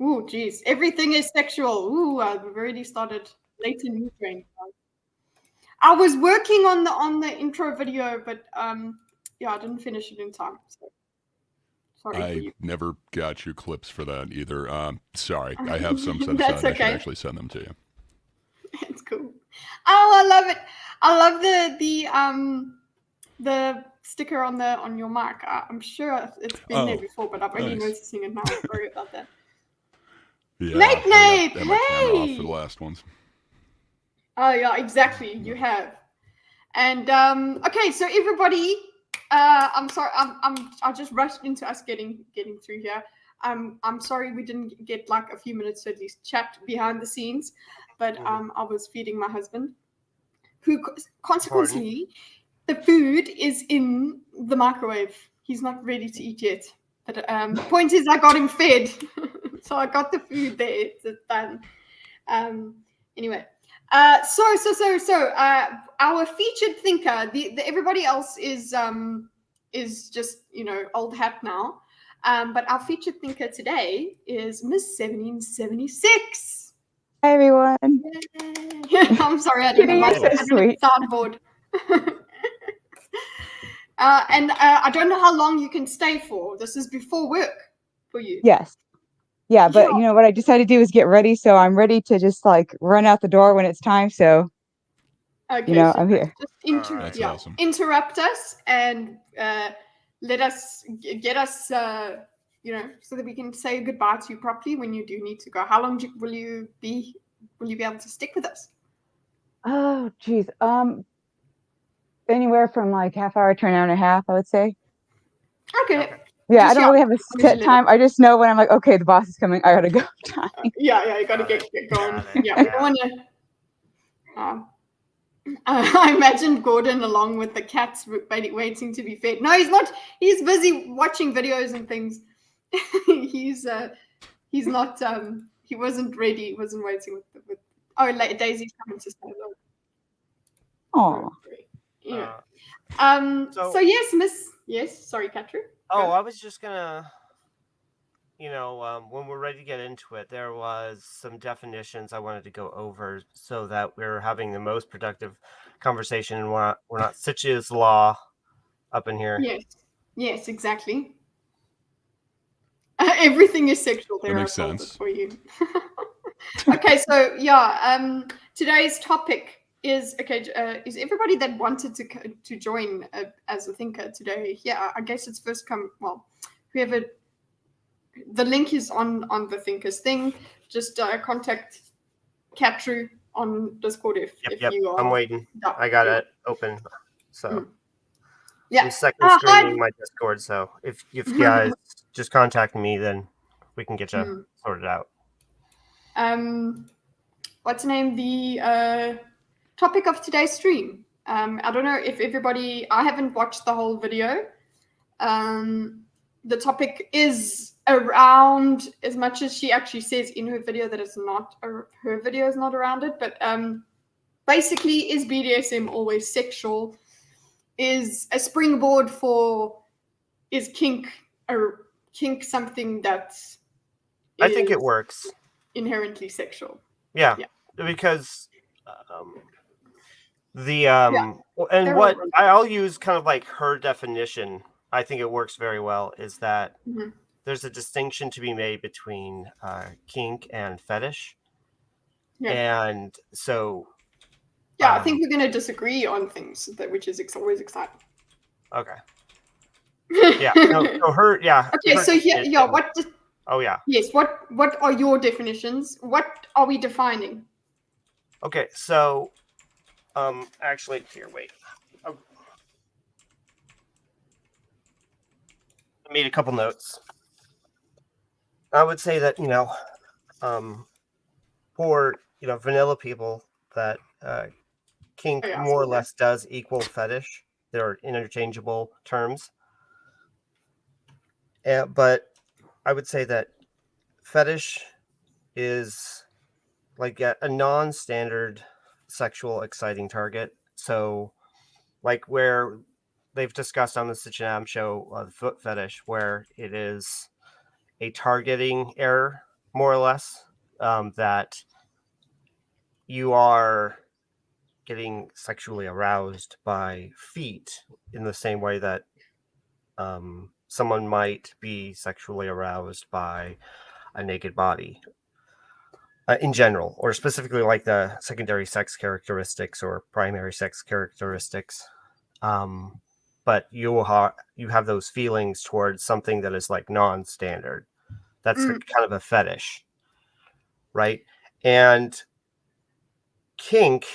Ooh, geez. Everything is sexual. Ooh, I've already started late in new train. I was working on the intro video, but yeah, I didn't finish it in time. So sorry for I you. never got you clips for that either. Sorry, I have some set That's aside. I should okay. actually send them to you. It's cool. Oh, I love it. I love the sticker on your mic. I'm sure it's been there before, but I'm only noticing it now. Sorry about that. Yeah, Nate, I had my camera off for the hey! last ones. Oh yeah, exactly. You have. And okay, so everybody, I'm sorry, I just rushed into us getting through here. I'm sorry we didn't get like a few minutes to at least chat behind the scenes, but I was feeding my husband, who consequently the food is in the microwave. He's not ready to eat yet. But point is, I got him fed, so I got the food there. It's done. Anyway, so our featured thinker. The everybody else is just old hat now. But our featured thinker today is Miss 1776. Hi everyone. I'm sorry, I didn't have my soundboard. And I don't know how long you can stay for. This is before work for you. Yes. Yeah, but you know what I decided to do is get ready, so I'm ready to just like run out the door when it's time. So, okay, so I'm here. Just awesome. Interrupt us and let us get us, so that we can say goodbye to you properly when you do need to go. How long will you be able to stick with us? Oh, geez. Anywhere from like half hour to an hour and a half, I would say. Okay. Yeah, I don't really have a set time. I just know when I'm like, okay, the boss is coming. I gotta go. Time. Yeah, you gotta get going. Yeah, we don't want to. I imagine Gordon along with the cats waiting to be fed. No, he's not. He's busy watching videos and things. he's not. He wasn't ready. He wasn't waiting with. Oh, Daisy's coming to say hello. Oh. Yeah. So yes, Miss. Yes. Sorry, Catrew. Oh, I was just gonna. When we're ready to get into it, there was some definitions I wanted to go over so that we're having the most productive conversation and we're not Sitch's law up in here. Yes, exactly. Everything is sexual there. That makes sense for you. Okay, so yeah, today's topic is is everybody that wanted to join as a thinker today? Yeah, I guess it's first come. Well, whoever. The link is on the thinkers thing. Just contact Catrew on Discord if you are. I'm waiting. I got it open. So yeah, I'm second screening my Discord. So if you guys just contact me, then we can get you sorted out. What's the name? The topic of today's stream. I don't know if everybody. I haven't watched the whole video. The topic is around, as much as she actually says in her video that it's not her video is not around it, but basically, is BDSM always sexual? Is a springboard for is kink something that I think it works inherently sexual? Yeah. Because and what I'll use kind of like her definition. I think it works very well. Is that there's a distinction to be made between kink and fetish, and so. Yeah, I think we're going to disagree on things, which is always exciting. Okay. Yeah. So her. Yeah. Okay. So yeah. What? Oh yeah. Yes. What are your definitions? What are we defining? Okay. So, actually, here, wait. I made a couple notes. I would say that for vanilla people, that kink more or less does equal fetish. They're interchangeable terms. But I would say that fetish is like a non-standard sexual exciting target. So, like where they've discussed on the Sitch and Adam show, the foot fetish, where it is a targeting error more or less, that you are getting sexually aroused by feet in the same way that someone might be sexually aroused by a naked body in general, or specifically like the secondary sex characteristics or primary sex characteristics. But you have those feelings towards something that is like non-standard. That's kind of a fetish, right? And kink,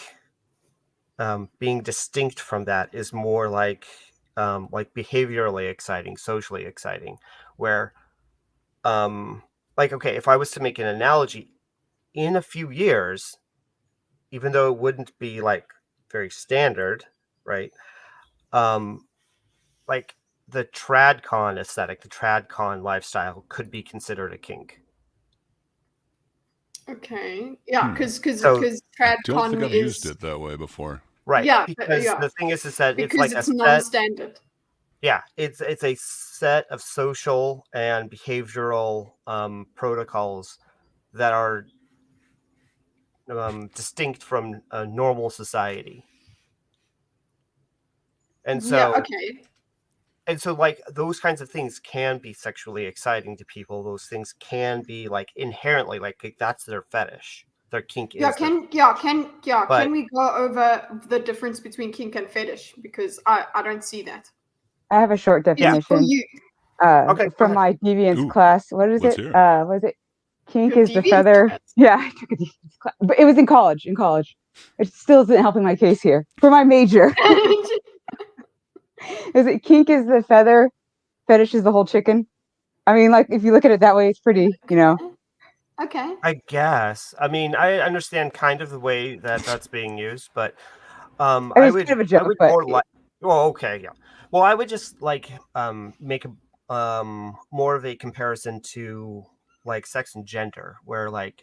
being distinct from that, is more like behaviorally exciting, socially exciting, where okay, if I was to make an analogy, in a few years, even though it wouldn't be like very standard, right? Like the tradcon aesthetic, the tradcon lifestyle could be considered a kink. Okay. Yeah, because So- I don't tradcon think I've is used it that way before. Right. Yeah, Because yeah. the thing is that it's because like it's a set. non-standard. Yeah, it's a set of social and behavioral protocols that are distinct from a normal society. And so, Yeah, okay. and so like those kinds of things can be sexually exciting to people. Those things can be like inherently like that's their fetish. Their kink is. Can we go over the difference between kink and fetish? Because I don't see that. I have a short Is it for definition. you? Okay, go From ahead. my deviance Ooh, class. What is let's it? hear it. Was it kink Your is the deviance feather? class? Yeah, I took a deviance class, but it was in college. It still isn't helping my case here for my major. Is it kink is the feather, fetish is the whole chicken? I mean, like if you look at it that way, it's pretty, Okay. I guess. I mean, I understand kind of the way that that's being used, but I mean, it's kind of a joke, I would but more like. Oh, okay, yeah. Well, I would just like make a more of a comparison to like sex and gender, where like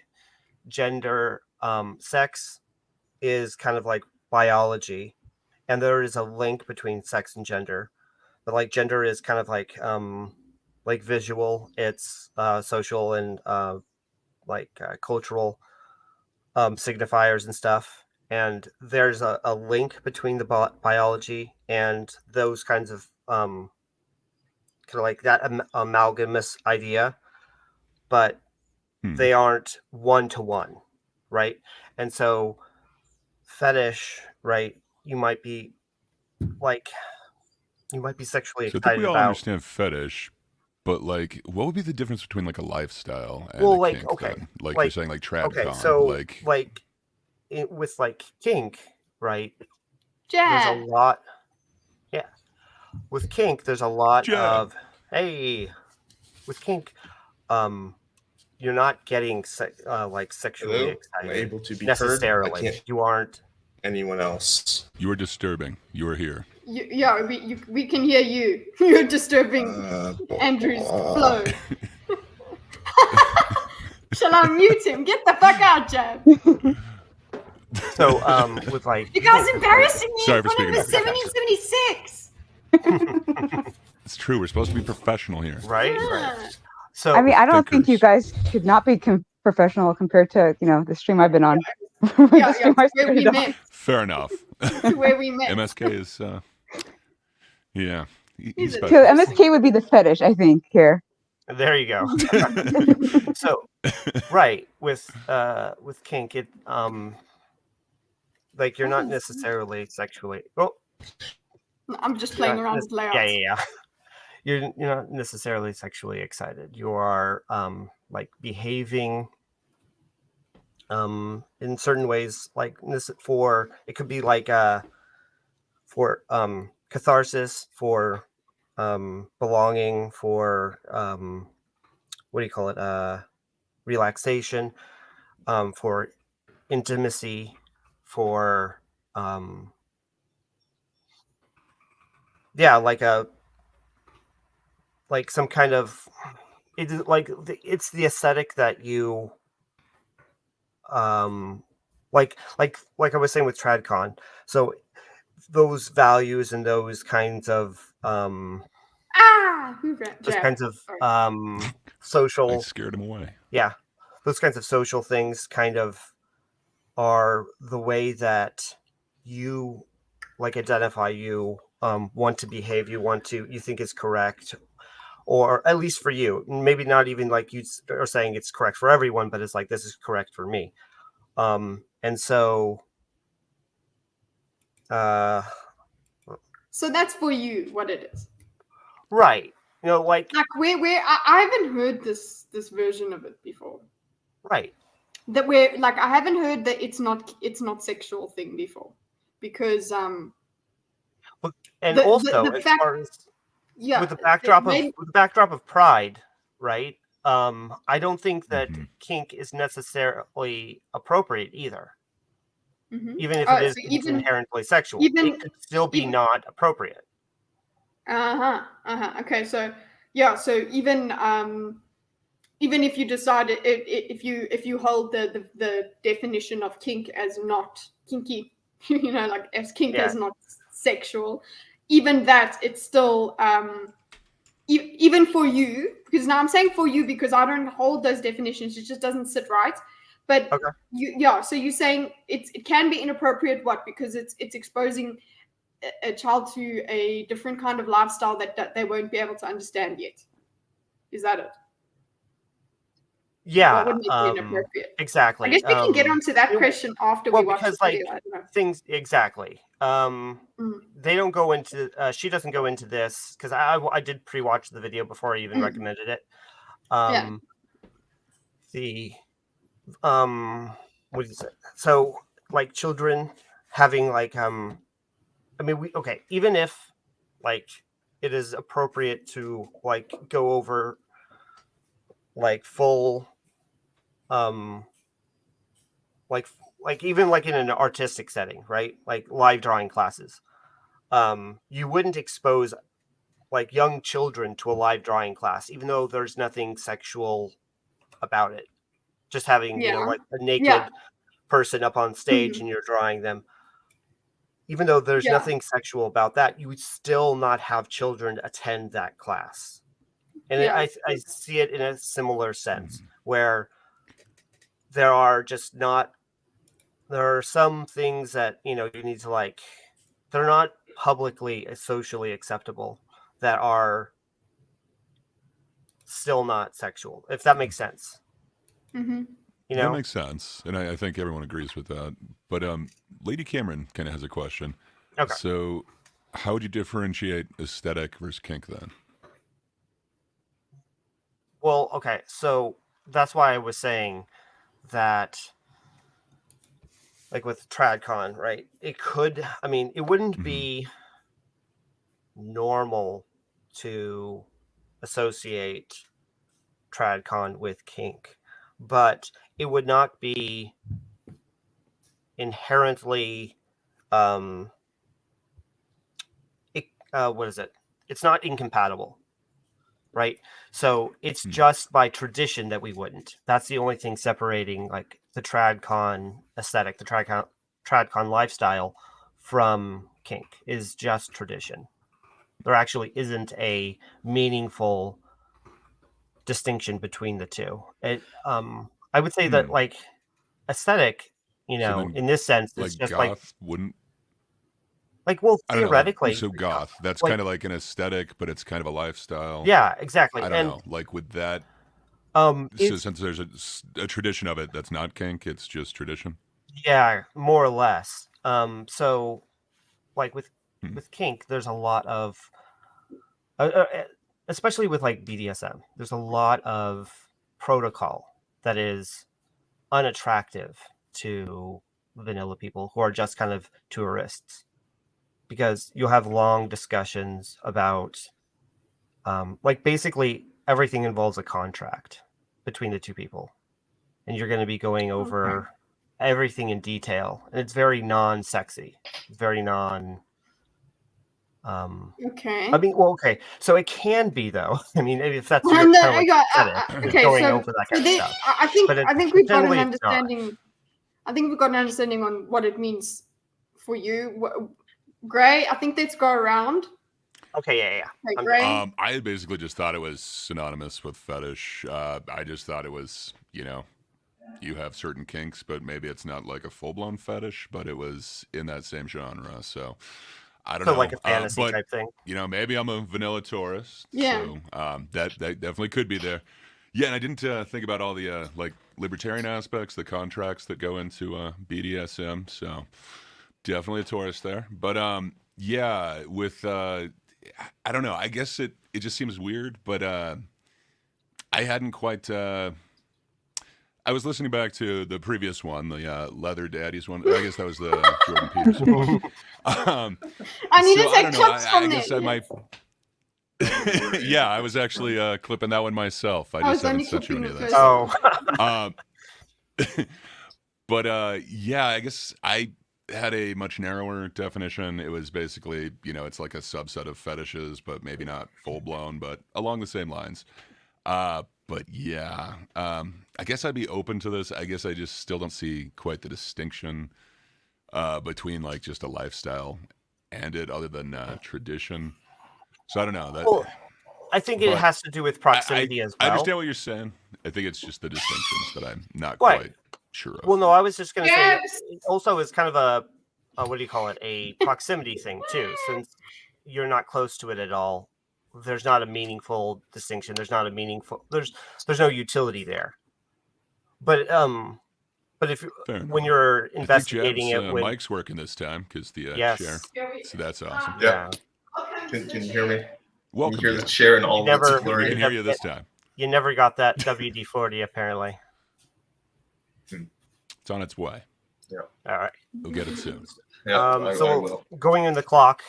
gender sex is kind of like biology, and there is a link between sex and gender, but like gender is kind of like visual, it's social and cultural signifiers and stuff, and there's a link between the biology and those kinds of kind of like that amalgamous idea, but they aren't one-to-one, right? And so fetish, right, you might be sexually So I think excited we all about. understand fetish, but like, what would be the difference between like a lifestyle and Well, a like, kink? okay, Then? Like, like- you're saying, like tradcon. Okay, so like with like kink, right? There's Yeah. a lot. Yeah, with kink, there's a lot Yeah. of with kink, you're not getting sexually Hello? Am I excited able to be necessarily. heard? I can't. You aren't. Anyone else? You are disturbing. You are here. We can hear you. You're disturbing Andrew's flow. Shall I mute him? Get the fuck out, Jab. So with like You guys embarrassing me Sorry in for front of speaking a up. 1776. It's true. We're supposed to be professional here. right. Yeah. So I mean, I don't think you thinkers. guys should not be professional compared to the stream I've been on. Yeah, The stream I to where we started on. met. Fair enough. To where we met. MSK is, yeah. He's a- So MSK would be the fetish, I think, here. there you go. So right with kink, it like you're not necessarily sexually. Oh, I'm just playing around with layouts. yeah. You're not necessarily sexually excited. You are like behaving in certain ways, like this for it could be like for catharsis, for belonging, for what do you call it? Relaxation, for intimacy, for like some kind of it's the aesthetic that you like I was saying with tradcon. So those values and those kinds of Who ran? those Jab. kinds of Sorry. I social scared him away. yeah those kinds of social things kind of are the way that you like identify, you want to behave, you think is correct, or at least for you. Maybe not even like you are saying it's correct for everyone, but it's like, this is correct for me. And so so that's for you what it is, right? You know, like where I haven't heard this version of it before. Right. That we're like, I haven't heard that it's not sexual thing before, because and the also fact, as far as yeah, with the backdrop of pride, right? I don't think that kink is necessarily appropriate either. Even if it is inherently sexual, it could still be not appropriate. Okay, so yeah, so even if you decide if you hold the definition of kink as not kinky, like as kink as not sexual, even that, it's still even for you, because now I'm saying for you because I don't hold those definitions, it just doesn't sit right. But so you're saying it can be inappropriate, what, because it's exposing a child to a different kind of lifestyle that they won't be able to understand yet. Is that it? Yeah, what would make it inappropriate? Exactly. I guess we can get onto that question after we watch the video. I don't know. Things exactly. They don't go into. She doesn't go into this because I did pre-watch the video before I even recommended it. What is it? So like children having like I mean even if like it is appropriate to like go over like full like even like in an artistic setting, right? Like live drawing classes. You wouldn't expose like young children to a live drawing class, even though there's nothing sexual about it. Just having, like a naked person up on stage and you're drawing them. Even though there's nothing sexual about that, you would still not have children attend that class. And I see it in a similar sense where there are some things that, you need to like, they're not publicly socially acceptable that are still not sexual, if that makes sense. That makes sense, and I think everyone agrees with that. But Lady Cameron kind of has a question. Okay. So how would you differentiate aesthetic versus kink then? Well, okay, so that's why I was saying that, like with TradCon, right? It wouldn't be normal to associate TradCon with kink, but it would not be inherently what is it? It's not incompatible, right? So it's just by tradition that we wouldn't. That's the only thing separating like the TradCon aesthetic, the TradCon lifestyle from kink is just tradition. There actually isn't a meaningful distinction between the two. I would say that like aesthetic, in this sense, it's just goth wouldn't. Like, well, theoretically, so goth. That's kind of like an aesthetic, but it's kind of a lifestyle. Yeah, exactly. I don't know. Like with that, so since there's a tradition of it that's not kink, it's just tradition. Yeah, more or less. So, like with kink, there's a lot of, especially with like BDSM, there's a lot of protocol that is unattractive to vanilla people who are just kind of tourists. Because you'll have long discussions about, like basically everything involves a contract between the two people, and you're going to be going over everything in detail, and it's very non-sexy, very non. Okay. I mean, so it can be though. I mean, if that's okay. going So over that kind of stuff. I think we've got an understanding. I think we've got an understanding on what it means for you. Gray, I think let's go around. Okay, yeah. Okay, Gray. I basically just thought it was synonymous with fetish. I just thought it was, you have certain kinks, but maybe it's not like a full-blown fetish, but it was in that same genre. So I don't know. like a fantasy but, type thing. Maybe I'm a vanilla tourist. Yeah. So that definitely could be there. Yeah, and I didn't think about all the like libertarian aspects, the contracts that go into BDSM. So definitely a tourist there. But yeah, with I don't know. I guess it just seems weird, but I hadn't quite. I was listening back to the previous one, the Leather Daddies one. I guess that was the Jordan Peterson one. I need to take clips from I guess I might. Yeah, I was actually clipping that one myself. I just haven't sent you any of that. Oh. But yeah, I guess I had a much narrower definition. It was basically, it's like a subset of fetishes, but maybe not full blown, but along the same lines. But yeah, I guess I'd be open to this. I guess I just still don't see quite the distinction between like just a lifestyle and it, other than tradition. So I don't know. Well, I think it has to do with proximity as well. I understand what you're saying. I think it's just the distinctions that I'm not quite sure of. Well, no, I was just going to say it also is kind of a what do you call it? A proximity thing too, since you're not close to it at all. There's not a meaningful distinction. There's no utility there. But if when you're investigating it, Mike's working this time because the share. So that's awesome. Yeah. Can you hear me? Welcome. You hear the chair and all its glory. I can hear you this time. You never got that WD-40 apparently. It's on its way. Yeah. All right. We'll get it soon. Yeah, I will. Going in the clock,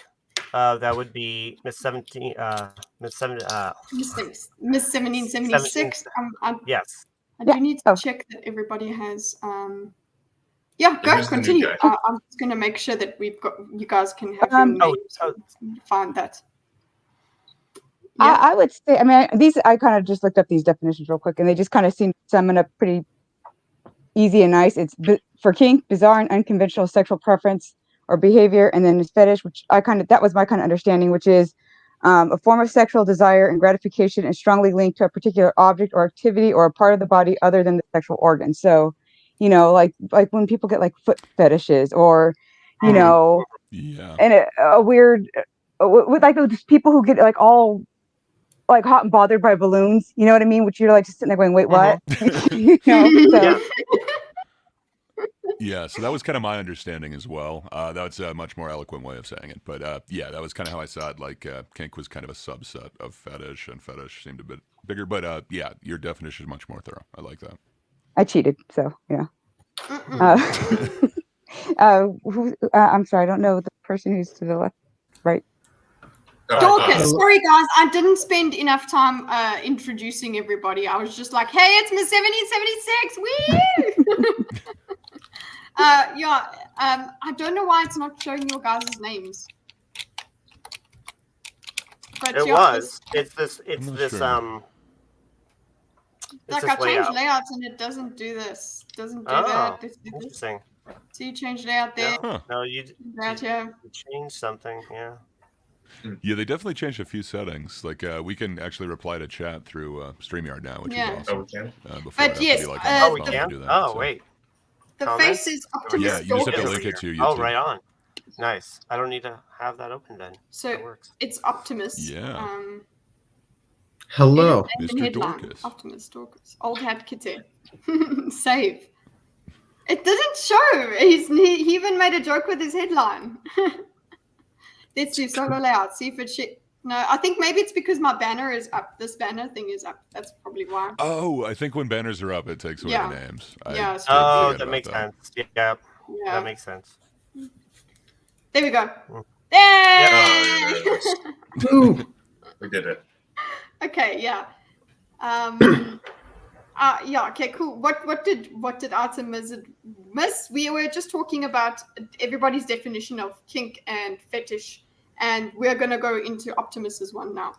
that would be Miss 17. Miss 1776. Yes. I do need to check that everybody has. Yeah, go continue. I'm just going to make sure that you guys can have your names. Find that. Yeah. I would say, I kind of just looked up these definitions real quick, and they just kind of seem to sum it up pretty easy and nice. It's for kink, bizarre and unconventional sexual preference or behavior, and then fetish, which that was my kind of understanding, which is a form of sexual desire and gratification and strongly linked to a particular object or activity or a part of the body other than the sexual organ. So, like when people get like foot fetishes or, and a weird, with like those people who get like all like hot and bothered by balloons, you know what I mean? Which you're like just sitting there going, wait, what? So. Yeah, so that was kind of my understanding as well. That's a much more eloquent way of saying it. But yeah, that was kind of how I saw it. Like kink was kind of a subset of fetish, and fetish seemed a bit bigger. But yeah, your definition is much more thorough. I like that. I cheated, so yeah. I'm sorry, I don't know the person who's to the left, right. Dorkus, sorry guys, I didn't spend enough time introducing everybody. I was just like, hey, it's Miss 1776, woo! I don't know why it's not showing your guys' names. But It's this sure. Like I changed layouts and it doesn't do this. Doesn't do that. Interesting. So you changed layout there. Huh. No, you changed something. Yeah. Yeah, they definitely changed a few settings. Like we can actually reply to chat through StreamYard now, which is awesome. Oh, we can. But yes, Wait. The face is Optimus Yeah, you just have to link it to your YouTube. Oh, right on. Nice. I don't need to have that open then. So that works. It's Optimus. Yeah. Hello, Mr. Dorkus. Optimus Dorkus. Old hat kitty. Save. It doesn't show. He even made a joke with his headline. Let's do solo layout. See if it No, I think maybe it's because my banner is up. This banner thing is up. That's probably why. Oh, I think when banners are up, it takes away the names. That makes sense. Yeah, that makes sense. There we go. Yay! We did it. Okay, yeah. Okay, cool. What did AITAH miss? We were just talking about everybody's definition of kink and fetish, and we're gonna go into Optimus's one now.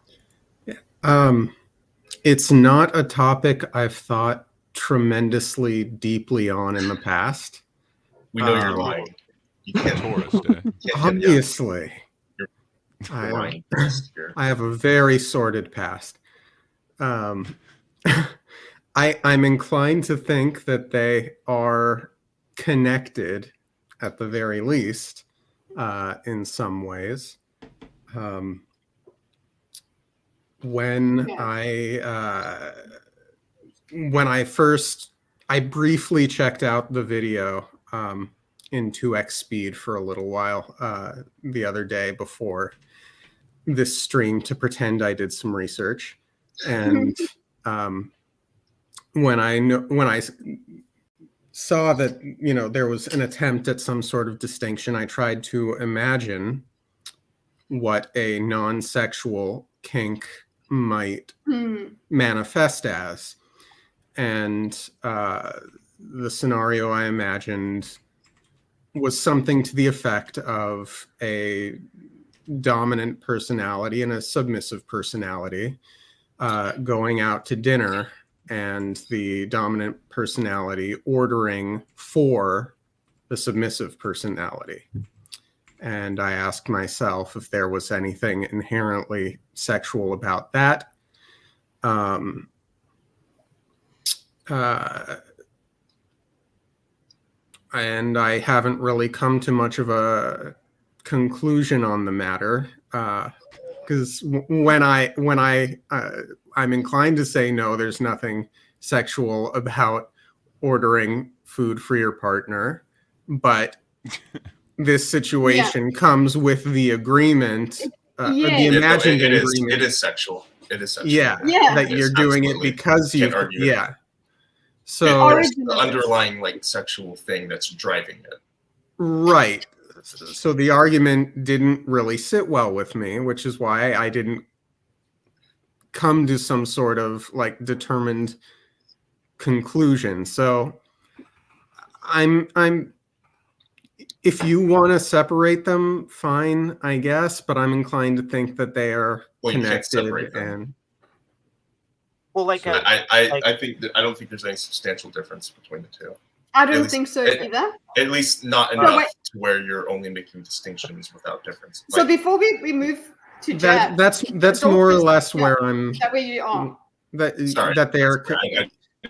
It's not a topic I've thought tremendously deeply on in the past. We know you're lying. You can't tourist. Obviously. You're lying. I have a very sordid past. I'm inclined to think that they are connected at the very least in some ways. When I briefly checked out the video in 2x speed for a little while the other day before this stream to pretend I did some research, and when I saw that there was an attempt at some sort of distinction, I tried to imagine what a non-sexual kink might manifest as, and the scenario I imagined was something to the effect of a dominant personality and a submissive personality going out to dinner, and the dominant personality ordering for the submissive personality. And I asked myself if there was anything inherently sexual about that. And I haven't really come to much of a conclusion on the matter, because I'm inclined to say no, there's nothing sexual about ordering food for your partner, but this situation comes with the agreement, the imagined agreement. It is sexual. It is sexual. Yeah, that you're doing it because you. Yeah. So there's the underlying sexual thing that's driving it. Right. So the argument didn't really sit well with me, which is why I didn't come to some sort of determined conclusion. So I'm if you want to separate them, fine, I guess, but I'm inclined to think that they are connected. And well, I think that I don't think there's any substantial difference between the two. I don't think so either. At least not enough to where you're only making distinctions without difference. So before we move to Jab, that's more or less where I'm. That where you are. That they are.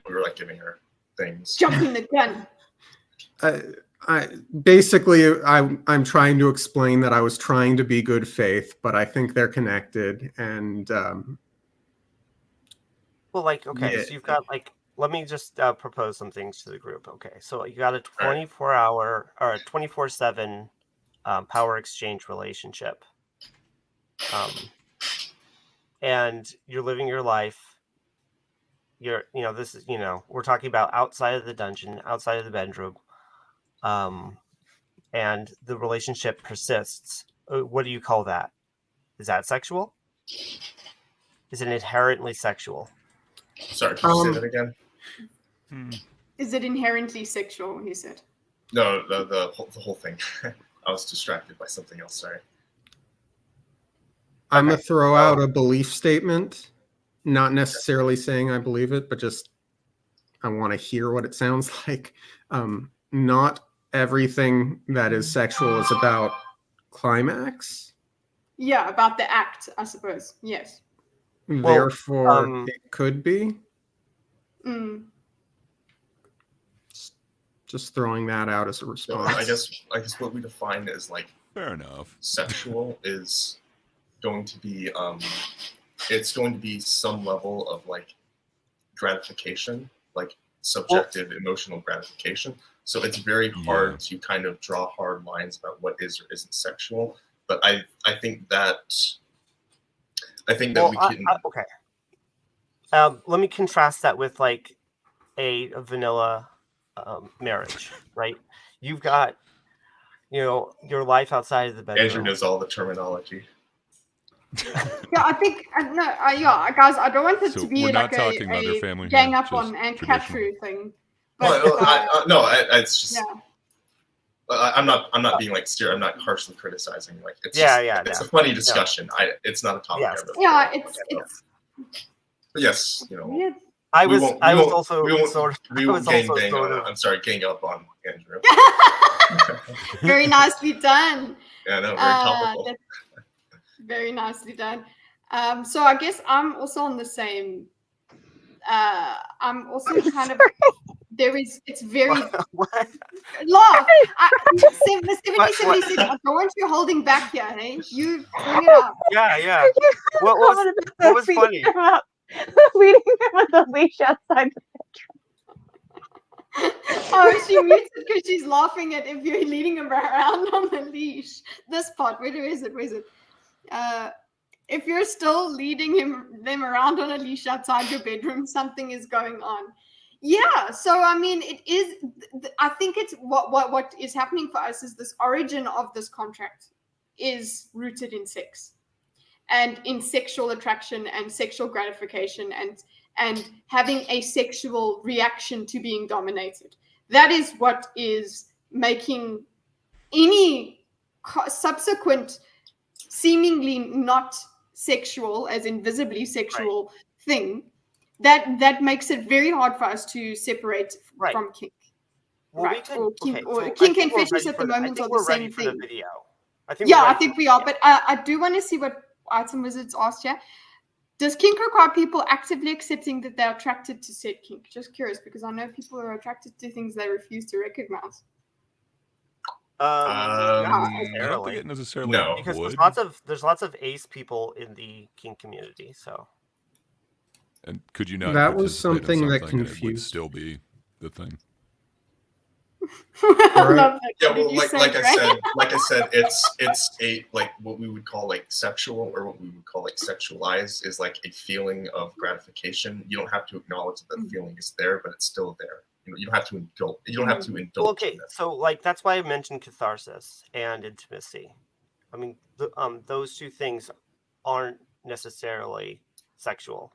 We were giving her things. Jumping the gun. I'm trying to explain that I was trying to be good faith, but I think they're connected, and so you've got let me just propose some things to the group. Okay, so you got a 24-hour or a 24/7 power exchange relationship, and you're living your life. This is we're talking about outside of the dungeon, outside of the bedroom. And the relationship persists. What do you call that? Is that sexual? Is it inherently sexual? Sorry, can you say that again? Is it inherently sexual? He said. No, the whole thing. I was distracted by something else. Sorry. I'm gonna throw out a belief statement, not necessarily saying I believe it, but just I want to hear what it sounds like. Not everything that is sexual is about climax. Yeah, about the act, I suppose. Yes. Therefore, it could be. Just throwing that out as a response. So I guess what we define as fair enough. Sexual is going to be it's going to be some level of gratification, subjective emotional gratification. So it's very hard to kind of draw hard lines about what is or isn't sexual. But I think that we can. Okay. Let me contrast that with a vanilla marriage, right? You've got your life outside of the bedroom. Andrew knows all the terminology. I think guys. I don't want it to be we're like not talking mother family gang here, up on just and traditional. Catrew thing. It's just. I'm not being steer. I'm not harshly criticizing. It's it's a funny discussion. It's not a topic. It's. But yes, I was also I'm sorry, gang up on Andrew. Very nicely done. Yeah, no, very topical. Very nicely done. So I guess I'm also on the same I'm also kind of it's very What? laugh. The 7076, I don't want you holding back here, hey? You bring it up. Yeah. What was funny? Leading them with a leash outside the Oh, she muted because she's laughing at if you're leading him around on the leash. This part, where is it? If you're still leading them around on a leash outside your bedroom, something is going on. Yeah, so I mean, it is. I think it's what is happening for us is this origin of this contract is rooted in sex, and in sexual attraction and sexual gratification and having a sexual reaction to being dominated. That is what is making any subsequent, seemingly not sexual, as in visibly sexual thing, that makes it very hard for us to separate from kink. Well, Kink and fetish at the moment are the same thing. I think we are. But I do want to see what Item Wizards asked here. Does kink require people actively accepting that they're attracted to said kink? Just curious, because I know people are attracted to things they refuse to recognize. I don't think it necessarily because would. there's lots of ace people in the kink community. So, and could you not? That was participate in something that and it would confused. still be the thing. I love that. Yeah, well, like I said, it's a like what we would call like sexual, or what we would call like sexualized, is like a feeling of gratification. You don't have to acknowledge that the feeling is there, but it's still there. You don't have to indulge. You don't have to indulge. Well, okay, so like that's why I mentioned catharsis and intimacy. I mean, those two things aren't necessarily sexual.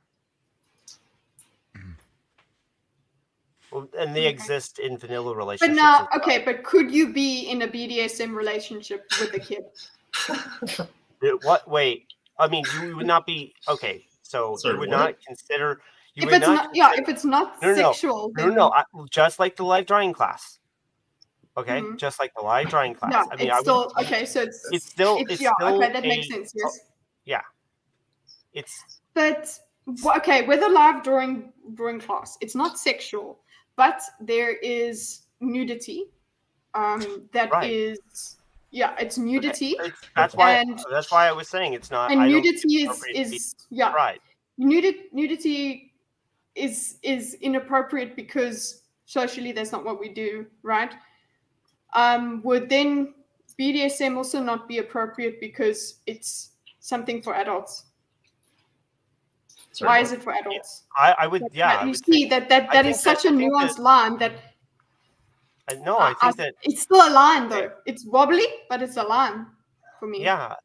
Well, and they exist in vanilla relationships. But now, but could you be in a BDSM relationship with a kid? What? Wait. I mean, you would not be okay. So you would not consider. If it's not sexual. No. Just like the live drawing class. Okay, just like the live drawing class. Yeah, I mean, it's still okay. So it's still okay. That makes sense. Yes. Yeah. But okay, with a live drawing class, it's not sexual. But there is nudity. It's nudity. Okay. That's why I was saying it's not. And nudity nudity is inappropriate because socially that's not what we do, right? Would then BDSM also not be appropriate because it's something for adults? Why is it for adults? I would, yeah. You see that is such a nuanced line that. No, I think that it's still a line though. It's wobbly, but it's a line for me. Yeah.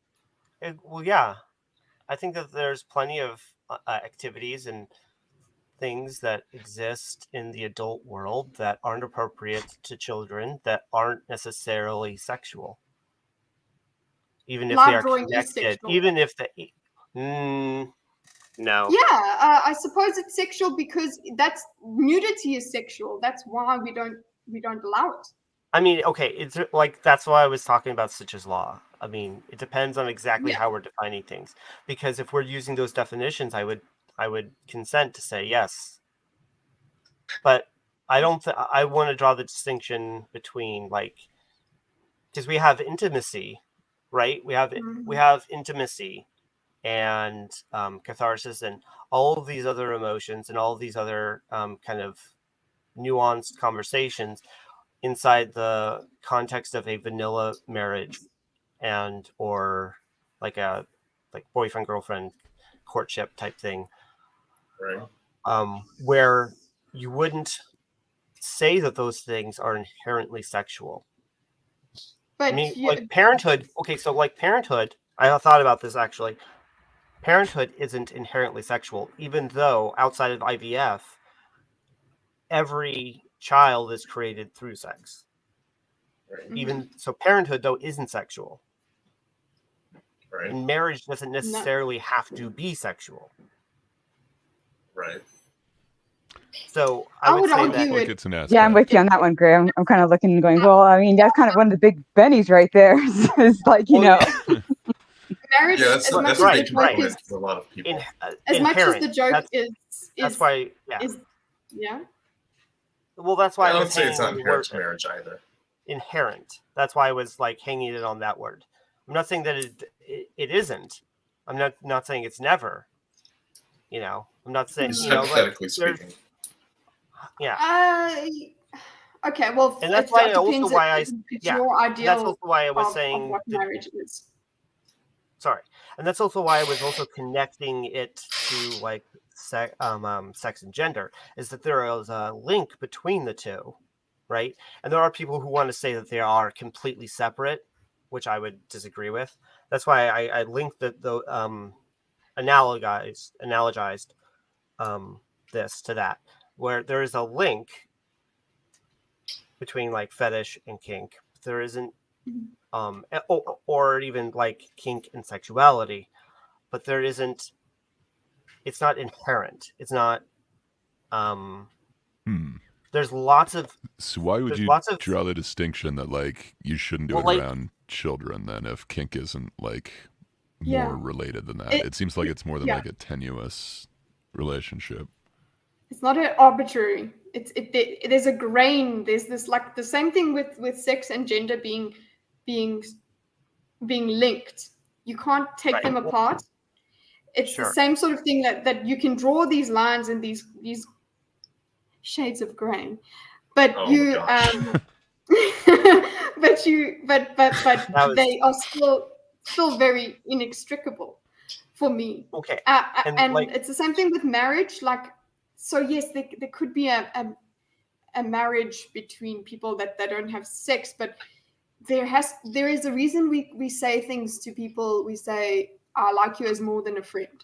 I think that there's plenty of activities and things that exist in the adult world that aren't appropriate to children, that aren't necessarily sexual. Even if they are connected. Even if they. No. Yeah, I suppose it's sexual because nudity is sexual. That's why we don't allow it. I mean, okay, it's like that's why I was talking about Sitch's law. I mean, it depends on exactly how we're defining things. Because if we're using those definitions, I would consent to say yes. But I don't. I want to draw the distinction between because we have intimacy, right? We have intimacy. And catharsis and all of these other emotions and all of these other kind of nuanced conversations inside the context of a vanilla marriage or like boyfriend girlfriend courtship type thing, right? Where you wouldn't say that those things are inherently sexual. But I mean, like parenthood. Okay, so like parenthood. I thought about this actually. Parenthood isn't inherently sexual, even though outside of IVF, every child is created through sex. Right. Even so, parenthood though isn't sexual. Right. And marriage doesn't necessarily have to be sexual. Right. So I would say argue that it's an aspect. Yeah, I'm with you on that one, Gray. I'm kind of looking and going, well, I mean, that's kind of one of the big bennies right there. It's like, marriage, Yeah, as much that's as a the big joke component is, to a lot of people. as much as Inherent. the joke That's why. Yeah. is yeah. Well, that's why I I would was say hanging it's not on the inherent word to marriage either. inherent. That's why I was like hanging it on that word. I'm not saying that it isn't. I'm not saying it's never. You know, I'm not saying It's you know, hypothetically like, speaking. yeah. Okay, well, And that's it why depends. also why It's your and that's ideal also why I was of saying what marriage is. sorry, and that's also why I was also connecting it to like sex and gender, is that there is a link between the two, right? And there are people who want to say that they are completely separate, which I would disagree with. That's why I linked the analogized this to that, where there is a link between like fetish and kink. There isn't or even like kink and sexuality, but there isn't. It's not inherent. It's not. There's lots of. So why would you draw the distinction that like you shouldn't do it around children then if kink isn't like more related than that? It seems like it's more than like a tenuous relationship. It's not an arbitrary. There's a grain. There's this like the same thing with sex and gender being linked. You can't take them apart. It's the same sort of thing that you can draw these lines and these shades of gray, but but they are still very inextricable for me. Okay, and like, it's the same thing with marriage. Like, so yes, there could be a marriage between people that don't have sex, but there is a reason we say things to people. We say, I like you as more than a friend.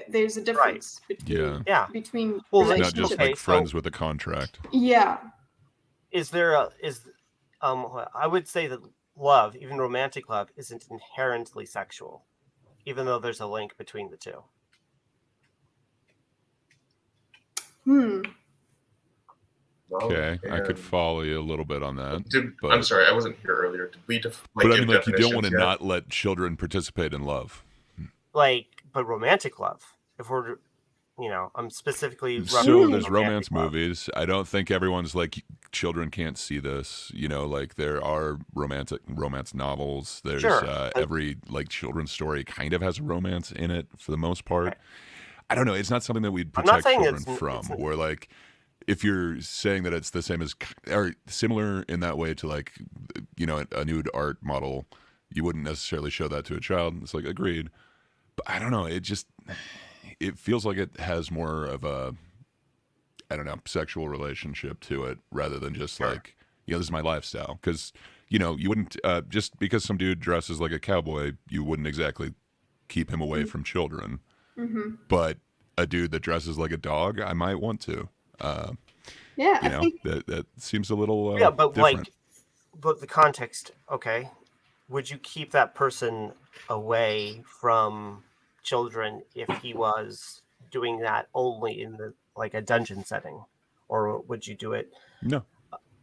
There's a difference between well, it's not just like friends with a contract. Yeah. I would say that love, even romantic love, isn't inherently sexual, even though there's a link between the two. Okay, I could follow you a little bit on that. I'm sorry, I wasn't here earlier. Did we but I mean, like, you don't want to not let children participate in love. But romantic love. If we're, I'm specifically. So there's romance movies. I don't think everyone's like, children can't see this. Like there are romance novels. There's every like children's story kind of has a romance in it for the most part. Right. I don't know. It's not something that we'd protect children from. Or like, if you're saying that it's the same as or similar in that way to like, a nude art model, you wouldn't necessarily show that to a child. It's like, agreed. But I don't know. It feels like it has more of a, I don't know, sexual relationship to it rather than just like, this is my lifestyle. Because, you wouldn't, just because some dude dresses like a cowboy, you wouldn't exactly keep him away from children. Mm-hmm. But a dude that dresses like a dog, I might want to. I think that seems a little but different. But the context, okay. Would you keep that person away from children if he was doing that only in a dungeon setting, or would you do it? No.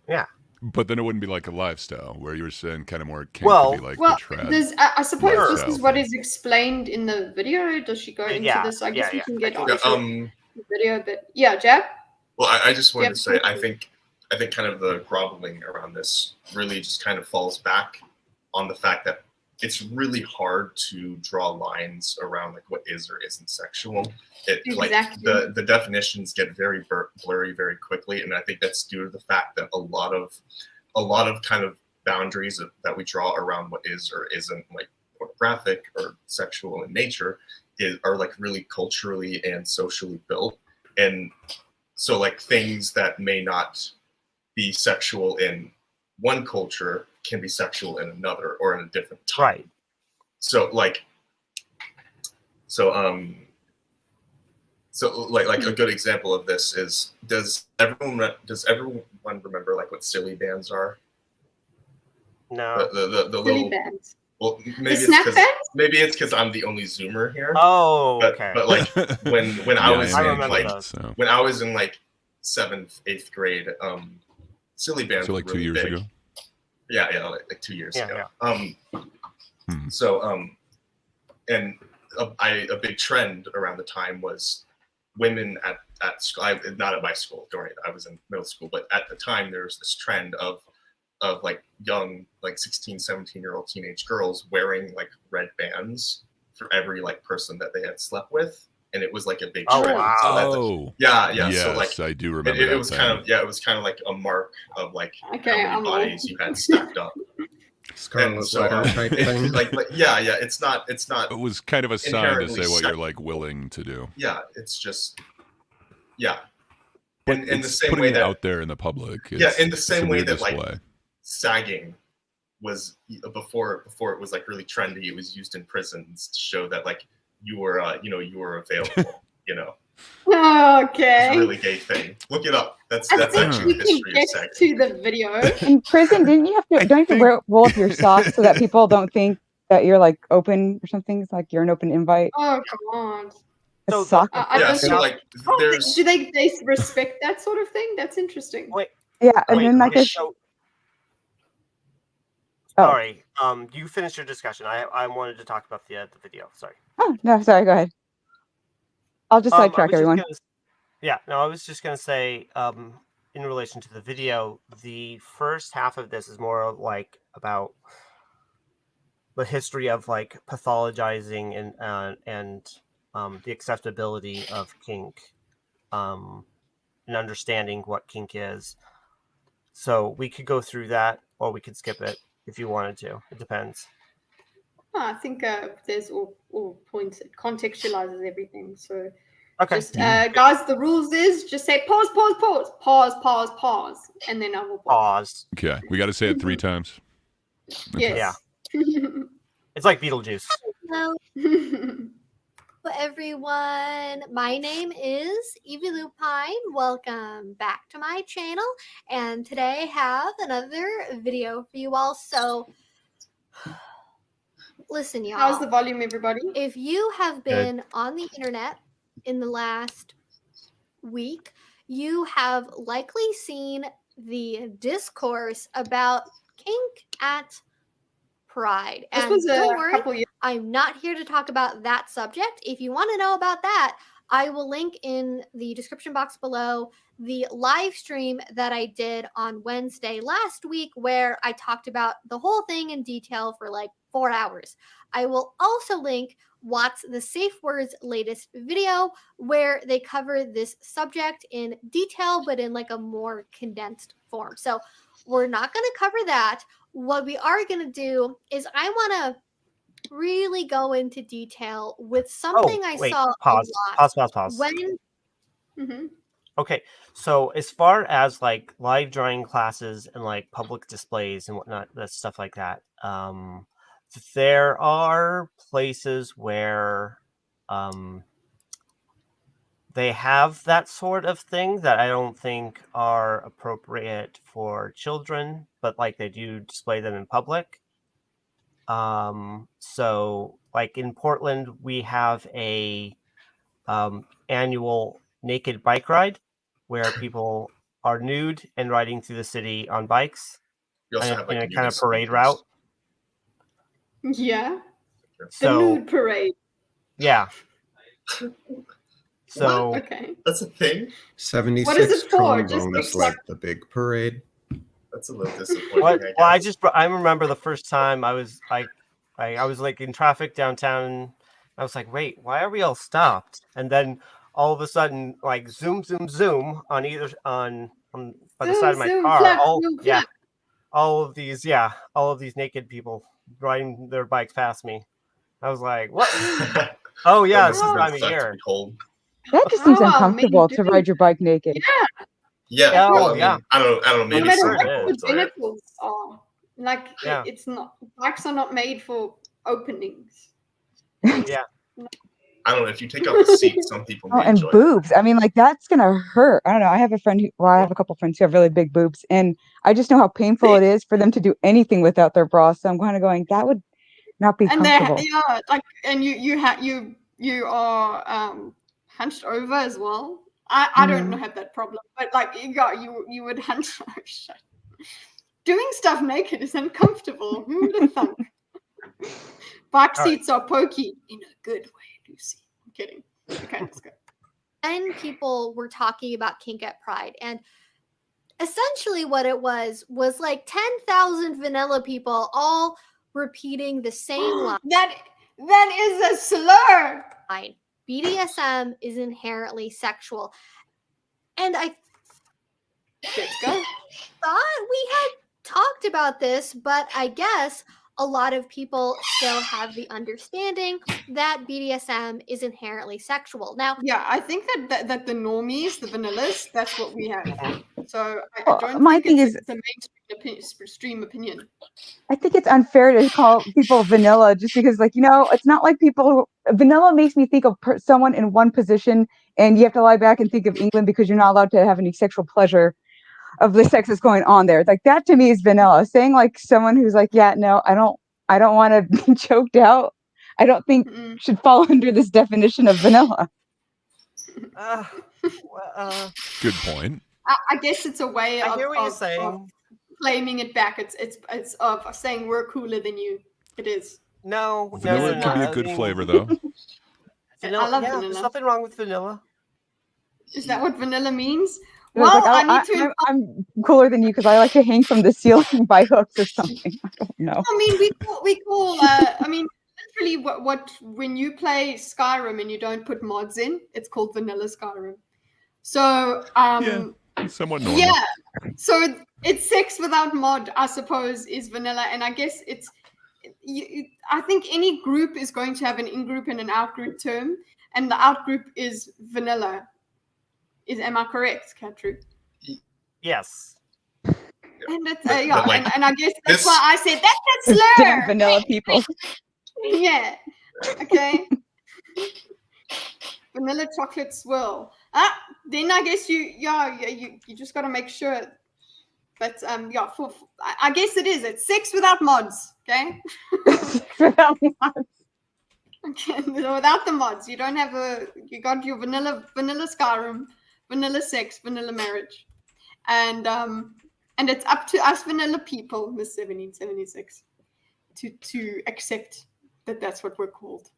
Yeah. But then it wouldn't be like a lifestyle where you were saying kind of more kink to be like the trad. I suppose this is what is explained in the video. Does she go into this? I guess we can get on the video, but Jab? Well, I just wanted to say, I think kind of the groveling around this really just kind of falls back on the fact that it's really hard to draw lines around like what is or isn't sexual. Like the definitions get very blurry very quickly, and I think that's due to the fact that a lot of kind of boundaries that we draw around what is or isn't like pornographic or sexual in nature are like really culturally and socially built, and so like things that may not be sexual in one culture can be sexual in another or in a different time. Right. So like a good example of this is does everyone remember like what silly bands are? No. The little bands. Well, maybe it's because I'm the only Zoomer here. Oh, okay. But like when I was when I was in like 7th, 8th grade, silly bands. So like were really 2 years big. ago. Yeah, like 2 years ago. Yeah. So a big trend around the time was women at school. Not at my school, during I was in middle school, but at the time there was this trend of like young, like 16, 17-year-old teenage girls wearing like red bands for every like person that they had slept with, and it was like a big trend. Wow. So yeah. Yes, so like I do remember. it was kind of like a mark of like how many bodies you had stacked up. Scarlet letter type thing. It's not. It was kind of a sign to inherently say what you're sexual. like willing to do. Yeah, it's just But in the it's same putting way it that out there in the public. in the it's a same way weird that like display. sagging was before it was like really trendy. It was used in prisons to show that like you were available. Okay. It's a really gay thing. Look it up. That's I think actually we the can history of get sex. to the video. In prison, don't you have to roll up your socks so that people don't think that you're like open or something? It's like you're an open invite. Oh, come on. A So sock. I Yeah, don't so know. like Oh, there's do they respect that sort of thing? That's interesting. Wait, Yeah, and then like okay, this. so, Oh. sorry. You finish your discussion. I wanted to talk about the video. Sorry. Oh no, sorry. Go ahead. I'll just sidetrack everyone. I was just gonna say, in relation to the video, the first half of this is more like about the history of like pathologizing and the acceptability of kink, and understanding what kink is. So we could go through that, or we could skip it if you wanted to. It depends. I think there's all points. It contextualizes everything. So Okay. just guys, the rules is just say pause, and then I will Pause. Okay, we got to say it 3 times. Yes. It's like Beetlejuice. Hello, everyone. My name is Evie Lupine. Welcome back to my channel. And today I have another video for you all. So, listen, y'all. How's the volume, everybody? If you have been on the internet in the last week, you have likely seen the discourse about kink at Pride. This And was don't a worry, couple years. I'm not here to talk about that subject. If you want to know about that, I will link in the description box below the live stream that I did on Wednesday last week, where I talked about the whole thing in detail for like 4 hours. I will also link Watts the Safe Words latest video, where they cover this subject in detail, but in like a more condensed form. So we're not going to cover that. What we are going to do is I want to really go into detail with something I saw Pause. a lot. Pause. When Okay, so as far as like live drawing classes and like public displays and whatnot, that stuff like that, there are places where they have that sort of thing that I don't think are appropriate for children, but like they do display them in public. So like in Portland, we have a annual naked bike ride where people are nude and riding through the city on bikes we also have like in a kind of nudist parade speakers. route. Yeah. The So nude parade. yeah. So Okay. That's a thing. 76 What is it for? Just trombone is like- like the big parade. That's a little disappointing. what? I guess. Well, I remember the first time I was like in traffic downtown. I was like, wait, why are we all stopped? And then all of a sudden, like zoom on either on by the side of my Zoom, car, flap, all zoom, yeah, flap. all of these naked people riding their bikes past me. I was like, what? Oh yeah, this is Oh, the time of Sucks to year. be cold. That just seems How are men uncomfortable to doing- ride your bike naked. Yeah. Oh, Well, I mean, yeah. I don't know. No Maybe matter some what it people the enjoy it. genitals are. Like, Yeah. it's not, bikes are not made for openings. Yeah. I don't know. If you take out the seat, some people Oh, may and enjoy it. boobs. I mean, like that's gonna hurt. I don't know. I have a friend I have a couple friends who have really big boobs, and I just know how painful it is for them to do anything without their bra. So I'm kind of going, that would not be And they're, comfortable. yeah, like, and you are hunched over as well. I don't have that problem, but like you would hunch. Oh, shit. Doing stuff naked is uncomfortable. Who would have thunk? Bike seats are pokey in a good way, Lucy. I'm kidding. Okay, let's go. And people were talking about kink at Pride, and essentially what it was like 10,000 vanilla people all repeating the same line. That is a slur. BDSM is inherently sexual. And I thought we had talked about this, but I guess a lot of people still have the understanding that BDSM is inherently sexual. Now, yeah, I think that the normies, the vanillas, that's what we have. So I don't my think thing it's a mainstream opinion. I think it's unfair to call people vanilla just because, like, it's not like vanilla makes me think of someone in one position, and you have to lie back and think of England because you're not allowed to have any sexual pleasure of the sex that's going on there. Like, that to me is vanilla. Saying like someone who's like, yeah, no, I don't want to be choked out, I don't think should fall under this definition of vanilla. Good point. I guess it's a way I hear what you're saying. Of claiming it back. It's of saying we're cooler than you. It is. No, vanilla can be a good flavor though. Vanilla, I love vanilla. vanilla. There's nothing wrong with vanilla. Is that what vanilla means? Well, like, I'm cooler than you because I like to hang from the ceiling by hooks or something. I don't know. I mean, we call. I mean, literally, what when you play Skyrim and you don't put mods in, it's called vanilla Skyrim. So somewhat normal. Yeah, so it's sex without mod, I suppose, is vanilla, and I guess I think any group is going to have an in-group and an out-group term, and the out-group is vanilla. Am I correct, Catrew? Yes. And it's and I guess that's why I said that's a slur. Damn vanilla people. Yeah. Okay. Vanilla chocolate swirl. Then I guess you just got to make sure. But I guess it is. It's sex without mods. Okay. Without mods. Okay. Without the mods, you don't have you got your vanilla Skyrim, vanilla sex, vanilla marriage, and it's up to us vanilla people, Miss 1776, to accept that that's what we're called.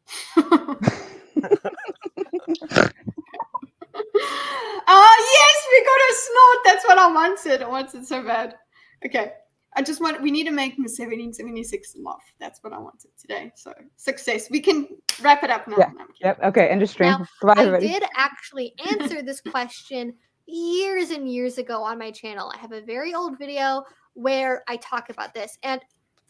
Yes, we got a snort. That's what I wanted. I wanted so bad. Okay. We need to make Miss 1776 laugh. That's what I wanted today. So success. We can wrap it up now. Yeah. Yep. Okay. End of stream. Now, Goodbye, everybody. I did actually answer this question years and years ago on my channel. I have a very old video where I talk about this, and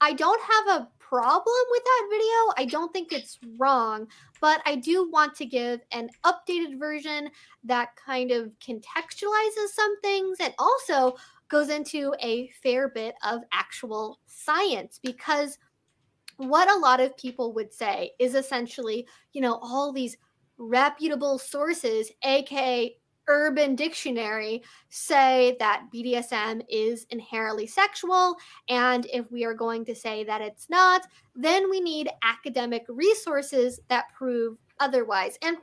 I don't have a problem with that video. I don't think it's wrong, but I do want to give an updated version that kind of contextualizes some things and also goes into a fair bit of actual science, because what a lot of people would say is essentially, all these reputable sources, aka Urban Dictionary, say that BDSM is inherently sexual, and if we are going to say that it's not, then we need academic resources that prove otherwise. And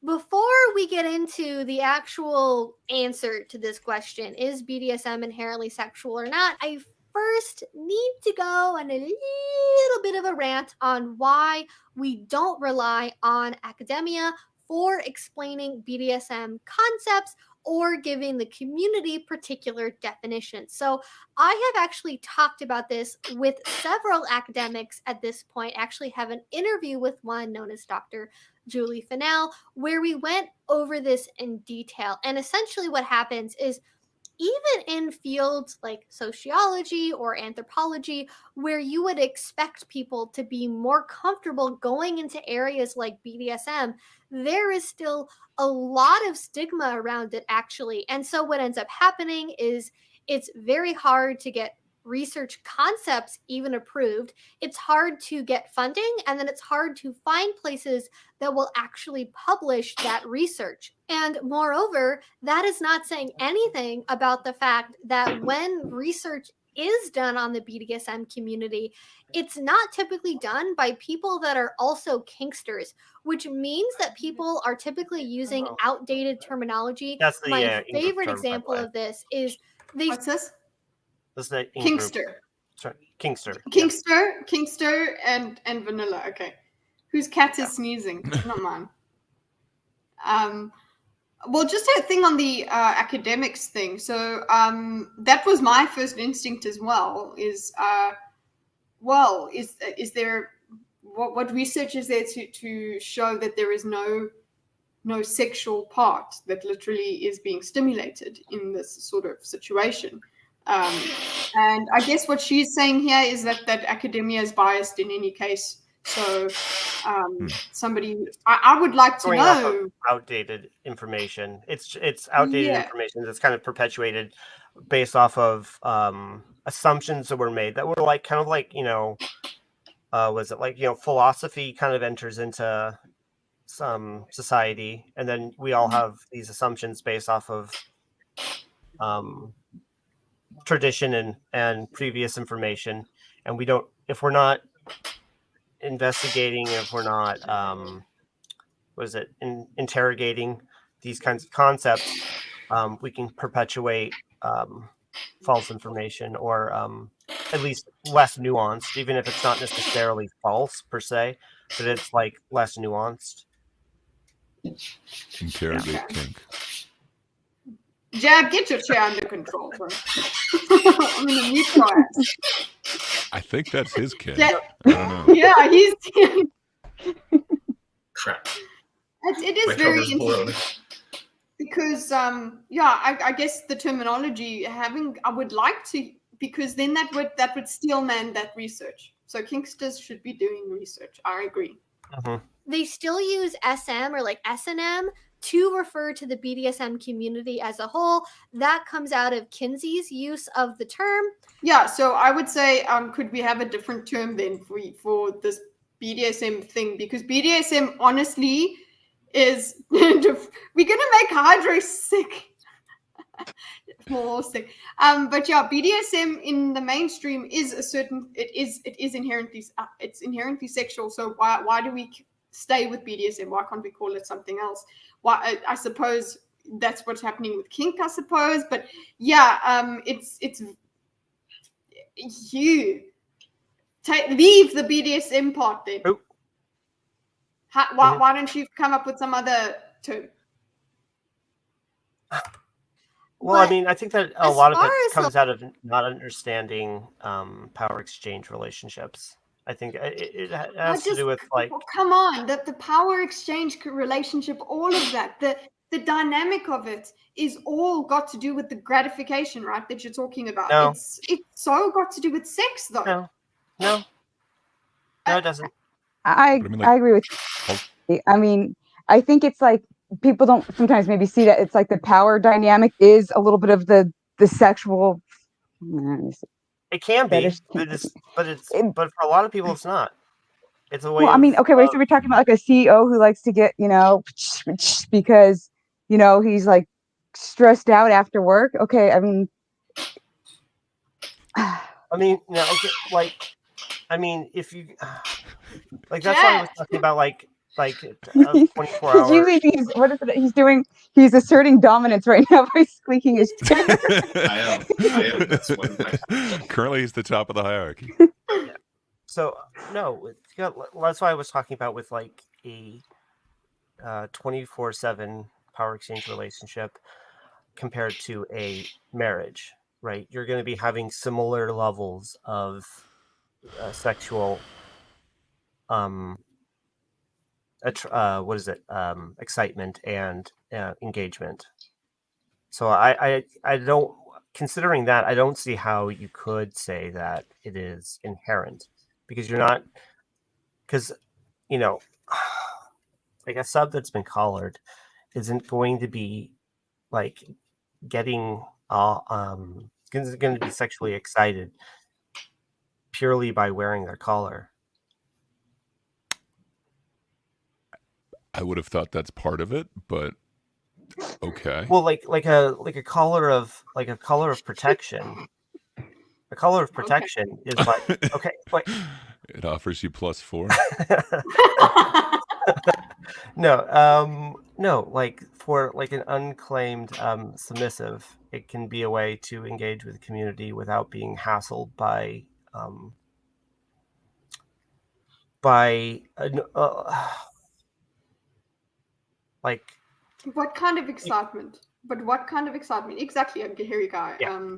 before we get into the actual answer to this question, is BDSM inherently sexual or not, I first need to go on a little bit of a rant on why we don't rely on academia for explaining BDSM concepts or giving the community particular definitions. So I have actually talked about this with several academics at this point. I actually have an interview with one known as Dr. Julie Fennell, where we went over this in detail. And essentially what happens is, even in fields like sociology or anthropology, where you would expect people to be more comfortable going into areas like BDSM, there is still a lot of stigma around it, actually. And so what ends up happening is it's very hard to get research concepts even approved. It's hard to get funding, and then it's hard to find places that will actually publish that research. And moreover, that is not saying anything about the fact that when research is done on the BDSM community, it's not typically done by people that are also kinksters, which means that people are typically using outdated terminology. That's the My favorite example of this is What's this? That's the Kinkster. Sorry. Kinkster. Kingster, and Vanilla. Okay, whose cat is sneezing? Not mine. Well, just a thing on the academics thing. So that was my first instinct as well. Is there what research is there to show that there is no sexual part that literally is being stimulated in this sort of situation? And I guess what she's saying here is that academia is biased in any case. So I would like to know outdated information. It's outdated information that's kind of perpetuated based off of assumptions that were made that were like kind of like, was it like, philosophy kind of enters into some society, and then we all have these assumptions based off of tradition and previous information, and we don't, if we're not investigating, if we're not interrogating these kinds of concepts, we can perpetuate false information, or at least less nuanced, even if it's not necessarily false per se, but it's like less nuanced. Interrogate Kink. Jab, get your chair under control, bro. I'm gonna mute your ass. I think that's his kid. Yeah. I don't know. Yeah, he's. Crap. It is My very cover's blown. interesting because, I guess the terminology I would like to, because then that would steel man that research. So Kinksters should be doing research. I agree. Uh-huh. They still use SM or like S&M to refer to the BDSM community as a whole. That comes out of Kinsey's use of the term. Yeah, so I would say, could we have a different term then for this BDSM thing? Because BDSM honestly is we're gonna make Hydro sick. More sick. But yeah, BDSM in the mainstream is inherently sexual. So why do we stay with BDSM? Why can't we call it something else? Why? I suppose that's what's happening with kink, I suppose. But yeah, it's you leave the BDSM part then. Oh. Why don't you come up with some other term? Well, But I mean, I think that a as lot of far it as comes out of not understanding power exchange relationships. I think it has to do with like, come on, the power exchange relationship, all of that, the dynamic of it is all got to do with the gratification, right? That you're talking about. No. It's so got to do with sex, though. No, it doesn't. I agree with you. I mean, I think it's like people don't sometimes maybe see that it's like the power dynamic is a little bit of the sexual. It can be, but for a lot of people, it's not. It's a way. Well, I mean, okay, so we're talking about like a CEO who likes to get, because he's like stressed out after work. Okay, I mean, if you like, that's why I was talking about like 24 hours. Usually he's doing? He's asserting dominance right now by squeaking his chair. I am. That's what Currently, he's the top of the hierarchy. Yeah. So no, that's why I was talking about with like a 24/7 power exchange relationship compared to a marriage, right? You're going to be having similar levels of sexual excitement and engagement. So I don't, considering that, I don't see how you could say that it is inherent, because you're not, because like a sub that's been collared isn't going to be like getting going to be sexually excited purely by wearing their collar. I would have thought that's part of it, but okay. Well, like a collar of protection. A collar of protection is like, okay, wait. It offers you +4. No, like for like an unclaimed submissive, it can be a way to engage with the community without being hassled by like what kind of excitement? But what kind of excitement? Exactly, here you go. Yeah.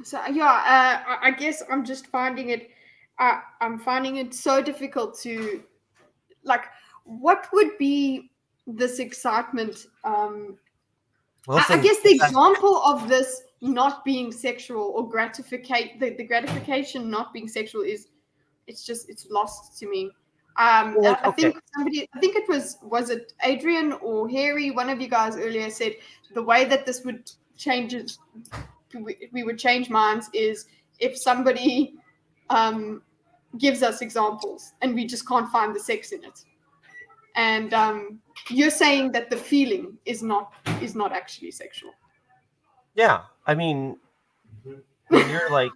So yeah, I guess I'm just finding it. I'm finding it so difficult to, like, what would be this excitement? I guess the example of this not being sexual or the gratification not being sexual is, it's lost to me. I think it was it Adrian or Harry, one of you guys earlier said the way that this would changes, we would change minds is if somebody gives us examples and we just can't find the sex in it. And you're saying that the feeling is not actually sexual. Yeah, I mean, when you're like,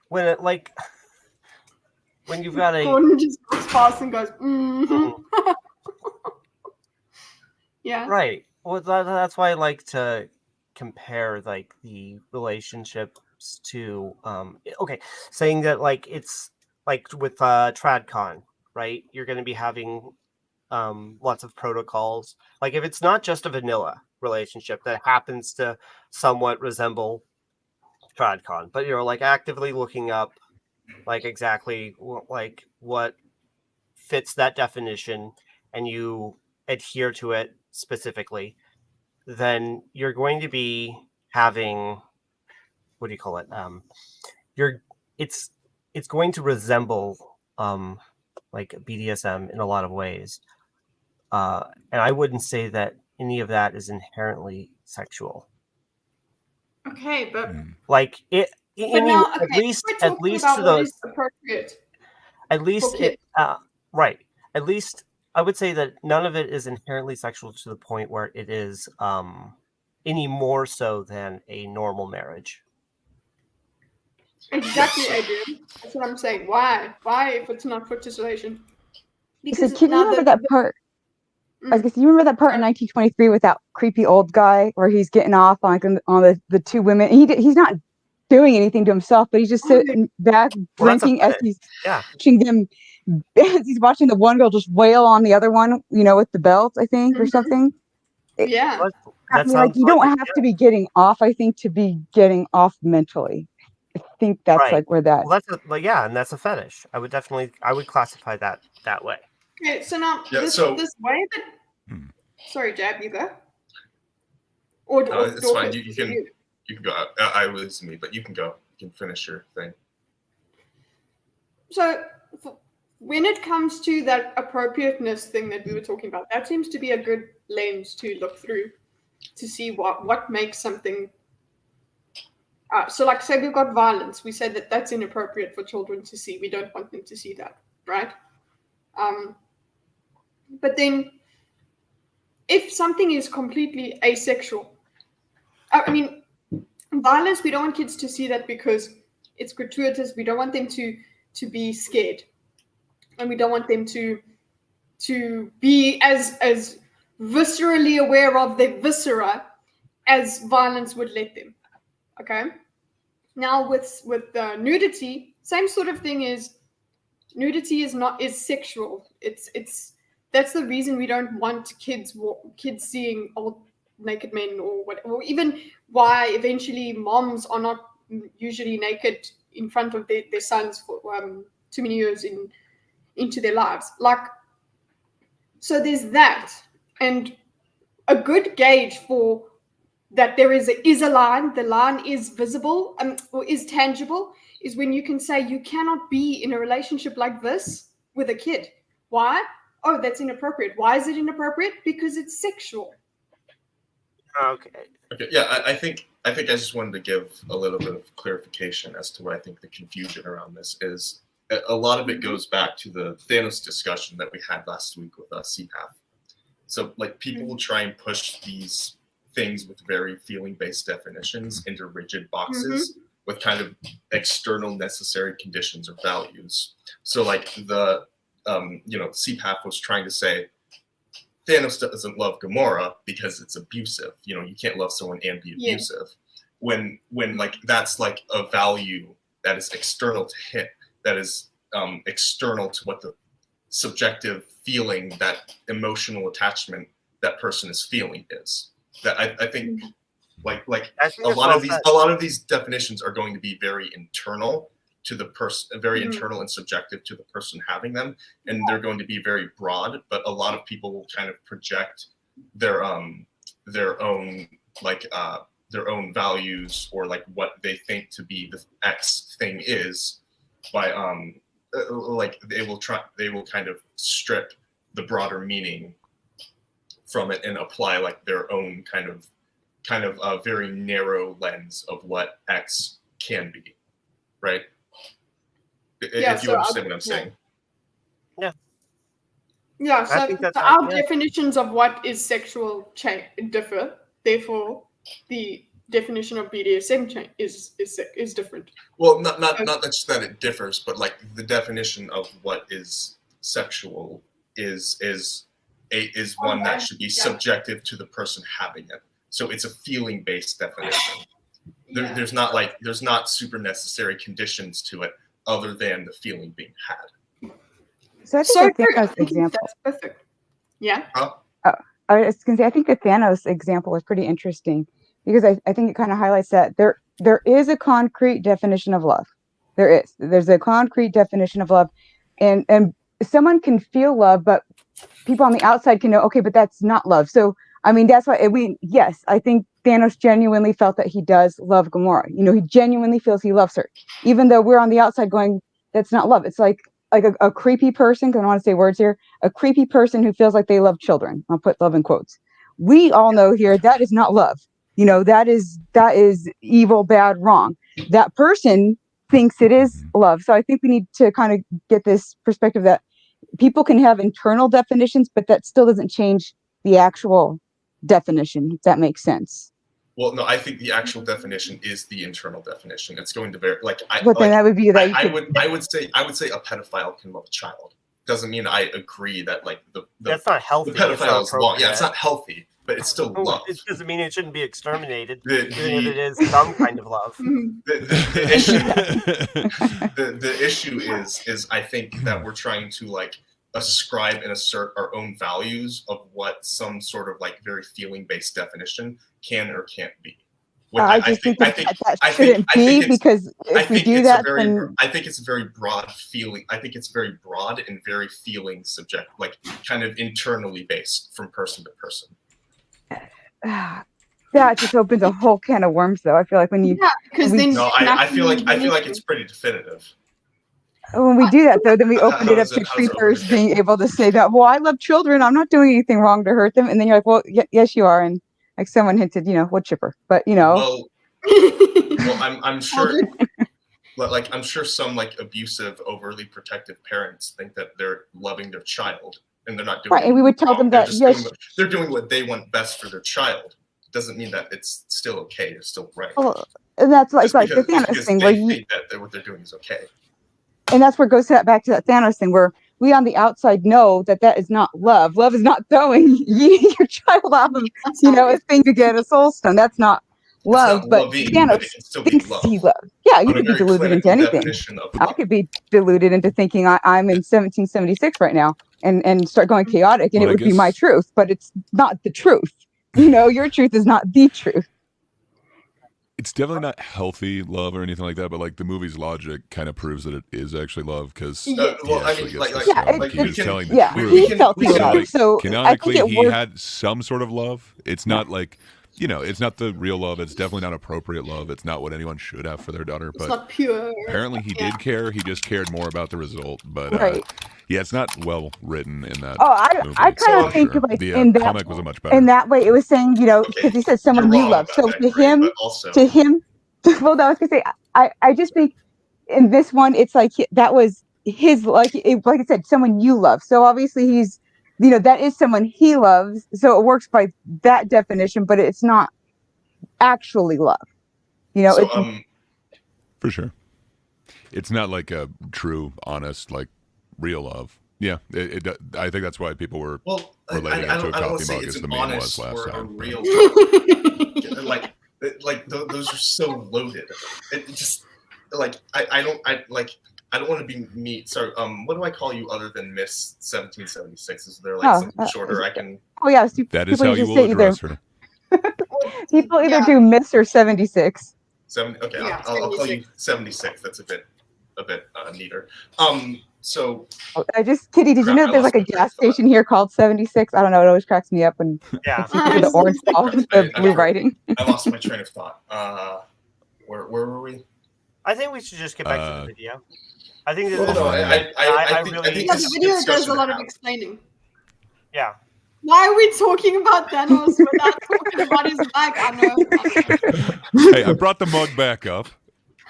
when you've got a Gordon just goes past and goes, yeah, right. Well, that's why I like to compare like the relationships to saying that like it's like with TradCon, right? You're going to be having lots of protocols. Like if it's not just a vanilla relationship that happens to somewhat resemble TradCon, but you're like actively looking up like exactly like what fits that definition and you adhere to it specifically, then you're going to be having, what do you call it? It's going to resemble like BDSM in a lot of ways. And I wouldn't say that any of that is inherently sexual. Okay, but like it. Now, at least to those appropriate. At least right. At least I would say that none of it is inherently sexual to the point where it is any more so than a normal marriage. Exactly, Adrian. That's what I'm saying. Why? Why, if it's not participation? Because can you remember that part? I guess you remember that part in 1923 with that creepy old guy where he's getting off on the two women. He's not doing anything to himself, but he's just sitting back drinking as he's watching them. As he's watching the one girl just wail on the other one, with the belt, I think, or something. Yeah, I mean, like you don't have to be getting off. I think to be getting off mentally. I think that's like where that. Well, and that's a fetish. I would classify that way. Okay, so now this way that. Sorry, Jab, you go. Or it's fine. You can go. I was me, but you can go. You can finish your thing. So, when it comes to that appropriateness thing that we were talking about, that seems to be a good lens to look through to see what makes something. So, like, say we've got violence. We say that that's inappropriate for children to see. We don't want them to see that, right? But then, if something is completely asexual, I mean, violence, we don't want kids to see that because it's gratuitous. We don't want them to be scared, and we don't want them to be as viscerally aware of their viscera as violence would let them. Okay. Now with nudity, same sort of thing is nudity is sexual. That's the reason we don't want kids seeing old naked men or even why eventually moms are not usually naked in front of their sons for too many years into their lives. Like, so there's that, and a good gauge for that there is a line. The line is visible or is tangible. Is when you can say you cannot be in a relationship like this with a kid. Why? Oh, that's inappropriate. Why is it inappropriate? Because it's sexual. Okay. Yeah, I think I just wanted to give a little bit of clarification as to what I think the confusion around this is. A lot of it goes back to the Thanos discussion that we had last week with CPAF. So, like, people will try and push these things with very feeling-based definitions into rigid boxes with kind of external necessary conditions or values. So, like, the CPAF was trying to say Thanos doesn't love Gamora because it's abusive. You can't love someone and be abusive. when like that's like a value that is external to him, that is external to what the subjective feeling, that emotional attachment that person is feeling is. That I think like a lot of these definitions are going to be very internal to the person, very internal and subjective to the person having them, and they're going to be very broad. But a lot of people will kind of project their own values, or like what they think to be the X thing is, by like they will kind of strip the broader meaning from it and apply like their own kind of a very narrow lens of what X can be, right? If you understand what I'm saying. Yeah. Yeah, so our definitions of what is sexual differ. Therefore, the definition of BDSM is different. Well, not just that it differs, but like the definition of what is sexual is one that should be subjective to the person having it. So it's a feeling-based definition. There's not super necessary conditions to it other than the feeling being had. So I think the Thanos example. That's perfect. Yeah. I was going to say, I think the Thanos example was pretty interesting because I think it kind of highlights that there is a concrete definition of love. There's a concrete definition of love, and someone can feel love, but people on the outside can know, okay, but that's not love. So I mean, that's why yes, I think Thanos genuinely felt that he does love Gamora. You know, he genuinely feels he loves her, even though we're on the outside going, that's not love. It's like a creepy person, because I don't want to say words here, a creepy person who feels like they love children. I'll put love in quotes. We all know here that is not love. You know, that is evil, bad, wrong. That person thinks it is love. So I think we need to kind of get this perspective that people can have internal definitions, but that still doesn't change the actual definition, if that makes sense. Well, no, I think the actual definition is the internal definition. It's going to vary. Then that would be that. I would say a pedophile can love a child. Doesn't mean I agree that like that's not healthy. The pedophile is wrong. Yeah, it's not healthy, but it's still love. It doesn't mean it shouldn't be exterminated, even if it is some kind of love. The issue is I think that we're trying to like ascribe and assert our own values of what some sort of like very feeling-based definition can or can't be. I think that shouldn't be, because if we do that, then I think it's a very broad feeling. I think it's very broad and very feeling subject, like kind of internally based from person to person. That just opens a whole can of worms, though. I feel like when you I feel like it's pretty definitive. When we do that, though, then we open it up to creepers being able to say that, well, I love children, I'm not doing anything wrong to hurt them. And then you're like, well, yes, you are. And like someone hinted, what chipper? But, Well, I'm sure, like, I'm sure some like abusive, overly protective parents think that they're loving their child and they're not doing right. And we would tell them that, yes, they're doing what they want best for their child. It doesn't mean that it's still okay. It's still right. Well, and that's like the Thanos thing, where think that what they're doing is okay. And that's where it goes back to that Thanos thing, where we on the outside know that is not love. Love is not throwing your child off of, a thing to get a soul stone. That's not love. But Thanos thinks he loves. Yeah, you could be deluded into anything. I could be deluded into thinking I'm in 1776 right now and start going chaotic, and it would be my truth. But it's not the truth. Your truth is not the truth. It's definitely not healthy love or anything like that, but like the movie's logic kind of proves that it is actually love, because he's telling the truth. He felt love. So canonically, he had some sort of love. It's not like, it's not the real love. It's definitely not appropriate love. It's not what anyone should have for their daughter. But it's not pure. Apparently, he did care. He just cared more about the result. But it's not well written in that. Movie. I kind of think like in that comic was a much better. In that way, it was saying, because he said someone you love. So to him, well, I was gonna say, I just think in this one, it's like that was his, like I said, someone you love. So obviously he's, that is someone he loves. So it works by that definition, but it's not actually love. For sure. It's not like a true, honest, like real love. Yeah, I think that's why people were relating it to a coffee mug, as the meme was last time. Real Like those are so loaded. It just like I don't want to be mean. Sorry, what do I call you other than Miss 1776? Is there like something shorter I can? Oh yeah, That is how you will address her. People either do Miss or 76. Okay, Yeah, I'll call you 76. That's a bit neater. So Kitty, did you know there's like a gas station here called 76? I don't know. It always cracks me up when Yeah. I see the orange ball with the blue writing. I lost my train of thought. Where were we? I think we should just get back to the video. I think this Well, is. no, I think Yeah, this the video does discussion a lot of happened. explaining. Yeah. Why are we talking about Thanos without talking about his bag? I know. Hey, I brought the mug back up.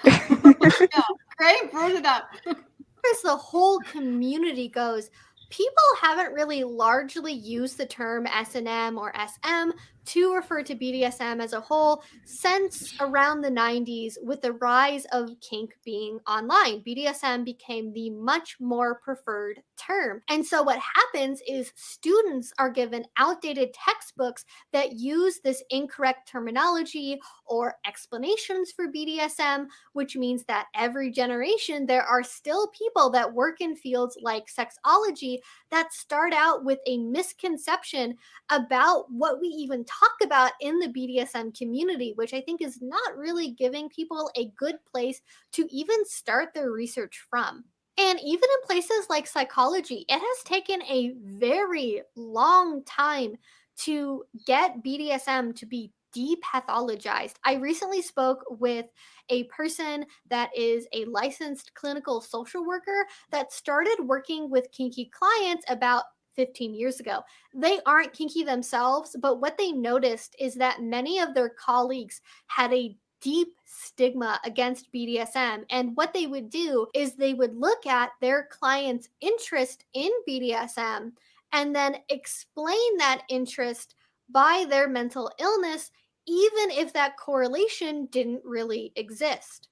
Yeah, Gray brought it up. As the whole community goes, people haven't really largely used the term S&M or SM to refer to BDSM as a whole since around the 90s, with the rise of kink being online. BDSM became the much more preferred term. And so what happens is students are given outdated textbooks that use this incorrect terminology or explanations for BDSM, which means that every generation there are still people that work in fields like sexology that start out with a misconception about what we even talk about in the BDSM community, which I think is not really giving people a good place to even start their research from. And even in places like psychology, it has taken a very long time to get BDSM to be depathologized. I recently spoke with a person that is a licensed clinical social worker that started working with kinky clients about 15 years ago. They aren't kinky themselves, but what they noticed is that many of their colleagues had a deep stigma against BDSM. And what they would do is they would look at their client's interest in BDSM and then explain that interest by their mental illness, even if that correlation didn't really exist.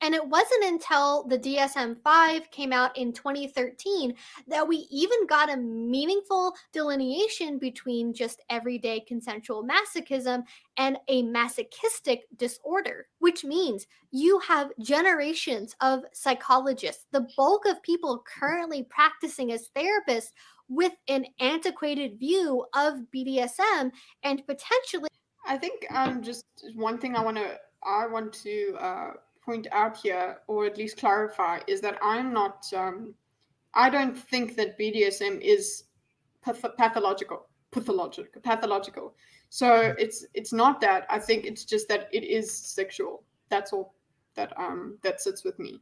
And it wasn't until the DSM-5 came out in 2013 that we even got a meaningful delineation between just everyday consensual masochism and a masochistic disorder, which means you have generations of psychologists, the bulk of people currently practicing as therapists, with an antiquated view of BDSM and potentially. I think just one thing I want to point out here, or at least clarify, is that I'm not. I don't think that BDSM is pathological. So it's not that. I think it's just that it is sexual. That's all that sits with me.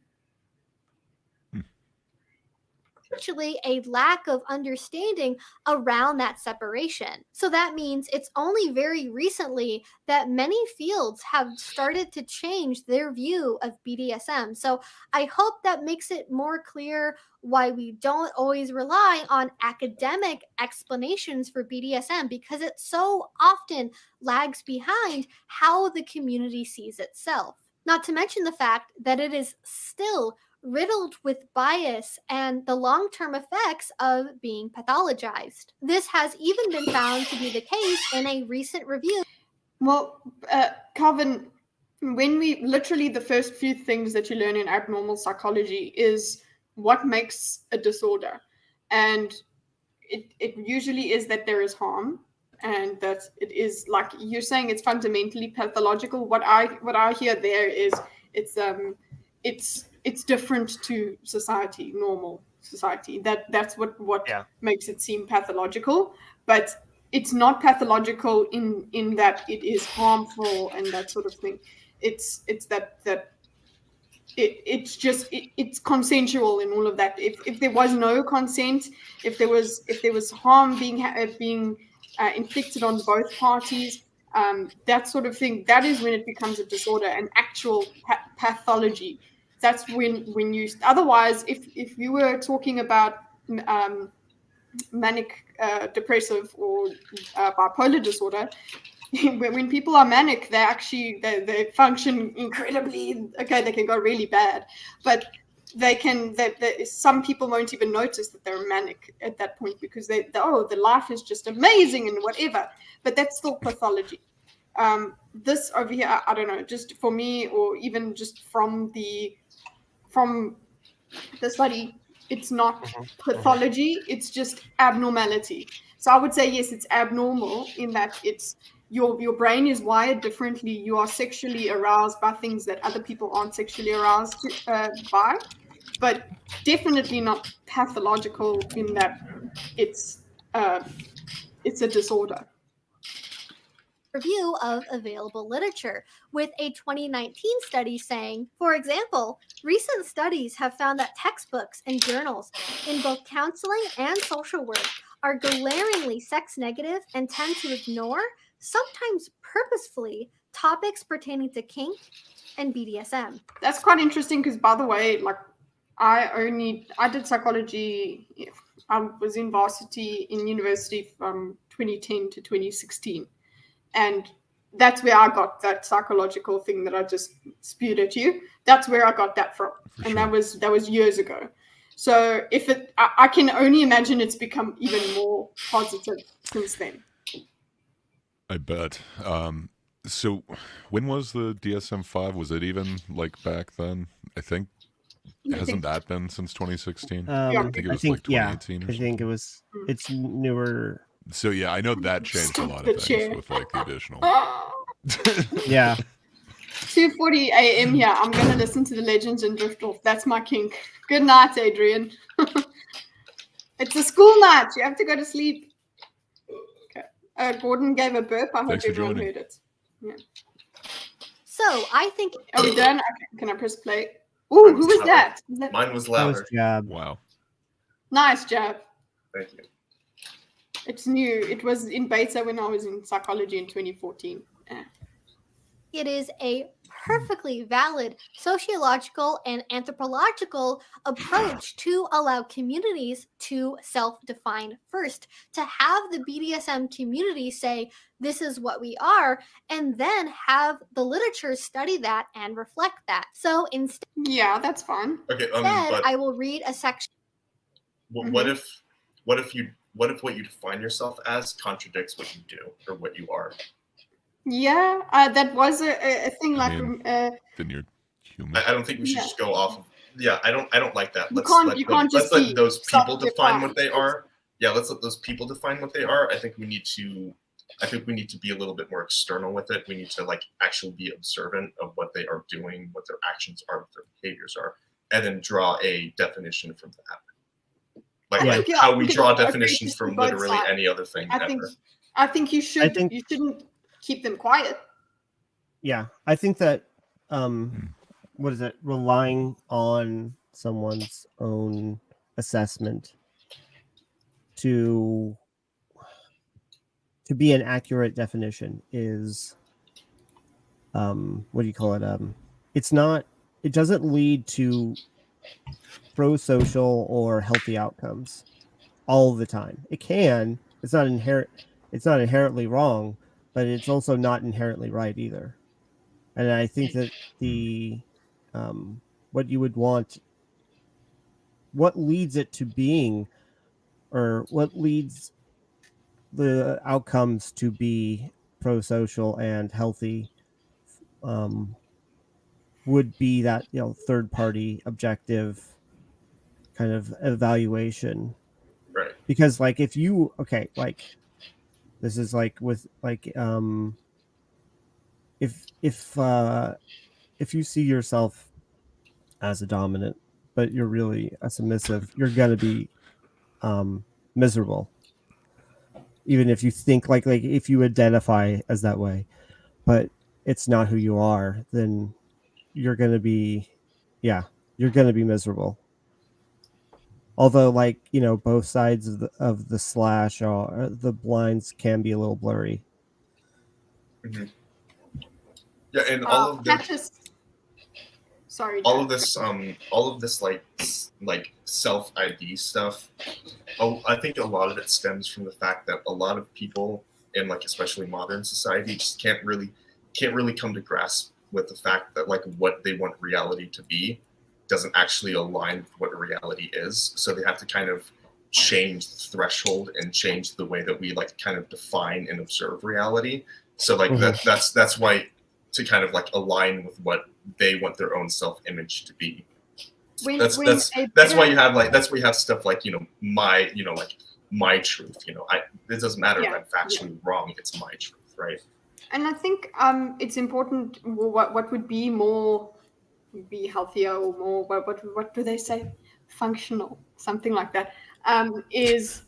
Actually a lack of understanding around that separation. So that means it's only very recently that many fields have started to change their view of BDSM. So I hope that makes it more clear why we don't always rely on academic explanations for BDSM, because it so often lags behind how the community sees itself. Not to mention the fact that it is still riddled with bias and the long-term effects of being pathologized. This has even been found to be the case in a recent review. Well, Calvin, when we literally the first few things that you learn in abnormal psychology is what makes a disorder, and it usually is that there is harm, and that it is, like you're saying, it's fundamentally pathological. What I hear there is it's different to society, normal society. That's what makes it seem pathological, but it's not pathological in that it is harmful and that sort of thing. It's it's consensual in all of that. If there was no consent, if there was harm being inflicted on both parties, that sort of thing, that is when it becomes a disorder, an actual pathology. That's when you, otherwise, if you were talking about manic depressive or bipolar disorder, when people are manic, they function incredibly. Okay, they can go really bad, but some people won't even notice that they're manic at that point, because the life is just amazing and whatever. But that's still pathology. this over here, I don't know, just for me, or even just from the study, it's not pathology, it's just abnormality. So I would say, yes, it's abnormal in that it's your brain is wired differently. You are sexually aroused by things that other people aren't sexually aroused by, but definitely not pathological in that it's a disorder. Review of available literature, with a 2019 study saying, for example, recent studies have found that textbooks and journals in both counseling and social work are glaringly sex negative and tend to ignore, sometimes purposefully, topics pertaining to kink and BDSM. That's quite interesting because, by the way, like I did psychology. I was in varsity in university from 2010 to 2016. And that's where I got that psychological thing that I just spewed at you. That's where I got that from. And that was years ago. So I can only imagine it's become even more positive since then. I bet. So when was the DSM-5? Was it even like back then? I think. Hasn't that been since 2016? I think it was like 2018 or something. I think it's newer. So yeah, I know that changed a lot of things with like the additional. Yeah. 2:40 a.m. here. I'm gonna listen to the Legends and drift off. That's my kink. Good night, Adrian. It's a school night. You have to go to sleep. Okay. Gordon gave a burp. I hope everyone heard it. Yeah. So I think. Are we done? Okay. Can I press play? Ooh, who was that? Mine was louder. Wow. Nice job. Thank you. It's new. It was in beta when I was in psychology in 2014. It is a perfectly valid sociological and anthropological approach to allow communities to self-define first, to have the BDSM community say, this is what we are, and then have the literature study that and reflect that. So instead, yeah, that's fine. Okay, but I will read a section. What if what you define yourself as contradicts what you do or what you are? Yeah, that was a thing. Like, then you're human. I don't think we should just go off of. Yeah, I don't like that. Let's let those people define what they are. Yeah, let's let those people define what they are. I think we need to be a little bit more external with it. We need to like actually be observant of what they are doing, what their actions are, what their behaviors are, and then draw a definition from that. Like how we draw definitions from literally any other thing ever. I think you shouldn't keep them quiet. Yeah, I think that what is it? Relying on someone's own assessment to be an accurate definition is what do you call it? It doesn't lead to pro-social or healthy outcomes all the time. It can. It's not inherently wrong, but it's also not inherently right either. And I think that what you would want, what leads it to being, or what leads the outcomes to be pro-social and healthy, would be that third-party objective kind of evaluation, right? Because like if you this is like with like if you see yourself as a dominant but you're really a submissive, you're gonna be miserable, even if you think like if you identify as that way, but it's not who you are, then you're gonna be miserable. Although, both sides of the slash, or the blinds can be a little blurry. Mm-hmm. Yeah, and all of this, all of this like self ID stuff. I think a lot of it stems from the fact that a lot of people in especially modern society just can't really come to grasp with the fact that what they want reality to be doesn't actually align with what reality is. So they have to kind of change the threshold and change the way that we kind of define and observe reality So like that's why, to kind of like align with what they want their own self-image to be. That's why you have like, that's where you have stuff like, you know, like my truth, you know, it doesn't matter if I'm factually wrong, it's my truth, right? And I think it's important, what would be healthier, or more, what do they say, functional, something like that, is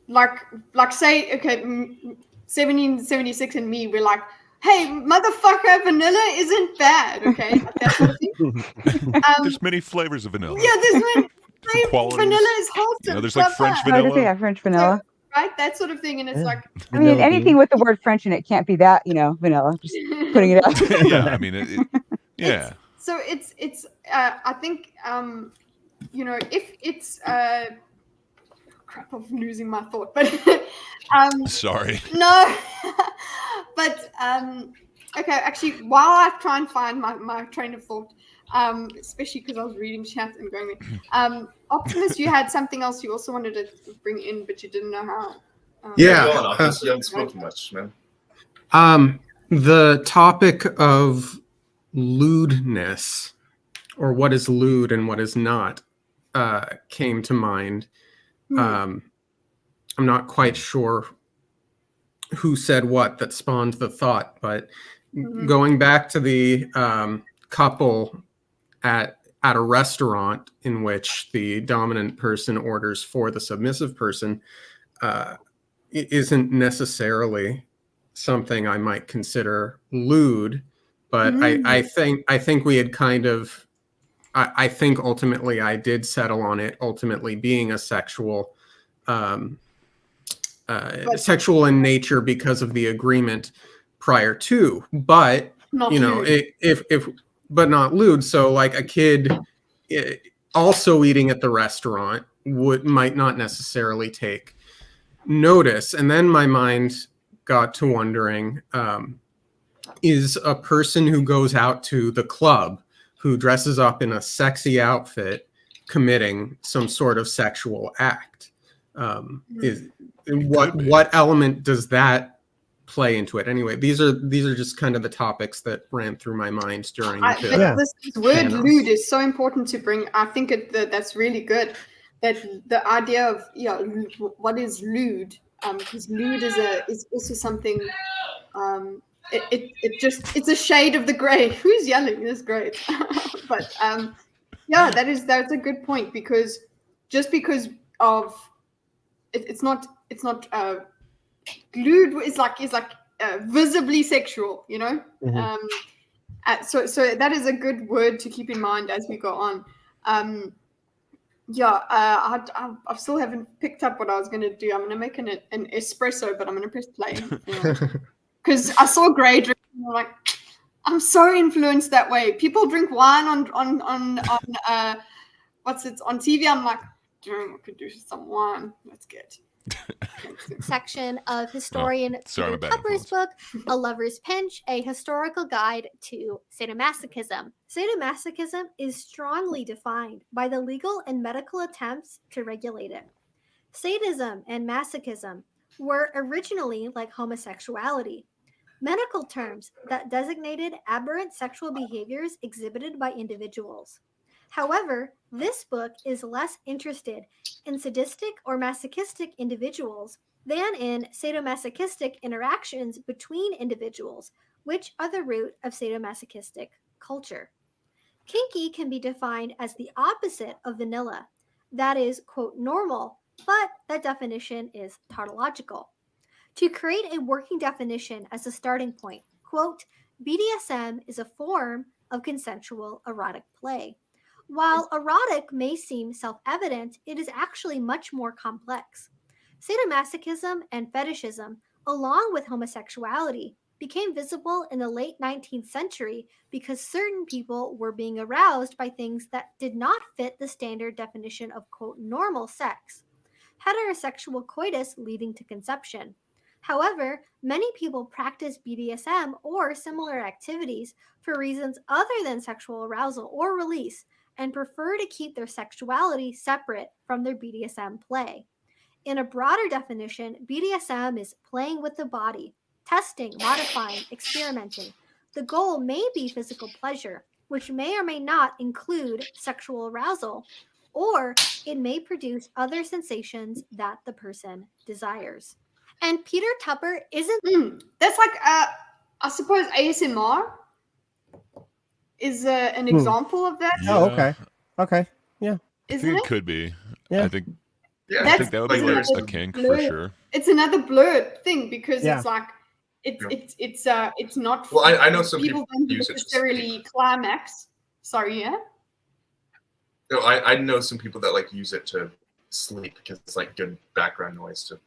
like say, okay, 1776 and me, we're like, hey, motherfucker, vanilla isn't bad, okay? Like that sort of thing. There's many flavors of vanilla. Yeah, there's many qualities. Vanilla is wholesome. You know, there's like French vanilla. Yeah, French vanilla. So, right, that sort of thing, and it's like, I mean, anything with the word French in it can't be that, you know, vanilla. Just putting it out. Yeah, I mean, yeah. So it's I think you know, if it's crap, I'm losing my thought, but Sorry. No, but okay, actually, while I try and find my train of thought, especially because I was reading chat and going there. Optimus, you had something else you also wanted to bring in, but you didn't know how. Yeah, go on, Optimus, you haven't spoken much, man. The topic of lewdness, or what is lewd and what is not, came to mind. I'm not quite sure who said what that spawned the thought, but going back to the couple at a restaurant in which the dominant person orders for the submissive person, isn't necessarily something I might consider lewd, but I think we had kind of, I think ultimately I did settle on it ultimately being a sexual sexual in nature because of the agreement prior to, but not you know, lewd. if but not lewd. So like a kid also eating at the restaurant might not necessarily take notice. And then my mind got to wondering, is a person who goes out to the club, who dresses up in a sexy outfit, committing some sort of sexual act? What element does that play into it? Anyway, these are just kind of the topics that ran through my mind during this word lewd is so important to bring. I think that's really good, that the idea of what is lewd, because lewd is also something, it's a shade of the gray. Who's yelling? That's great. But that's a good point, because just because of it's not lewd is like visibly sexual, you know. So that is a good word to keep in mind as we go on. I still haven't picked up what I was going to do. I'm going to make an espresso, but I'm going to press play because I saw Gray drink, and I'm like, I'm so influenced that way. People drink wine on what's it on TV. I'm like, I could do some wine. Let's get. Section of historian Peter Tupper's book, A Lover's Pinch, A Historical Guide to Sadomasochism. Sadomasochism is strongly defined by the legal and medical attempts to regulate it. Sadism and masochism were originally like homosexuality, medical terms that designated aberrant sexual behaviors exhibited by individuals. However, this book is less interested in sadistic or masochistic individuals than in sadomasochistic interactions between individuals, which are the root of sadomasochistic culture. Kinky can be defined as the opposite of vanilla, that is, quote, normal, but that definition is tautological. To create a working definition as a starting point, quote, BDSM is a form of consensual erotic play. While erotic may seem self-evident, it is actually much more complex. Sadomasochism and fetishism, along with homosexuality, became visible in the late 19th century because certain people were being aroused by things that did not fit the standard definition of, quote, normal sex. Heterosexual coitus leading to conception. However, many people practice BDSM or similar activities for reasons other than sexual arousal or release, and prefer to keep their sexuality separate from their BDSM play. In a broader definition, BDSM is playing with the body, testing, modifying, experimenting. The goal may be physical pleasure, which may or may not include sexual arousal, or it may produce other sensations that the person desires. And Peter Tupper isn't... That's like, I suppose ASMR is an example of that. Yeah. Oh, okay. Okay. Yeah. Isn't it it? could be. Yeah. I think Yeah, I think that would be like a kink for sure. It's another blurred thing because Yeah. it's like it's not. Well, I know some people people don't use it to necessarily climax. Sorry, yeah. No, I know some people that like use it to sleep because it's like good background noise to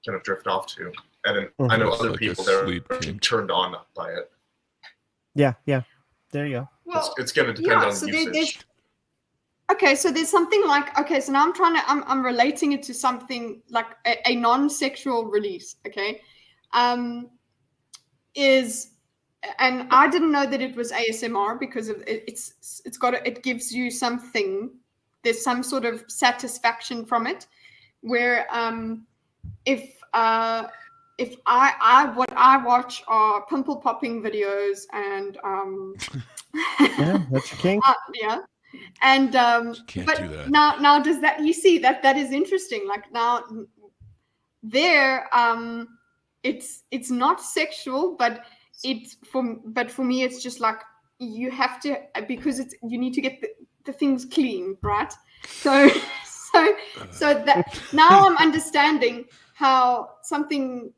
kind of drift off to. And then I know It's other like a people that sleep are kink. turned on by it. Yeah. Yeah. There you go. Well, It's going to depend on so usage. okay, so there's something like, okay, so now I'm relating it to something like a non-sexual release, okay? And I didn't know that it was ASMR because of it gives you something, there's some sort of satisfaction from it, where if what I watch are pimple popping videos and Yeah, that's your kink. yeah. And Can't but do that. now does that, you see that is interesting, like now there it's not sexual, but for me it's just like you have to, because you need to get the things clean, right? So that now I'm understanding how something,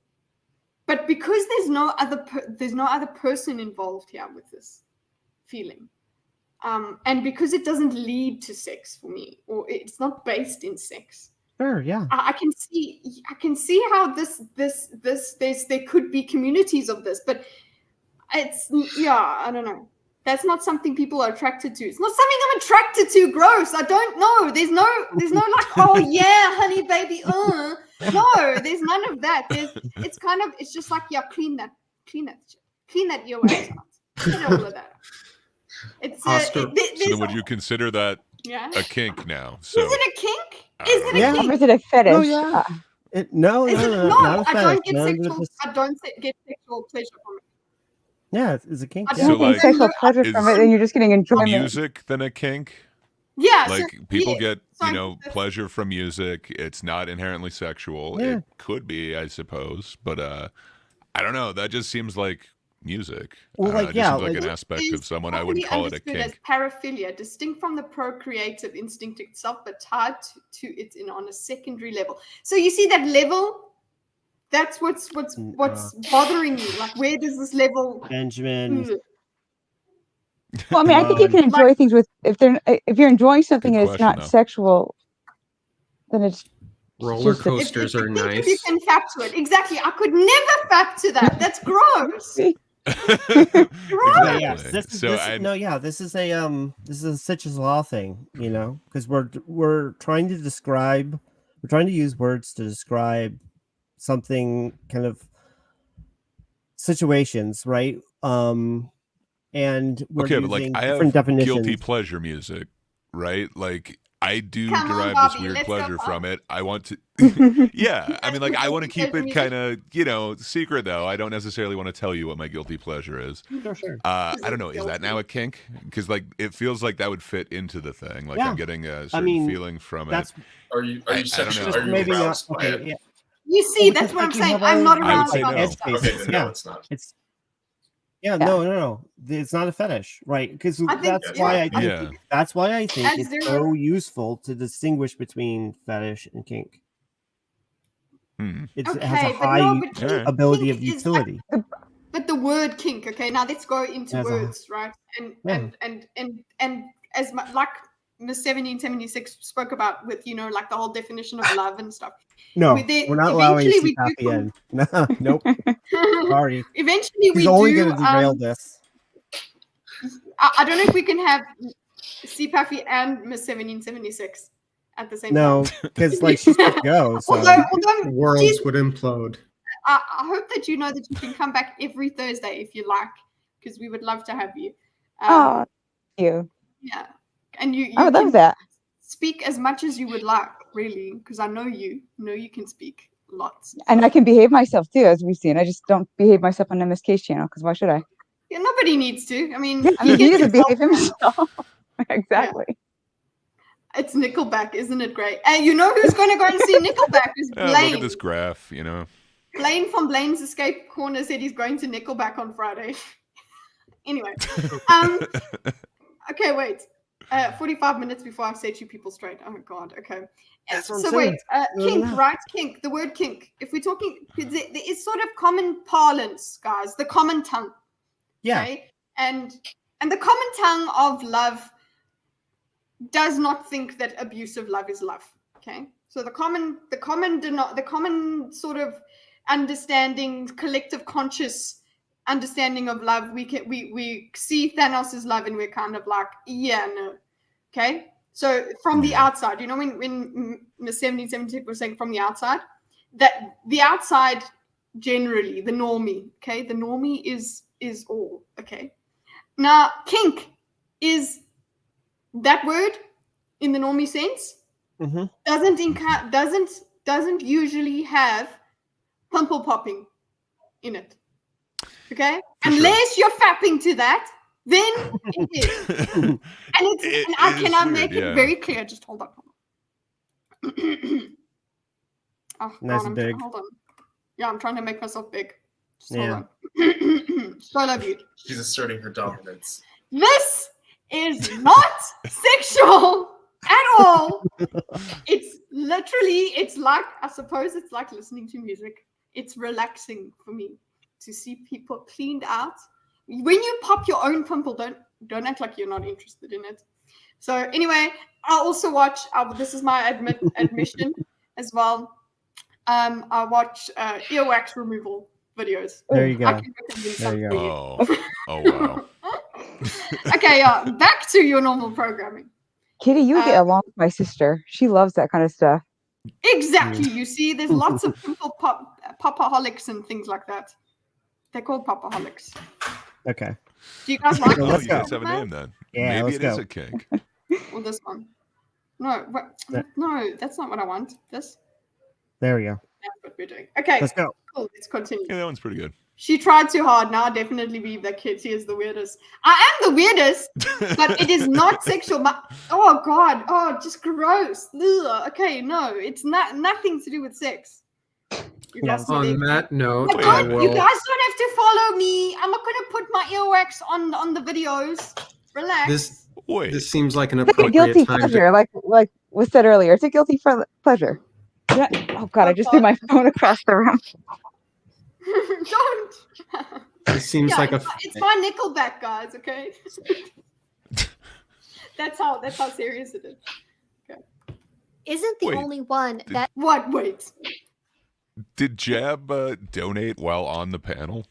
but because there's no other person involved here with this feeling. And because it doesn't lead to sex for me, or it's not based in sex. Sure, yeah. I can see how there could be communities of this, but I don't know. That's not something people are attracted to. It's not something I'm attracted to. Gross. I don't know. There's no like, oh yeah, honey baby. No, there's none of that. It's just like, yeah, clean that shit. Clean that earwax out. Clean all of that. It's Oscar. So then would you consider that a kink now? So is it a kink? Is it a Yeah. kink? Or is it a fetish? Oh, yeah. No, Is it not not? a I don't fetish. get No, sexual. it's- I don't get sexual pleasure from it. Yeah, it's a kink. I Yeah. You're don't not getting like, sexual pleasure is from it, then you're just getting enjoyment. music than a kink? Yeah, Like so, people yeah, get, so pleasure from music. It's not inherently sexual. Yeah. It could be, I suppose, but I don't know. That just seems like music. Well, I don't know, like, it just yeah, seems like like- an aspect of someone. I Can wouldn't be call it a understood as kink. paraphilia, distinct from the procreative instinct itself, but tied to it on a secondary level. So you see that level? That's what's bothering you. Like, where does this level? Benjamin. Well, I mean, I think you can enjoy things with if you're enjoying something Good and it's question, not though. sexual, then it's Roller just a- coasters are If you nice. can fact to it, exactly. I could never fact to that. That's gross. Yeah, yes. Exactly. This is a Sitch's Law thing, because we're trying to use words to describe something, kind of situations, right? And we're Okay, using but like I different have definitions. guilty pleasure music, right? Like I do Come on, derive Bobby, this weird let's go, pleasure Bob. from it. I want to, yeah. I mean, like I want to keep it Guilty kind of, secret though. I don't necessarily want to tell you what my guilty pleasure is. Sure. I don't know. Is that now a kink? Because like it feels like that would fit into the thing. Like Yeah. I'm getting a certain feeling from it. That's Are you I don't sexually know. are you maybe not aroused by okay. it? Yeah. You see, Well, that's because, what I'm like, you saying. have I'm our- not I would aroused say by no. that stuff. Okay, then Yeah. no, it's not. No. It's not a fetish, right? Because I think- that's why I think Yeah. that's why I think And it's there- so useful to distinguish between fetish and kink. It has a Okay, but high no, but Alright. ability kink of is utility. But the word kink, okay, now let's go into As a- words, right? And as much like Miss 1776 spoke about with, like the whole definition of love and stuff. No, They- we're not allowing eventually we CPAP do in. Nope. Sorry. Eventually we He's only do. going to derail this. I don't know if we can have CPAFI and Miss 1776 at the same No, time. because like she's got to go. So Although Worlds she's- would implode. I hope that you know that you can come back every Thursday if you like, because we would love to have you. Oh, thank you. Yeah, and you I would can love that. speak as much as you would like. really, because I know you. Know you can speak lots. And I can behave myself too, as we've seen. I just don't behave myself on MSK's channel because why should I? Yeah, nobody needs to. I mean, Yeah, I mean, he gets doesn't behave himself- himself. Exactly. It's Nickelback, isn't it great? And you know who's going to go and see Nickelback? Is Yeah, Blaine. look at this graph, you know. Blaine from Blaine's Escape Corner said he's going to Nickelback on Friday. Anyway, okay, wait. 45 minutes before I set you people straight. Oh my god. Okay. That's what I'm So saying. wait, kink, right? Kink. The word kink. If we're talking, there is sort of common parlance, guys. The common tongue. Yeah. Okay? And the common tongue of love does not think that abusive love is love. Okay. So the common sort of understanding, collective conscious understanding of love, we see Thanos as love and we're kind of like, yeah, no. Okay. So from the outside, you know, when 70% were saying from the outside, that the outside generally, the normie, okay, the normie is all, okay. Now, kink is that word in the normie sense doesn't usually have pimple popping in it. Okay? Unless you're fapping to that, then it is. And I make it very clear. Just hold on. Oh, Nice God, and big. Hold on. Yeah, I'm trying to make myself big. Just Yeah. hold on. So I love you. She's asserting her dominance. This is not sexual at all. It's literally, it's like, I suppose it's like listening to music. It's relaxing for me to see people cleaned out. When you pop your own pimple, don't act like you're not interested in it. So anyway, I also watch, this is my admission as well. I watch earwax removal videos. There you go. I can recommend There you some for Oh wow. Okay, back to your normal programming. Kitty, you get along with my sister. She loves that kind of stuff. Exactly. You see, there's lots of pimple popaholics and things like that. They're called popaholics. Okay. Do you guys like Oh, Let's you go. guys have a name then. Yeah, Maybe let's it is go. a kink. Or this one? No, no, that's not what I want. This. There we go. That's what we're doing. Okay. Let's go. Cool. Let's continue. Yeah, that one's pretty good. She tried too hard. Now I definitely believe that Kitty is the weirdest. I am the weirdest, but it is not sexual. Oh God! Oh, just gross. Ugh. Okay, no, it's nothing to do with sex. You Yeah, lost me On there. that note, But I you will. guys don't have to follow me. I'm not going to put my earwax on the videos. Relax. This Wait. seems like an It's a appropriate guilty time pleasure, like was said earlier. It's a guilty pleasure. Yeah. Oh God, I just threw my phone across the room. Don't. This seems like it's my Nickelback, guys. Okay. that's how serious it is. Isn't the Wait, only one that What? Wait. Did Jab donate while on the panel?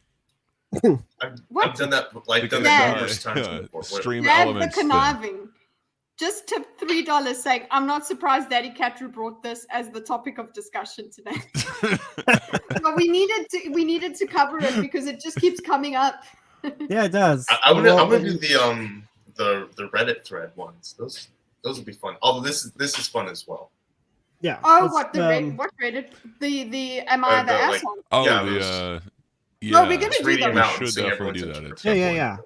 I've done that. Like done Yeah. that numerous times before. Stream Grab the elements thing. conniving. Just tip $3 saying, I'm not surprised Daddy Catrew brought this as the topic of discussion today. But we needed to cover it because it just keeps coming up. Yeah, it does. I want to do the Reddit thread ones. Those would be fun. Although this is fun as well. Yeah. Oh, let's, what Reddit? The am I the like- asshole? Oh, Yeah, yeah. No, we're gonna Just do reading that. them out We and should seeing definitely everyone's do that. interpretation. Yeah.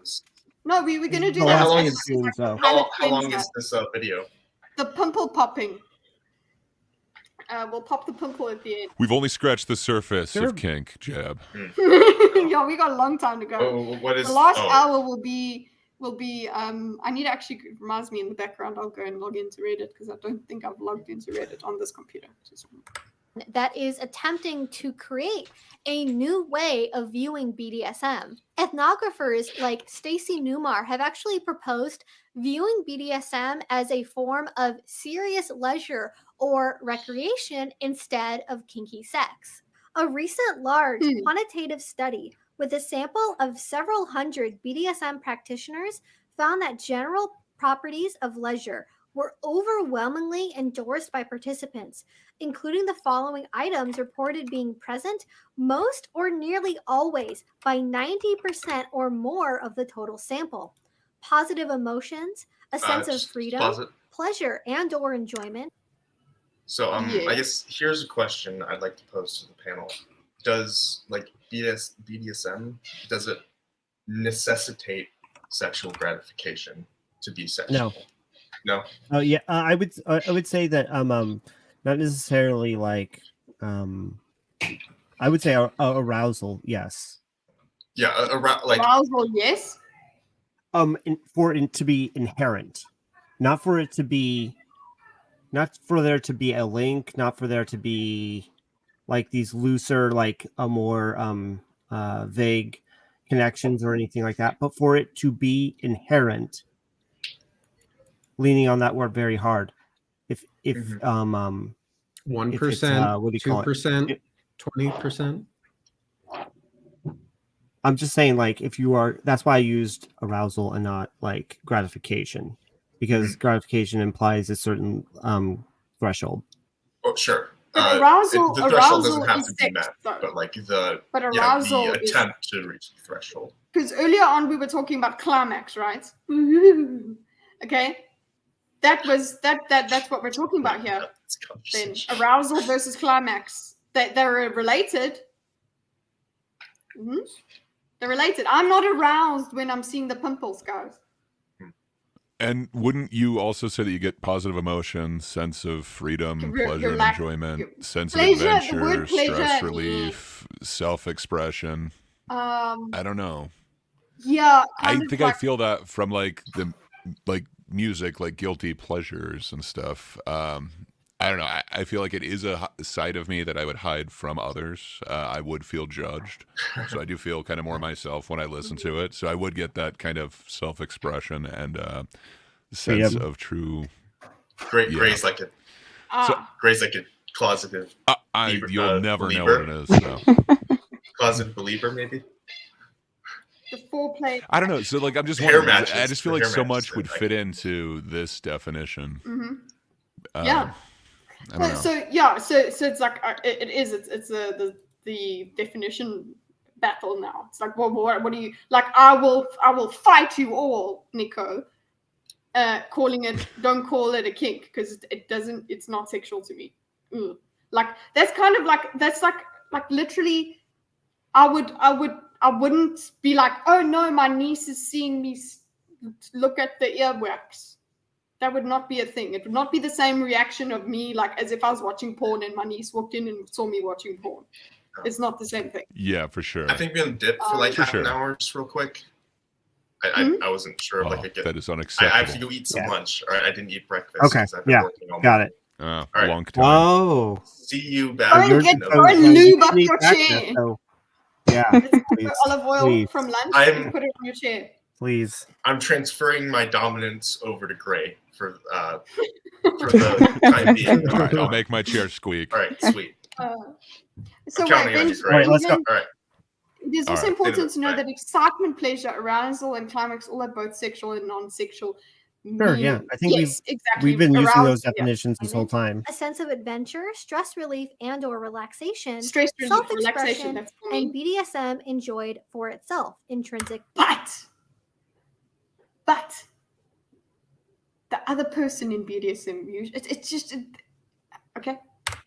No, we're gonna do Oh, that. How long as is- soon, so. pilot How long cleanser. is this video? The pimple popping. We'll pop the pimple at the end. We've only scratched the surface Sure. of kink, Jab. Yeah, we got a long time to go. Oh, what is The last oh, hour will be I need to actually, it reminds me in the background, I'll go and log into Reddit because I don't think I've logged into Reddit on this computer. that is attempting to create a new way of viewing BDSM. Ethnographers like Stacy Newmar have actually proposed viewing BDSM as a form of serious leisure or recreation instead of kinky sex. A recent large quantitative study with a sample of several hundred BDSM practitioners found that general properties of leisure were overwhelmingly endorsed by participants, including the following items reported being present most or nearly always by 90% or more of the total sample. Positive emotions, a sense of freedom, pleasure and or enjoyment, So Yeah. I guess here's a question I'd like to pose to the panel. Does like BDSM, does it necessitate sexual gratification to be sexual? No. Oh yeah, I would say that not necessarily like I would say arousal, yes. Yeah, like Arousal, yes. For it to be inherent, not for there to be a link, not for there to be like these looser, like a more vague connections or anything like that, but for it to be inherent. Leaning on that word very hard. If 1%, what do you call it? 2%, 20%. I'm just saying, like, if you are, that's why I used arousal and not like gratification, because gratification implies a certain threshold. Oh, sure. But arousal, the threshold arousal doesn't have is to be sex, met, though. but like the arousal the attempt to reach the threshold. Because earlier on we were talking about climax, right? Okay, that's what we're talking about here. Then arousal versus climax, they're related. They're related. I'm not aroused when I'm seeing the pimples, guys. And wouldn't you also say that you get positive emotions, sense of freedom, pleasure, and enjoyment, sense of adventure, stress relief, self-expression? I don't know. Yeah, I think I feel that from like the music, like guilty pleasures and stuff. I don't know. I feel like it is a side of me that I would hide from others. I would feel judged. So I do feel kind of more myself when I listen to it. So I would get that kind of self-expression and sense of true. Gray's like a closeted. You'll never believer. know what it is. So. Closet believer, maybe. The foreplay. I don't know. So like, I'm just wondering. I just feel like so much would fit into this definition. Yeah. So it's like it is. It's the definition battle now. It's like, well, what do you like? I will fight you all, Nico. Don't call it a kink because it's not sexual to me. Like that's kind of like literally. I wouldn't be like, oh no, my niece is seeing me look at the earwax. That would not be a thing. It would not be the same reaction of me, like as if I was watching porn and my niece walked in and saw me watching porn. It's not the same thing. Yeah, for sure. I think we're gonna dip for like half an hour, just real quick. I wasn't sure if I could get. That is unacceptable. I have to go eat some lunch. All right, I didn't eat breakfast. Okay. Yeah. Got it. All right. Long time. Oh. See you back. Go and lube up your chair. Yeah. Please. Olive oil from lunch and put it on your chair. Please. I'm transferring my dominance over to Gray for the time being. All right, I'll make my chair squeak. All right, sweet. So let's go. All right. It is also important to know that excitement, pleasure, arousal, and climax all have both sexual and non-sexual. Sure, yeah. I think we've been using those definitions this whole time. A sense of adventure, stress relief, and/or relaxation, stress relief, self-expression, and BDSM enjoyed for itself. Intrinsic. But the other person in BDSM, it's just okay.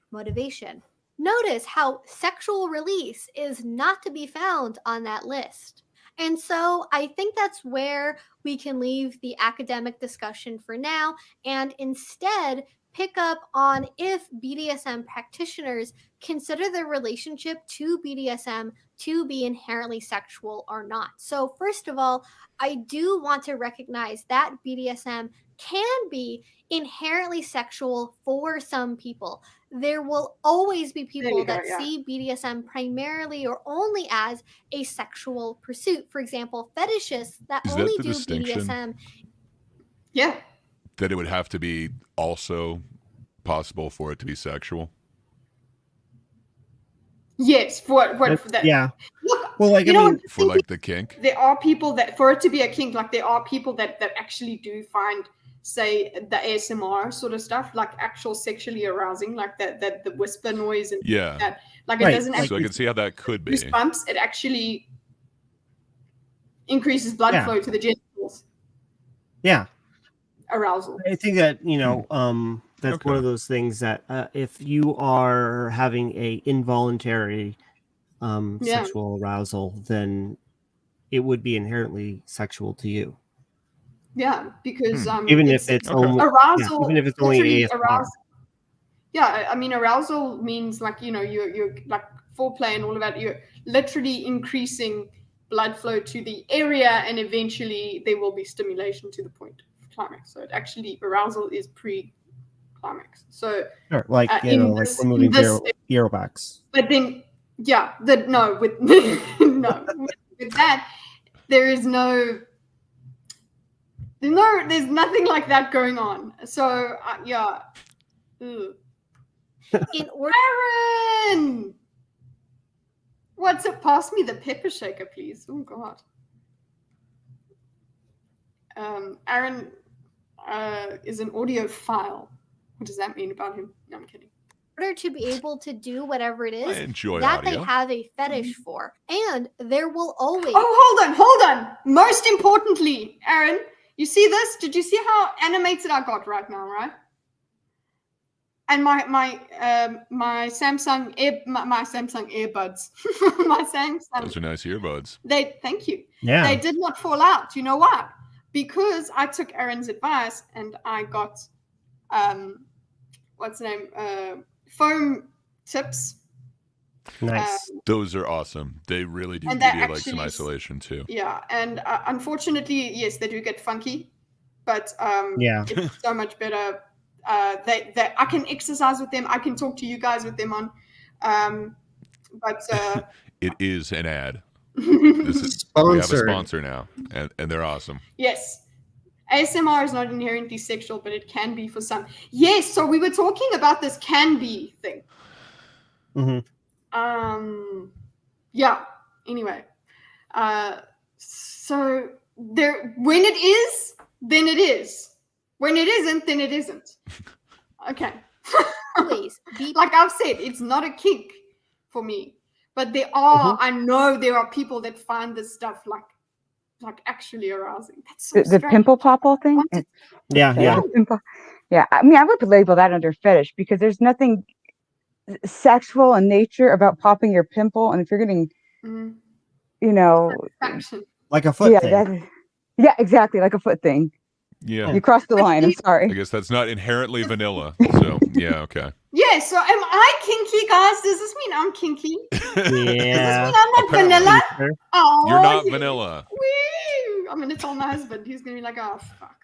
Motivation. Notice how sexual release is not to be found on that list. And so I think that's where we can leave the academic discussion for now and instead pick up on if BDSM practitioners consider their relationship to BDSM to be inherently sexual or not. So first of all, I do want to recognize that BDSM can be inherently sexual for some people. There will always be people that see BDSM primarily or only as a sexual pursuit. For example, fetishists that only do BDSM. Yeah. That it would have to be also possible for it to be sexual. Yes, for that. Yeah. Look, well, like for like the kink. There are people that for it to be a kink, like there are people that actually do find, say, the ASMR sort of stuff, like actual sexually arousing, like the whisper noise and that. Like it doesn't actually. So I can see how that could be. Goosebumps. It actually increases blood flow to the genitals. Yeah. Arousal. I think that That's one of those things that if you are having a involuntary sexual arousal, then it would be inherently sexual to you. Yeah, because even if it's only arousal, even if it's only ASMR. arousal. Yeah, I mean, arousal means like, you know, you're like foreplay and all of that. You're literally increasing blood flow to the area, and eventually there will be stimulation to the point of climax. So it actually, arousal is pre-climax. So sure, like like removing earwax. But then, yeah, with that, there is there's nothing like that going on. So yeah. Ugh. In order, Aaron, what's it? Pass me the pepper shaker, please. Oh God. Aaron is an audiophile. What does that mean about him? No, I'm kidding. in order to be able to do whatever it I is enjoy that audio. they have a fetish for, and there will always. Oh, hold on. Most importantly, Aaron, you see this? Did you see how animated I got right now? Right. And my Samsung earbuds, my Samsung. Those are nice earbuds. Thank you. Yeah. They did not fall out. You know what? Because I took Aaron's advice and I got, what's the name? Foam tips. Nice. Those are awesome. They really do And give they you like some actually isolation too. Yeah, and unfortunately, yes, they do get funky, but Yeah. it's so much better. I can exercise with them. I can talk to you guys with them on. But It is an ad. we We have a Sponsored. sponsor now, and they're awesome. Yes. ASMR is not inherently sexual, but it can be for some. Yes, so we were talking about this can be thing. Yeah, anyway. So there, when it is, then it is. When it isn't, then it isn't. Okay. Always be Like I've said, it's not a kink for me. But there are, I know there are people that find this stuff like actually arousing. That's so The strange. pimple popple thing? Yeah. Yeah. I mean, I would label that under fetish because there's nothing sexual in nature about popping your pimple. And if you're getting, you know, Satisfaction. Like a foot thing. Yeah, exactly. Like a foot thing. Yeah. You crossed the line. I'm I sorry. guess that's not inherently vanilla. So yeah, okay. Yeah, so am I kinky, guys? Does this mean I'm kinky? Does this Yeah. mean I'm not Apparently. vanilla? Oh, You're not yeah. vanilla. Woo! I'm gonna tell my husband. He's gonna be like, "Oh fuck."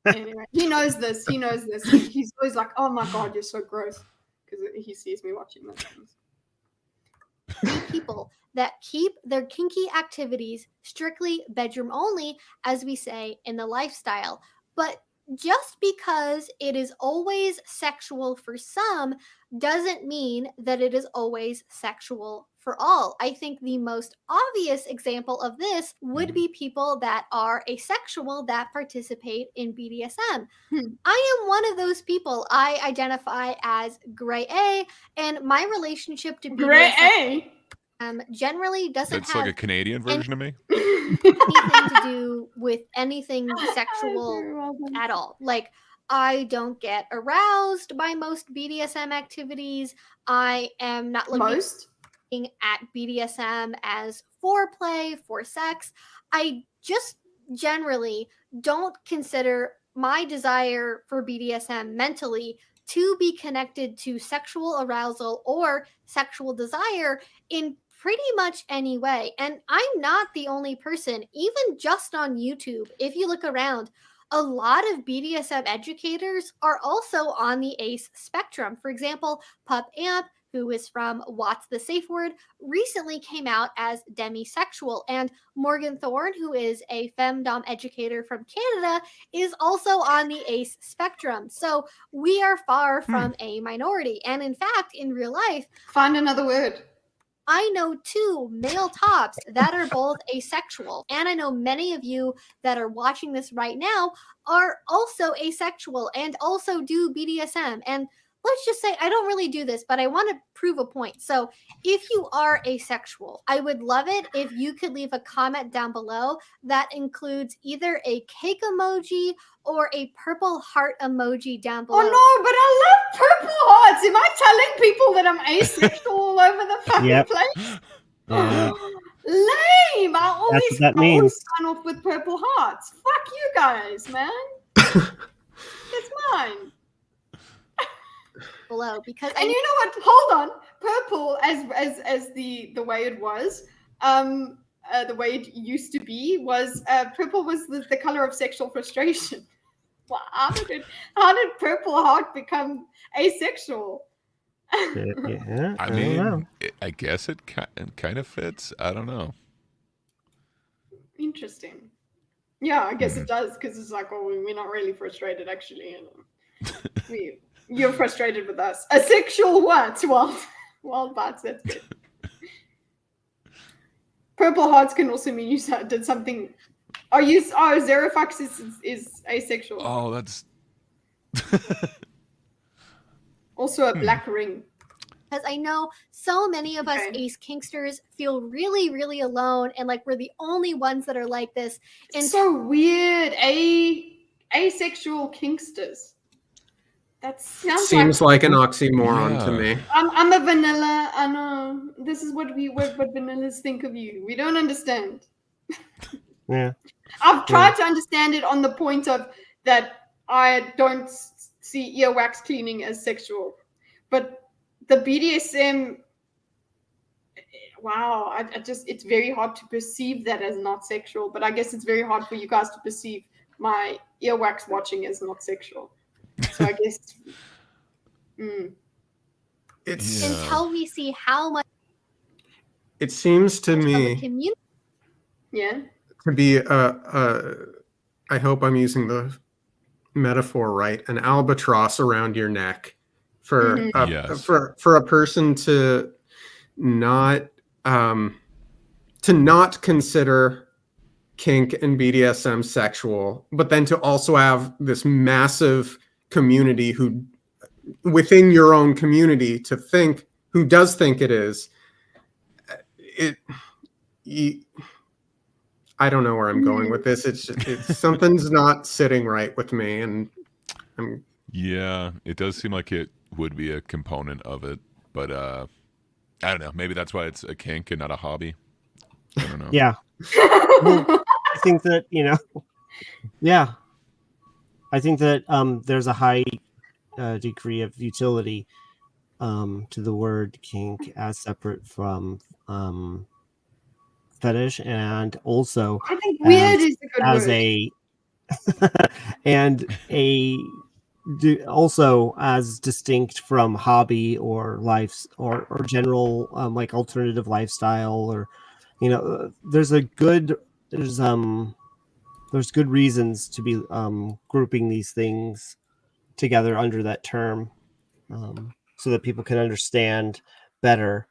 Anyway, he knows this. He's always like, "Oh my god, you're so gross," because he sees me watching those things. people that keep their kinky activities strictly bedroom only, as we say in the lifestyle. But just because it is always sexual for some doesn't mean that it is always sexual for all. I think the most obvious example of this would be people that are asexual that participate in BDSM. I am one of those people. I identify as gray A, and my relationship to BDSM Gray A. Generally doesn't That's have like a Canadian version of me. anything to do with anything sexual at all. Like, I don't get aroused by most BDSM activities. I am not looking at BDSM as foreplay, for sex. I just generally don't consider my desire for BDSM mentally to be connected to sexual arousal or sexual desire in pretty much any way. And I'm not the only person, even just on YouTube. If you look around, a lot of BDSM educators are also on the ACE spectrum. For example, Pup Amp, who is from What's the Safe Word, recently came out as demisexual. And Morgan Thorne, who is a femdom educator from Canada, is also on the ACE spectrum. So we are far from a minority. And in fact, in real life, Find another word. I know 2 male tops that are both asexual. And I know many of you that are watching this right now are also asexual and also do BDSM. And let's just say I don't really do this, but I want to prove a point. So if you are asexual, I would love it if you could leave a comment down below that includes either a cake emoji or a purple heart emoji down below. Oh no, but I love purple hearts. Am I telling people that I'm asexual all over the fucking place? Yeah. Lame. I always means. sign off with purple hearts. Fuck you guys, man. It's mine. Below, because And you know what? Hold on. Purple, as the way it was, the way it used to be, was purple was the color of sexual frustration. Well, how did purple heart become asexual? Yeah, I mean, I guess it kind of fits. I don't know. Interesting. Yeah, I guess it does, because it's like, oh, we're not really frustrated, actually. You're frustrated with us. Asexual what? Wild bites, that's good. Purple hearts can also mean you did something. Xerofax is asexual. Oh, that's also a black ring. Because I know so many of us ace kinksters feel really, really alone, and like we're the only ones that are like this. And It's so weird. Asexual kinksters. That seems like an oxymoron to me. I'm a vanilla. I know. This is what vanillas think of you. We don't understand. Yeah. I've tried to understand it on the point of that I don't see earwax cleaning as sexual, but the BDSM, wow, it's very hard to perceive that as not sexual, but I guess it's very hard for you guys to perceive my earwax watching as not sexual. So I guess it's until we see how much it seems to me to be I hope I'm using the metaphor right, an albatross around your neck for a person to not consider kink and BDSM sexual, but then to also have this massive community who within your own community to think who does think it is. I don't know where I'm going with this. It's something's not sitting right with me, and it does seem like it would be a component of it, but I don't know. Maybe that's why it's a kink and not a hobby. I don't know. Yeah. I think that, I think that there's a high degree of utility to the word kink as separate from fetish, and also I think weird is a good word. Also as distinct from hobby or life or general like alternative lifestyle, or there's good reasons to be grouping these things together under that term, so that people can understand better,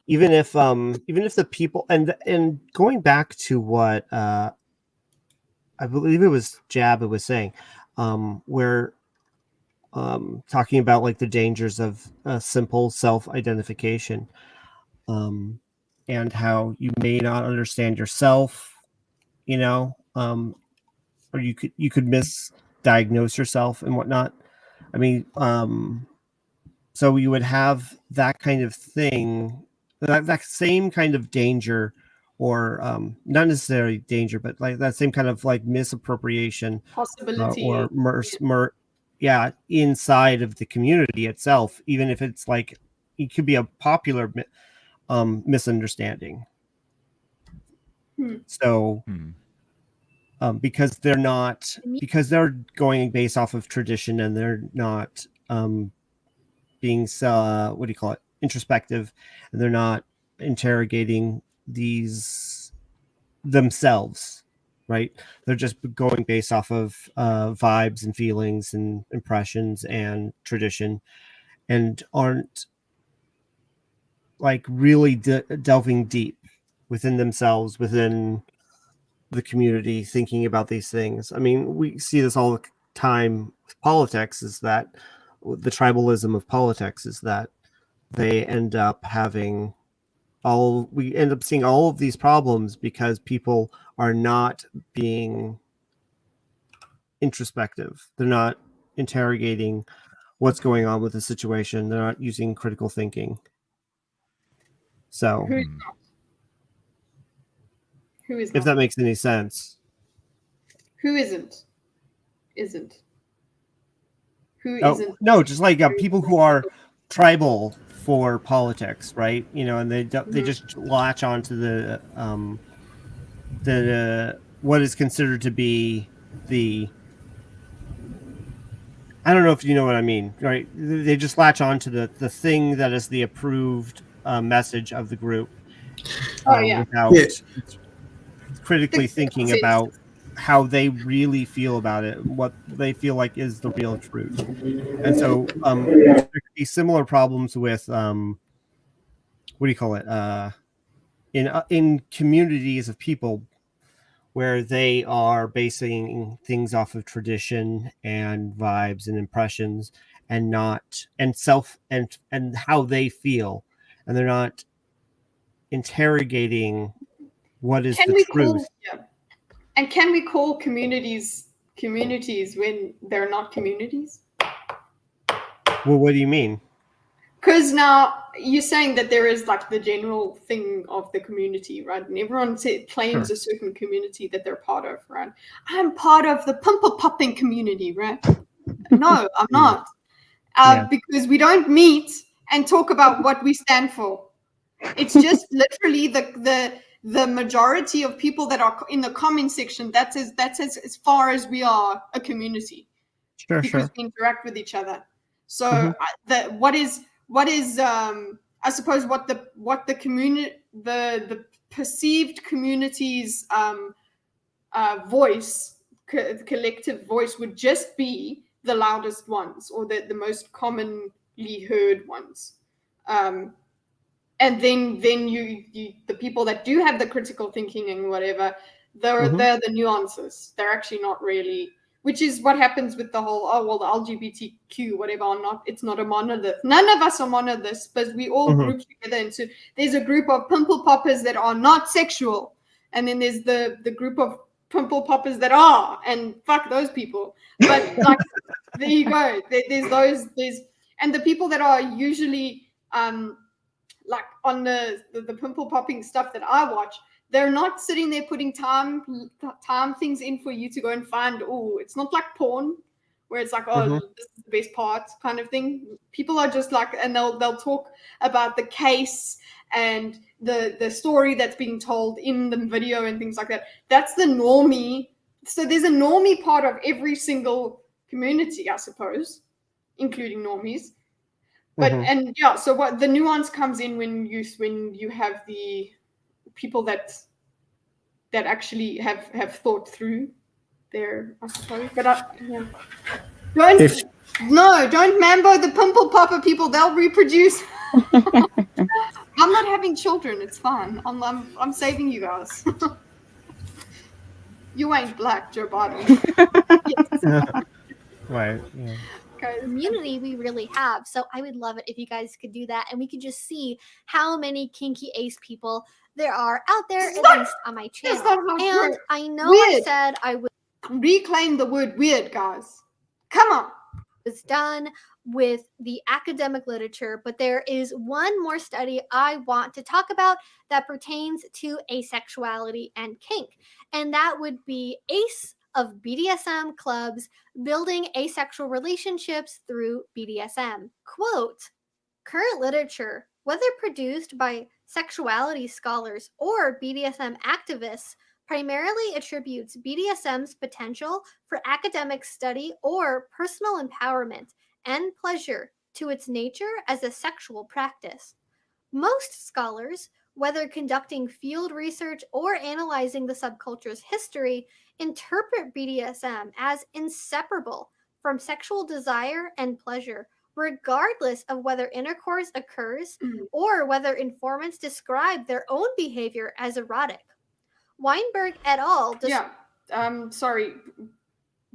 even if the people and going back to what I believe it was Jabba was saying, where talking about like the dangers of simple self-identification, and how you may not understand yourself, or you could misdiagnose yourself and whatnot. I mean, so you would have that kind of thing, that same kind of danger, or not necessarily danger, but like that same kind of like misappropriation possibility, or inside of the community itself, even if it's like it could be a popular misunderstanding. So because they're going based off of tradition, and they're not being introspective, and they're not interrogating these themselves, right? They're just going based off of vibes and feelings and impressions and tradition, and aren't like really delving deep within themselves, within the community, thinking about these things. I mean, we see this all the time with politics, is that the tribalism of politics is that they end up having we end up seeing all of these problems because people are not being introspective. They're not interrogating what's going on with the situation. They're not using critical thinking. So, Who is if not? that makes any sense. Who isn't? Isn't. Who Oh, isn't? no, just like people who are tribal for politics, right? You know, and they just latch onto the what is considered to be the, I don't know if you know what I mean, right? They just latch onto the thing that is the approved message of the group, without critically thinking about how they really feel about it, what they feel like is the real truth. And so there could be similar problems with what do you call it? In communities of people where they are basing things off of tradition and vibes and impressions and not and how they feel, and they're not interrogating what is the truth. And can we call communities when they're not communities? Well, what do you mean? Because now you're saying that there is like the general thing of the community, right? And everyone claims a certain community that they're part of, right? I'm part of the pimple popping community, right? No, I'm not. Because we don't meet and talk about what we stand for. It's just literally the majority of people that are in the comment section. That's as far as we are a community. Because we interact with each other. So what is I suppose what the community, the perceived community's voice, collective voice would just be the loudest ones or the most commonly heard ones. And then you the people that do have the critical thinking and whatever, they're the nuances. They're actually not really, which is what happens with the whole, the LGBTQ, whatever, or not. It's not a monolith. None of us are monoliths, but we all group together into, there's a group of pimple poppers that are not sexual. And then there's the group of pimple poppers that are, and fuck those people. But like, there you go. And the people that are usually, like on the pimple popping stuff that I watch, they're not sitting there putting time things in for you to go and find. Oh, it's not like porn where it's like, this is the best part kind of thing. People are just like, and they'll talk about the case and the story that's being told in the video and things like that. That's the normie. So there's a normie part of every single community, I suppose, including normies. But so what the nuance comes in when you have the people that actually have thought through their, I suppose. But don't mambo the pimple popper people. They'll reproduce. I'm not having children. It's fine. I'm saving you guys. You ain't black, Joe Biden. Right. Yeah. Community we really have. So I would love it if you guys could do that, and we could just see how many kinky ace people there are out there, at least on my channel. And I know I said I would reclaim the word weird, guys. Come on. It's done with the academic literature, but there is one more study I want to talk about that pertains to asexuality and kink, and that would be ACE of BDSM clubs building asexual relationships through BDSM. Quote, current literature, whether produced by sexuality scholars or BDSM activists, primarily attributes BDSM's potential for academic study or personal empowerment and pleasure to its nature as a sexual practice. Most scholars, whether conducting field research or analyzing the subculture's history, interpret BDSM as inseparable from sexual desire and pleasure, regardless of whether intercourse occurs or whether informants describe their own behavior as erotic. Weinberg et al. Sorry.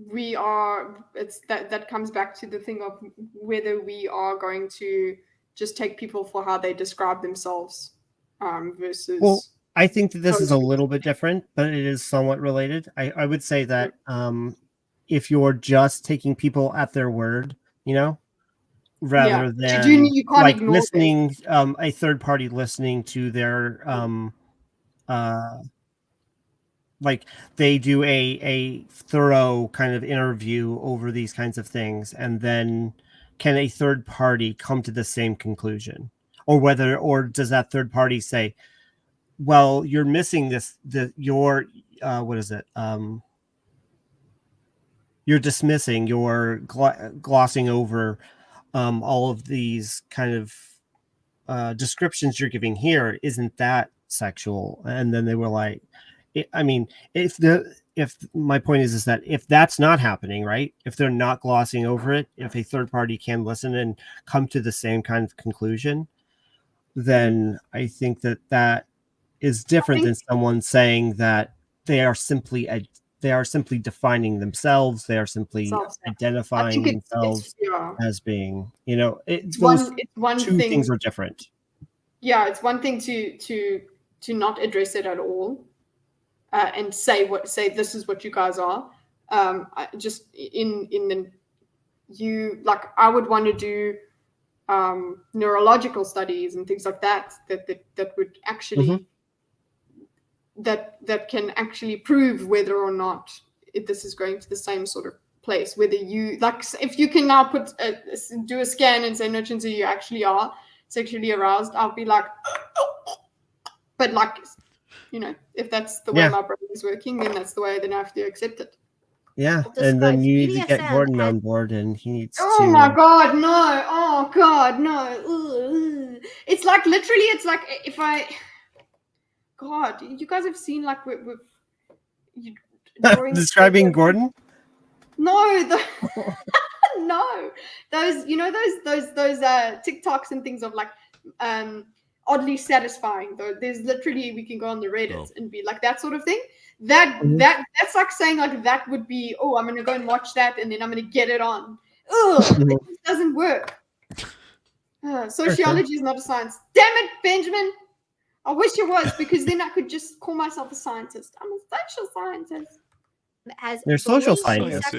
we are, it's that comes back to the thing of whether we are going to just take people for how they describe themselves versus. Well, I think that this is a little bit different, but it is somewhat related. I would say that if you're just taking people at their word, rather than you can't like ignore listening, a third party listening to their like they do a thorough kind of interview over these kinds of things, and then can a third party come to the same conclusion, or does that third party say, well, you're missing you're dismissing, you're glossing over all of these kind of descriptions you're giving here. Isn't that sexual? And then they were like, if my point is that if that's not happening, right, if they're not glossing over it, if a third party can listen and come to the same kind of conclusion, then I think that is different than someone saying that they are simply defining themselves, they are simply identifying themselves as being, those two things are different. Yeah, it's one thing to not address it at all. And say this is what you guys are. Just I would want to do neurological studies and things like that would actually that can actually prove whether or not this is going to the same sort of place. Whether you if you can now do a scan and say, no, Chinzi, you actually are sexually aroused, I'll be like, but like. If that's the way my brain is working, then that's the way. Then I have to accept it. Yeah, and then you need to get Gordon on board, and he needs to. Oh my God, no! Oh God, no! Ugh. It's like literally. It's like if I. God, you guys have seen like you describing Gordon. No, no. Those those TikToks and things of like oddly satisfying. Though there's literally, we can go on the Reddit and be like that sort of thing. That's like saying like that would be, oh, I'm gonna go and watch that and then I'm gonna get it on. Ugh, it just doesn't work. Sociology is not a science. Damn it, Benjamin. I wish it was, because then I could just call myself a scientist. I'm a social scientist. They're social scientists.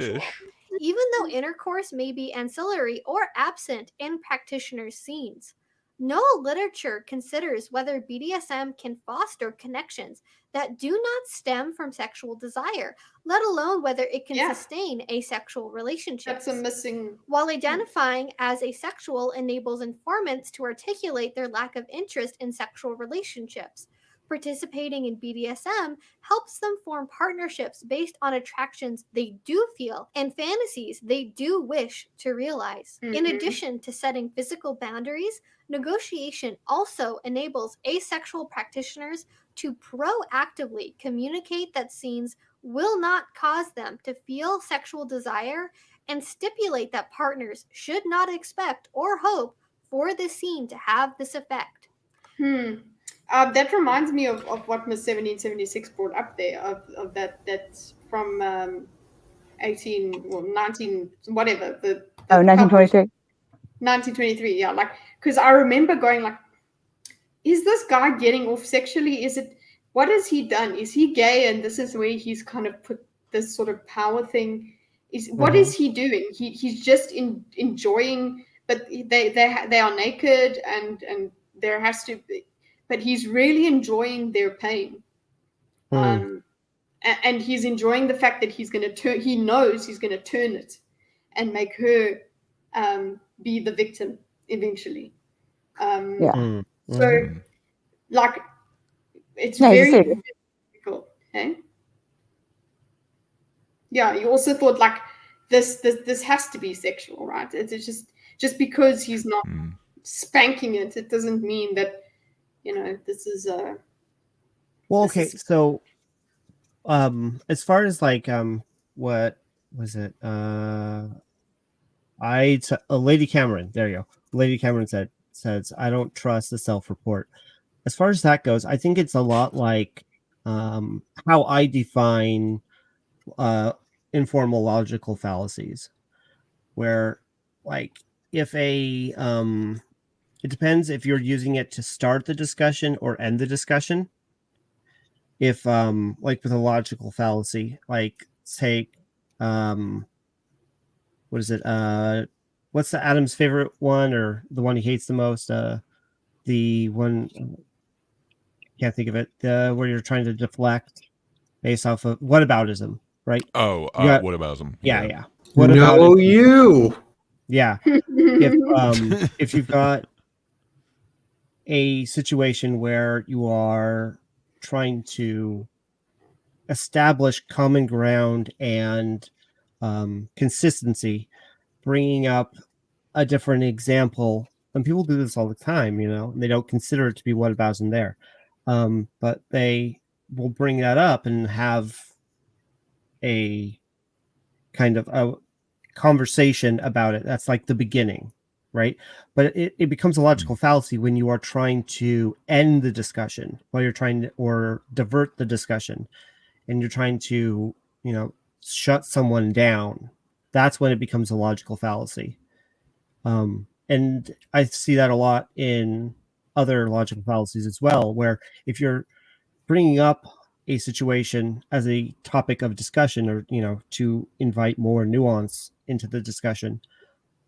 Even though intercourse may be ancillary or absent in practitioners' scenes. No literature considers whether BDSM can foster connections that do not stem from sexual desire, let alone whether it can sustain asexual relationships. That's a missing. While identifying as asexual enables informants to articulate their lack of interest in sexual relationships, participating in BDSM helps them form partnerships based on attractions they do feel and fantasies they do wish to realize. In addition to setting physical boundaries, negotiation also enables asexual practitioners to proactively communicate that scenes will not cause them to feel sexual desire and stipulate that partners should not expect or hope for the scene to have this effect. That reminds me of what Miss 1776 brought up there, of that's from 19, whatever. 1923. 1923, yeah. Like, because I remember going like, is this guy getting off sexually? What has he done? Is he gay? And this is where he's kind of put this sort of power thing. What is he doing? He's just enjoying, but they are naked and there has to be, but he's really enjoying their pain. And he's enjoying the fact that he knows he's going to turn it and make her be the victim eventually. So, like, it's very difficult. Okay? Yeah, you also thought like this has to be sexual, right? It's just because he's not spanking it, it doesn't mean that this is a. Well, okay, so as far as like what was it? Lady Cameron, there you go. Lady Cameron says, I don't trust the self-report. As far as that goes, I think it's a lot like how I define informal logical fallacies, where like if a it depends if you're using it to start the discussion or end the discussion. If like with a logical fallacy, like take what is it? What's the Adam's favorite one, or the one he hates the most? The one, can't think of it. Where you're trying to deflect based off of whataboutism, right? Oh, got, whataboutism. Yeah. No, you. Yeah. If you've got a situation where you are trying to establish common ground and consistency, bringing up a different example, and people do this all the time, and they don't consider it to be whataboutism there, but they will bring that up and have a kind of a conversation about it. That's like the beginning, right? But it becomes a logical fallacy when you are trying to end the discussion, while you're trying to, or divert the discussion, and you're trying to, shut someone down. That's when it becomes a logical fallacy. And I see that a lot in other logical fallacies as well, where if you're bringing up a situation as a topic of discussion, or, to invite more nuance into the discussion,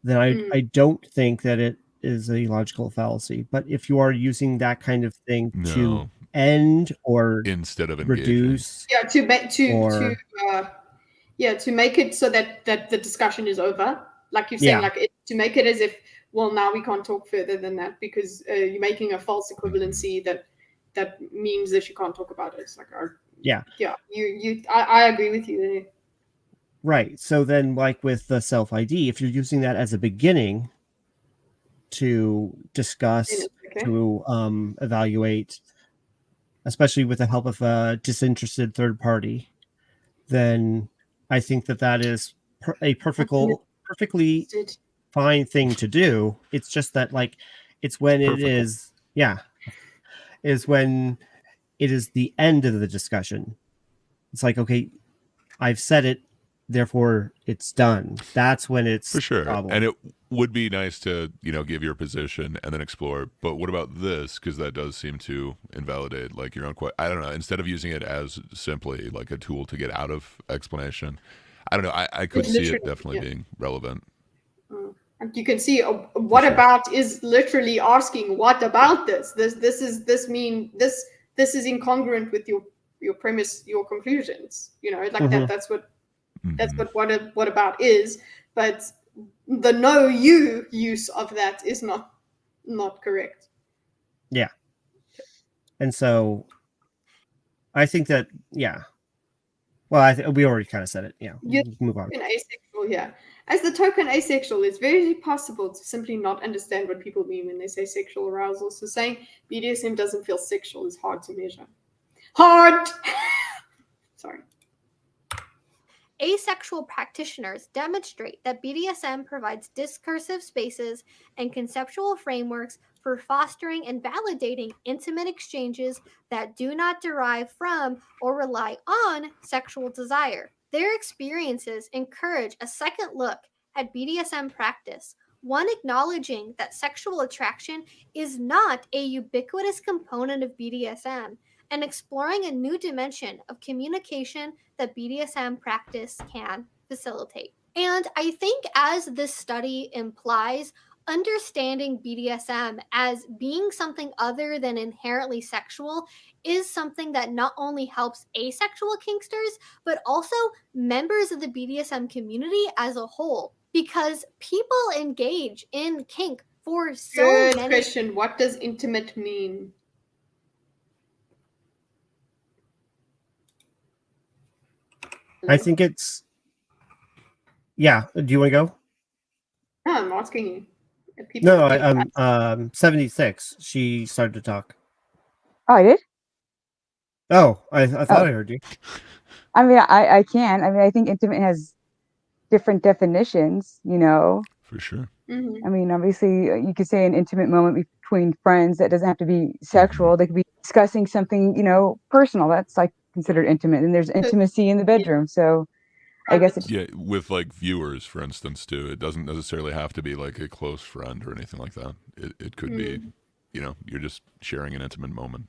then I don't think that it is a logical fallacy. But if you are using that kind of thing to end or instead of reduce, to make it so that the discussion is over, like you're saying, to make it as if, well, now we can't talk further than that because you're making a false equivalency that means that you can't talk about it. It's like, I agree with you there. Right. So then, like with the self ID, if you're using that as a beginning to discuss, to evaluate, especially with the help of a disinterested third party, then I think that is a perfectly fine thing to do. It's just that, like, it's when is when it is the end of the discussion. It's like, okay, I've said it, therefore it's done. That's when it's for sure. problem. And it would be nice to, give your position and then explore. But what about this? Because that does seem to invalidate like your own I don't know. Instead of using it as simply like a tool to get out of explanation, I don't know. I could see it definitely being relevant. And you can see what about is literally asking what about this. This is incongruent with your premise, your conclusions. That's what about is. But the no you use of that is not correct. Yeah. And so I think that well, we already kind of said it. Yeah, move on. Asexual here. As the token asexual, it's very possible to simply not understand what people mean when they say sexual arousal. So saying BDSM doesn't feel sexual is hard to measure. Sorry. Asexual practitioners demonstrate that BDSM provides discursive spaces and conceptual frameworks for fostering and validating intimate exchanges that do not derive from or rely on sexual desire. Their experiences encourage a second look at BDSM practice, one acknowledging that sexual attraction is not a ubiquitous component of BDSM, and exploring a new dimension of communication that BDSM practice can facilitate. And I think, as this study implies, understanding BDSM as being something other than inherently sexual is something that not only helps asexual kinksters, but also members of the BDSM community as a whole, because people engage in kink for so Good many. question. What does intimate mean? I think it's do you want to go? No, I'm asking you. No, I'm 76. She started to talk. Oh, I did? Oh, I thought I heard you. I mean, I can. I mean, I think intimate has different definitions, For sure. Mm-hmm. I mean, obviously, you could say an intimate moment between friends that doesn't have to be sexual. They could be discussing something, personal. That's like considered intimate. And there's intimacy in the bedroom. So I guess it's Yeah, with like viewers, for instance, too. It doesn't necessarily have to be like a close friend or anything like that. It could be, you know, you're just sharing an intimate moment.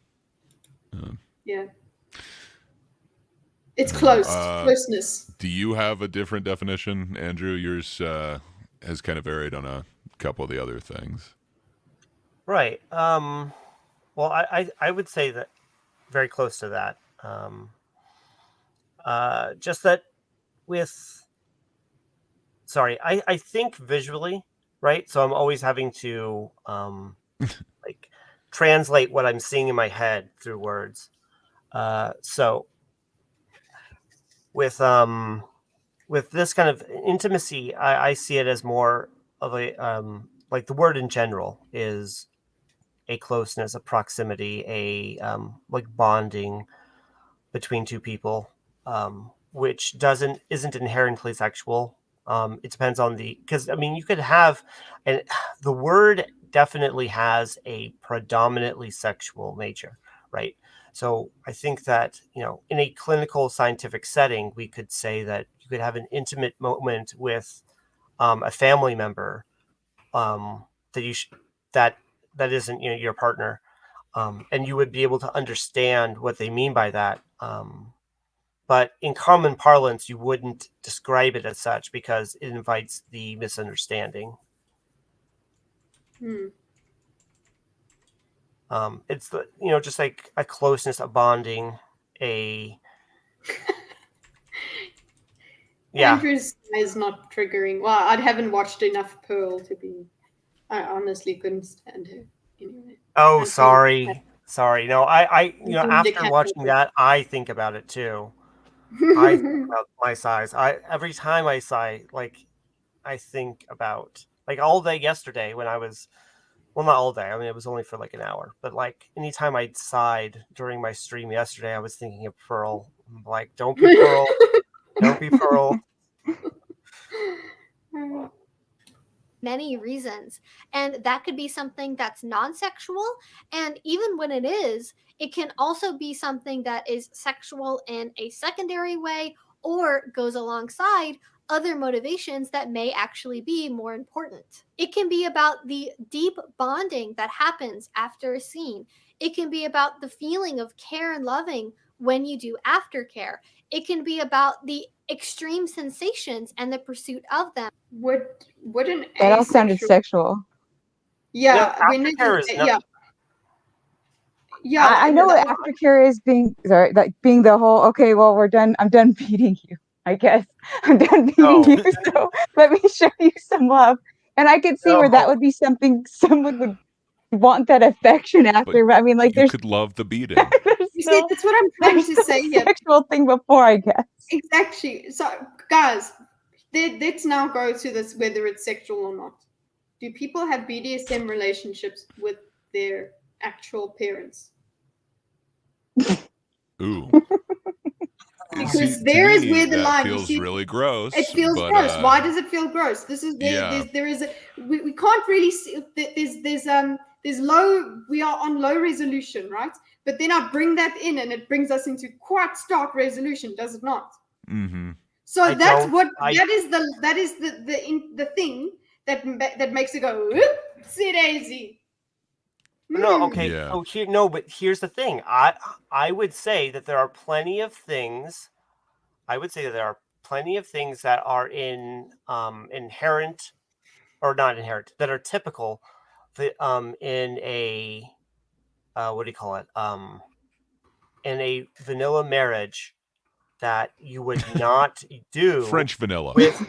Yeah. It's closeness. Do you have a different definition, Andrew? Yours has kind of varied on a couple of the other things. Right. Well, I would say that very close to that. Just that with, sorry, I think visually, right? So I'm always having to like translate what I'm seeing in my head through words. So with this kind of intimacy, I see it as more of a like the word in general is a closeness, a proximity, a like bonding between two people, which isn't inherently sexual. It depends on because I mean you could have, and the word definitely has a predominantly sexual nature, right? So I think that, you know, in a clinical scientific setting, we could say that you could have an intimate moment with a family member that isn't, you know, your partner, and you would be able to understand what they mean by that. But in common parlance, you wouldn't describe it as such because it invites the misunderstanding. It's the, you know, just like a closeness, a bonding, a yeah. Andrew's is not triggering. Well, I haven't watched enough Pearl to be. I honestly couldn't stand her anyway. Oh, sorry. No, I you know, after watching that, I think about it too. I think about my size. Every time I sigh, like I think about like all day yesterday when I was, well, not all day. I mean, it was only for like an hour, but like anytime I sighed during my stream yesterday, I was thinking of Pearl. I'm like, don't be Pearl, don't be Pearl. Many reasons, and that could be something that's non-sexual, and even when it is, it can also be something that is sexual in a secondary way or goes alongside other motivations that may actually be more important. It can be about the deep bonding that happens after a scene. It can be about the feeling of care and loving when you do aftercare. It can be about the extreme sensations and the pursuit of them. Wouldn't that all sounded sexual. Yeah, no, aftercare is yeah. Yeah, I know what aftercare is being the whole, okay, well, we're done. I'm done beating you. I guess I'm done beating you. So let me show you some love. And I could see where that would be something someone would want, that affection after. But I mean, like, you could love the beating. You see, that's what I'm trying to say here. Sexual thing before, I guess. Exactly. So, guys, let's now go to this, whether it's sexual or not. Do people have BDSM relationships with their actual parents? Ooh. Because there is where the line feels really gross. It feels gross. Why does it feel gross? This is there is a we can't really see. There's low. We are on low resolution, right? But then I bring that in, and it brings us into quite stark resolution, does it not? Mm-hmm. So that is the thing that makes it go sit easy. No, okay. Yeah. So but here's the thing. I would say that there are plenty of things. I would say that there are plenty of things that are inherent, or not inherent, that are typical, in a what do you call it? In a vanilla marriage that you would not do French vanilla with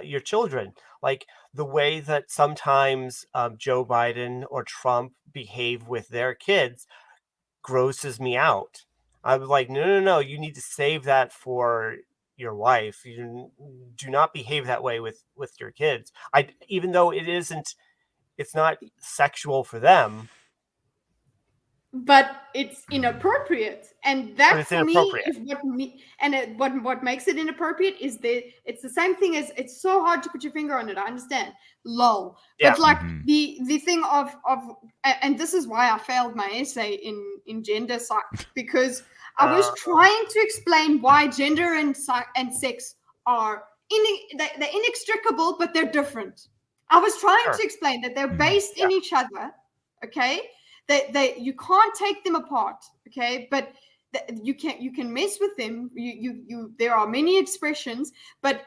your children. Like the way that sometimes Joe Biden or Trump behave with their kids grosses me out. I was like, no, you need to save that for your wife. You do not behave that way with your kids. Even though it's not sexual for them. But it's inappropriate, and that it's for me inappropriate. is what makes it inappropriate is that it's the same thing as it's so hard to put your finger on it. I understand, lol, Yeah. but like the thing of and this is why I failed my essay in gender psych, because I was trying to explain why gender and sex are they're inextricable, but they're different. I was trying to explain that they're based in each other, okay? That you can't take them apart, okay? But you can mess with them. You there are many expressions, but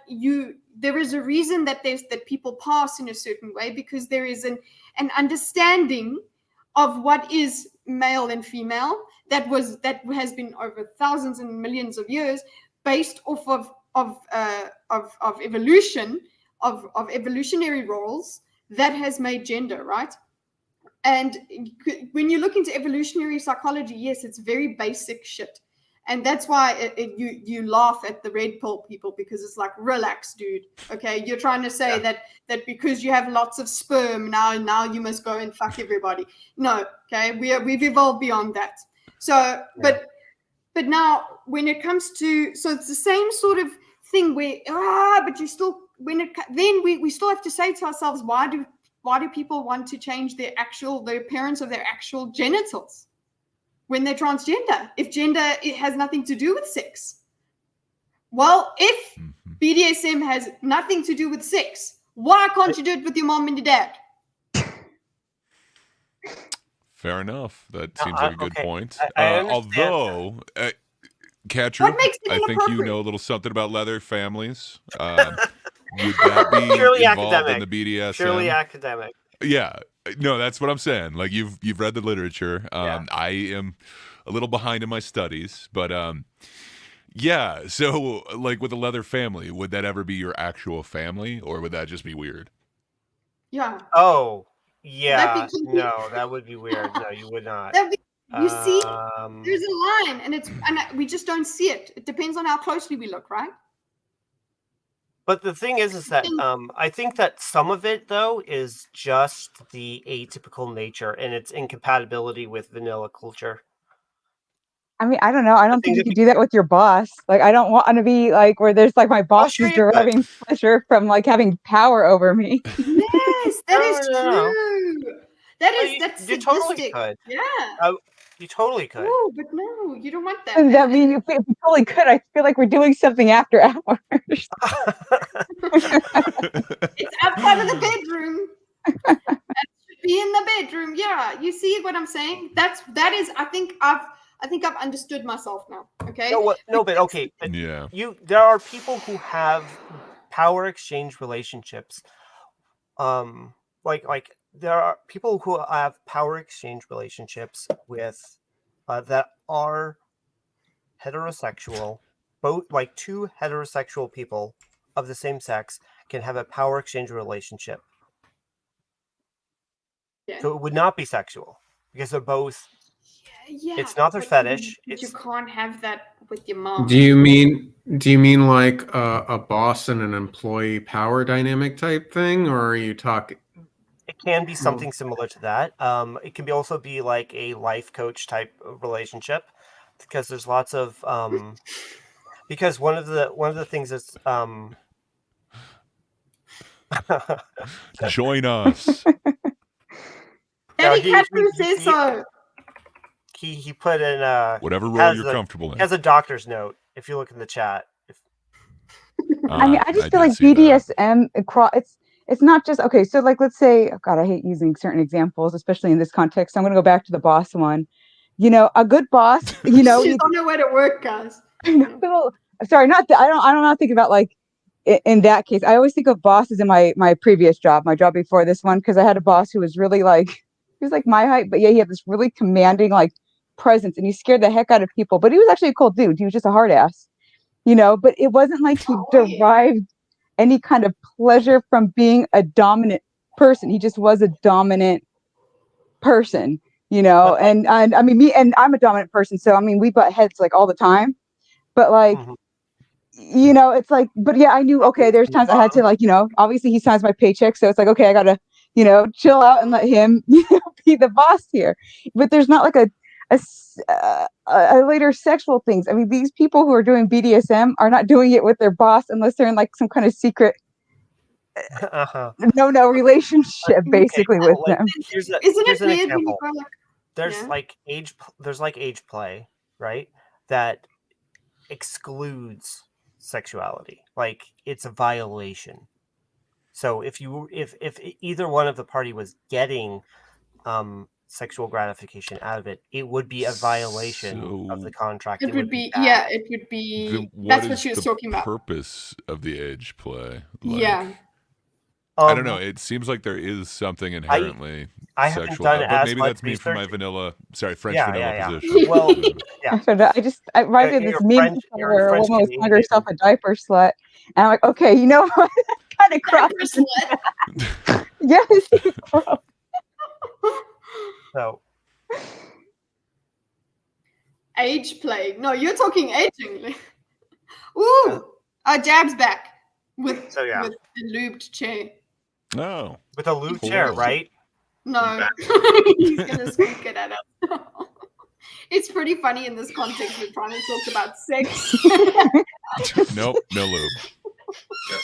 there is a reason that people pass in a certain way, because there is an understanding of what is male and female that has been over thousands and millions of years, based off of evolution, of evolutionary roles that has made gender, right? And when you look into evolutionary psychology, yes, it's very basic shit. And that's why you laugh at the red pill people, because it's like, relax, dude. Okay, you're trying to say that because you have lots of sperm now you must go and fuck everybody. No, okay, we've evolved beyond that. So, but now when it comes to, so it's the same sort of thing where but you still then we still have to say to ourselves, why do people want to change the appearance of their actual genitals when they're transgender, if gender it has nothing to do with sex? Well, if BDSM has nothing to do with sex, why can't you do it with your mom and your dad? Fair enough. That seems like a good point. I Although, Catrew, I think you know a little something about leather families. Would that be Purely involved academic. in the BDSM? Purely academic. Yeah. No, that's what I'm saying. Like, you've read the literature. I am a little behind in my studies, but yeah. So, like, with the leather family, would that ever be your actual family, or would that just be weird? Yeah. Oh, yeah. No, that would be weird. No, you would not. You see, there's a line, and we just don't see it. It depends on how closely we look, right? But the thing is that I think that some of it, though, is just the atypical nature and its incompatibility with vanilla culture. I mean, I don't know. I don't think you can do that with your boss. Like, I don't want to be like where there's like my boss is deriving pleasure from like having power over me. Yes, that is true. That's you totally could. Yeah. You totally could. Oh, but no, you don't want that. I mean, if we totally could, I feel like we're doing something after hours. It's outside of the bedroom. That should be in the bedroom. Yeah, you see what I'm saying? That is. I think I've understood myself now. Okay. But okay. Yeah. There are people who have power exchange relationships. Like there are people who have power exchange relationships with that are heterosexual. Both, like, two heterosexual people of the same sex can have a power exchange relationship. Yeah. So it would not be sexual because they're both. Yeah, it's not their fetish. You can't have that with your mom. Do you mean like a boss and an employee power dynamic type thing, or are you talking? It can be something similar to that. It can also be like a life coach type of relationship, because there's lots of because one of the things that's join us. Daddy Catrew says so. He put in whatever role you're comfortable in. He has a doctor's note if you look in the chat. I mean, I just feel like BDSM it's not just okay. So like, let's say, oh God, I hate using certain examples, especially in this context. So I'm going to go back to the boss one. You know, a good boss. You know, she's on her way to work, guys. Sorry, not that. I'm not thinking about like in that case. I always think of bosses in my previous job, my job before this one, because I had a boss who was really like, he was like my height, but yeah, he had this really commanding like presence, and he scared the heck out of people. But he was actually a cool dude. He was just a hard ass, you know. But it wasn't like he derived any kind of pleasure from being a dominant person. He just was a dominant person, you know. And I mean, me and I'm a dominant person, so I mean, we butt heads like all the time. But like, you know, it's like, but yeah, I knew, okay, there's times I had to like, you know, obviously he signs my paycheck, so it's like, okay, I gotta, you know, chill out and let him, you know, be the boss here. But there's not like a later sexual things. I mean, these people who are doing BDSM are not doing it with their boss unless they're in like some kind of secret no relationship basically with them. Isn't it an weird example. when you go There's like age play, right? That excludes sexuality. Like it's a violation. So if either one of the party was getting sexual gratification out of it, it would be a violation of the contract. It would be bad. it would be. Then That's what is she was the talking about. Purpose of the age play. Yeah. I don't know. It seems like there is something inherently I haven't sexual done about it, but as maybe much that's me from my research. French Yeah, vanilla yeah. position. Well, yeah. I reminded You're this meme French- where you're a French woman was calling Canadian. herself a diaper slut, and I'm like, okay, you know what? Kind of crosses. Yes, it's gross. So Age play. No, you're talking aging. Ooh, Jab's back with So, yeah. with a lubed chair. No. with a lube chair, Cool. right? No, he's gonna squeak it at us. It's pretty funny in this context. We're trying to talk about sex. Nope, no lube.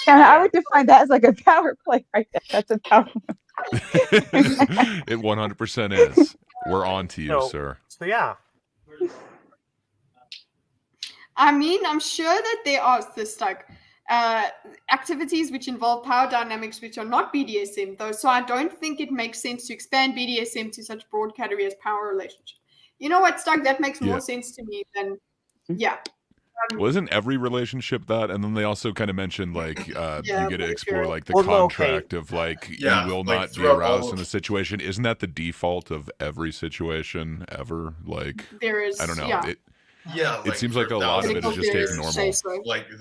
And I would define that as like a power play right there. That's a power. It 100% is. We're on to you, sir. So yeah. I mean, I'm sure that there are this like activities which involve power dynamics which are not BDSM though. So I don't think it makes sense to expand BDSM to such broad category as power relationship. You know what, Stug? That makes more sense to me than Wasn't every relationship that? And then they also kind of mentioned like you get to explore like the contract of like you will not be aroused in the situation. Isn't that the default of every situation ever? Like there is. I don't know. Yeah. It seems like a lot of it is just taken normal. Like you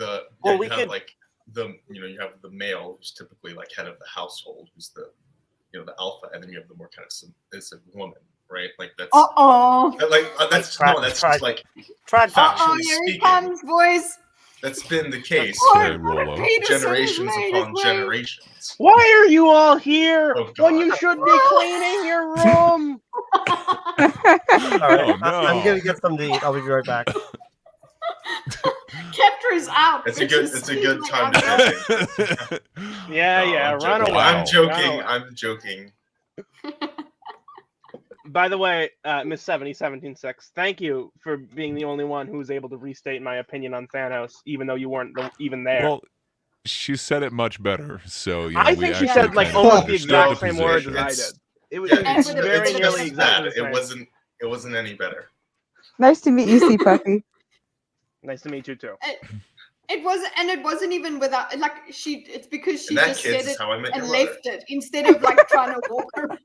have like you have the male who's typically like head of the household, who's the the alpha, and then you have the more kind of submissive woman, right? Like that's that's just like factually here he speaking. comes, boys. That's been the case Peterson generations has made upon his way. generations. Why are you all here Oh, when you should be cleaning your room? All right, I'm gonna get some to eat. I'll be right back. Catrew's out. It's a good time to visit. Yeah, run away. I'm joking. I'm joking. By the way, Miss 1776, thank you for being the only one who was able to restate my opinion on Thanos, even though you weren't even there. Well, she said it much better. So I think she said like almost the exact same words as I did. It was very nearly exactly the same. It wasn't any better. Nice to meet you, C Puffy. Nice to meet you too. It wasn't even without like she. It's because she And just said it and left left it instead of like trying to walk around.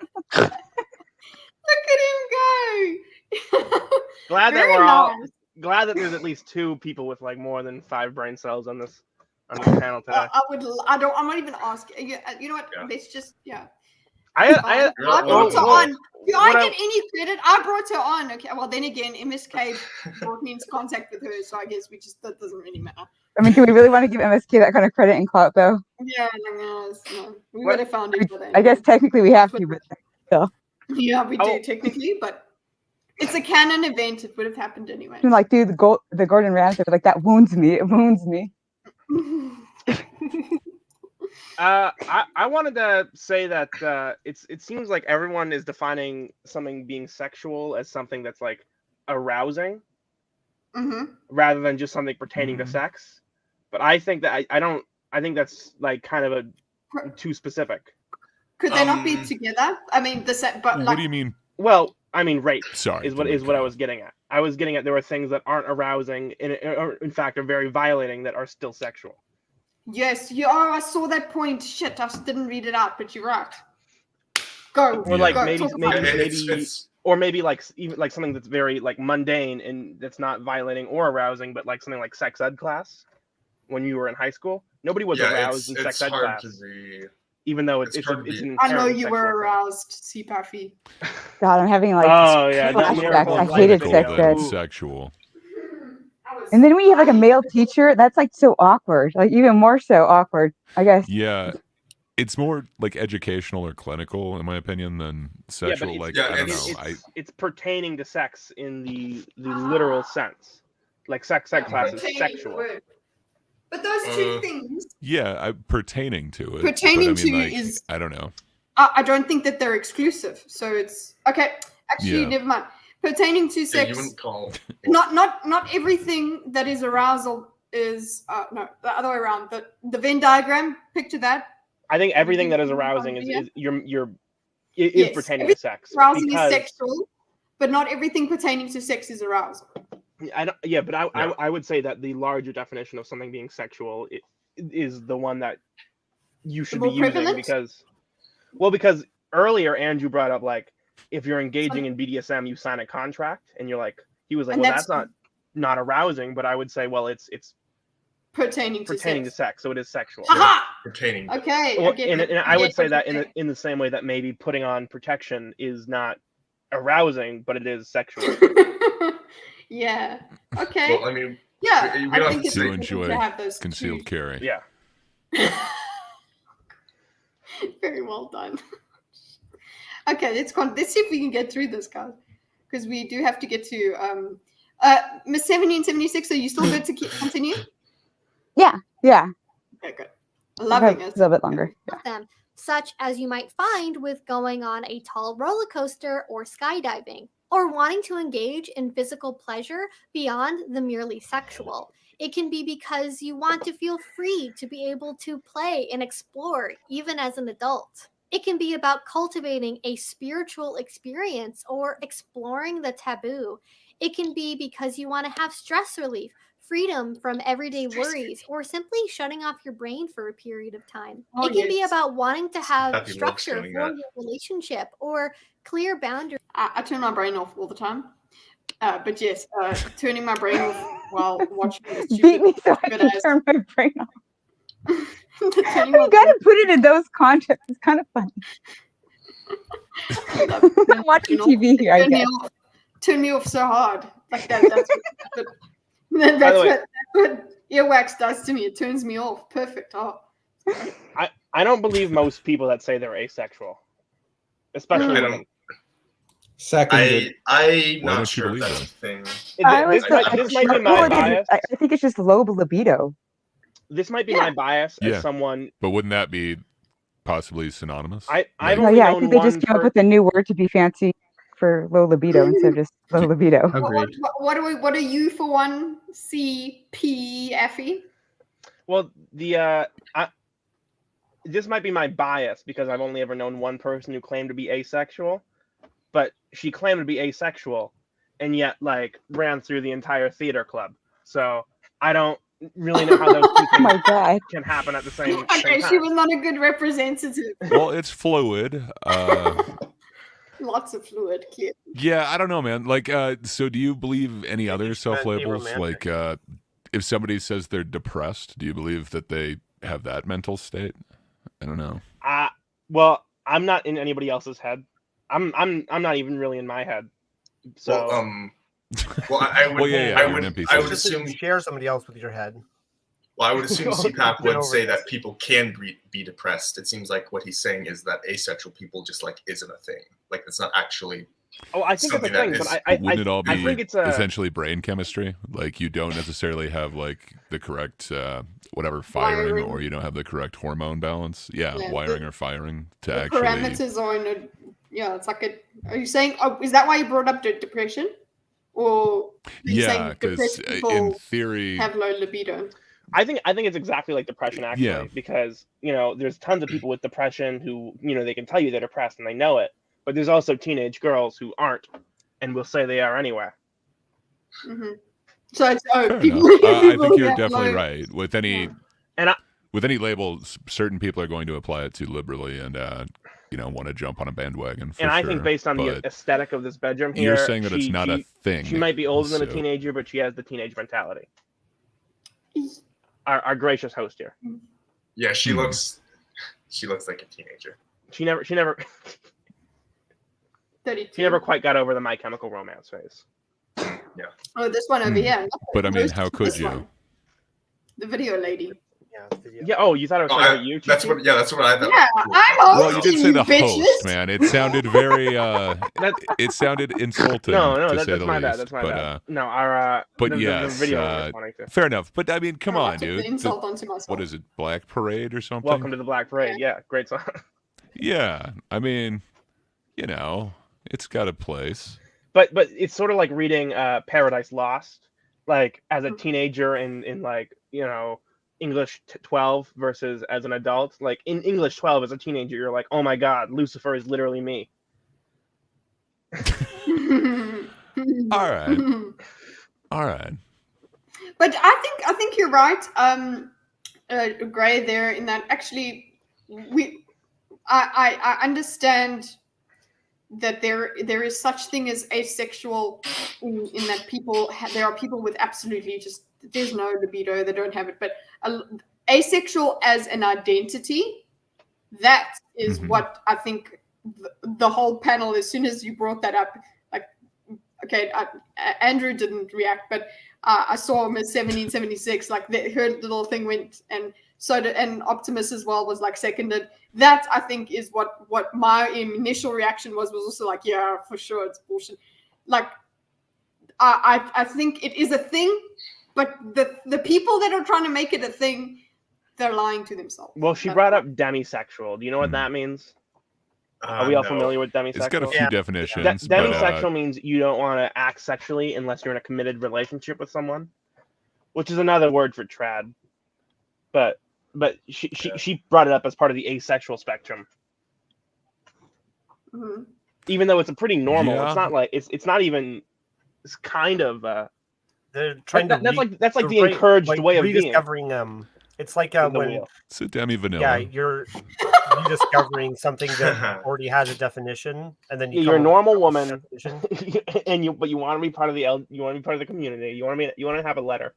Look at him go. Glad that Very we're all nice. glad that there's at least 2 people with like more than 5 brain cells on this panel today. I'm not even asking. You know what? Let's just I brought her on. Do I get any credit? I brought her on. Okay. Well, then again, MSK brought me into contact with her, so I guess that doesn't really matter. I mean, do we really want to give MSK that kind of credit and clout, though? Yeah, no. We would have found each other. I guess technically we have to, but still. Yeah, we do technically, but it's a canon event. It would have happened anyway. I'm like, dude, the Gordon Ramsay, like that wounds me. It wounds me. I wanted to say that it seems like everyone is defining something being sexual as something that's like arousing, rather than just something pertaining to sex. But I think that I think that's like kind of too specific. Could they not be together? I mean, but what do you mean? Well, I mean, rape. Sorry, is what I was getting at. I was getting at there were things that aren't arousing, or in fact are very violating, that are still sexual. Yes, I saw that point. Shit, I didn't read it out, but you're right. Go. Or like go, maybe like even like something that's very like mundane and that's not violating or arousing, but like something like sex ed class when you were in high school. Nobody was aroused in sex ed class. Even though it's I know you were aroused, C Puffy. God, I'm having like flashbacks. I hated sex ed. Sexual. And then when you have like a male teacher, that's like so awkward. Like even more so awkward, I guess. Yeah. it's more like educational or clinical, in my opinion, than sexual. But like yeah, I don't it's, know. it's pertaining to sex in the literal sense. Like sex ed class is Pertaining sexual. word. But those two things pertaining to it. Pertaining but I mean, to like, is- I don't know. I don't think that they're exclusive. So it's okay. Actually, Yeah. never mind. Pertaining to Yeah, sex, you wouldn't call. not everything that is arousal is no, the other way around. The Venn diagram, picture that. I think everything that is arousing is Yes, pertaining to sex. Arousing because is sexual, but not everything pertaining to sex is arousal. I would say that the larger definition of something being sexual is the one that you should be more using prevalent? because earlier Andrew brought up, like, if you're engaging in BDSM, you sign a contract, and you're like, he was like, And well, that's- that's not arousing, but I would say, well, it's Pertaining to pertaining sex. to sex, so it is sexual. Haha! Pertaining. Okay. Well, I get and it. I would get say what that you're in the same way that maybe putting on protection is not arousing, but it is sexual. saying. Yeah. Okay. Well, I mean, yeah. we I don't think have it's to important enjoy to have those Concealed two. carry. Yeah. Very well done. Okay, let's see if we can get through this, guys, because we do have to get to Miss 1776. Are you still good to continue? Yeah. Okay, good. Loving A it. little bit longer. Yeah. Them, such as you might find with going on a tall roller coaster or skydiving, or wanting to engage in physical pleasure beyond the merely sexual. It can be because you want to feel free to be able to play and explore even as an adult. It can be about cultivating a spiritual experience or exploring the taboo. It can be because you want to have stress relief, freedom from everyday worries, or simply shutting off your brain for a period of time. Oh, it can be yes. about wanting to have Happy loves structure doing for that. your relationship or clear boundaries. I turn my brain off all the time. But yes, turning my brain off while watching the Beat me so I stupid can ass- turn my brain off. turning You my gotta put it in those contexts. It's kind of funny. brain- I'm watching you know, TV here, I turn me guess. off. Turn me off so hard. Like that. That's By the way- that's what earwax does to me. It turns me off. Perfect. Oh. I don't believe most people that say they're asexual, especially I women. don't. Seconded. I'm Why not don't you sure if believe that's that? a thing. I always This felt might, like this might be well, my it isn't. bias. I think it's just low libido. This might be Yeah. my bias Yeah. as someone. But wouldn't that be possibly synonymous? I've Like- No, only yeah, I known think they one. just came up with a new word to be fancy for low libido instead of just low libido. Agreed. What are you for one? CP Effie? Well, this might be my bias because I've only ever known one person who claimed to be asexual, but she claimed to be asexual, and yet like ran through the entire theater club. So I don't really know how those two Oh my things god. can happen at the same Okay, time. she was not a good representative. Well, it's fluid. Lots of fluid, clear. Yeah, I don't know, man. Like, so do you believe any other it's meant to be self-labels? Like, romantic. if somebody says they're depressed, do you believe that they have that mental state? I don't know. Well, I'm not in anybody else's head. I'm not even really in my head. So Well, I would. Well, yeah, I you're would. an NPC. I would Just that assume. you share somebody else with your head. Well, I would assume Go CPAP would over say this. that people can be depressed. It seems like what he's saying is that asexual people just like isn't a thing. Like it's not actually. I think it's a something that thing, but is- Wouldn't it all I be think it's a essentially brain chemistry? Like you don't necessarily have like the correct whatever firing, Wiring. or you don't have the correct hormone balance. Yeah, Yeah, wiring or firing to The actually. parameters are in a. Yeah, it's like a. Are you saying? Oh, is that why you brought up depression? Or are you Yeah, saying because depressed in people theory, have low libido? I think it's exactly like depression actually, Yeah. because there's tons of people with depression who they can tell you they're depressed and they know it, but there's also teenage girls who aren't and will say they are anyway. Mm-hmm. So it's fair people. enough. I people think you're that definitely low- right. With any And with any label, certain people are going to apply it too liberally and want to jump on a bandwagon. For and I sure. think based on the But aesthetic of this bedroom here, you're saying that it's not a thing. She might be older than a so- teenager, but she has the teenage mentality. Our gracious host here. Yeah, she Hmm. looks. She looks like a teenager. She never 32. she never quite got over the My Chemical Romance phase. Oh, this one over Hmm. here. But I mean, This- how could this you? one. The video lady. Video. Yeah. Oh, you thought I was talking about you? That's Chichi? what. Yeah, that's what I thought. Yeah, I'm Well, you hosting did say the bitches. host, man. It sounded very. It sounded insulting. No, to that's say the my least. bad. That's my but, bad. No, our but the yes, video we're responding to. fair enough. But I mean, come I on, took dude. the insult onto myself. What is it? Black Parade or something? Welcome to the Black Parade. Yeah, great song. Yeah, I mean, it's got a place. But it's sort of like reading Paradise Lost, like as a teenager in like English 12 versus as an adult. Like in English 12 as a teenager, you're like, oh my god, Lucifer is literally me. All right. But I think you're right, Gray. There in that actually, I understand that there is such thing as asexual in that there are people with absolutely just there's no libido, they don't have it, but asexual as an identity, that is what I think the whole panel, as soon as you brought that up, like, okay, Andrew didn't react, but I saw Miss 1776, like her little thing went, and so did, and Optimus as well was like seconded. That I think is what my initial reaction was also like, yeah, for sure, it's bullshit. Like, I think it is a thing, but the people that are trying to make it a thing, they're lying to themselves. Well, she brought up demisexual. Do you know what that means? Are we all familiar with demisexual? It's got a few definitions. Demisexual means you don't want to act sexually unless you're in a committed relationship with someone, which is another word for trad. But she brought it up as part of the asexual spectrum. Even though it's a pretty normal, it's not like it's not even. It's kind of. They're trying to. That's like the encouraged way of rediscovering. It's like when it's a demi-vanilla. Yeah, you're rediscovering something that already has a definition, and then you're a normal woman, and you want to be part of the community. You want to have a letter.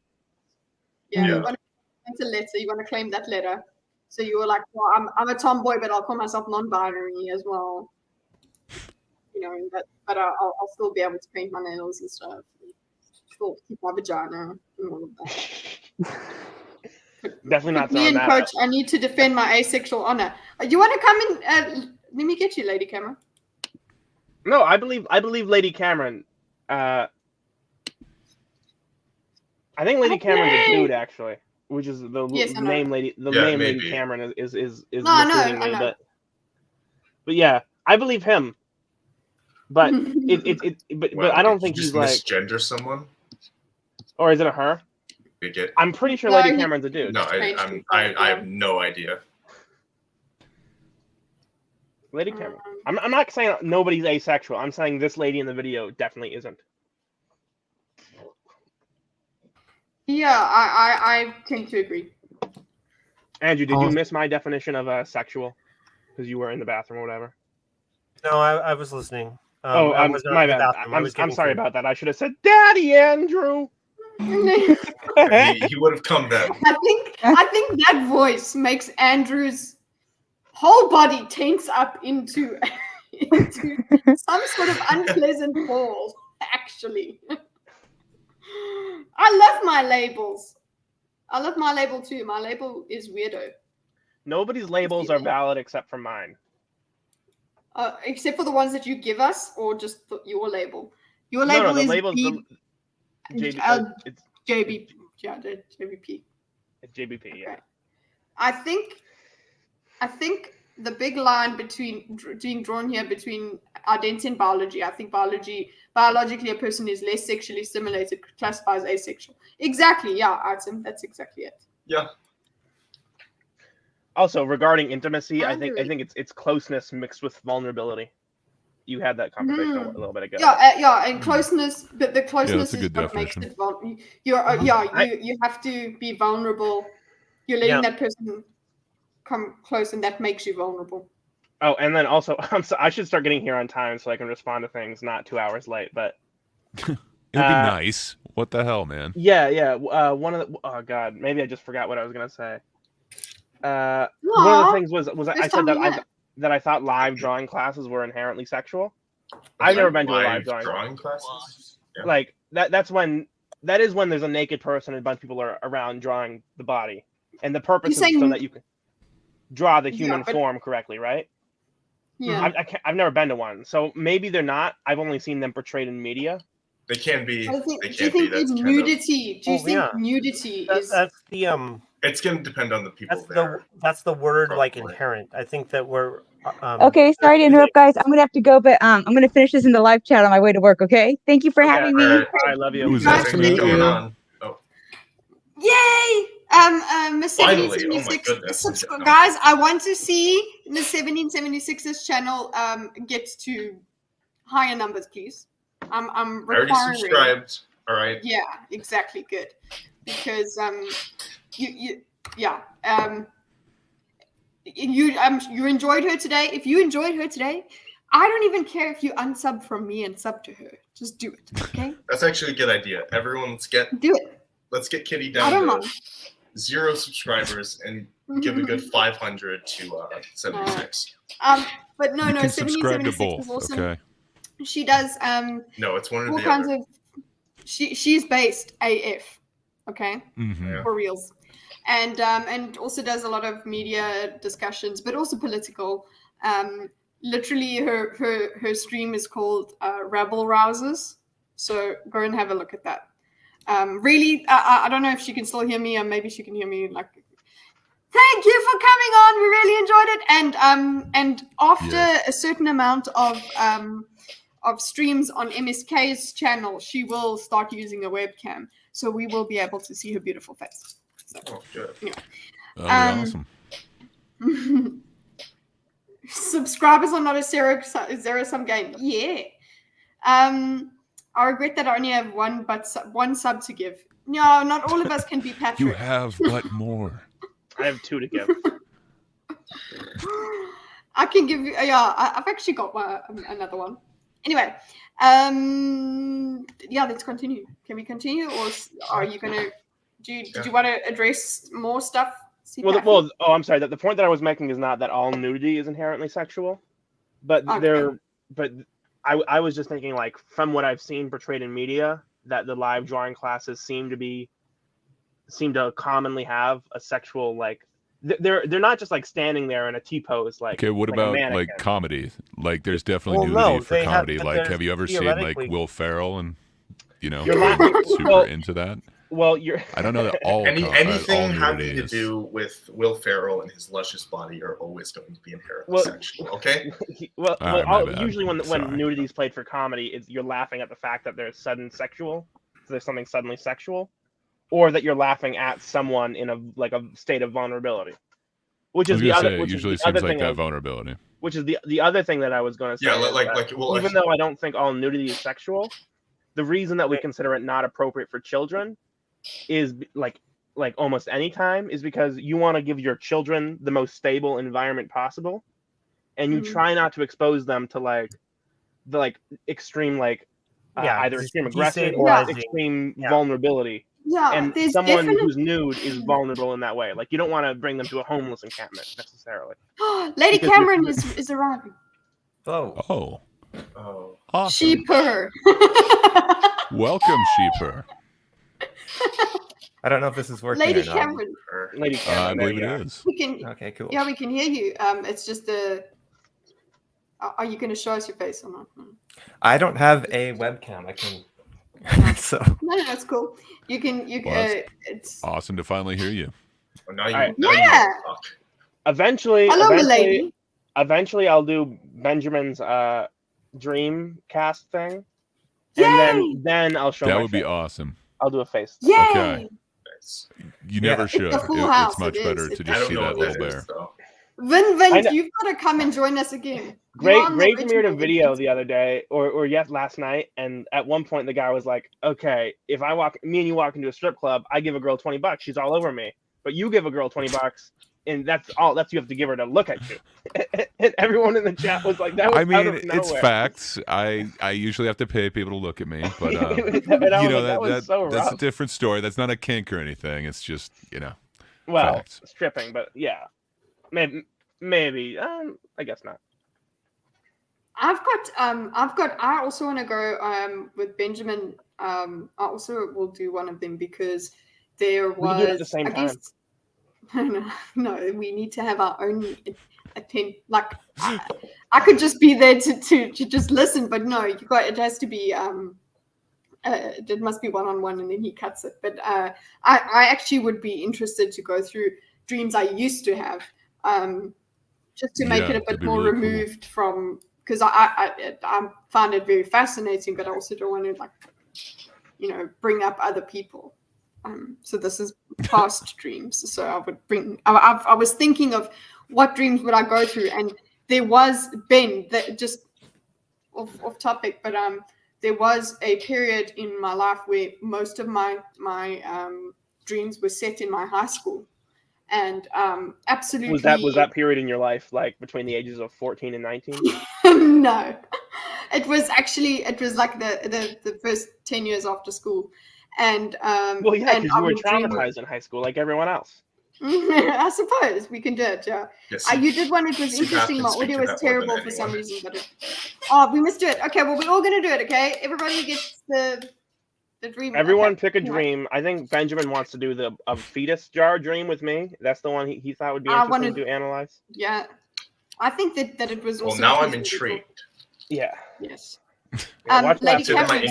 Yeah. You want to a letter. You want to claim that letter. So you were like, well, I'm a tomboy, but I'll call myself non-binary as well. But I'll still be able to paint my nails and stuff. Still keep my vagina and all of that. Definitely not. Me and Coach, I need to defend my asexual honor. You want to come in? Let me get you, Lady Cameron. No, I believe Lady Cameron. I think Lady Cameron's a dude, actually, which is the name Lady. The name maybe. Lady Cameron is misleading me, but yeah, I believe him. But but I don't think he's like misgender someone. Or is it a her? I'm pretty sure Lady Cameron's a dude. No, I have no idea. Lady Cameron. I'm not saying nobody's asexual. I'm saying this lady in the video definitely isn't. Yeah, I tend to agree. Andrew, did you miss my definition of sexual? Because you were in the bathroom or whatever. No, I was listening. My bad. I'm sorry about that. I should have said, "Daddy Andrew." He would have come then. I think that voice makes Andrew's whole body tense up into some sort of unpleasant ball. Actually, I love my labels. I love my label too. My label is weirdo. Nobody's labels are valid except for mine. Except for the ones that you give us, or just your label. Your label is JBP. Yeah, JBP. It's JBP. Yeah. Okay. I think the big line being drawn here between identity and biology. I think biologically a person is less sexually stimulated, classifies asexual. Exactly. Yeah, Artem. That's exactly it. Yeah. Also, regarding intimacy, I think it's closeness mixed with vulnerability. You had that conversation a little bit ago. Yeah, and closeness, but the closeness is what definition. makes it vulnerable. You have to be vulnerable. You're letting that person come close, and that makes you vulnerable. Oh, and then also, I should start getting here on time so I can respond to things not 2 hours late. But it'd be nice. What the hell, man? Yeah. One of the God, maybe I just forgot what I was gonna say. One of the things was I said that I thought live drawing classes were inherently sexual. I've never been to a live drawing classes. Yeah. Like that is when there's a naked person and a bunch of people are around drawing the body. And the purpose is so that you can draw the human form correctly, right? Yeah. I've never been to one, so maybe they're not. I've only seen them portrayed in media. They can be. Do you They think That's nudity? Do you think yeah. nudity is? That's the It's going to depend on the people That's the word Probably. like inherent. I think that we're. Okay, sorry to interrupt, guys. I'm gonna have to go, but I'm gonna finish this in the live chat on my way to work. Okay, thank you for having me. I love you. Who's Nice that? to meet you. On. Oh. Yay! Miss Finally. 1776. Oh my goodness. Guys, I want to see Miss 1776's channel get to higher numbers, please. I'm requiring. Already subscribed. All right. Yeah, exactly. Good, because you enjoyed her today. If you enjoyed her today, I don't even care if you unsub from me and sub to her. Just do it, okay? That's actually a good idea. Everyone, do it. Let's get Kitty down to 0 subscribers and give a good 500 to 76. But no, you can 1776 subscribe to both. is awesome. Okay. She does No, it's one or all the kinds other. of. She's based AF, okay, Mm-hmm. for reals, and also does a lot of media discussions, but also political. Literally, her stream is called Rabble Rousers, so go and have a look at that. Really, I don't know if she can still hear me, or maybe she can hear me. Like, thank you for coming on. We really enjoyed it, and after a certain amount of streams on MSK's channel, she will start using a webcam, so we will be able to see her beautiful face. So, good. Anyway. That'll be awesome. Subscribers are not a zero-sum game. Yeah. I regret that I only have one sub to give. No, not all of us can be Patrick. You have what more? I have 2 to give. I can give you. Yeah, I've actually got another one. Anyway, let's continue. Can we continue, or are you gonna? Did you want to address more stuff? I'm sorry. The point that I was making is not that all nudity is inherently sexual, but I was just thinking, like, from what I've seen portrayed in media, that the live drawing classes seem to commonly have a sexual, like, they're not just like standing there in a T pose, like. Okay, what about like comedy? Like, there's definitely nudity for comedy. Have you ever seen like Will Ferrell and super into that? Well, I don't know that anything all having to do with Will Ferrell and his luscious body are always going to be inherently sexual. Okay. Usually when nudity is played for comedy, you're laughing at the fact that there's something suddenly sexual, or that you're laughing at someone in a state of vulnerability, which is the other. Which usually is the seems other like thing that vulnerability. Which is the other thing that I was going to say. Yeah, even though I don't think all nudity is sexual, the reason that we consider it not appropriate for children is like almost any time is because you want to give your children the most stable environment possible, and you try not to expose them to the extreme either extreme aggression or extreme vulnerability. Yeah, and someone who's nude is vulnerable in that way. Like, you don't want to bring them to a homeless encampment necessarily. Lady Cameron is arriving. Oh. Awesome. Sheeper. Welcome, Sheeper. I don't know if this is working. Lady Cameron. Lady Cameron. I believe it is. Okay, cool. Yeah, we can hear you. It's just are you going to show us your face or not? I don't have a webcam. I can. So. No, that's cool. You can. It's awesome to finally hear you. Well, yeah. Eventually, hello, milady. Eventually, I'll do Benjamin's dream cast thing, Yay! and then I'll show. That would be awesome. I'll do a face. Yay! Okay. You never should. It's much better to just see that little bear. Vin, you've got to come and join us again. Gray premiered a video the other day, or last night, and at one point the guy was like, "Okay, if me and you walk into a strip club, I give a girl $20, she's all over me. But you give a girl $20, and that's you have to give her to look at you." And everyone in the chat was like, "That was out of nowhere." It's facts. I usually have to pay people to look at me, but that's a different story. That's not a kink or anything. It's just well, facts. Stripping, but yeah, maybe. I guess not. I also want to go with Benjamin. I also will do one of them because there was. We can do it at the same time. No, we need to have our own like I could just be there to just listen, but no, it has to be it must be one-on-one, and then he cuts it. But I actually would be interested to go through dreams I used to have, just to make it a bit more really removed from, because I found it very fascinating, but I also don't want to, like, bring up other people. So this is past dreams. So I would bring. I was thinking of what dreams would I go through, and there was Ben that just off topic, but there was a period in my life where most of my dreams were set in my high school, and absolutely was that period in your life like between the ages of 14 and 19? No, it was like the first 10 years after school. And well, yeah, because you were traumatized in high school like everyone else. I suppose we can do it. Yeah, yes, you did one. It was interesting. My audio was terrible for some reason, but we must do it. Okay, well, we're all gonna do it. Okay, everybody gets the dream. Everyone pick a dream. I think Benjamin wants to do a fetus jar dream with me. That's the one he thought would be interesting to analyze. Yeah, I think that it was also. Well, now I'm intrigued. Yeah. Yes. Yeah, Lady Cameron,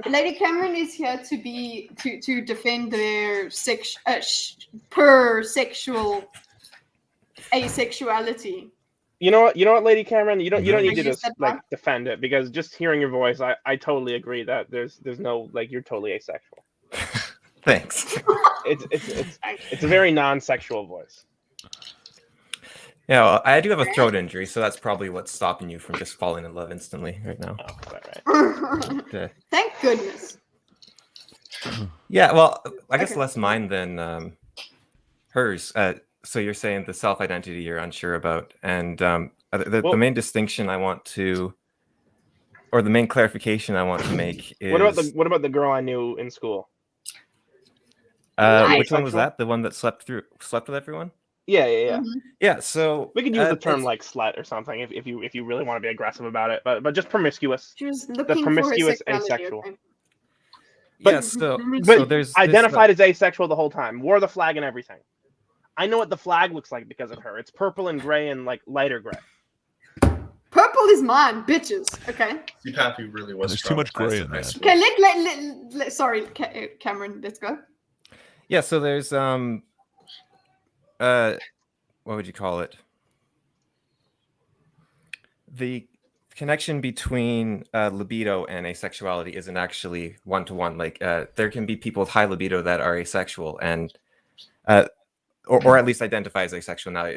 Lady Cameron is here to defend their sexual asexuality. You know what, Lady Cameron, you don't need to just like defend it, because just hearing your voice, I totally agree that there's no, like, you're totally asexual. Thanks. It's a very non-sexual voice. Yeah, well, I do have a throat injury, so that's probably what's stopping you from just falling in love instantly right now. Oh, is that right? Okay. Thank goodness. Yeah, well, I guess less mine than hers. So you're saying the self-identity you're unsure about, and the main distinction I want to, or the main clarification I want to make is... What about the girl I knew in school? Which one was that? The one that slept with everyone? Yeah. Mm-hmm. Yeah, so we could use the term like slut or something if you really want to be aggressive about it, but just promiscuous. She was the promiscuous asexual. Okay. But, so there's identified as asexual the whole time. Wore the flag and everything. I know what the flag looks like because of her. It's purple and gray and like lighter gray. Purple is mine, bitches. Okay. Happy really was. There's too much gray in that. Okay, sorry, Cameron. Let's go. Yeah. So there's what would you call it? The connection between libido and asexuality isn't actually one-to-one. Like there can be people with high libido that are asexual and or at least identify as asexual. Now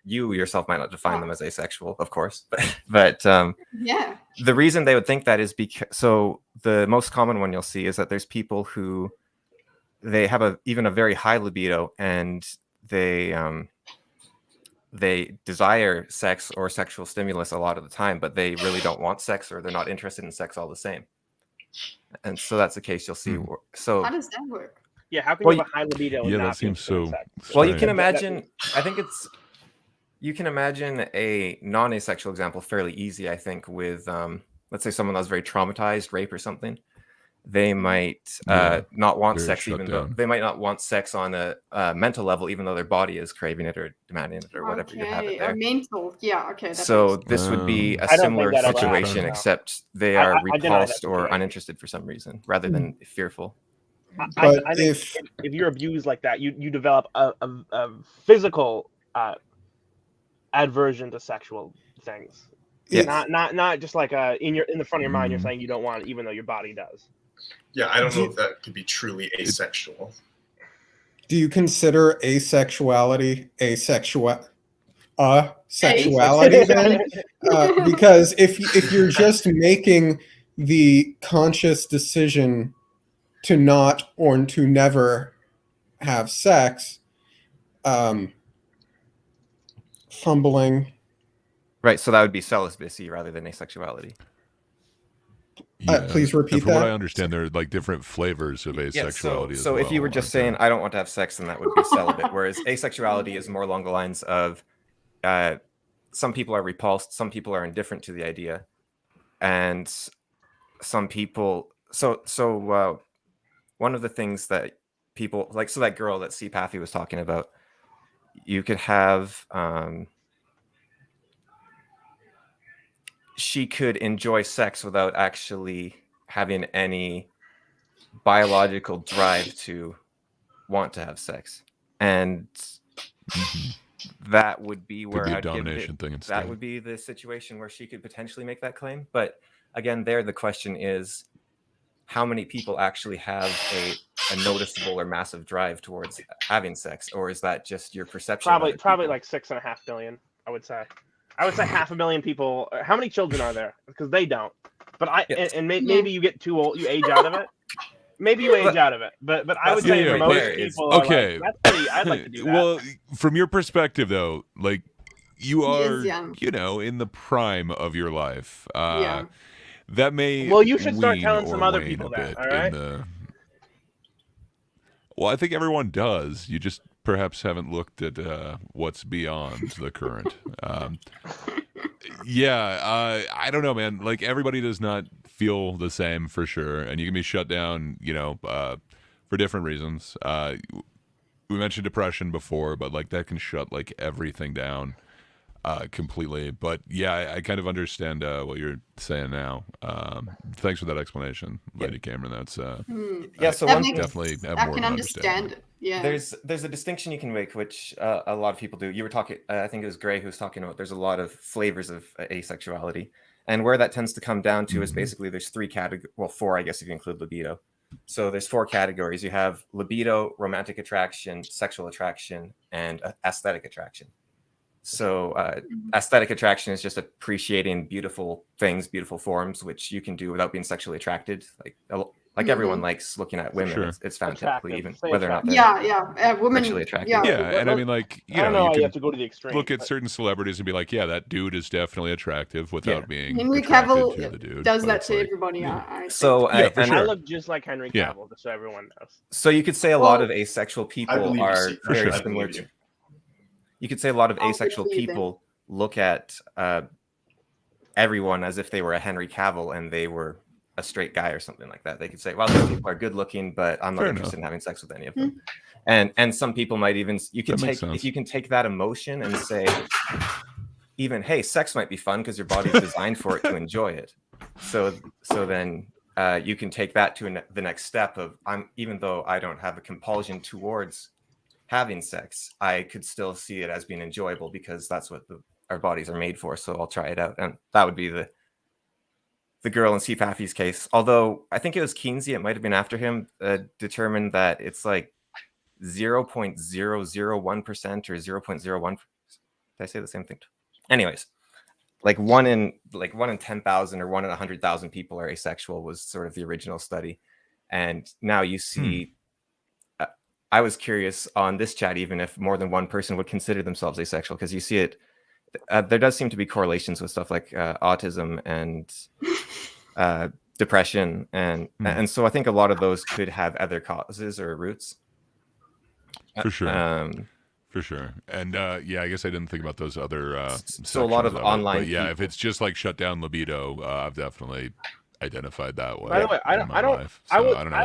you yourself might not define them as asexual, of course, but yeah. The reason they would think that is because the most common one you'll see is that there's people who they have even a very high libido and they desire sex or sexual stimulus a lot of the time, but they really don't want sex, or they're not interested in sex all the same. And so that's the case you'll see. So how does that work? Yeah, how can you have a high libido? Yeah, and that not seems so. Well, you can imagine. I think you can imagine a non-asexual example fairly easy. I think with let's say someone that was very traumatized, rape or something. They might not want sex, even though they might not want sex on a mental level, even though their body is craving it or demanding it or whatever you have it there. Mental, yeah, okay. So this would be a similar situation, except they are repulsed or uninterested for some reason, rather than fearful. I think if you're abused like that, you develop a physical aversion to sexual things. Yeah. Not just like in the front of your mind, you're saying you don't want it, even though your body does. Yeah, I don't know if that could be truly asexual. Do you consider asexuality sexuality then? Because if you're just making the conscious decision to not or to never have sex, fumbling. Right, so that would be celibacy rather than asexuality. Yeah. Please repeat from that. What I understand, there are like different flavors of asexuality. So if you were just saying, I don't want to have sex, then that would be celibate. Whereas asexuality is more along the lines of some people are repulsed, some people are indifferent to the idea, and some people. So one of the things that people like, so that girl that CPAFI was talking about, you could have she could enjoy sex without actually having any biological drive to want to have sex, and that would be where Could be a I'd give domination it, thing that instead. would be the situation where she could potentially make that claim. But again, there the question is, how many people actually have a noticeable or massive drive towards having sex, or is that just your perception? Probably like 6.5 billion, I would say. I would say 500,000 people. How many children are there? Because they don't. But maybe you get too old, you age out of it. Maybe you age out of it. But I would say most people are okay. like, that's pretty, I'd like to do that. Well, from your perspective though, like you are, you know, in the prime of your life. That may well, you should start wean telling or some other wane people a that. bit All right. Well, I think everyone does. You just perhaps haven't looked at what's beyond the current. I don't know, man. Like everybody does not feel the same for sure, and you can be shut down, you know, for different reasons. We mentioned depression before, but like that can shut like everything down completely. But yeah, I kind of understand what you're saying now. Thanks for that explanation, Lady Cameron. That's so definitely have I more can of an understand it. Yeah, there's a distinction you can make, which a lot of people do. You were talking, I think it was Gray who was talking about. There's a lot of flavors of asexuality, and where that tends to come down to is basically there's four, I guess if you include libido. So there's 4 categories. You have libido, romantic attraction, sexual attraction, and aesthetic attraction. So aesthetic attraction is just appreciating beautiful things, beautiful forms, which you can do without being sexually attracted. Like everyone likes looking at women. Sure. It's found typically, even Say whether or not they're women sexually attracted. Yeah, and I mean, like, I don't know you why can you have to go to the extreme. look at certain celebrities and be like, yeah, that dude is definitely attractive without being Henry attracted Cavill to the dude. does But that it's to like, everybody. I think. So for sure. I look just like Henry Cavill, just so everyone knows. So you could say a lot of asexual people believe you, are Steve. very I similar believe to. you. You could say a lot of I'll asexual believe it. people look at everyone as if they were a Henry Cavill and they were a straight guy or something like that. They could say, well, these people are good looking, but I'm not Fair interested enough. in having sex with any of them. And some people might even, you can That makes take, sense. if you can take that emotion and say, even, hey, sex might be fun because your body's designed for it to enjoy it. So then you can take that to the next step of, even though I don't have a compulsion towards having sex, I could still see it as being enjoyable because that's what our bodies are made for. So I'll try it out. And that would be the girl in CPAFI's case. Although I think it was Kinsey, it might have been after him, determined that it's like 0.001% or 0.01. Did I say the same thing? Anyways, like one in 10,000 or 1 in 100,000 people are asexual was sort of the original study. And now you see, I was curious on this chat, even if more than one person would consider themselves asexual, because you see it, there does seem to be correlations with stuff like autism and depression. And so I think a lot of those could have other causes or roots. For sure. For sure. And yeah, I guess I didn't think about those other so a lot of online but yeah, people. if it's just like shut down libido, I've definitely identified that way. By the way, I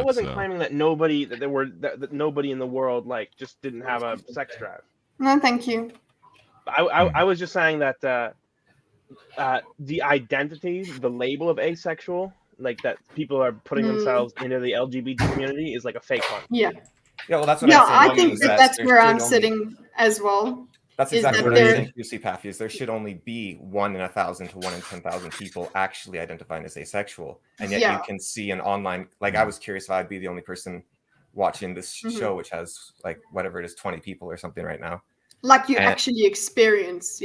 wasn't it's, claiming that nobody that nobody in the world like just didn't have a sex drive. No, thank you. I was just saying that the identity, the label of asexual, like that people are putting themselves into the LGBT community, is like a fake one. Yeah. Yeah, well, that's what I think that's where I'm sitting as well. That's exactly what I'm saying. UC is there should only be 1 in 1,000 to 1 in 10,000 people actually identifying as asexual, and yet you can see an online. Like I was curious if I'd be the only person watching this show, which has like whatever it is, 20 people or something right now. Like you actually experience,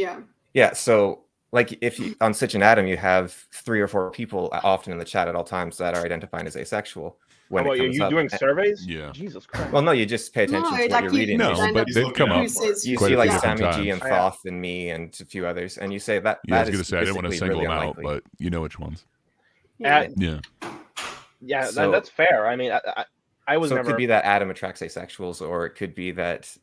Yeah, so like if you on Sitch and Adam, you have 3 or 4 people often in the chat at all times that are identifying as asexual. When are you doing surveys? Yeah. Jesus Christ. Well, no, you just pay attention to what you're reading. No, but they've come up. You see like Sammy G and Thoth and me and a few others, and you say that. Yeah, I was going to say I didn't want to single them out, but you know which ones. Yeah, that's fair. I mean, was so never. It could be that Adam attracts asexuals, or it could be that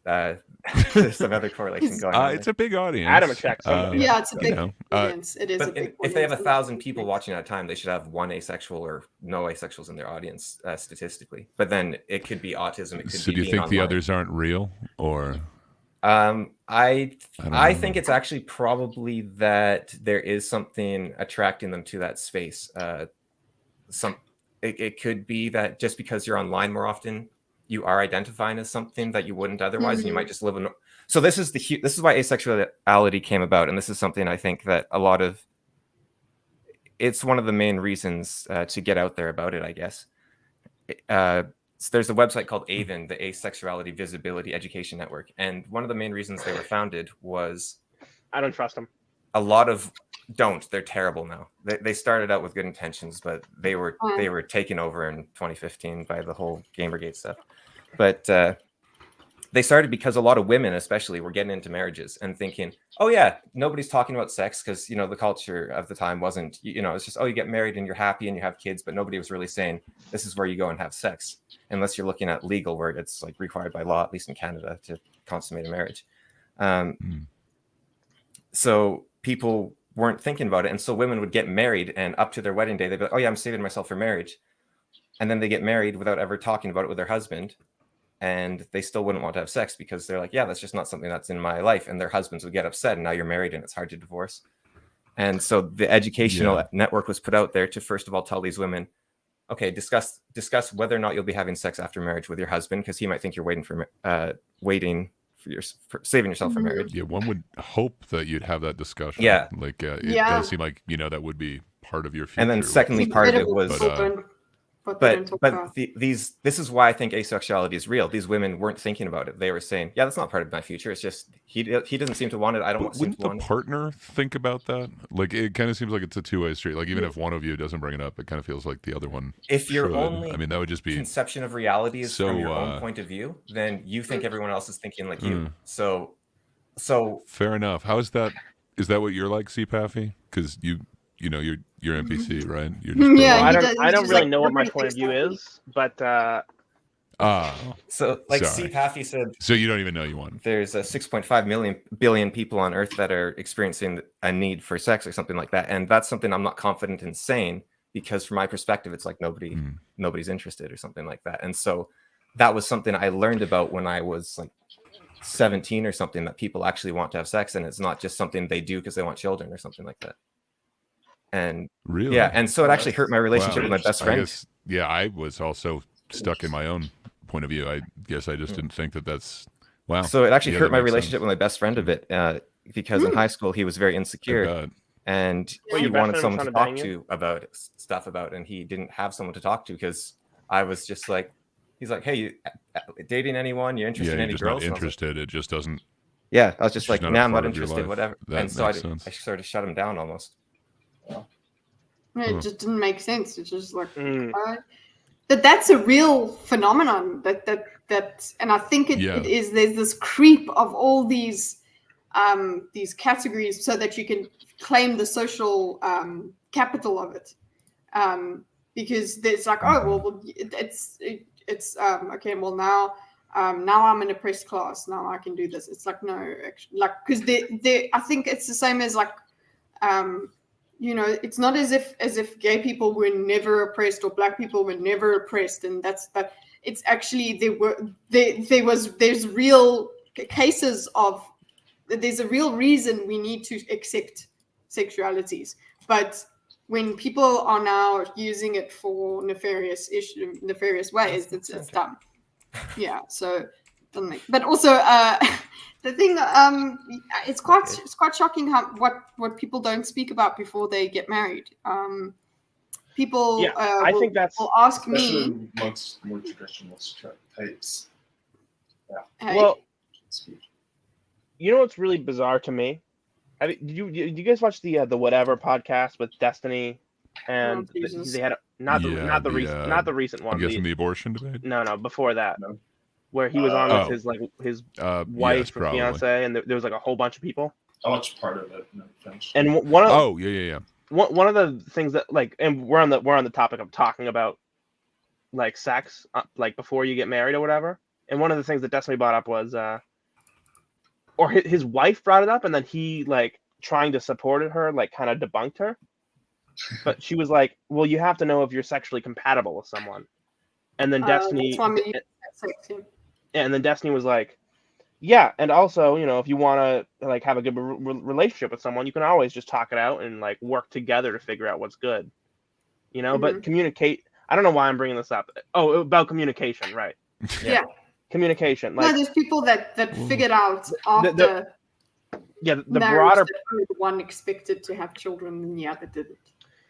there's some other correlation going on. It's a big audience. Adam attracts somebody. Yeah, it's a big audience. It is a But big if they have audience. 1,000 people watching at a time, they should have one asexual or no asexuals in their audience statistically. But then it could be autism. It could So be do you think online. the others aren't real, or? I think it's actually probably that there is something attracting them to that space. It could be that just because you're online more often, you are identifying as something that you wouldn't otherwise, and you might just live in. So this is why asexuality came about, and this is something I think that it's one of the main reasons to get out there about it, I guess. So there's a website called AVEN, the Asexuality Visibility Education Network, and one of the main reasons they were founded was I don't trust them. a lot of they're terrible now. They started out with good intentions, but they were taken over in 2015 by the whole Gamergate stuff. But they started because a lot of women especially were getting into marriages and thinking, oh yeah, nobody's talking about sex, because the culture of the time wasn't, it's just, oh, you get married and you're happy and you have kids, but nobody was really saying this is where you go and have sex, unless you're looking at legal, where it's like required by law, at least in Canada, to consummate a marriage. So people weren't thinking about it, and so women would get married, and up to their wedding day they'd be like, oh yeah, I'm saving myself for marriage, and then they get married without ever talking about it with their husband, and they still wouldn't want to have sex because they're like, yeah, that's just not something that's in my life, and their husbands would get upset, and now you're married and it's hard to divorce. And so the educational network was put out there to first of all tell these women, okay, discuss whether or not you'll be having sex after marriage with your husband, because he might think you're waiting for saving yourself for marriage. Yeah, one would hope that you'd have that discussion. Yeah, like it does seem like that would be part of your future. And then secondly, part of it was, this is why I think asexuality is real. These women weren't thinking about it. They were saying, yeah, that's not part of my future. It's just he doesn't seem to want it. I don't seem to want it. Wouldn't the partner think about that? Like, it kind of seems like it's a two-way street. Like, even if one of you doesn't bring it up, it kind of feels like the other one if your should. only that would just be conception of reality is from your own point of view, then you think everyone else is thinking like you. So fair enough. How is that? Is that what you're like, CPAFI? Because you're NPC, right? You're just I don't really know what my point of view is, but so like CPAFI said, so you don't even know you want. There's 6.5 billion people on Earth that are experiencing a need for sex or something like that, and that's something I'm not confident in saying, because from my perspective, it's like nobody's interested or something like that. And so that was something I learned about when I was like 17 or something, that people actually want to have sex, and it's not just something they do because they want children or something like that. And really, and so it actually hurt my relationship with my best friend. I was also stuck in my own point of view. I guess I just didn't think that's wow. So it actually hurt my relationship with my best friend a bit, because in high school he was very insecure, and he wanted someone to talk to about stuff and he didn't have someone to talk to, because I was just like, he's like, hey, you dating anyone? You're interested in any girls? Not interested. It just doesn't. Yeah, I was just like, nah, I'm not interested. Whatever. And so I sort of shut him down almost. It just didn't make sense. It's just like that's a real phenomenon. That and I think it is. There's this creep of all these categories, so that you can claim the social capital of it. Because there's like, it's okay. Well, now I'm in a press class. Now I can do this. It's like, no, actually, like, because I think it's the same as like. It's not as if gay people were never oppressed or black people were never oppressed, and but it's actually there's real cases of there's a real reason we need to accept sexualities, but when people are now using it for nefarious ways, it's dumb. Yeah, so but also the thing, it's quite shocking what people don't speak about before they get married. People, I think will ask me amongst more traditional types. Yeah. Hey. Well, you know what's really bizarre to me? Did you guys watch the Whatever podcast with Destiny? And they had not the recent one. I'm guessing the abortion debate. No, before that. No. Where he was on with his wife or fiance, and there was like a whole bunch of people. I watched part of it. And one of yeah. One of the things that and we're on the topic of talking about like sex, like before you get married or whatever. And one of the things that Destiny brought up was, or his wife brought it up, and then he like trying to support her, like kind of debunked her. But she was like, "Well, you have to know if you're sexually compatible with someone." And then Destiny, and then Destiny was like, "Yeah, and also, you know, if you want to like have a good relationship with someone, you can always just talk it out and like work together to figure out what's good, you know. But communicate. I don't know why I'm bringing this up. Oh, about communication, right? Yeah. Communication. Like, no, there's people that figured out after. The broader the one expected to have children and the other didn't.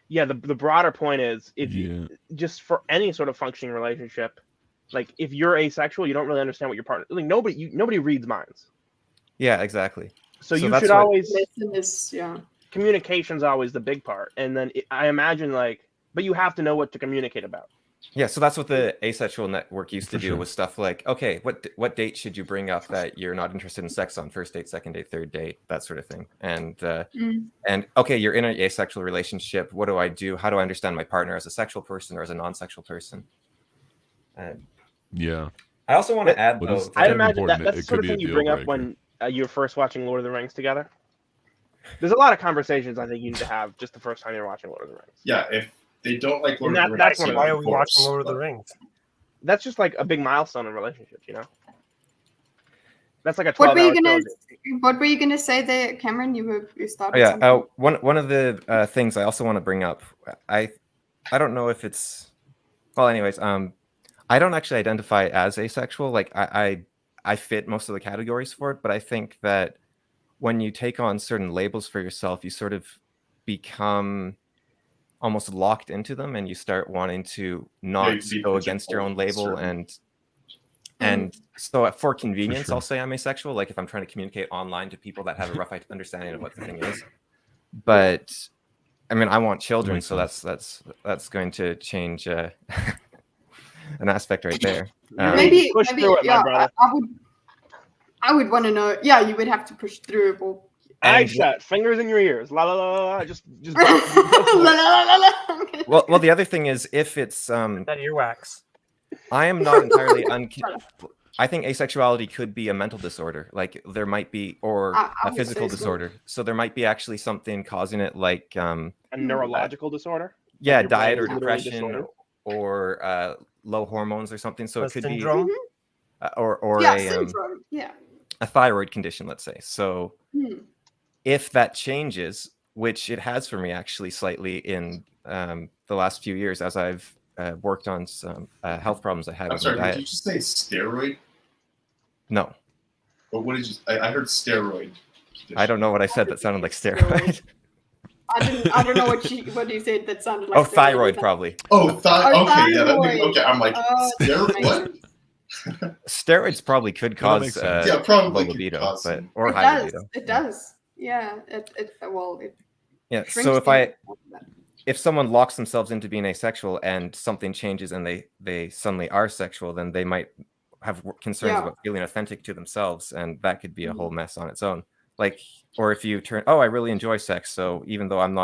Yeah, the broader point is if you just for any sort of functioning relationship, like if you're asexual, you don't really understand what your partner like. Nobody reads minds. Yeah, exactly. So you should always communication's always the big part, and then I imagine but you have to know what to communicate about. Yeah, so that's what the asexual network used to do with stuff like, okay, what date should you bring up that you're not interested in sex on? First date, second date, third date, that sort of thing. And okay, you're in an asexual relationship. What do I do? How do I understand my partner as a sexual person or as a non-sexual person? Yeah. I also want to add, though, I'd imagine that's the sort of thing you bring up when you're first watching Lord of the Rings together. There's a lot of conversations I think you need to have just the first time you're watching Lord of the Rings. Yeah, if they don't like Lord of the Rings, that's why are we watching Lord of the Rings? That's just like a big milestone in relationships, you know. That's like a 12-hour What were you gonna say there, Cameron? You started. Yeah. One of the things I also want to bring up. I don't know if it's. Well, anyways, I don't actually identify as asexual. Like I fit most of the categories for it, but I think that when you take on certain labels for yourself, you sort of become almost locked into them, and you start wanting to not go against your own label. And so for convenience, I'll say I'm asexual. Like if I'm trying to communicate online to people that have a rough understanding of what the thing is. But I mean, I want children, so that's going to change an aspect right there. Maybe yeah, I would want to know. Yeah, you would have to push through it. Or... Eyes shut, fingers in your ears, la la la la. Just. Well, the other thing is if it's that earwax. I am not entirely I think asexuality could be a mental disorder. Like there might be, or a physical disorder. So there might be actually something causing it, like a neurological disorder. Yeah, like diet or depression or low hormones or something. So it could syndrome? Be or syndrome. A thyroid condition, let's say. So if that changes, which it has for me actually slightly in the last few years as I've worked on some health problems I had. I'm sorry, did you just say steroid? No. But what did you? I heard steroid. I don't know what I said that sounded like steroid. I don't know what you said that sounded like. Oh, thyroid probably. Oh, okay, yeah, that makes, okay. I'm like steroid. What? Steroids probably could cause probably low libido, cause but or high libido. It does. Yeah. Yeah. So if someone locks themselves into being asexual and something changes and they suddenly are sexual, then they might have concerns about feeling authentic to themselves, and that could be a whole mess on its own. Like, or if you turn, I really enjoy sex, so even though I'm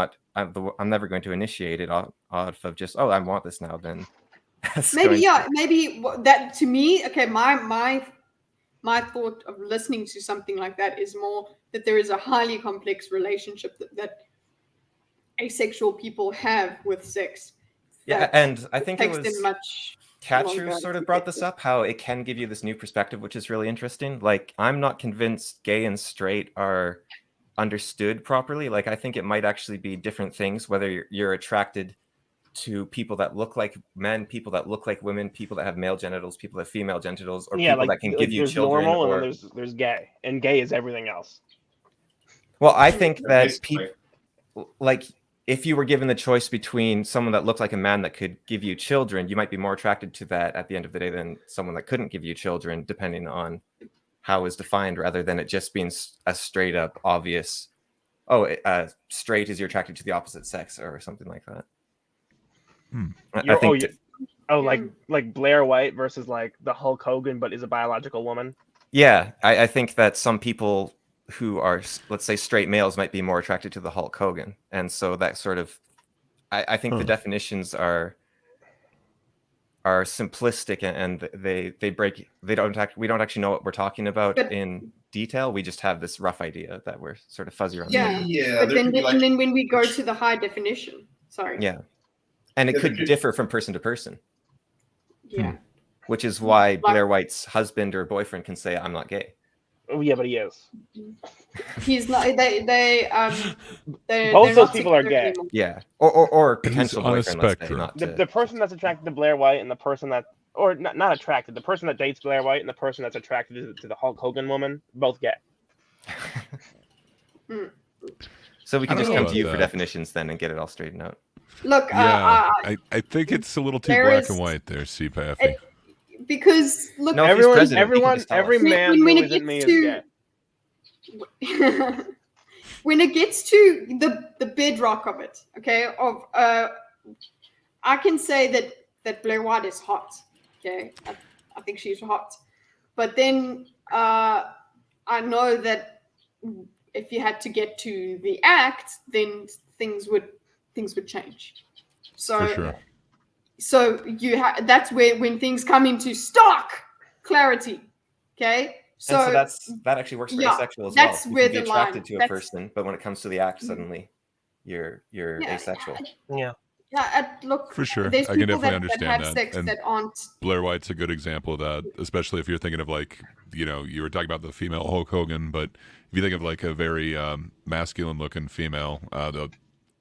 never going to initiate it off of just, I want this now, then maybe that to me, okay, my thought of listening to something like that is more that there is a highly complex relationship that asexual people have with sex. Yeah, and I think it was much Catrew sort of brought this up, how it can give you this new perspective, which is really interesting. Like, I'm not convinced gay and straight are understood properly. Like, I think it might actually be different things, whether you're attracted to people that look like men, people that look like women, people that have male genitals, people that have female genitals, or people that can give you children. Normal, or and then there's gay, and gay is everything else. Well, I think that people, like, if you were given the choice between someone that looked like a man that could give you children, you might be more attracted to that at the end of the day than someone that couldn't give you children, depending on how it's defined, rather than it just being a straight up obvious, straight is you're attracted to the opposite sex or something like that. I think like Blair White versus like the Hulk Hogan, but is a biological woman. Yeah, I think that some people who are, let's say, straight males might be more attracted to the Hulk Hogan, and so that sort of, I think the definitions are are simplistic and we don't actually know what we're talking about in detail. We just have this rough idea that we're sort of fuzzy around. But then when we go to the high definition, and it could differ from person to person. Yeah. Which is why Blair White's husband or boyfriend can say, "I'm not gay." Oh yeah, but he is. He's not. Both those people are gay. Yeah, or potential on a boyfriend. Let's say, spectrum. not The person that's attracted to Blair White and the person that, or not attracted, the person that dates Blair White and the person that's attracted to the Hulk Hogan woman, both gay. So we can just come to you for definitions then and get it all straightened out. Look, I think it's a little too black and white there, CPAF. Because look, no, every man when who isn't me is gay. When it gets to the bedrock of it, okay, I can say that Blair White is hot. Okay, I think she's hot, but then I know that if you had to get to the act, then things would change. So. For sure. So that's where when things come into stark clarity, okay. So that actually works for asexual as that's well. Where you can the be attracted line, to a person, but when it comes to the act, suddenly you're asexual. Look, for sure. There's I can people definitely that understand have sex and that aren't. Blair White's a good example of that, especially if you're thinking of like, you were talking about the female Hulk Hogan, but if you think of like a very masculine looking female, the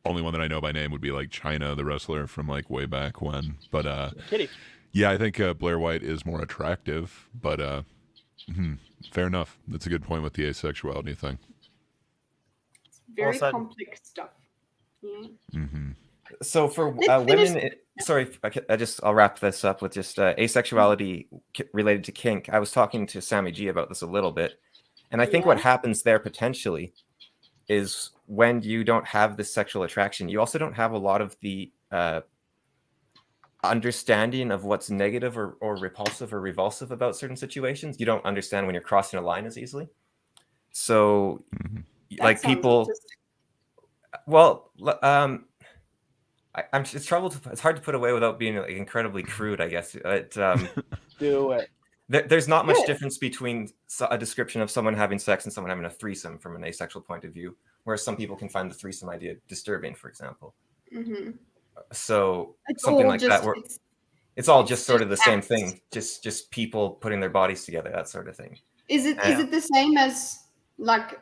only one that I know by name would be like Chyna, the wrestler from like way back when. But yeah, I think Blair White is more attractive, but fair enough. That's a good point with the asexuality thing. It's very complex stuff. Yeah. So for women, I'll wrap this up with just asexuality related to kink. I was talking to Sammy G about this a little bit, and I think what happens there potentially is when you don't have this sexual attraction, you also don't have a lot of the understanding of what's negative or repulsive or revulsive about certain situations. You don't understand when you're crossing a line as easily. So, like people, it's hard to put away without being like incredibly crude, I guess. Do it. There's not much difference between a description of someone having sex and someone having a threesome from an asexual point of view, whereas some people can find the threesome idea disturbing, for example. So it's something like that, where it's all just sort of the same thing, just people putting their bodies together, that sort of thing. Is it the same as like?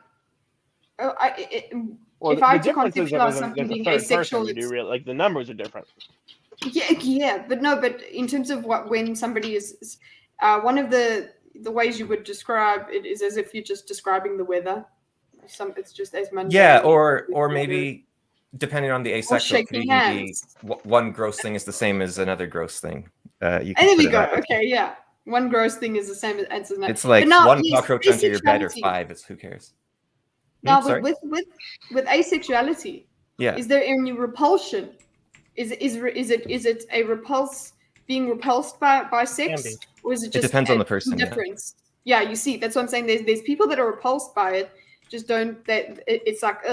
If I had to conceptualize something being asexual, like the numbers are different. Yeah, but in terms of when somebody is, one of the ways you would describe it is as if you're just describing the weather. It's just as mundane. Yeah, or maybe depending on the asexual, could even be one gross thing is the same as another gross thing. And there we go. Okay, yeah, one gross thing is the same as another. It's like one cockroach under your bed or 5. It's who cares. Now with asexuality, is there any repulsion? Is it a being repulsed by sex, or is it just? It depends on the person. Difference. Yeah, you see, that's what I'm saying. There's people that are repulsed by it, just don't. It's like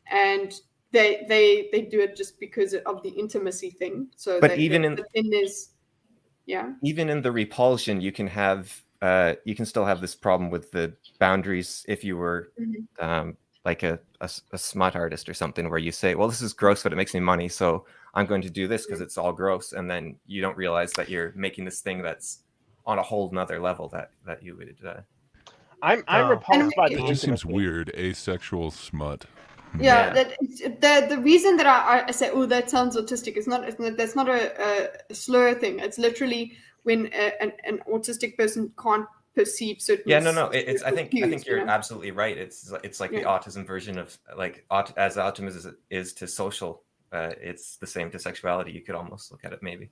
and they do it just because of the intimacy thing. So, but even in the repulsion, you can have. You can still have this problem with the boundaries if you were like a smut artist or something, where you say, well, this is gross, but it makes me money, so I'm going to do this because it's all gross. And then you don't realize that you're making this thing that's on a whole nother level that you would. I'm repulsed by it just seems weird, asexual smut. Yeah. The reason that I say, oh, that sounds autistic, that's not a slur thing. It's literally when an autistic person can't perceive certain. Yeah, no. I think you're absolutely right. It's like the autism version of like as autism is to social. It's the same to sexuality. You could almost look at it maybe.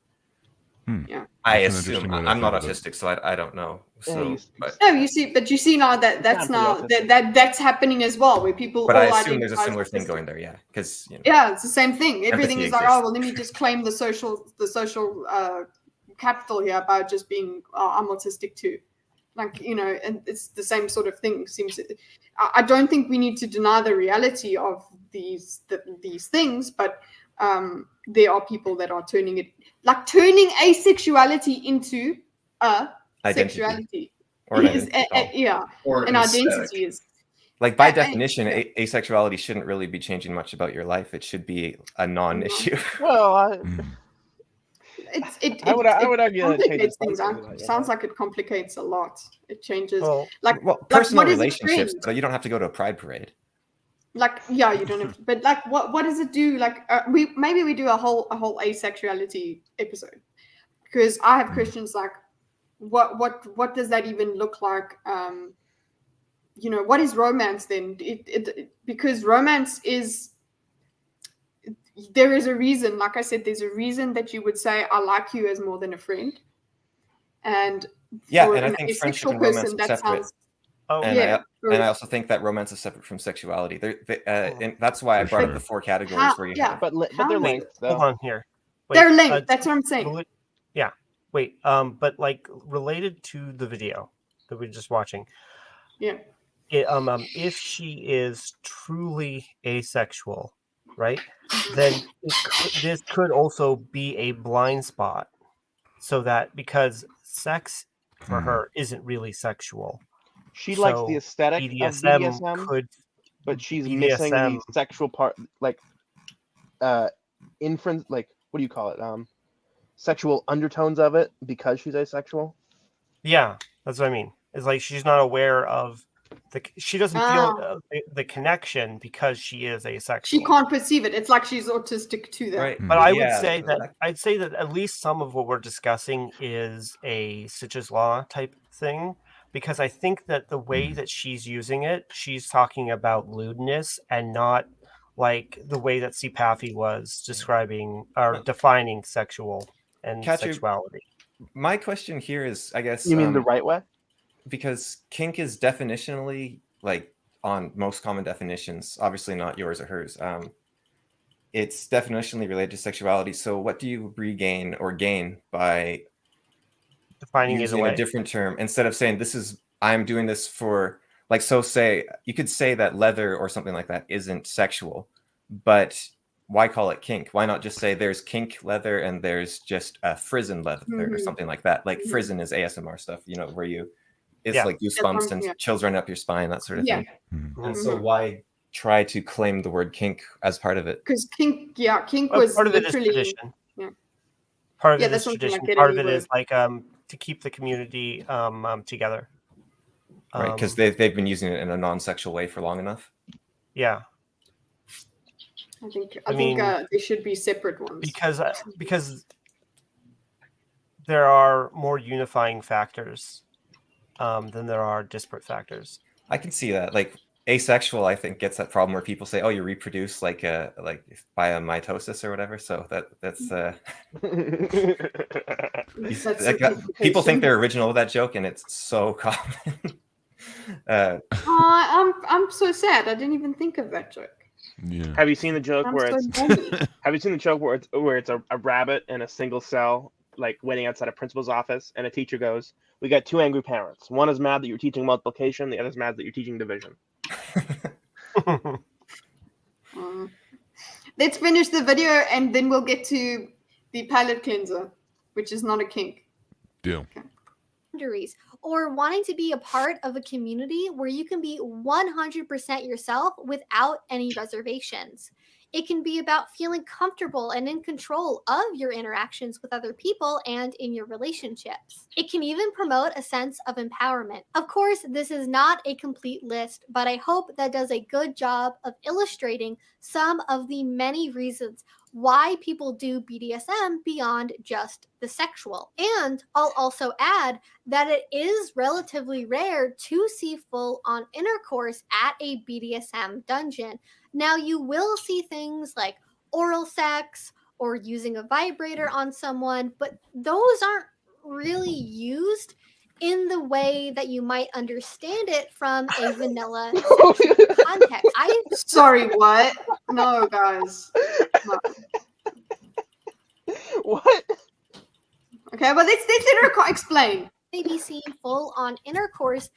Yeah. I assume I'm not autistic, so I don't know. So, you see now that's happening as well, where people. But I assume there's a similar thing going there, yeah, because it's the same thing. Everything is like, oh well, let me just claim the social capital here by just being I'm autistic too, and it's the same sort of thing. I don't think we need to deny the reality of these things, but there are people that are turning asexuality into a Identity. sexuality. Or an identity. Yeah, Or an identity is. Like by definition, asexuality shouldn't really be changing much about your life. It should be a non-issue. Well, I would argue that it changes things. Sounds like it complicates a lot. It changes personal relationships, but you don't have to go to a pride parade. You don't have to, but what does it do? Maybe we do a whole asexuality episode, because I have questions like what does that even look like? What is romance then? Because romance is, there is a reason, like I said, there's a reason that you would say I like you as more than a friend. And and I think friendship and romance are separate. And I also think that romance is separate from sexuality. And that's why I brought up the 4 categories where you have. But they're linked. Hold on here. They're linked. That's what I'm saying. Yeah. Wait. But related to the video that we're just watching. Yeah. If she is truly asexual, right, then this could also be a blind spot, so that because sex for her isn't really sexual. She likes the aesthetic of BDSM, but she's missing the sexual part, inference, what do you call it? Sexual undertones of it, because she's asexual. Yeah, that's what I mean. It's like she's not aware of she doesn't feel the connection because she is asexual. She can't perceive it. It's like she's autistic to that. Right. But I'd say that at least some of what we're discussing is a Sitch's Law type thing, because I think that the way that she's using it, she's talking about lewdness and not like the way that Cpaffy was describing or defining sexual and sexuality. My question here is, I guess, you mean the right way? Because kink is definitionally, on most common definitions, obviously not yours or hers, it's definitionally related to sexuality. So what do you regain or gain by defining using a different term instead of saying I'm doing this for, say you could say that leather or something like that isn't sexual, but why call it kink? Why not just say there's kink leather and there's just frizzen leather or something like that? Frizzen is ASMR stuff, where it's like goosebumps and chills run up your spine, that sort of thing. And so why try to claim the word kink as part of it? Because kink was part of literally, it is tradition. Part of it is tradition. Part of it is to keep the community together. Right, because they've been using it in a non-sexual way for long enough. Yeah. I think there should be separate ones. Because there are more unifying factors than there are disparate factors. I can see that. Asexual, I think, gets that problem where people say, "Oh, you reproduce by a mitosis or whatever." So that's people think they're original with that joke, and it's so common. I'm so sad. I didn't even think of that joke. Yeah. Have you seen the joke where it's a rabbit in a single cell, waiting outside a principal's office, and a teacher goes, "We got 2 angry parents. One is mad that you're teaching multiplication. The other's mad that you're teaching division." Let's finish the video and then we'll get to the palate cleanser, which is not a kink. Deal. Okay. Boundaries, or wanting to be a part of a community where you can be 100% yourself without any reservations. It can be about feeling comfortable and in control of your interactions with other people and in your relationships. It can even promote a sense of empowerment. Of course, this is not a complete list, but I hope that does a good job of illustrating some of the many reasons why people do BDSM beyond just the sexual. And I'll also add that it is relatively rare to see full-on intercourse at a BDSM dungeon. Now, you will see things like oral sex or using a vibrator on someone, but those aren't really used in the way that you might understand it from a vanilla context. Sorry, what? No, guys. No. What? Okay, well, let's let her explain. Maybe seeing full-on intercourse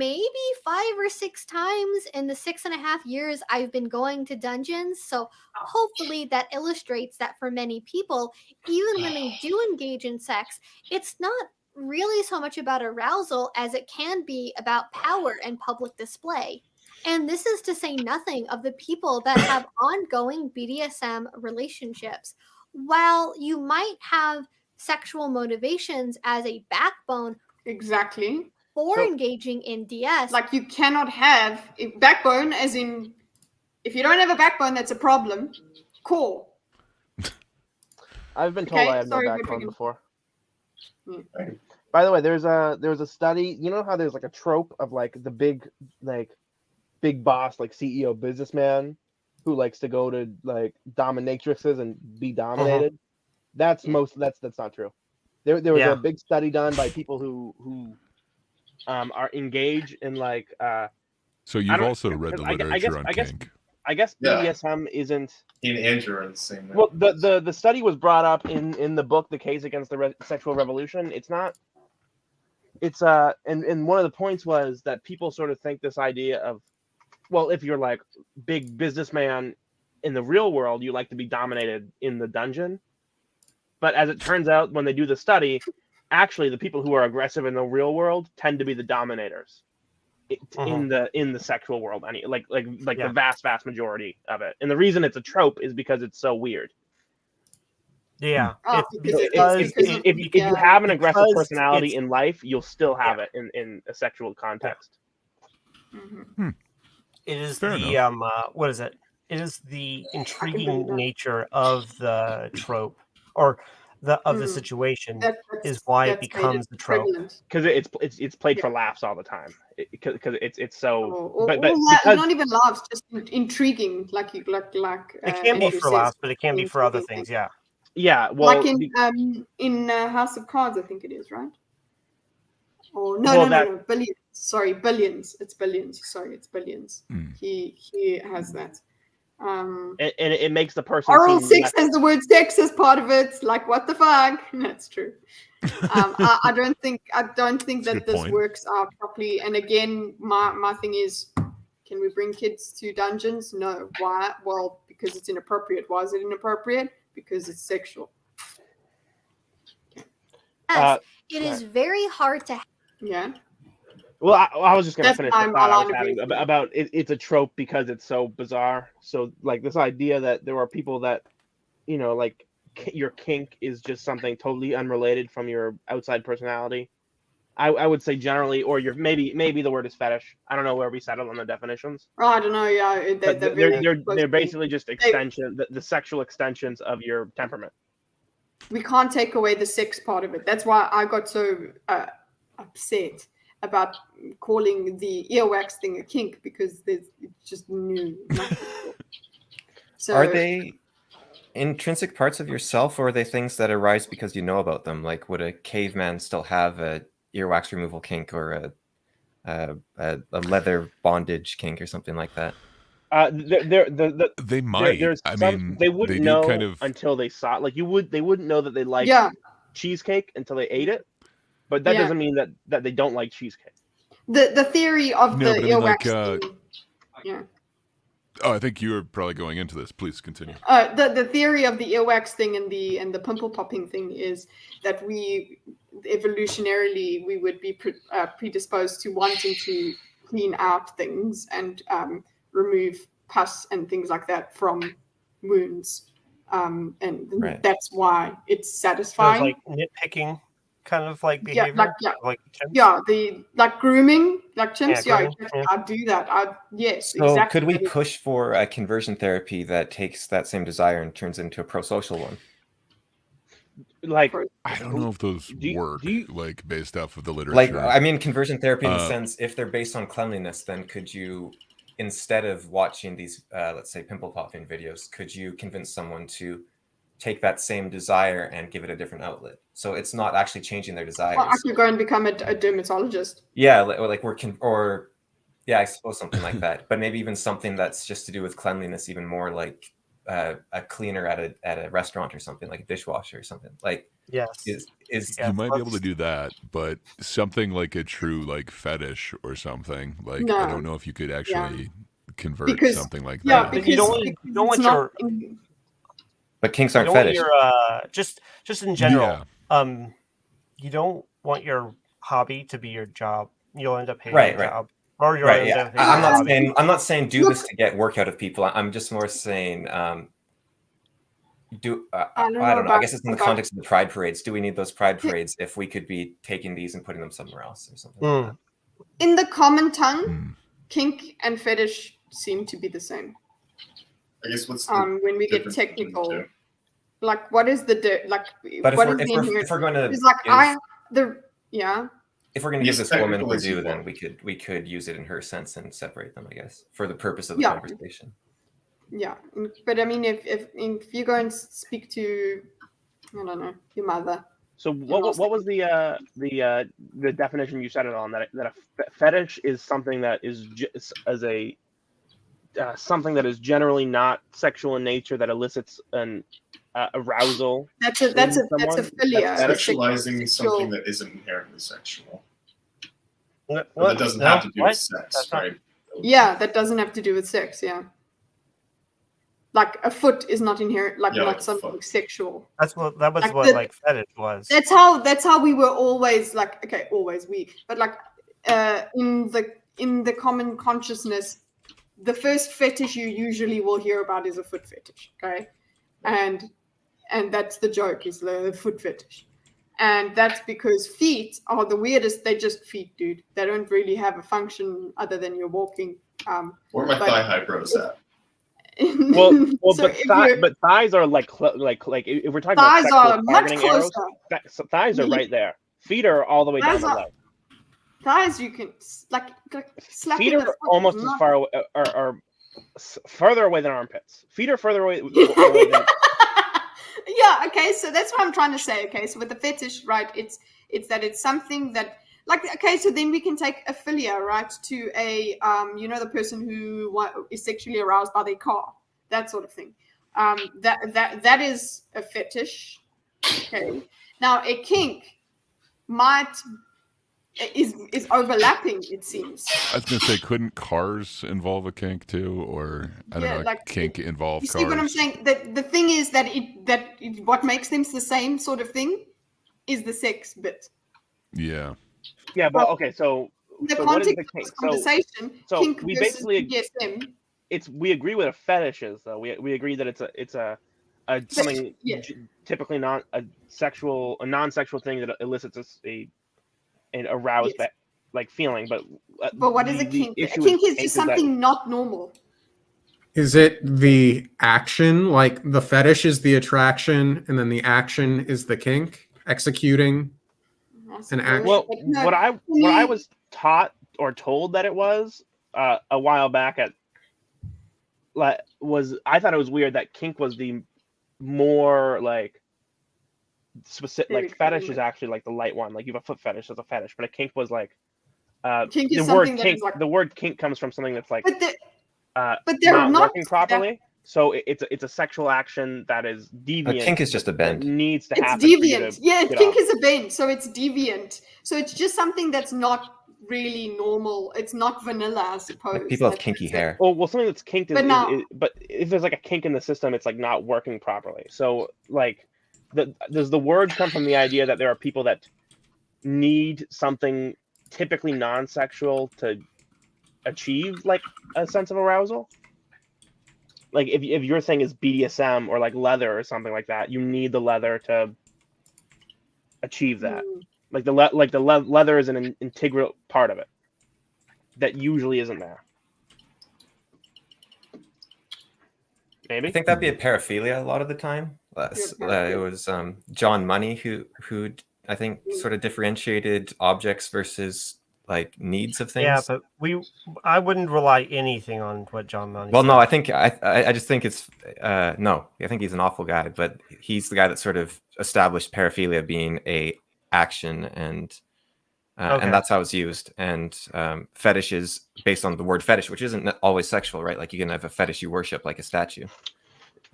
maybe 5 or 6 times in the 6.5 years I've been going to dungeons. So hopefully that illustrates that for many people, even when they do engage in sex, it's not really so much about arousal as it can be about power and public display. And this is to say nothing of the people that have ongoing BDSM relationships. While you might have sexual motivations as a backbone Exactly. for So- engaging in DS, Like you cannot have a backbone, as in, if you don't have a backbone, that's a problem. Core. I've been told Okay, I have sorry, no what backbone we can- before. Hmm. By the way, there was a study. You know how there's like a trope of like the big boss, like CEO businessman who likes to go to like dominatrixes and be dominated. That's not true. There was a big study done by people who are engaged in like So I you've don't- also read the literature on Kink. I guess Yeah. BDSM isn't. He and Andrew are in the same. Well, the study was brought up in the book, The Case Against the Sexual Revolution. It's not. It's and one of the points was that people sort of think this idea of, well, if you're like big businessman in the real world, you like to be dominated in the dungeon. But as it turns out, when they do the study, actually the people who are aggressive in the real world tend to be the dominators in the sexual world. The vast majority of it. And the reason it's a trope is because it's so weird. Yeah. Oh, If you have an aggressive because personality it's- in life, you'll still have it in a sexual context. It is Fair what is it? It is the intriguing nature of the trope or the situation is why it becomes the trope. Because it's played for laughs all the time. Because it's so. Or because not even laughs, just intriguing. Like It can be Andrew for says. laughs, but it can be for other things. Yeah. yeah, well, Like in House of Cards, I think it is, right? Or Well, no, Billions. Sorry, Billions. It's Billions. Sorry, it's Billions. He has that. and it makes the person Oral seem Six has the word sex as part of it. Like, what the fuck? That's true. I don't think that this point. works out properly. And again, my thing is, can we bring kids to dungeons? No. Why? Well, because it's inappropriate. Why is it inappropriate? Because it's sexual. yes, it is very hard to. Yeah. Well, I was just going to That's finish the I'm thought I was allowed to having agree. about it's a trope because it's so bizarre. So, like, this idea that there are people that, like, your kink is just something totally unrelated from your outside personality. I would say generally, or maybe the word is fetish. I don't know where we settled on the definitions. Oh, I don't know. Yeah, But they're basically just extension. the sexual extensions of your temperament. We can't take away the sex part of it. That's why I got so upset about calling the earwax thing a kink, because it's just new. So Are they intrinsic parts of yourself, or are they things that arise because you know about them? Like, would a caveman still have a earwax removal kink or a leather bondage kink or something like that? They might. They wouldn't they do know kind of until they saw it. Like they wouldn't know that they like cheesecake until they ate it. But that doesn't mean that they don't like cheesecake. The theory of the earwax thing, yeah. Oh, I think you were probably going into this. Please continue. The theory of the earwax thing and the pimple popping thing is that we evolutionarily we would be predisposed to wanting to clean out things and remove pus and things like that from wounds, and that's why it's satisfying. Like nitpicking kind of like behavior, like chimps? Like grooming, like chimps. Grooming, I'd do that. Yes, so exactly. Could we push for a conversion therapy that takes that same desire and turns into a pro-social one? Like, I don't know if those work, like based off of the literature. Like, I mean, conversion therapy in the sense, if they're based on cleanliness, then could you, instead of watching these, let's say, pimple popping videos, could you convince someone to take that same desire and give it a different outlet? So it's not actually changing their desires. Well, I could go and become a dermatologist. Yeah, I suppose something like that. But maybe even something that's just to do with cleanliness, even more like a cleaner at a restaurant or something, like a dishwasher or something. Like, yes, you might be able to do that, but something like a true like fetish or something, like I don't know if you could actually convert something like that. Because you don't want your but kinks aren't fetish. Just in general, you don't want your hobby to be your job. You'll end up hating your job. Or your I'm not saying do this to get work out of people. I'm just more saying I don't know. I guess it's in the context of the pride parades. Do we need those pride parades if we could be taking these and putting them somewhere else or something like that? In the common tongue, kink and fetish seem to be the same. I guess what's when we get technical, like what is the like? But what if we're going to, it's like if we're going to give this woman her due, then we could use it in her sense and separate them, I guess, for the purpose of the conversation. Yeah, but I mean, if you go and speak to, I don't know, your mother. So what was the definition you settled on, that a fetish is something that is something that is generally not sexual in nature, that elicits an arousal. That's a philia. Sexualizing something that isn't inherently sexual. That doesn't have to do with sex, right? Yeah, that doesn't have to do with sex. Yeah. Like a foot is not inherent, not something sexual. That was what fetish was. That's how we were always but like in the common consciousness, the first fetish you usually will hear about is a foot fetish, okay? And that's the joke, is the foot fetish. And that's because feet are the weirdest. They're just feet, dude. They don't really have a function other than you're walking. Where are my thigh high bros at? But thighs are like if we're talking thighs about are much closer. Thighs are right there. Feet are all the way down the leg. Thighs you can slap. Feet are almost as far away, are further away than armpits. Feet are further away than. Yeah. Okay. So that's what I'm trying to say. Okay. So with the fetish, right? It's that it's something that. Like, okay, so then we can take a philia, right, to a, the person who is sexually aroused by their car, that sort of thing. That is a fetish. Okay. Now, a kink is overlapping, it seems. I was going to say, couldn't cars involve a kink too? Or, I don't know, like kink involve cars? You see what I'm saying? The thing is that what makes them the same sort of thing is the sex bit. Yeah. Yeah, but okay, so the what is context the kink? of conversation, So kink we versus basically BDSM. We agree with a fetish is, though. We agree that it's a something typically not a non-sexual thing that elicits an aroused feeling. But what is a kink? A kink is just something not normal. Is it the action, like the fetish is the attraction, and then the action is the kink, executing? Well, what I was taught or told that it was a while back I thought it was weird that kink was the more specific, like fetish is actually like the light one. Like you have a foot fetish as a fetish, but a kink was like kink is the word kink comes from something that's like but they're not working properly. So it's a sexual action that is deviant. A kink is just a bend. Needs to happen. It's deviant. Yeah, kink is a bend, so it's deviant. So it's just something that's not really normal. It's not vanilla, I suppose. Like people have kinky hair. Well, something that's kinked is, but if there's like a kink in the system, it's like not working properly. So like, does the word come from the idea that there are people that need something typically non-sexual to achieve like a sense of arousal? Like if your thing is BDSM or like leather or something like that, you need the leather to achieve that. Like the leather is an integral part of it that usually isn't there. Maybe I think that'd be a paraphilia a lot of the time. It was John Money who I think sort of differentiated objects versus like needs of things. Yeah, but I wouldn't rely anything on what John Money Well, said. no, I think I just think it's no. I think he's an awful guy, but he's the guy that sort of established paraphilia being a action, and that's how it's used. And fetish is based on the word fetish, which isn't always sexual, right? Like you can have a fetish you worship, like a statue.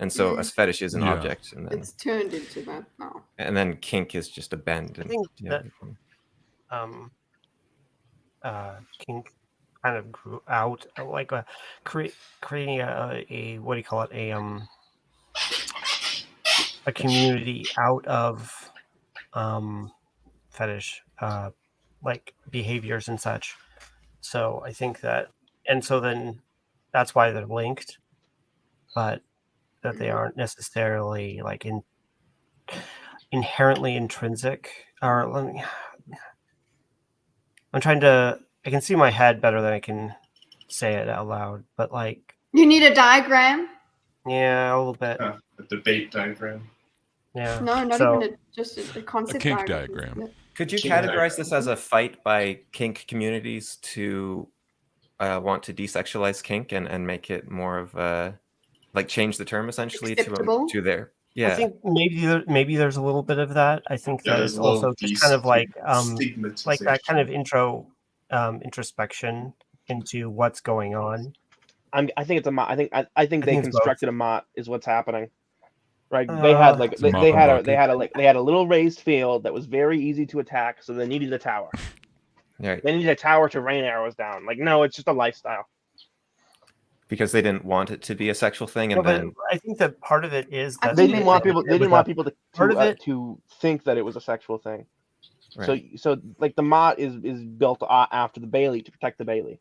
And so a fetish is an object, and then it's turned into that now. And then kink is just a bend. I think that kink kind of grew out like creating a what do you call it, a community out of fetish like behaviors and such. So I think that, and so then that's why they're linked, but that they aren't necessarily like inherently intrinsic. Or I'm trying to, I can see my head better than I can say it out loud, but like you need a diagram. Yeah, a little bit. A debate diagram. Yeah. No, not even just a concept. A kink diagram. Could you categorize this as a fight by kink communities to want to desexualize kink and make it more of a, like, change the term essentially to their I think maybe there's a little bit of that. I think that is also just kind of like that kind of introspection into what's going on. I think it's a mot. I think they constructed a mot is what's happening. Right? They had like they had a little raised field that was very easy to attack, so they needed a tower. Right. They needed a tower to rain arrows down. Like, no, it's just a lifestyle. Because they didn't want it to be a sexual thing, and then I think that part of it is that they didn't want people. They didn't want people to think that it was a sexual thing. Right. So like the mot is built after the Bailey to protect the Bailey.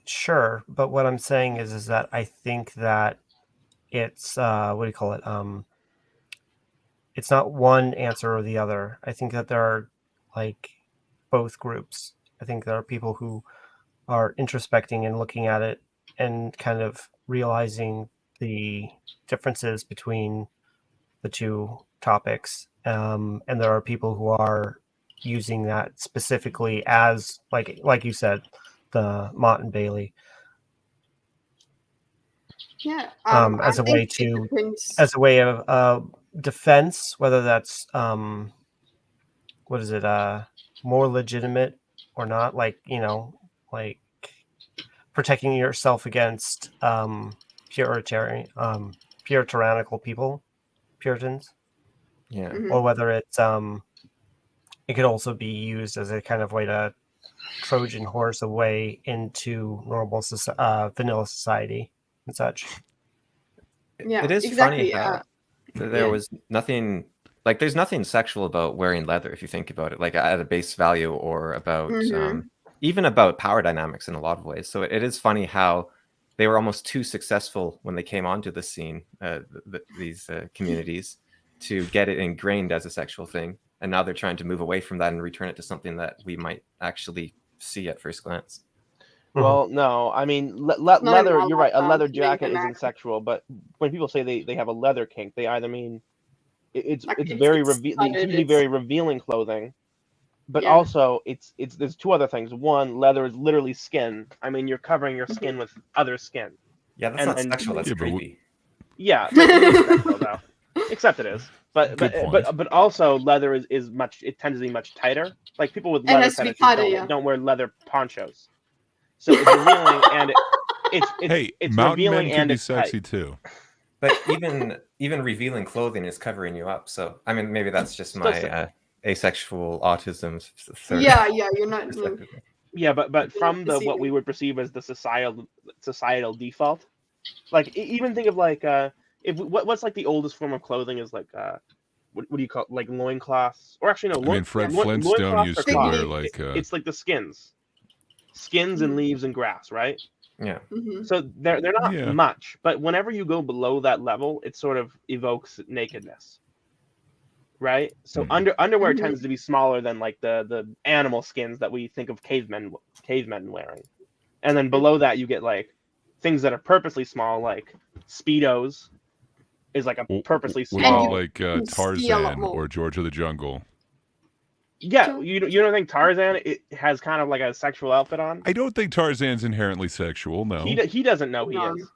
Sure, but what I'm saying is that I think that it's what do you call it? It's not one answer or the other. I think that there are like both groups. I think there are people who are introspecting and looking at it and kind of realizing the differences between the two topics. And there are people who are using that specifically as like you said, the Mott and Bailey. Yeah. As a way of defense, whether that's what is it, more legitimate or not, like, you know, like protecting yourself against puritanical people, Puritans. Yeah. Or whether it's it could also be used as a kind of way to Trojan horse a way into normal vanilla society and such. Yeah, it is exactly. funny how there was nothing, like, there's nothing sexual about wearing leather if you think about it, like at a base value, or about even about power dynamics in a lot of ways. So it is funny how they were almost too successful when they came onto the scene, these communities, to get it ingrained as a sexual thing, and now they're trying to move away from that and return it to something that we might actually see at first glance. Well, no, I mean leather. You're right. A leather jacket isn't sexual, but when people say they have a leather kink, they either mean it's very revealing clothing, but also it's there's two other things. One, leather is literally skin. I mean, you're covering your skin with other skin. Yeah, that's not sexual. That's creepy. Yeah, it is sexual, though. Except it is. But also leather is much. It tends to be much tighter. Like people with leather fetishes don't wear leather ponchos. So it's revealing, and it's mountain revealing men can and be it's sexy tight. too. But even revealing clothing is covering you up. So I mean, maybe that's just my asexual autism. Yeah, you're not. Yeah, but from what we would perceive as the societal default, like even think of like what's like the oldest form of clothing is like what do you call it? Like loincloths, or actually no. I mean, Fred Flintstone used to wear like it's like the skins and leaves and grass, right? Yeah. So they're not much, but whenever you go below that level, it sort of evokes nakedness, right? So underwear tends to be smaller than like the animal skins that we think of cavemen wearing, and then below that you get like things that are purposely small, like Speedos is like a purposely small, like Tarzan or George of the Jungle. Yeah, you don't think Tarzan it has kind of like a sexual outfit on? I don't think Tarzan's inherently sexual. No, he doesn't know he is.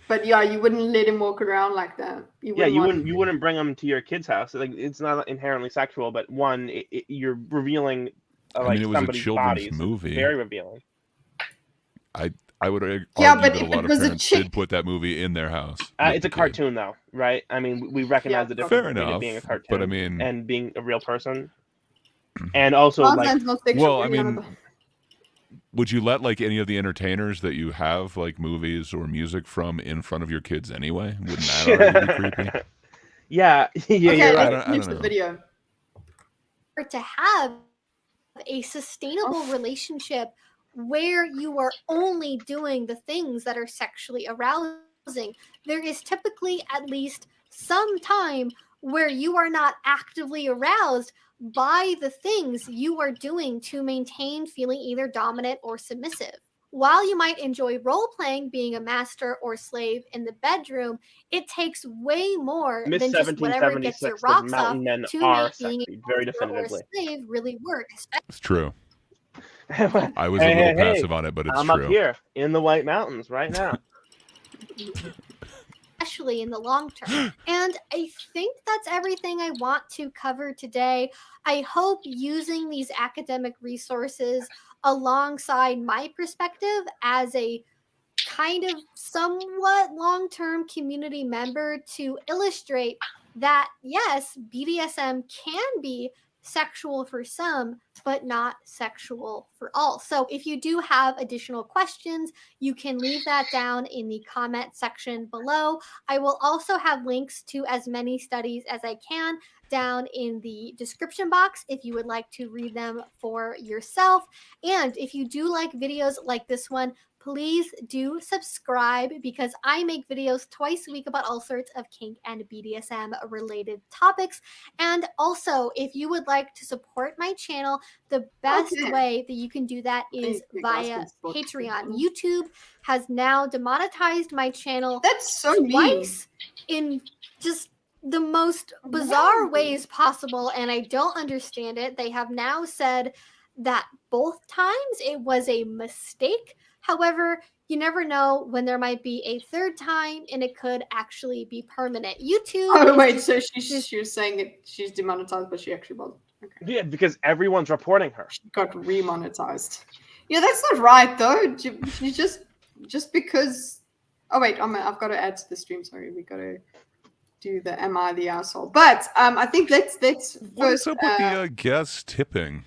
But yeah, you wouldn't let him walk around like that. You wouldn't bring him to your kid's house. Like, it's not inherently sexual, but one, you're revealing I mean, it was a somebody's children's bodies. movie. It's very revealing. I I would argue Yeah, but that a if lot it of was a parents chick, did put that movie in their house. It's a cartoon, though, right? I mean, we recognize the difference Fair between enough, it being a cartoon but I mean, and being a real person. And also, Tarzan's not sexual. well, I None of mean, would you let like any of the entertainers that you have like movies or music from in front of your kids anyway? Wouldn't that already be creepy? Yeah, okay, you're right. I don't the know. video. Or to have a sustainable relationship where you are only doing the things that are sexually arousing, there is typically at least some time where you are not actively aroused by the things you are doing to maintain feeling either dominant or submissive. While you might enjoy role playing, being a master or slave in the bedroom, it takes way more Miss than just whatever gets your 1776, the rocks off mountain men to are make being sexy, very a master or a definitively. slave really work. It's true. I I was a little passive on it, but it's I'm true. up here in the White Mountains right now. Especially in the long term. And I think that's everything I want to cover today. I hope using these academic resources alongside my perspective as a kind of somewhat long-term community member to illustrate that yes, BDSM can be sexual for some, but not sexual for all. So if you do have additional questions, you can leave that down in the comment section below. I will also have links to as many studies as I can down in the description box if you would like to read them for yourself. And if you do like videos like this one, please do subscribe because I make videos twice a week about all sorts of kink and BDSM related topics. And also, if you would like to support my channel, the best way that you can do that is via Patreon. YouTube has now demonetized my channel twice in just the most bizarre ways possible, and I don't understand it. They have now said that both times it was a mistake. However, you never know when there might be a third time and it could actually be permanent. YouTube. Oh, wait, so she was saying it, she's demonetized, but she actually wasn't. Okay. Yeah, because everyone's reporting her. She got remonetized. Yeah, that's not right, though. You just because. Oh, wait, I've got to add to the stream. Sorry, we got to do the Am I the Asshole? But I think let's What's first. up with the guest tipping?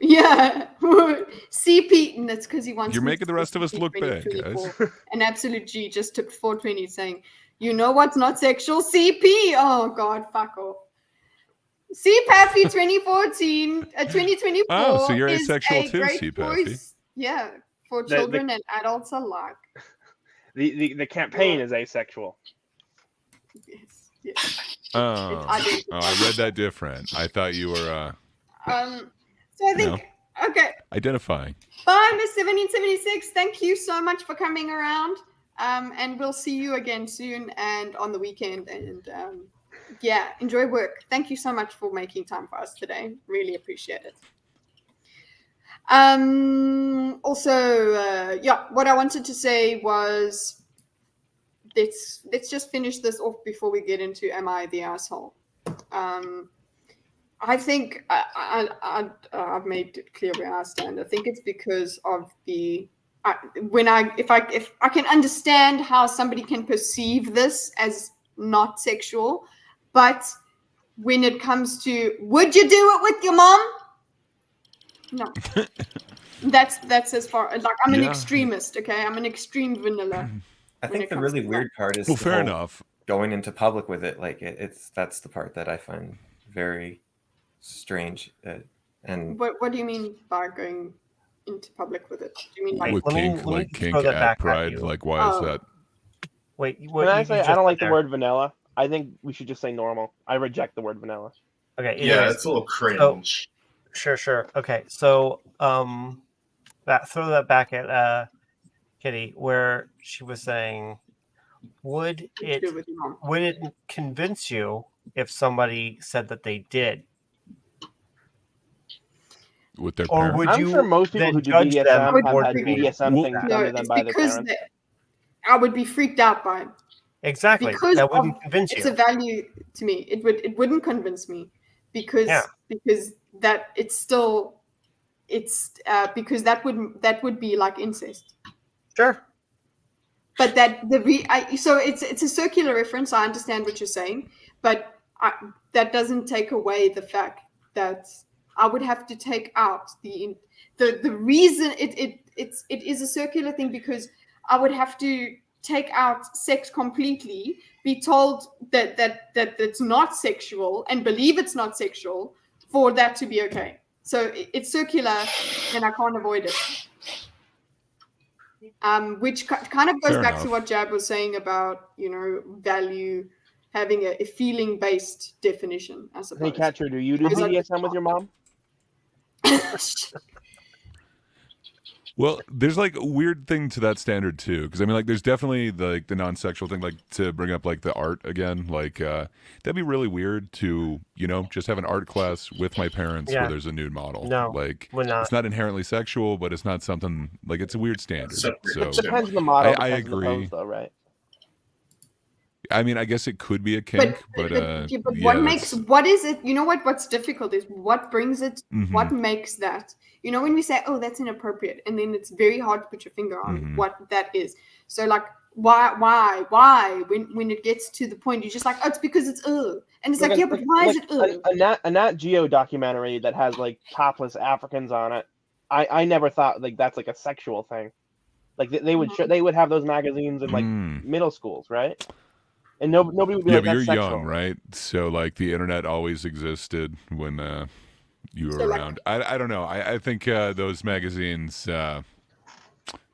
Yeah, CP, and that's because he wants. You're making the rest of us look bad, guys. An absolute G just took 420, saying, "You know what's not sexual? CP." Oh God, fuck off. CPAFI 2014, 2024. Oh, so you're is asexual a too, great CPAFI. choice, yeah, for children and adults alike. The campaign is asexual. Yes, yes. Oh, I read that different. I thought you were. So I think okay. Identifying. Bye, Miss 1776. Thank you so much for coming around. And we'll see you again soon and on the weekend. And yeah, enjoy work. Thank you so much for making time for us today. Really appreciate it. Also, yeah, what I wanted to say was let's just finish this off before we get into Am I the Asshole? I think I've made it clear where I stand. I think it's because of the if I can understand how somebody can perceive this as not sexual, but when it comes to would you do it with your mom? No. That's as far like I'm an extremist, okay? I'm an extreme vanilla. I think the really weird part is fair enough. Going into public with it, like that's the part that I find very strange. And what do you mean by going into public with it? Do you mean like with kink at Pride? Like, why is that? Wait, when I say I don't like the word vanilla, I think we should just say normal. I reject the word vanilla. Okay. Yeah, it's a little cringe. Sure. Okay, so throw that back at Kitty, where she was saying, would it convince you if somebody said that they did? With their or parents? would I'm you sure most people then who do judge BDSM them have more had than BDSM things no, done to them it's by their because parents. I would be freaked out by it. Exactly. Because that wouldn't convince it's you. a value to me. It wouldn't convince me because that it's still it's because that would be like incest. Sure. But that so it's a circular reference. I understand what you're saying, but that doesn't take away the fact that I would have to take out the reason it is a circular thing, because I would have to take out sex completely, be told that it's not sexual, and believe it's not sexual for that to be okay. So it's circular, and I can't avoid it. Which kind of goes back to what Jab was saying about, value, having a feeling-based definition, I suppose. Hey, Catrew, do you do BDSM with your mom? Well, there's like a weird thing to that standard too, because I mean, like, there's definitely the non-sexual thing, like to bring up like the art again, like that'd be really weird to just have an art class with my parents where there's a nude model. No, like not. It's not inherently sexual, but it's not something like it's a weird standard. So it depends on the model. I agree, on the pose, though, right? I mean, I guess it could be a kink, but what is it? What's difficult is what brings it, what makes that. When we say, oh, that's inappropriate, and then it's very hard to put your finger on what that is. So, like, why? When it gets to the point, you're just like, oh, it's because it's and it's like, yeah, but why is it a Nat Geo documentary that has like topless Africans on it. I never thought like that's like a sexual thing. Like they would have those magazines in like middle schools, right? And nobody would be like, but that's you're sexual. young, right? So like the internet always existed when you were around. I don't know. I think those magazines,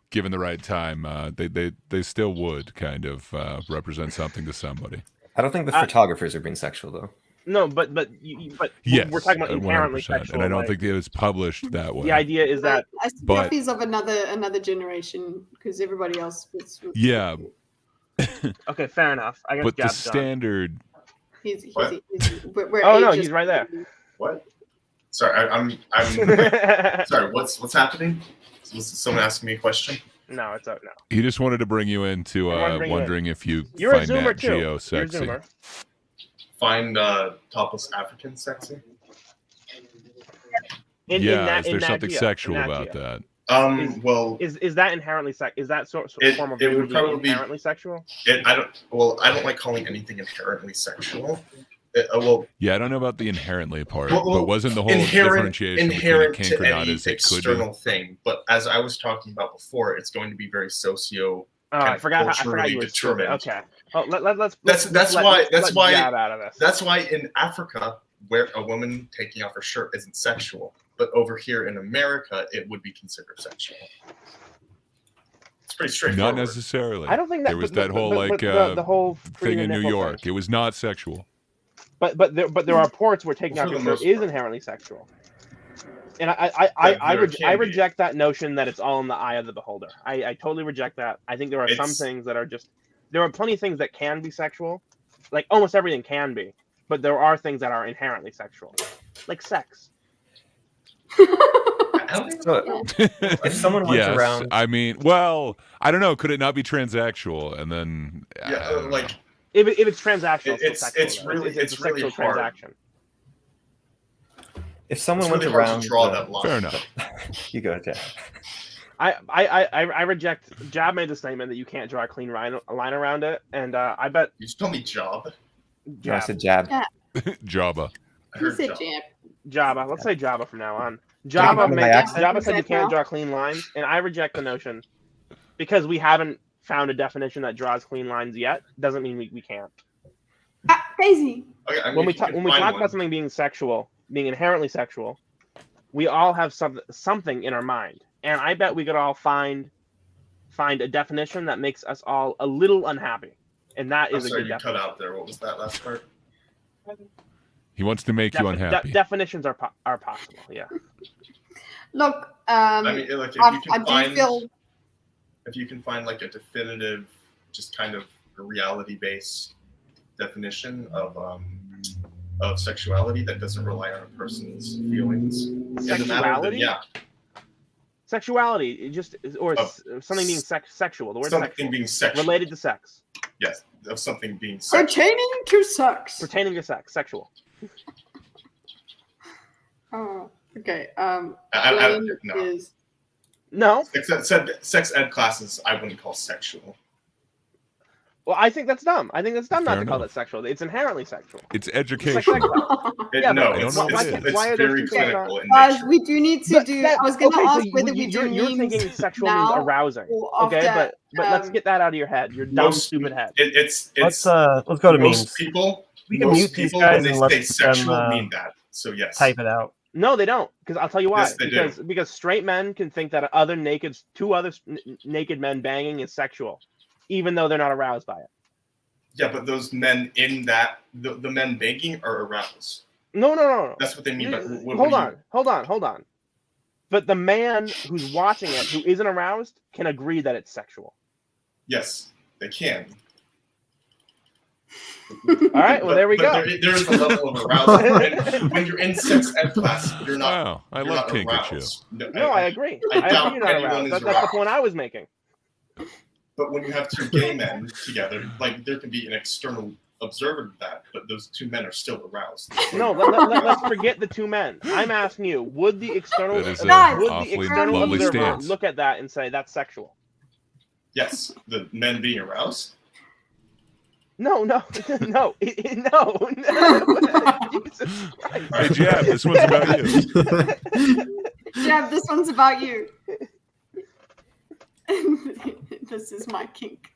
given the right time, they still would kind of represent something to somebody. I don't think the photographers are being sexual though. No, but yes, we're talking about inherently 100%, sexual. And I don't think it was published that way. The idea is that he's of another generation, because everybody else was yeah. Okay, fair enough. I guess but the Jab's standard. He's no, he's right there. What? Sorry, I'm sorry. What's happening? Was someone asking me a question? No, it's no. He just wanted to bring you into wondering if you You're find a Zoomer Nat too. Geo sexy. You're a Zoomer. Find topless African sexy? Is there something sexual about that? Well, is that inherently is that form of it would probably inherently sexual? I don't like calling anything inherently sexual. I don't know about the inherently part, but wasn't the whole differentiation between a kink or not as it could be? External thing, but as I was talking about before, it's going to be very I forgot you were determined. Okay. Oh, let's that's why Jab out of this. That's why in Africa, where a woman taking off her shirt isn't sexual, but over here in America, it would be considered sexual. It's pretty straightforward. Not necessarily. I don't think that there was that whole the whole thing in New York. It was not sexual. But there are ports where taking off your shirt is inherently sexual. And I reject that notion that it's all in the eye of the beholder. I totally reject that. I think there are some things that are just... There are plenty of things that can be sexual. Like, almost everything can be. But there are things that are inherently sexual. Like sex. So, if someone went around... I mean, well, I don't know. Could it not be transactional? And then... like... If it's transactional, it's really hard. Transaction. If someone went around, draw that line. Fair enough. You go, Jab. I reject. Jab made the statement that you can't draw a clean line around it, and I bet you just told me Job. I said Jab. Yeah. Jabba. He said Jabba. Let's say Jabba from now on. Jabba said you can't draw clean lines, and I reject the notion because we haven't found a definition that draws clean lines yet. Doesn't mean we can't. Daisy. Okay, I mean, when we talk about something being sexual, being inherently sexual, we all have something in our mind, and I bet we could all find a definition that makes us all a little unhappy, and that is a good definition. Cut out there. What was that last part? He wants to make you unhappy. Definitions are possible. Yeah. Look, I mean, like if you can find like a definitive, just kind of a reality-based definition of sexuality that doesn't rely on a person's feelings. Sexuality? Yeah. Sexuality, something being sexual. The word something being sexual. Related to sex. Yes, of something being sexual. Pertaining to sex. Pertaining to sex, sexual. Oh, Okay. no. Is No. Sex ed classes I wouldn't call sexual. Well, I think that's dumb. I think that's dumb not Fair to call enough. it sexual. It's inherently sexual. It's Just like educational. sex ed. Yeah, No, but it's- why are those very two things not? clinical in Guys, nature. we do need to But do. that- I was going to okay, so ask whether we do you're memes thinking sexual now means arousing. or Okay, after, but let's get that out of your head. Your dumb, Most- stupid head. It's let's go to most memes. people. We can most mute these people, guys when and they let say them, sexual mean that. So yes. Type it out. No, they don't. Because I'll tell you why. Yes, they do. Because straight men can think that two other naked men banging is sexual, even though they're not aroused by it. Yeah, but those men in that the men banging are aroused. No. That's what they mean by. Hold on. But the man who's watching it, who isn't aroused, can agree that it's sexual. Yes, they can. All right. Well, there we go. There's a level of arousal. When you're in sex ed class, you're not. Wow, I you're love not Kink at you. aroused. No, I agree. I I doubt agree you're not anyone aroused. is That's the aroused. point I was making. But when you have two gay men together, like there can be an external observer to that, but those two men are still aroused. No, let's forget the two men. I'm asking you, would the external That is a awfully lovely observer stance. look at that and say that's sexual? Yes, the men being aroused. No. Jesus Christ. Hey, Jab, this one's about you. Yeah, this one's about you. This is my kink.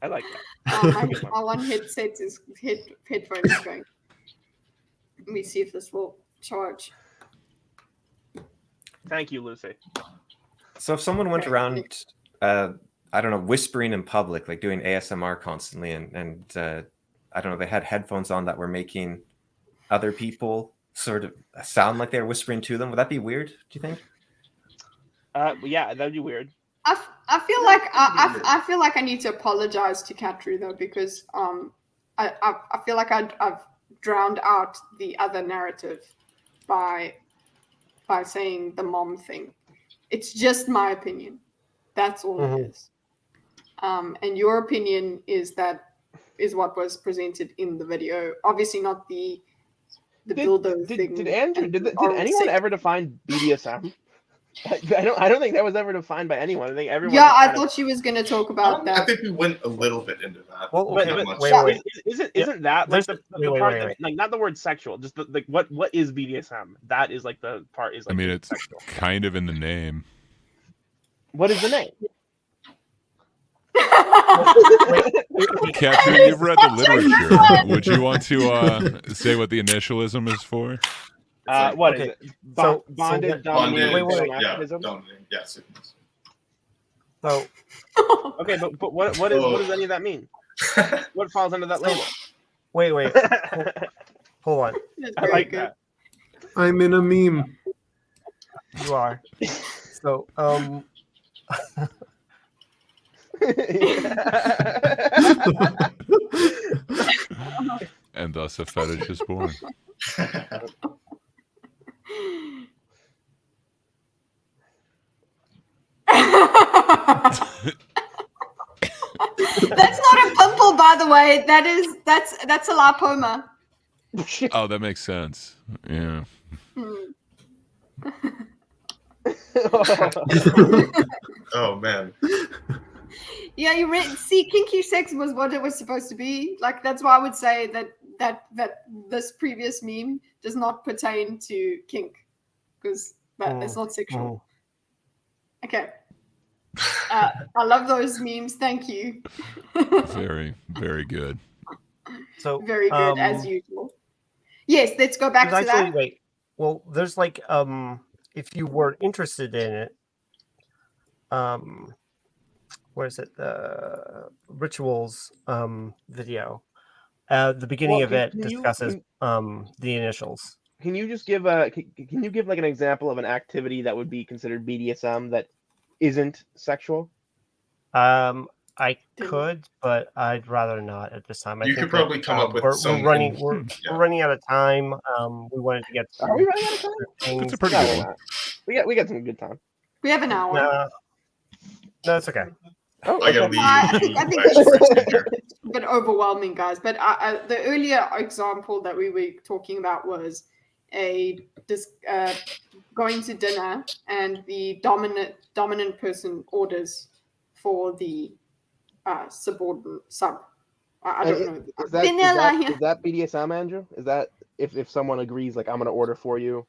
I like that. My one headset is headphone is going. Let me see if this will charge. Thank you, Lucy. So if someone went around, I don't know, whispering in public, like doing ASMR constantly, and I don't know, they had headphones on that were making other people sort of sound like they were whispering to them, would that be weird, do you think? Yeah, that'd be weird. I feel like I feel like I need to apologize to Catrew though, because I feel like I've drowned out the other narrative by saying the mom thing. It's just my opinion. That's all it is. And your opinion is what was presented in the video. Obviously not the dildo thing. Did Andrew? Did anyone sick. ever define BDSM? I don't think that was ever defined by anyone. I think everyone. Yeah, I thought she was going to talk about that. I think we went a little bit into that. Well, Not okay, much. wait. Isn't that like the part wait. that, like not the word sexual, just like what is BDSM? That is like the part is like. I mean, it's sexual. kind of in the name. What is the name? Catrew, you've read the literature. Would you want to say what the initialism is for? What Okay, is it? so- Bonded, so- dominated, wait, Yeah, masochism? dominating. Yes. So Okay, but what does any of that mean? What falls under that label? wait. Hold on. That's I very like good. that. I'm in a meme. You are. So And thus a fetish is born. That's not a pimple, by the way. That's a lipoma. Oh, that makes sense. Yeah. Oh man. Yeah, you read. See, kinky sex was what it was supposed to be. Like that's why I would say that this previous meme does not pertain to kink because it's not sexual. Okay. I love those memes. Thank you. Very, very good. So Very good as usual. Yes, let's go back to there's actually, that. wait. Well, there's like if you were interested in it, where is it? The rituals video. The beginning of it discusses the initials. Can you just give like an example of an activity that would be considered BDSM that isn't sexual? I could, but I'd rather not at this time. You could probably come up with something. We're running out of time. We wanted to get. Are we running out of time? It's a pretty good one. We got some good time. We have an hour. No, it's okay. Oh, I gotta okay. leave. I think it's a bit overwhelming, guys. But the earlier example that we were talking about was going to dinner and the dominant person orders for the subordinate sub. I don't know. Is that BDSM, Andrew? Is that if someone agrees, like, I'm going to order for you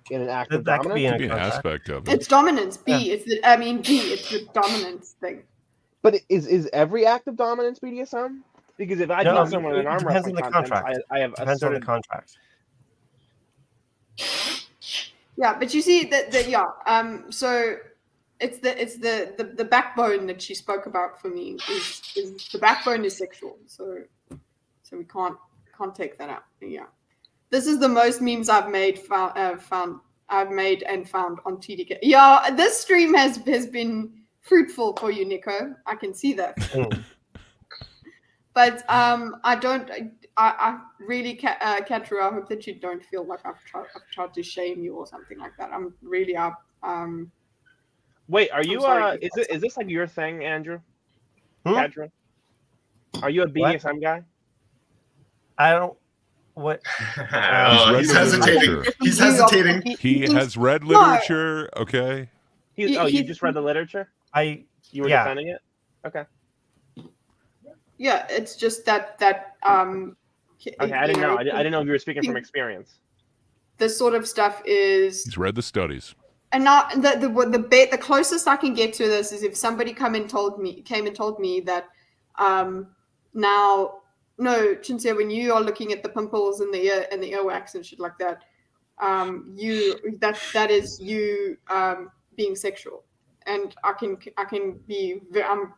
in an act of That could dominance? be Could be an aspect of it. It's dominance. B. Yeah. It's the dominance thing. But is every act of dominance BDSM? Because if I No, deal someone in an it arm depends wrestling on the contest, contract. I have Depends on the asserted. contract. Yeah, but you see so it's the backbone that she spoke about for me is the backbone is sexual. So we can't take that out. Yeah. This is the most memes I've made found on TDK. Yeah, this stream has been fruitful for you, Nico. I can see that. But I really, Catrew, I hope that you don't feel like I've tried to shame you or something like that. I'm really up. Wait, are you sorry. is this like your thing, Andrew? Hmm? Catrew? Are you a BDSM guy? I don't. What? He's hesitating. He's hesitating. He has read literature. Okay. You just read the literature? You were defending it? Okay. Yeah, it's just that Okay, I didn't know. I didn't know if you were speaking from experience. This sort of stuff is. He's read the studies. And now the closest I can get to this is if somebody came and told me that now, no, Chinsia, when you are looking at the pimples in the ear and the earwax and shit like that, that is you being sexual. And I can be I'm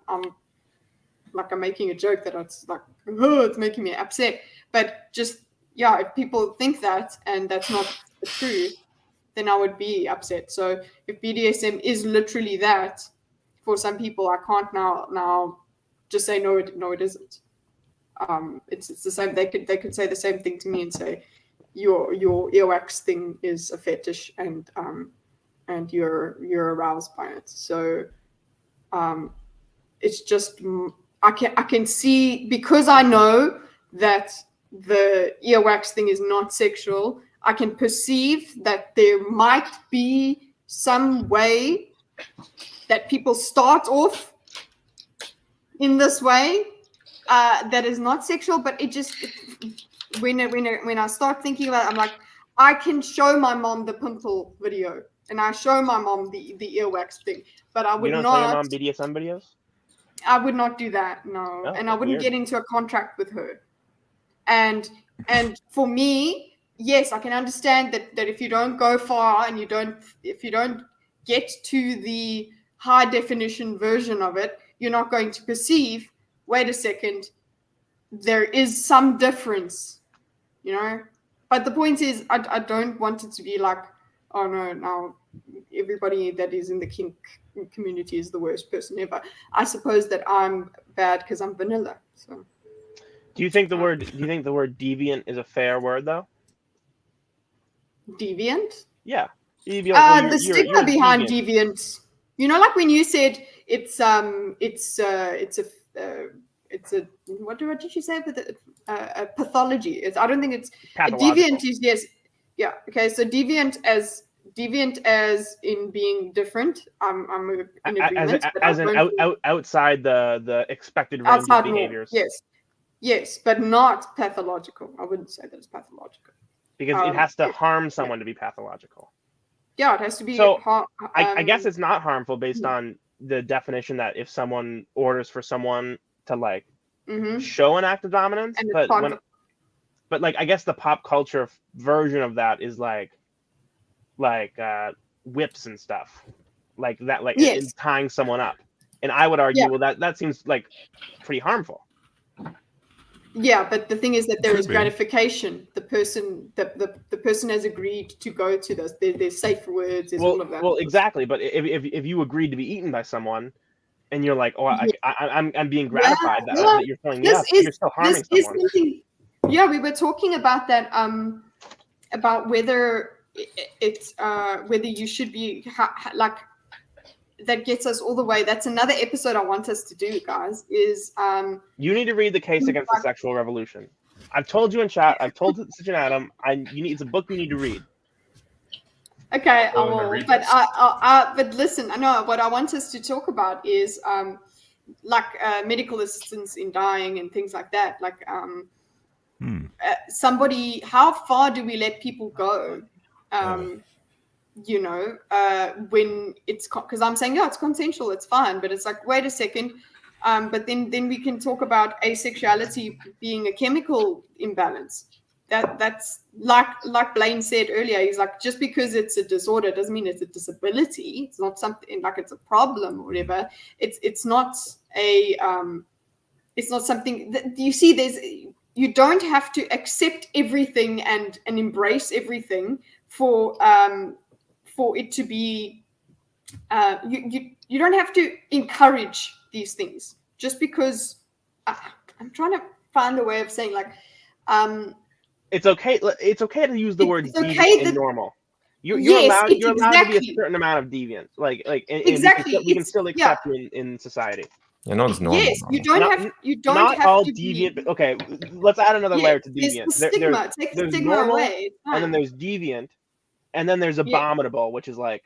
like I'm making a joke that it's like, oh, it's making me upset. But just if people think that and that's not the truth, then I would be upset. So if BDSM is literally that, for some people, I can't now just say no, it isn't. It's the same. They could say the same thing to me and say your earwax thing is a fetish and you're aroused by it. So it's just I can see, because I know that the earwax thing is not sexual. I can perceive that there might be some way that people start off in this way that is not sexual, but it just when I start thinking about it, I'm like, I can show my mom the pimple video and I show my mom the earwax thing, but I would not. You don't show your mom BDSM videos? I would not do that, no. Oh, and I wouldn't get into a contract with her. And for me, yes, I can understand that if you don't go far and if you don't get to the high definition version of it, you're not going to perceive, wait a second, there is some difference, But the point is, I don't want it to be like, oh no, now everybody that is in the kink community is the worst person ever. I suppose that I'm bad because I'm vanilla. So, do you think the word deviant is a fair word though? Deviant? Yeah. The stigma behind deviant. Like when you said it's a what did you say with a pathology? I don't think it's deviant is yes. Yeah. Okay. So deviant as in being different. I'm in agreement. Outside the expected range of behaviors. Yes, but not pathological. I wouldn't say that it's pathological. Because it has to harm someone to be pathological. Yeah, it has to be. So I guess it's not harmful based on the definition that if someone orders for someone to show an act of dominance, but I guess the pop culture version of that is like whips and stuff like that, it's tying someone up. And I would argue, well, that seems like pretty harmful. Yeah, but the thing is that there is gratification. The person has agreed to go to this. There's safe words. There's all of that. Well, exactly. But if you agreed to be eaten by someone, and you're like, oh, I'm being gratified that you're filling me up, you're still harming someone. Yeah, we were talking about that. About whether it's whether you should be that gets us all the way. That's another episode I want us to do, guys. Is you need to read the Case Against the Sexual Revolution. I've told you in chat. I've told Stitch and Adam. It's a book you need to read. Okay, I will. But listen, I know what I want us to talk about is like medical assistance in dying and things like that. Like somebody, how far do we let people go? You know, when it's because I'm saying it's consensual, it's fine, but it's like, wait a second. But then we can talk about asexuality being a chemical imbalance. That's like Blaine said earlier. He's like, just because it's a disorder doesn't mean it's a disability. It's not something like it's a problem or whatever. It's not something that you see. You don't have to accept everything and embrace everything for it to be. You don't have to encourage these things just because. I'm trying to find a way of saying like. It's okay. It's okay to use the word deviant and normal. You're allowed to be a certain amount of deviant. And we can still accept you in society. Yeah, no one's normal. Yes, you don't have. You don't not have all to deviant. be. Okay, let's add another layer to deviant. There's the stigma. Take the stigma normal, away. and then there's deviant, and then there's abominable, which is like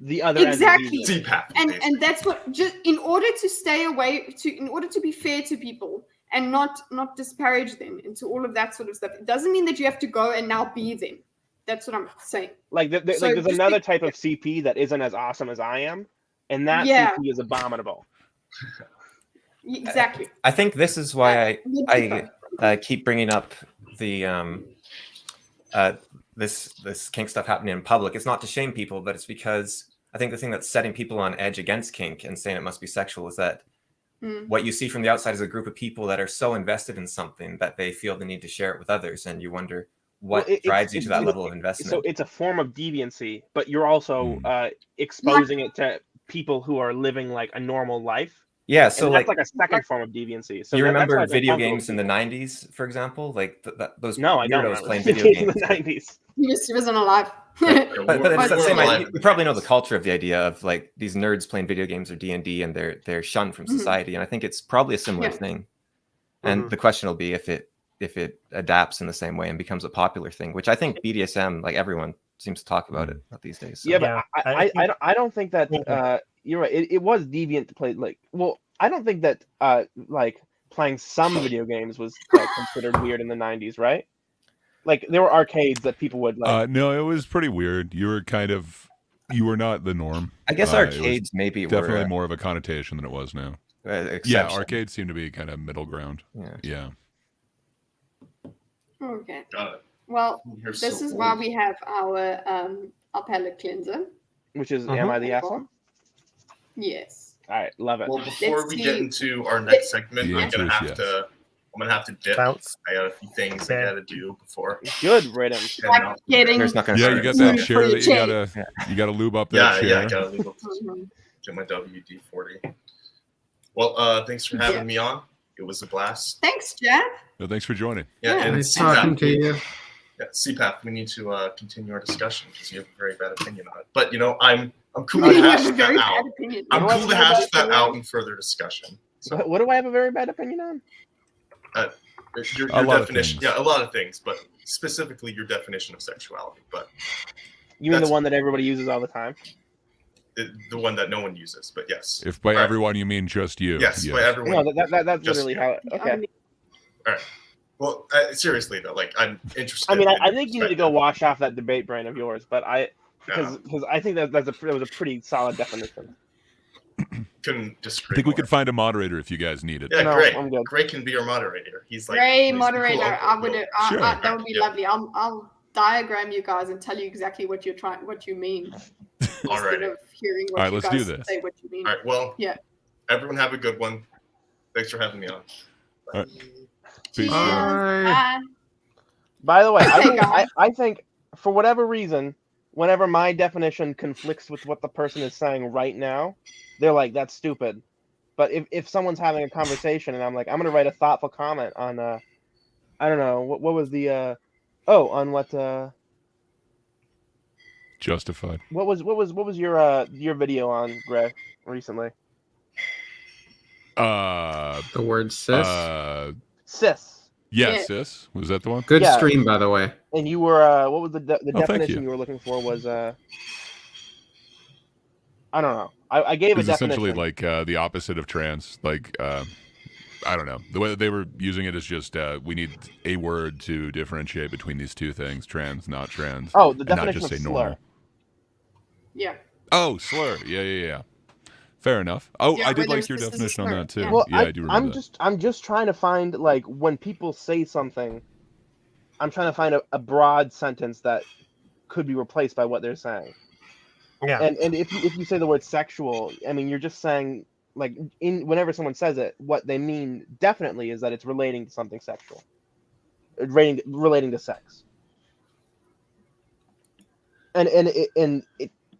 the other exactly. end of and that's what. Just in order to stay away, in order to be fair to people. And not disparage them into all of that sort of stuff. It doesn't mean that you have to go and now be them. That's what I'm saying. Like there's another type of CP that isn't as awesome as I am, and that CP is abominable. Exactly. I think this is why I keep bringing up the this kink stuff happening in public. It's not to shame people, but it's because I think the thing that's setting people on edge against kink and saying it must be sexual is that what you see from the outside is a group of people that are so invested in something that they feel the need to share it with others, and you wonder what drives you to that level of investment. So it's a form of deviancy, but you're also exposing it to people who are living like a normal life. Yeah, so that's like a second form of deviancy. So you remember video games in the 90s, for example? Like those weirdos playing video games in the 90s. He wasn't alive. but it's the same idea. You probably know the culture of the idea of like these nerds playing video games or D&D, and they're shunned from society. And I think it's probably a similar thing. And the question will be if it adapts in the same way and becomes a popular thing, which I think BDSM, like everyone seems to talk about it these days. So. Yeah, but I don't think that you're right. It was deviant to play I don't think that like playing some video games was considered weird in the 90s, right? Like there were arcades that people would like. No, it was pretty weird. You were not the norm. I guess arcades maybe definitely were more of a connotation than it was now. Exception. Yeah, arcades seem to be kind of middle ground. Yeah. Okay. Well, this is why we have our palate cleanser, which is Am I the Asshole? Yes. All right, love it. Well, before we get into our next segment, I'm gonna have to dip. Bounce. I got a few things I gotta do before. Good riddance. You got that chair that you gotta lube up that chair. Yeah, I gotta lube up. Get my WD-40. Well, thanks for having me on. It was a blast. Thanks, Jeff. No, thanks for joining. Yeah, and nice talking to you. Yeah, CPAP, we need to continue our discussion because you have a very bad opinion on it. But I'm cool to hash that out. I'm cool to hash that out in further discussion. So, what do I have a very bad opinion on? Your definition. Yeah, a lot of things, but specifically your definition of sexuality. But you mean the one that everybody uses all the time? The one that no one uses, but yes. If by everyone you mean just you. Yes, by everyone. No, that's literally how. Okay. All right. Well, seriously though, like I'm interested. I mean, I think you need to go wash off that debate brain of yours, but because I think that was a pretty solid definition. Couldn't disagree. I think we could find a moderator if you guys need it. Yeah, no, Gray. I'm good. Gray can be our moderator. He's like Gray moderator. Sure. That would be lovely. I'll diagram you guys and tell you exactly what you mean. All right. Instead of hearing what you let's guys do this. say what you mean. All right. Well. Yeah. Everyone have a good one. Thanks for having me on. All right. Peace. Bye. By the way, I think for whatever reason, whenever my definition conflicts with what the person is saying right now, they're like, that's stupid. But if someone's having a conversation and I'm like, I'm going to write a thoughtful comment on, I don't know, what was the, on what, Justified. What was your video on, Greg, recently? The word cis. Cis. Yeah, sis. Was that the one? Good Yeah. stream, by the way. And you were what was the thank definition you. you were looking for? Was I don't know. I gave It a was essentially definition. like the opposite of trans. Like I don't know. The way that they were using it is just we need a word to differentiate between these two things: trans, not trans. Oh, the and not definition just of say slur. normal. Yeah. Oh, slur. Yeah. Fair enough. Oh, Yeah, I did whether like your this is a definition on slur, that too. yeah. Well, Yeah, I do remember that. I'm just trying to find, like, when people say something, I'm trying to find a broad sentence that could be replaced by what they're saying. Yeah. And if you say the word sexual, I mean, you're just saying, like, whenever someone says it, what they mean definitely is that it's relating to something sexual, relating to sex.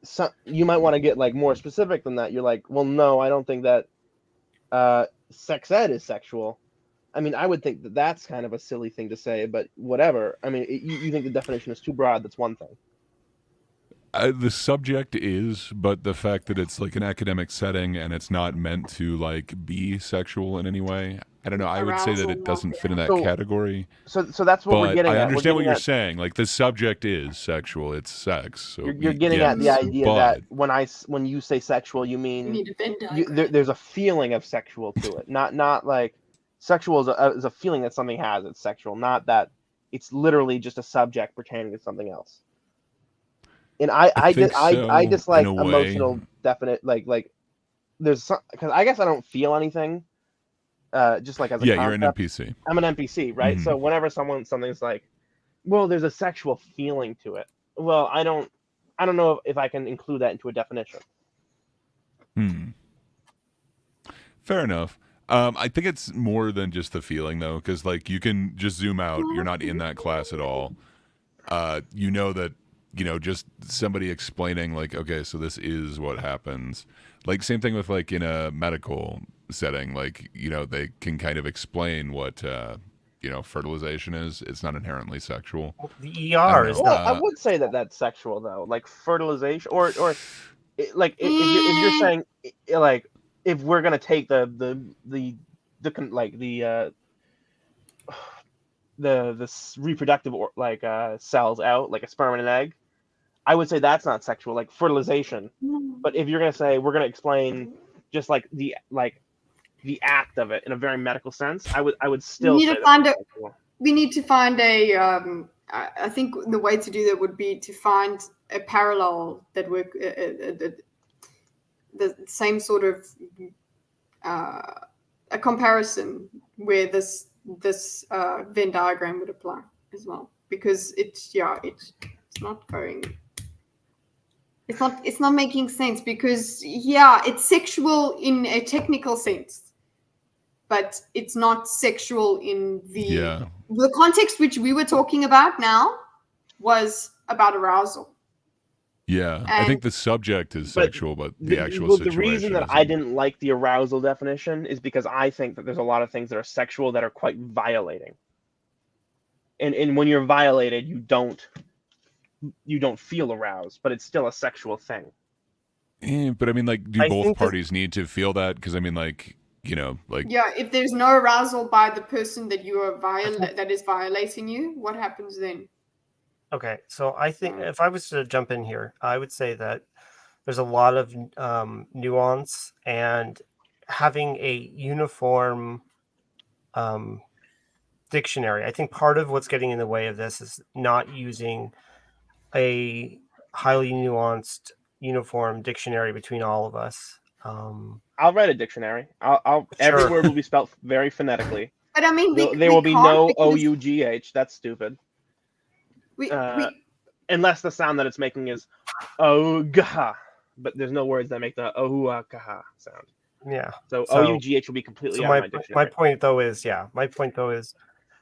So you might want to get, like, more specific than that. You're like, well, no, I don't think that sex ed is sexual. I mean, I would think that that's kind of a silly thing to say, but whatever. I mean, you think the definition is too broad. That's one thing. The subject is, but the fact that it's like an academic setting and it's not meant to like be sexual in any way, I don't know. I would say that it doesn't fit in that category. So that's what we're But getting I at. understand what you're saying. Like the subject is sexual; it's sex. So You're getting at the idea that when you say sexual, you mean You need a Venn diagram. there's a feeling of sexual to it. Not like sexual is a feeling that something has. It's sexual, not that it's literally just a subject pertaining to something else. And I dislike emotional definite like there's some, because I guess I don't feel anything. Just like as a you're an concept. NPC. I'm an NPC, right? Mhm. So whenever something's like, well, there's a sexual feeling to it. Well, I don't know if I can include that into a definition. Fair enough. I think it's more than just the feeling though, because like you can just zoom out. You're not in that class at all. You know that, you know, just somebody explaining like, okay, so this is what happens. Like same thing with like in a medical setting, like, you know, they can kind of explain what, you know, fertilization is. It's not inherently sexual. The ER is Well, I would say that that's sexual though, like fertilization or like if you're saying like if we're gonna take the reproductive cells out, like a sperm and an egg, I would say that's not sexual, like fertilization. But if you're gonna say we're gonna explain just like the act of it in a very medical sense, I would still say we need to find a I think the way to do that would be to find a parallel that work the same sort of a comparison where this Venn diagram would apply as well, because it's not going. It's not making sense, because it's sexual in a technical sense, but it's not sexual in the context which we were talking about now was about arousal. Yeah, I think the subject is sexual, but the actual situation. The reason that I didn't like the arousal definition is because I think that there's a lot of things that are sexual that are quite violating. And when you're violated, you don't feel aroused, but it's still a sexual thing. But I mean, like, do both parties need to feel that? Because I mean, like, you know, like if there's no arousal by the person that you are that is violating you, what happens then? Okay, so I think if I was to jump in here, I would say that there's a lot of nuance, and having a uniform dictionary. I think part of what's getting in the way of this is not using a highly nuanced, uniform dictionary between all of us. I'll write a dictionary. Every word will be spelled very phonetically. But I mean, there will be no O-U-G-H. That's stupid. Unless the sound that it's making is oh-gah, but there's no words that make the oh-gah sound. Yeah. So O-U-G-H will be completely out of my dictionary. My point though is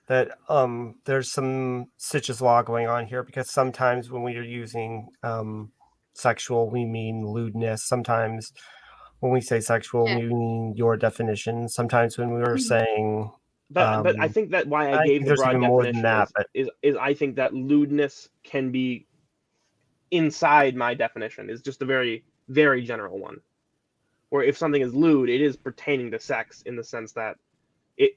that there's some Stitch's law going on here, because sometimes when we are using sexual, we mean lewdness. Sometimes when we say sexual, we mean your definition. Sometimes when we were saying But I think that why I gave the broad definition is I think that lewdness can be inside my definition, is just a very, very general one. Or if something is lewd, it is pertaining to sex in the sense that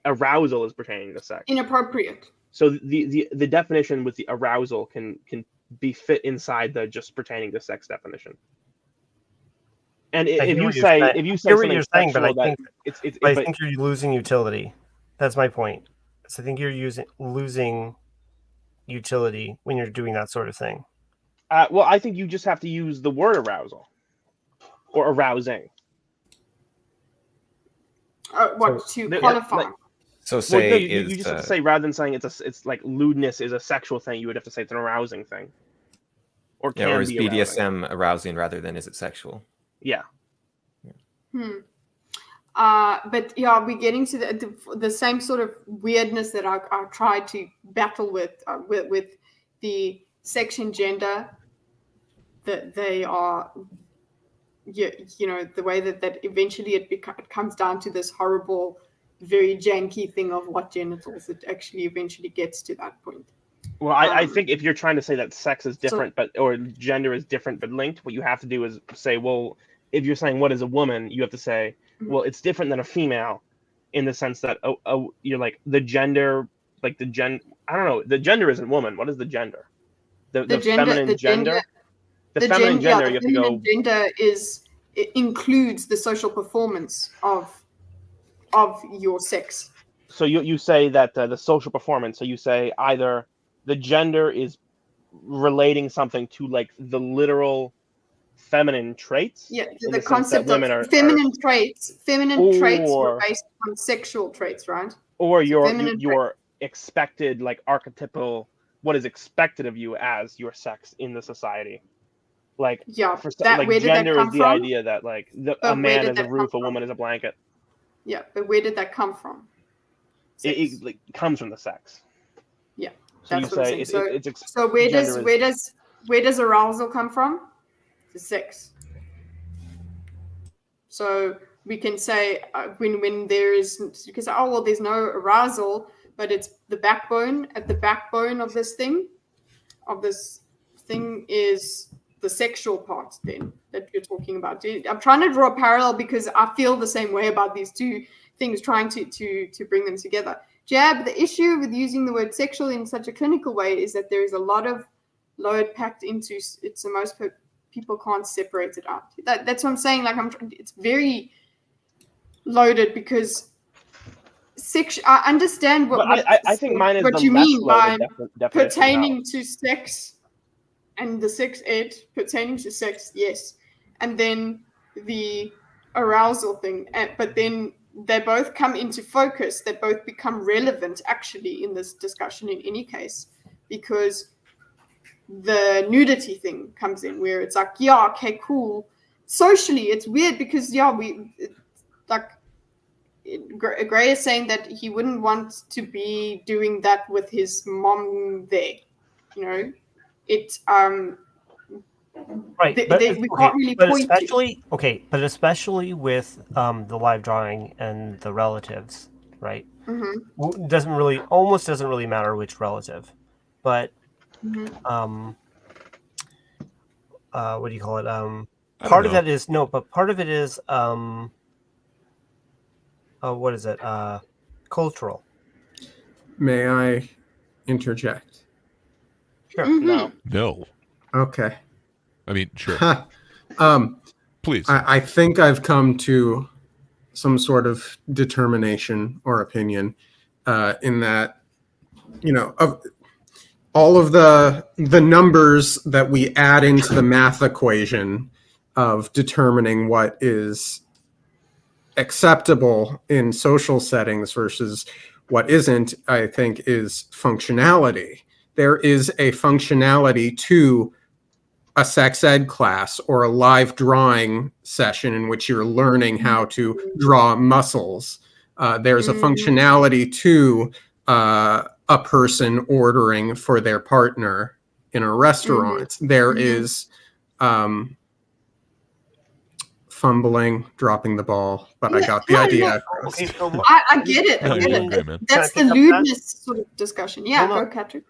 arousal is pertaining to sex. Inappropriate. So the definition with the arousal can be fit inside the just pertaining to sex definition. And if you say something sexual, that I think you're losing utility. That's my point. So I think you're losing utility when you're doing that sort of thing. Well, I think you just have to use the word arousal or arousing. To qualify? So say you just have to say, rather than saying it's like lewdness is a sexual thing, you would have to say it's an arousing thing. Or is BDSM arousing rather than is it sexual? Yeah. But yeah, we're getting to the same sort of weirdness that I tried to battle with the sex and gender. That they are, you know, the way that eventually it comes down to this horrible, very janky thing of what genitals. It actually eventually gets to that point. Well, I think if you're trying to say that sex is different, or gender is different but linked, what you have to do is say, well, if you're saying what is a woman, you have to say, well, it's different than a female, in the sense that you're like the gender, like the I don't know, the gender isn't woman. What is the gender? The feminine gender. The feminine gender. You have to go. Gender it includes the social performance of your sex. So you say that the social performance. So you say either the gender is relating something to like the literal feminine traits. Yeah, the concept of feminine traits. Feminine traits were based on sexual traits, right? Or your expected, like, archetypal, what is expected of you as your sex in the society. Like, yeah, like gender is the idea that like a man is a roof, a woman is a blanket. Yeah, but where did that come from? It like, comes from the sex. Yeah, so that's you what say I'm saying. So where does arousal come from? The sex. So we can say when there is, because there's no arousal, but it's the backbone. At the backbone of this thing is the sexual part then that you're talking about. I'm trying to draw a parallel because I feel the same way about these two things, trying to bring them together. Jab, the issue with using the word sexual in such a clinical way is that there is a lot of load packed into it, so most people can't separate it out. That's what I'm saying. Like, it's very loaded because I understand I think mine is what the you less mean by pertaining to sex, and the sex ed pertaining to sex, yes, and then the arousal thing, but then they both come into focus. They both become relevant actually in this discussion in any case, because the nudity thing comes in where it's like, yeah, okay, cool. Socially, it's weird because Gray is saying that he wouldn't want to be doing that with his mom there. You know, it right. We can't really point but especially with the live drawing and the relatives, right? Mm-hmm. Almost doesn't really matter which relative, but what do you call it? Part of it is what is it? Cultural. May I interject? Sure. No. Okay. I mean, sure. Please. I think I've come to some sort of determination or opinion in that, of all of the numbers that we add into the math equation of determining what is acceptable in social settings versus what isn't, I think, is functionality. There is a functionality to a sex ed class or a live drawing session in which you're learning how to draw muscles. There's a functionality to a person ordering for their partner in a restaurant. There is fumbling, dropping the ball, but I got the idea. Okay, so I get it. I get it. Okay, That's the lewdness sort of discussion. Yeah, go, Catrew.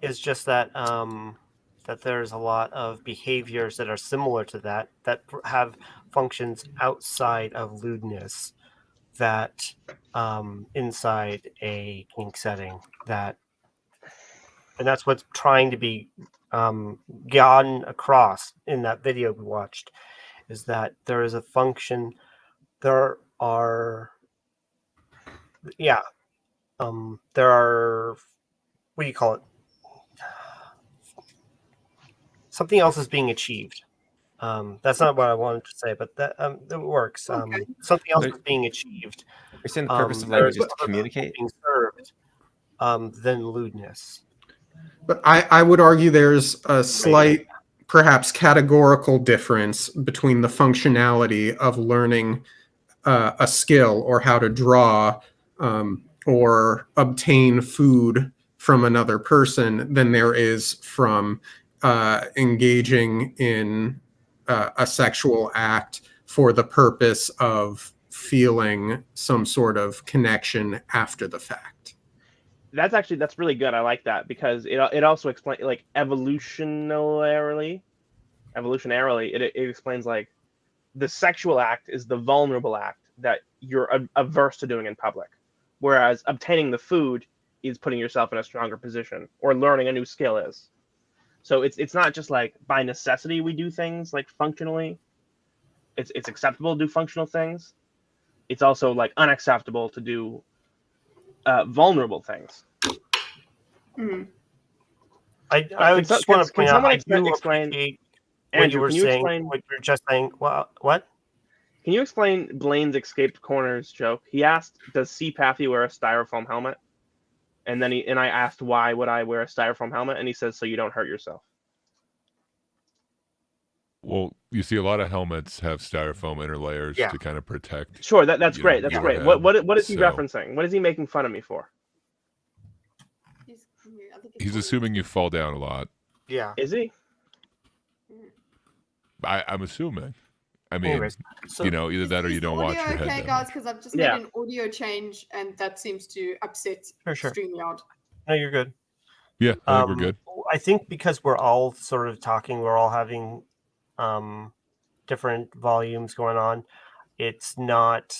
It's just that that there's a lot of behaviors that are similar to that have functions outside of lewdness. that inside a kink setting, and that's what's trying to be gotten across in that video we watched, is that there is a function. There are, what do you call it? Something else is being achieved. That's not what I wanted to say, but that works. Okay. Something else is being achieved. You're saying the purpose of language is to communicate? Being served, than lewdness. But I would argue there's a slight, perhaps categorical difference between the functionality of learning a skill or how to draw or obtain food from another person than there is from engaging in a sexual act for the purpose of feeling some sort of connection after the fact. That's really good. I like that, because it also explains, like, evolutionarily it explains, like, the sexual act is the vulnerable act that you're averse to doing in public, whereas obtaining the food is putting yourself in a stronger position, or learning a new skill is. So it's not just like by necessity we do things like functionally. It's acceptable to do functional things. It's also like unacceptable to do vulnerable things. Mm. I just want to point out, I do appreciate what you were saying. What you were just saying. What? Can you explain Blaine's escaped corners joke? He asked, "Does CPAFI wear a styrofoam helmet?" And then I asked, "Why would I wear a styrofoam helmet?" And he says, "So you don't hurt yourself." Well, you see, a lot of helmets have styrofoam inner layers to kind of protect. Sure, that's great. That's great. Head. What is he referencing? What is he making fun of me for? He's assuming you fall down a lot. Yeah. Is he? I'm assuming. I mean, Anyways, so either that or you don't watch your head. Okay, guys, because I've just made an audio change, and that seems to upset StreamYard. No, you're good. Yeah, I think we're good. I think because we're all sort of talking, we're all having different volumes going on. It's not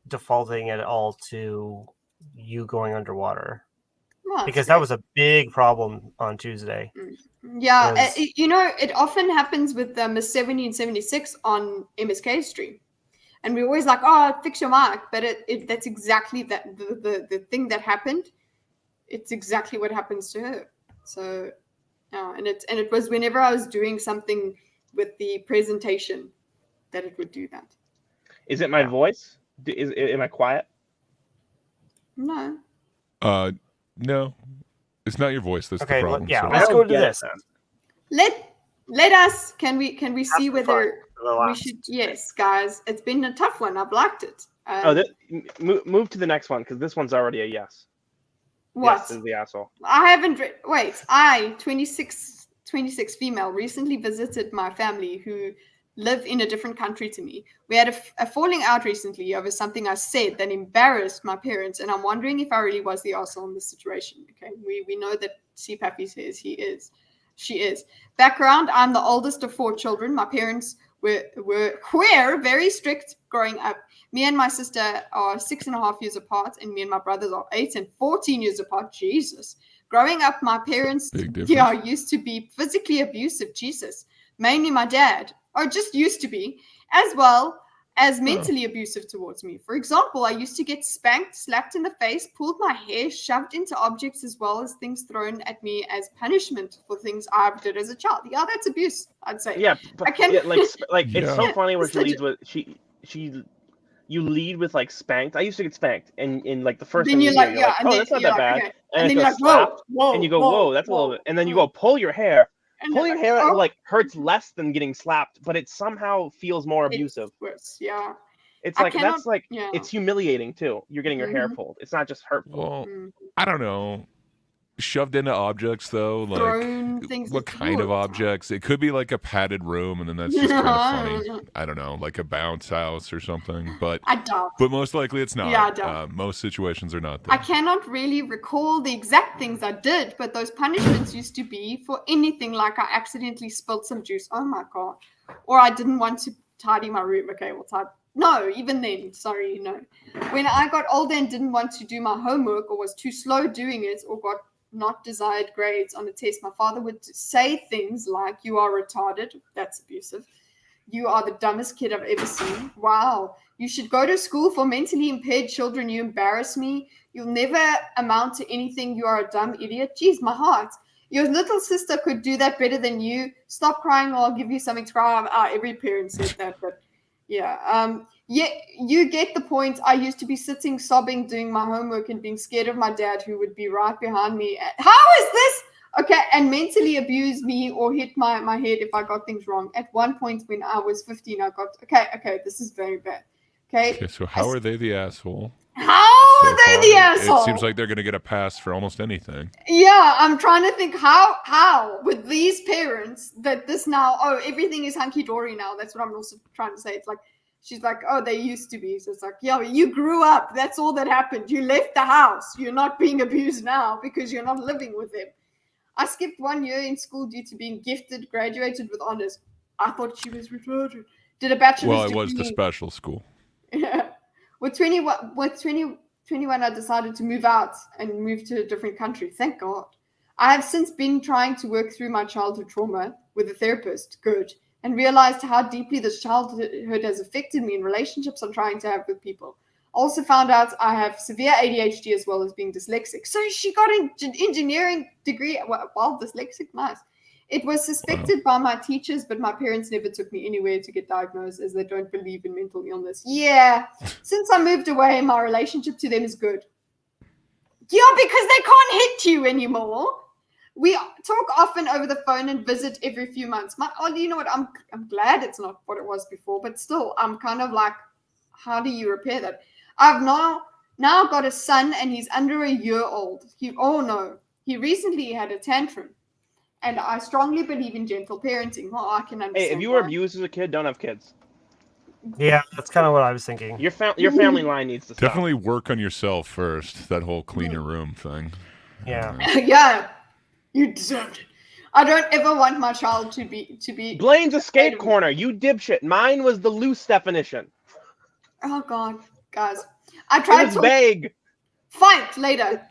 defaulting at all to you going underwater. Well, because that was a big problem on Tuesday. Yeah, it often happens with Miss 70 and 76 on MSK stream. And we're always like, "Oh, fix your mic." But that's exactly the thing that happened. It's exactly what happens to her. So, and it was whenever I was doing something with the presentation that it would do that. Is it my voice? Am I quiet? No. No, it's not your voice. That's okay. the problem. Let's go to this. Let us. Can we see whether we should? Yes, guys. It's been a tough one. I've liked it. Move to the next one, because this one's already a yes. What? Yes is the asshole. I haven't read. Wait, 26 female recently visited my family who live in a different country to me. We had a falling out recently over something I said that embarrassed my parents, and I'm wondering if I really was the asshole in this situation. Okay, we know that CPAFI says she is. Background: I'm the oldest of 4 children. My parents were very strict growing up. Me and my sister are 6.5 years apart, and me and my brothers are 8 and 14 years apart. Jesus. Growing up, my parents used to be physically abusive. Jesus. Mainly my dad, or just used to be, as well as mentally abusive towards me. For example, I used to get spanked, slapped in the face, pulled my hair, shoved into objects, as well as things thrown at me as punishment for things I did as a child. Yeah, that's abuse, I'd say. Yeah, but it's so funny where she leads with you lead with like spanked. I used to get spanked, and in like the first thing you hear, you're like, "Oh, that's not that bad." Okay. And then you're like, "Whoa," and you go, "Whoa, that's a little bit." And then you go, "Pull your hair." Pull your hair like hurts less than getting slapped, but it somehow feels more abusive. It's worse, yeah. It's like it's humiliating too. You're getting your hair pulled. It's not just hurtful. Well, I don't know. Shoved into objects though, like what kind of objects? It could be like a padded room, and then that's just kind of funny. I don't know, like a bounce house or something. But but most likely it's not. Yeah, most situations are not. There. I cannot really recall the exact things I did, but those punishments used to be for anything like I accidentally spilled some juice. Oh my god! Or I didn't want to tidy my room. Okay, well, No, even then, sorry, no. When I got older and didn't want to do my homework or was too slow doing it or got not desired grades on a test, my father would say things like, "You are retarded." That's abusive. "You are the dumbest kid I've ever seen. Wow. You should go to school for mentally impaired children. You embarrass me. You'll never amount to anything. You are a dumb idiot." Jeez, my heart. "Your little sister could do that better than you. Stop crying or I'll give you something to cry about." Every parent said that, but yeah. Yeah, you get the point. I used to be sitting sobbing doing my homework and being scared of my dad, who would be right behind me. How is this? Okay, and mentally abuse me or hit my head if I got things wrong. At one point when I was 15, I got, okay, this is very bad. Okay, so how are they the asshole? How are they the asshole? It seems like they're going to get a pass for almost anything. Yeah, I'm trying to think how with these parents that this now, everything is hunky-dory now. That's what I'm also trying to say. It's like, she's like, "Oh, they used to be." So it's like, yeah, you grew up. That's all that happened. You left the house. You're not being abused now because you're not living with them. I skipped 1 year in school due to being gifted, graduated with honors. I thought she was retarded. Did a bachelor's Well, it degree. was the special school. Yeah. With 21, I decided to move out and move to a different country. Thank God. I have since been trying to work through my childhood trauma with a therapist. Good. And realized how deeply this childhood has affected me in relationships I'm trying to have with people. Also found out I have severe ADHD as well as being dyslexic. So she got an engineering degree while dyslexic. Nice. It was suspected by my teachers, but my parents never took me anywhere to get diagnosed as they don't believe in mental illness. Yeah. Since I moved away, my relationship to them is good. Yeah, because they can't hit you anymore. We talk often over the phone and visit every few months. You know what? I'm glad it's not what it was before, but still, I'm kind of like, how do you repair that? I've now got a son, and he's under a year old. He recently had a tantrum, and I strongly believe in gentle parenting. Well, I can understand. Hey, if you were abused as a kid, don't have kids. Yeah, that's kind of what I was thinking. Your family line needs to stop. Definitely work on yourself first. That whole clean your room thing. Yeah. Yeah. You deserved it. I don't ever want my child to be. Blaine's escape corner. You dipshit. Mine was the loose definition. Oh God, guys! I tried to beg. Fight later.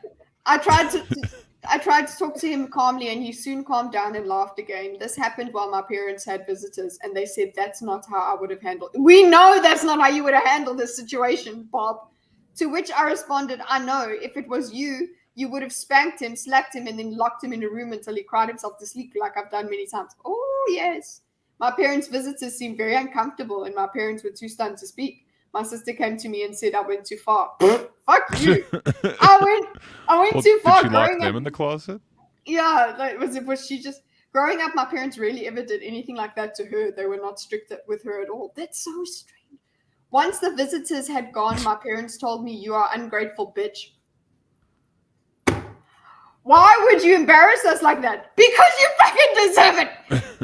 I tried to talk to him calmly, and he soon calmed down and laughed again. This happened while my parents had visitors, and they said that's not how I would have handled. We know that's not how you would have handled this situation, Bob. To which I responded, "I know. If it was you, you would have spanked him, slapped him, and then locked him in a room until he cried himself to sleep, like I've done many times." Oh yes. My parents' visitors seemed very uncomfortable, and my parents were too stunned to speak. My sister came to me and said I went too far. Fuck you. I went too far. Did she lock them in the closet? Yeah, was she just growing up? My parents rarely ever did anything like that to her. They were not strict with her at all. That's so strange. Once the visitors had gone, my parents told me, "You are ungrateful bitch." Why would you embarrass us like that? Because you fucking deserve it.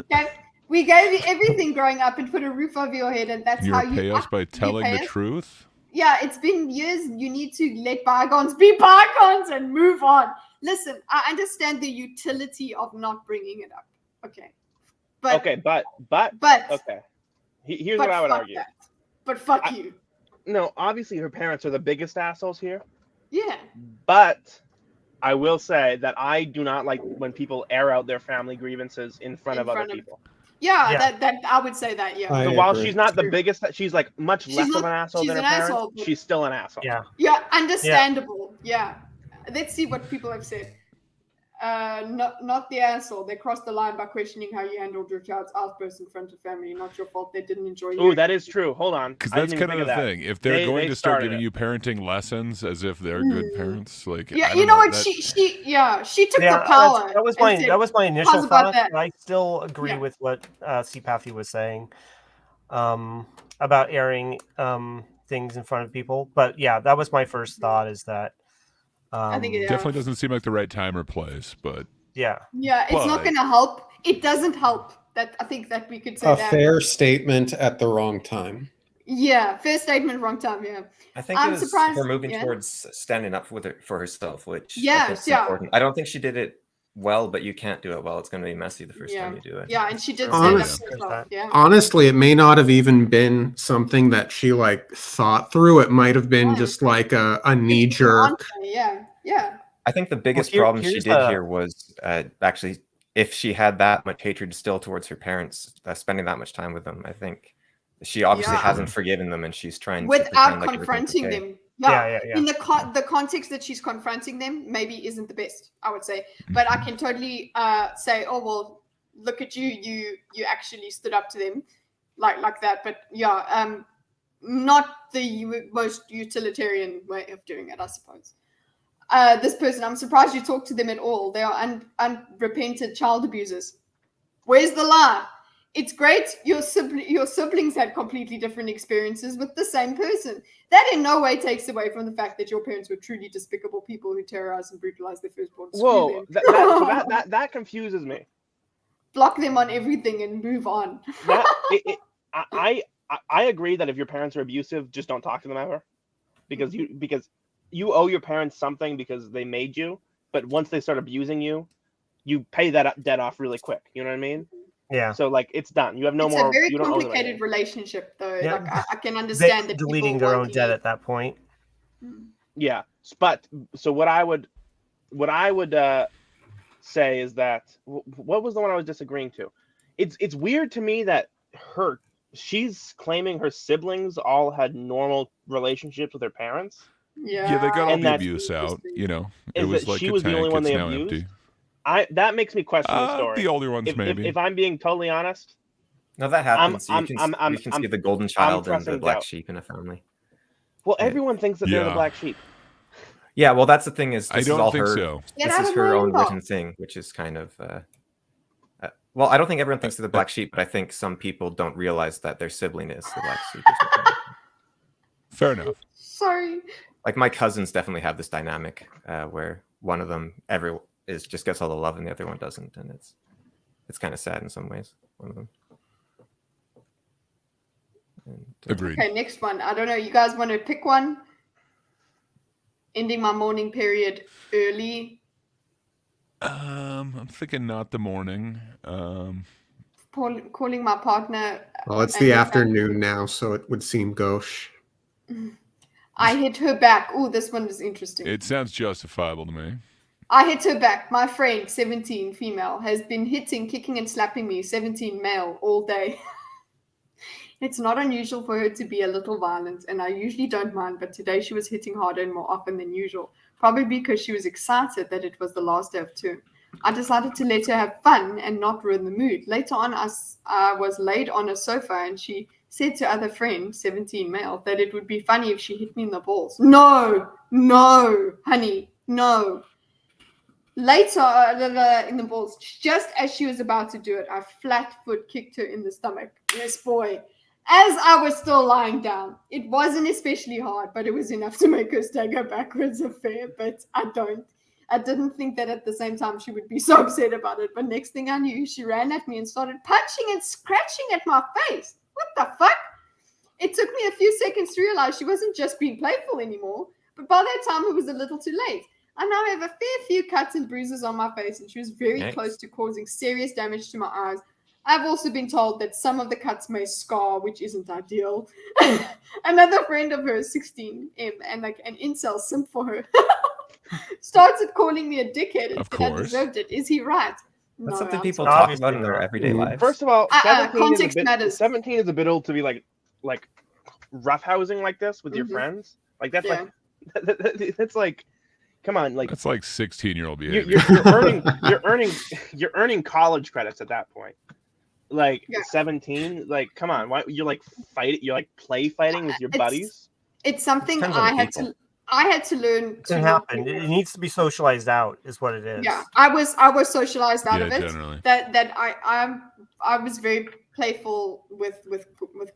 Okay. We gave you everything growing up and put a roof over your head, and that's how you pay us by telling the truth. Yeah, it's been years. You need to let bygones be bygones and move on. Listen, I understand the utility of not bringing it up. Okay, but okay. Here's what I would argue. But fuck you. No, obviously her parents are the biggest assholes here. Yeah. But I will say that I do not like when people air out their family grievances in front of other people. Yeah, that I would say that. Yeah. So while she's not the biggest, she's like much less of an asshole than her parents. Asshole, she's still an asshole. Yeah. Yeah, understandable. Yeah. Let's see what people have said. Not the asshole. They crossed the line by questioning how you handled your child's outburst in front of family. Not your fault. They didn't enjoy you. Oh, that is true. Hold on. Because that's kind of the thing. If they're going to start giving you parenting lessons as if they're good parents, like you know what? She took the power. That was my initial thought. I still agree with what CPathy was saying about airing things in front of people. But yeah, that was my first thought. Is that. I think it definitely doesn't seem like the right time or place, but yeah, it's not going to help. It doesn't help. I think that we could say a fair statement at the wrong time. Yeah, fair statement, wrong time. Yeah, I think it was surprised, her moving towards standing up for herself, which is important. I don't think she did it well, but you can't do it well. It's going to be messy the first time you do it. Yeah, and she did say Honest- that herself. Yeah. Honestly, it may not have even been something that she like thought through. It might have been just like a knee jerk. Yeah. I think the biggest problem she did here was actually if she had that much hatred still towards her parents, spending that much time with them. I think she obviously hasn't forgiven them, and she's trying without to confronting okay. them. Yeah. In the context that she's confronting them, maybe isn't the best, I would say. But I can totally say, oh well, look at you. You actually stood up to them, like that. But yeah, not the most utilitarian way of doing it, I suppose. This person, I'm surprised you talk to them at all. They are unrepentant child abusers. Where's the lie? It's great your siblings had completely different experiences with the same person. That in no way takes away from the fact that your parents were truly despicable people who terrorized and brutalized their firstborn. Whoa, that confuses me. Block them on everything and move on. I agree that if your parents are abusive, just don't talk to them ever, because you owe your parents something because they made you. But once they start abusing you, you pay that debt off really quick. You know what I mean? Yeah. So like it's done. You have no more. It's a very you don't complicated relationship, though. Yeah. Like I can understand that deleting their own debt at that point. Yeah, but so what I would say is that what was the one I was disagreeing to? It's weird to me that she's claiming her siblings all had normal relationships with their parents. Yeah, they got all the abuse out. You know, it was like she a was tank. the only one It's they now abused. empty. That makes me question the story. The older ones, maybe. If I'm being totally honest. No, that happens. You can see the golden child and the black sheep in a family. Well, everyone thinks that they're the black sheep. Yeah, well, that's the thing is I don't think so. This is her own written thing, which is kind of well, I don't think everyone thinks they're the black sheep, but I think some people don't realize that their sibling is the black sheep. Fair enough. Sorry. Like my cousins definitely have this dynamic where one of them just gets all the love and the other one doesn't, and it's kind of sad in some ways. One of them. Agreed. Okay, next one. I don't know. You guys want to pick one? Ending my morning period early. I'm thinking not the morning. Calling my partner. Well, it's the afternoon now, so it would seem gauche. I hit her back. Oh, this one is interesting. It sounds justifiable to me. I hit her back. My friend, 17, female, has been hitting, kicking, and slapping me, 17, male, all day. It's not unusual for her to be a little violent, and I usually don't mind, but today she was hitting harder and more often than usual, probably because she was excited that it was the last day of term. I decided to let her have fun and not ruin the mood. Later on, I was laid on a sofa, and she said to other friend, 17, male, that it would be funny if she hit me in the balls. No, honey, no. Later, in the balls, just as she was about to do it, I flat foot kicked her in the stomach. Yes, boy. As I was still lying down. It wasn't especially hard, but it was enough to make her stagger backwards a fair bit. I didn't think that at the same time she would be so upset about it. But next thing I knew, she ran at me and started punching and scratching at my face. What the fuck? It took me a few seconds to realize she wasn't just being playful anymore. But by that time, it was a little too late. I now have a fair few cuts and bruises on my face, and she was very close to causing serious damage to my eyes. I've also been told that some of the cuts may scar, which isn't ideal. Another friend of hers, 16, and like an incel simp for her, started calling me a dickhead and said I deserved it. Is he right? That's something people talk about in their everyday lives. First of all, 17 matters. 17 is a bit old to be like roughhousing like this with your friends. Like that's that's like, come on, like that's like 16-year-old behavior. You're earning college credits at that point. Like 17, like come on, why you're like play fighting with your buddies? It's something I had to learn. It can happen. It needs to be socialized out, is what it is. Yeah, I was socialized out of it. Generally. That I was very playful with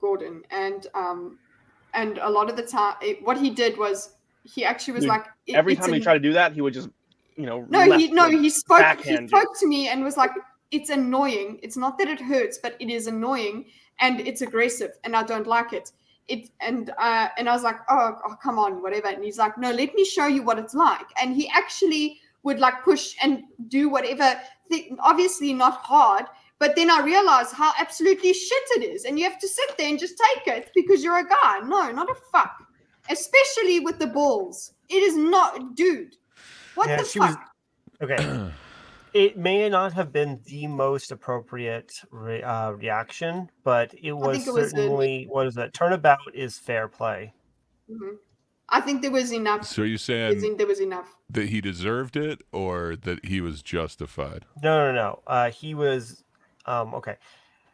Gordon, and a lot of the time, what he did was he actually was like every time he tried to do that, he would just he spoke to me and was like, it's annoying. It's not that it hurts, but it is annoying and it's aggressive, and I don't like it. And I was like, oh, come on, whatever. And he's like, no, let me show you what it's like. And he actually would like push and do whatever. Obviously not hard, but then I realized how absolutely shit it is, and you have to sit there and just take it because you're a guy. No, not a fuck. Especially with the balls, it is not, dude. What the fuck? Okay. It may not have been the most appropriate reaction, but it was certainly, what is that? Turnabout is fair play. Mm-hmm. I think there was enough. So you're saying there was enough that he deserved it, or that he was justified? No. He was okay.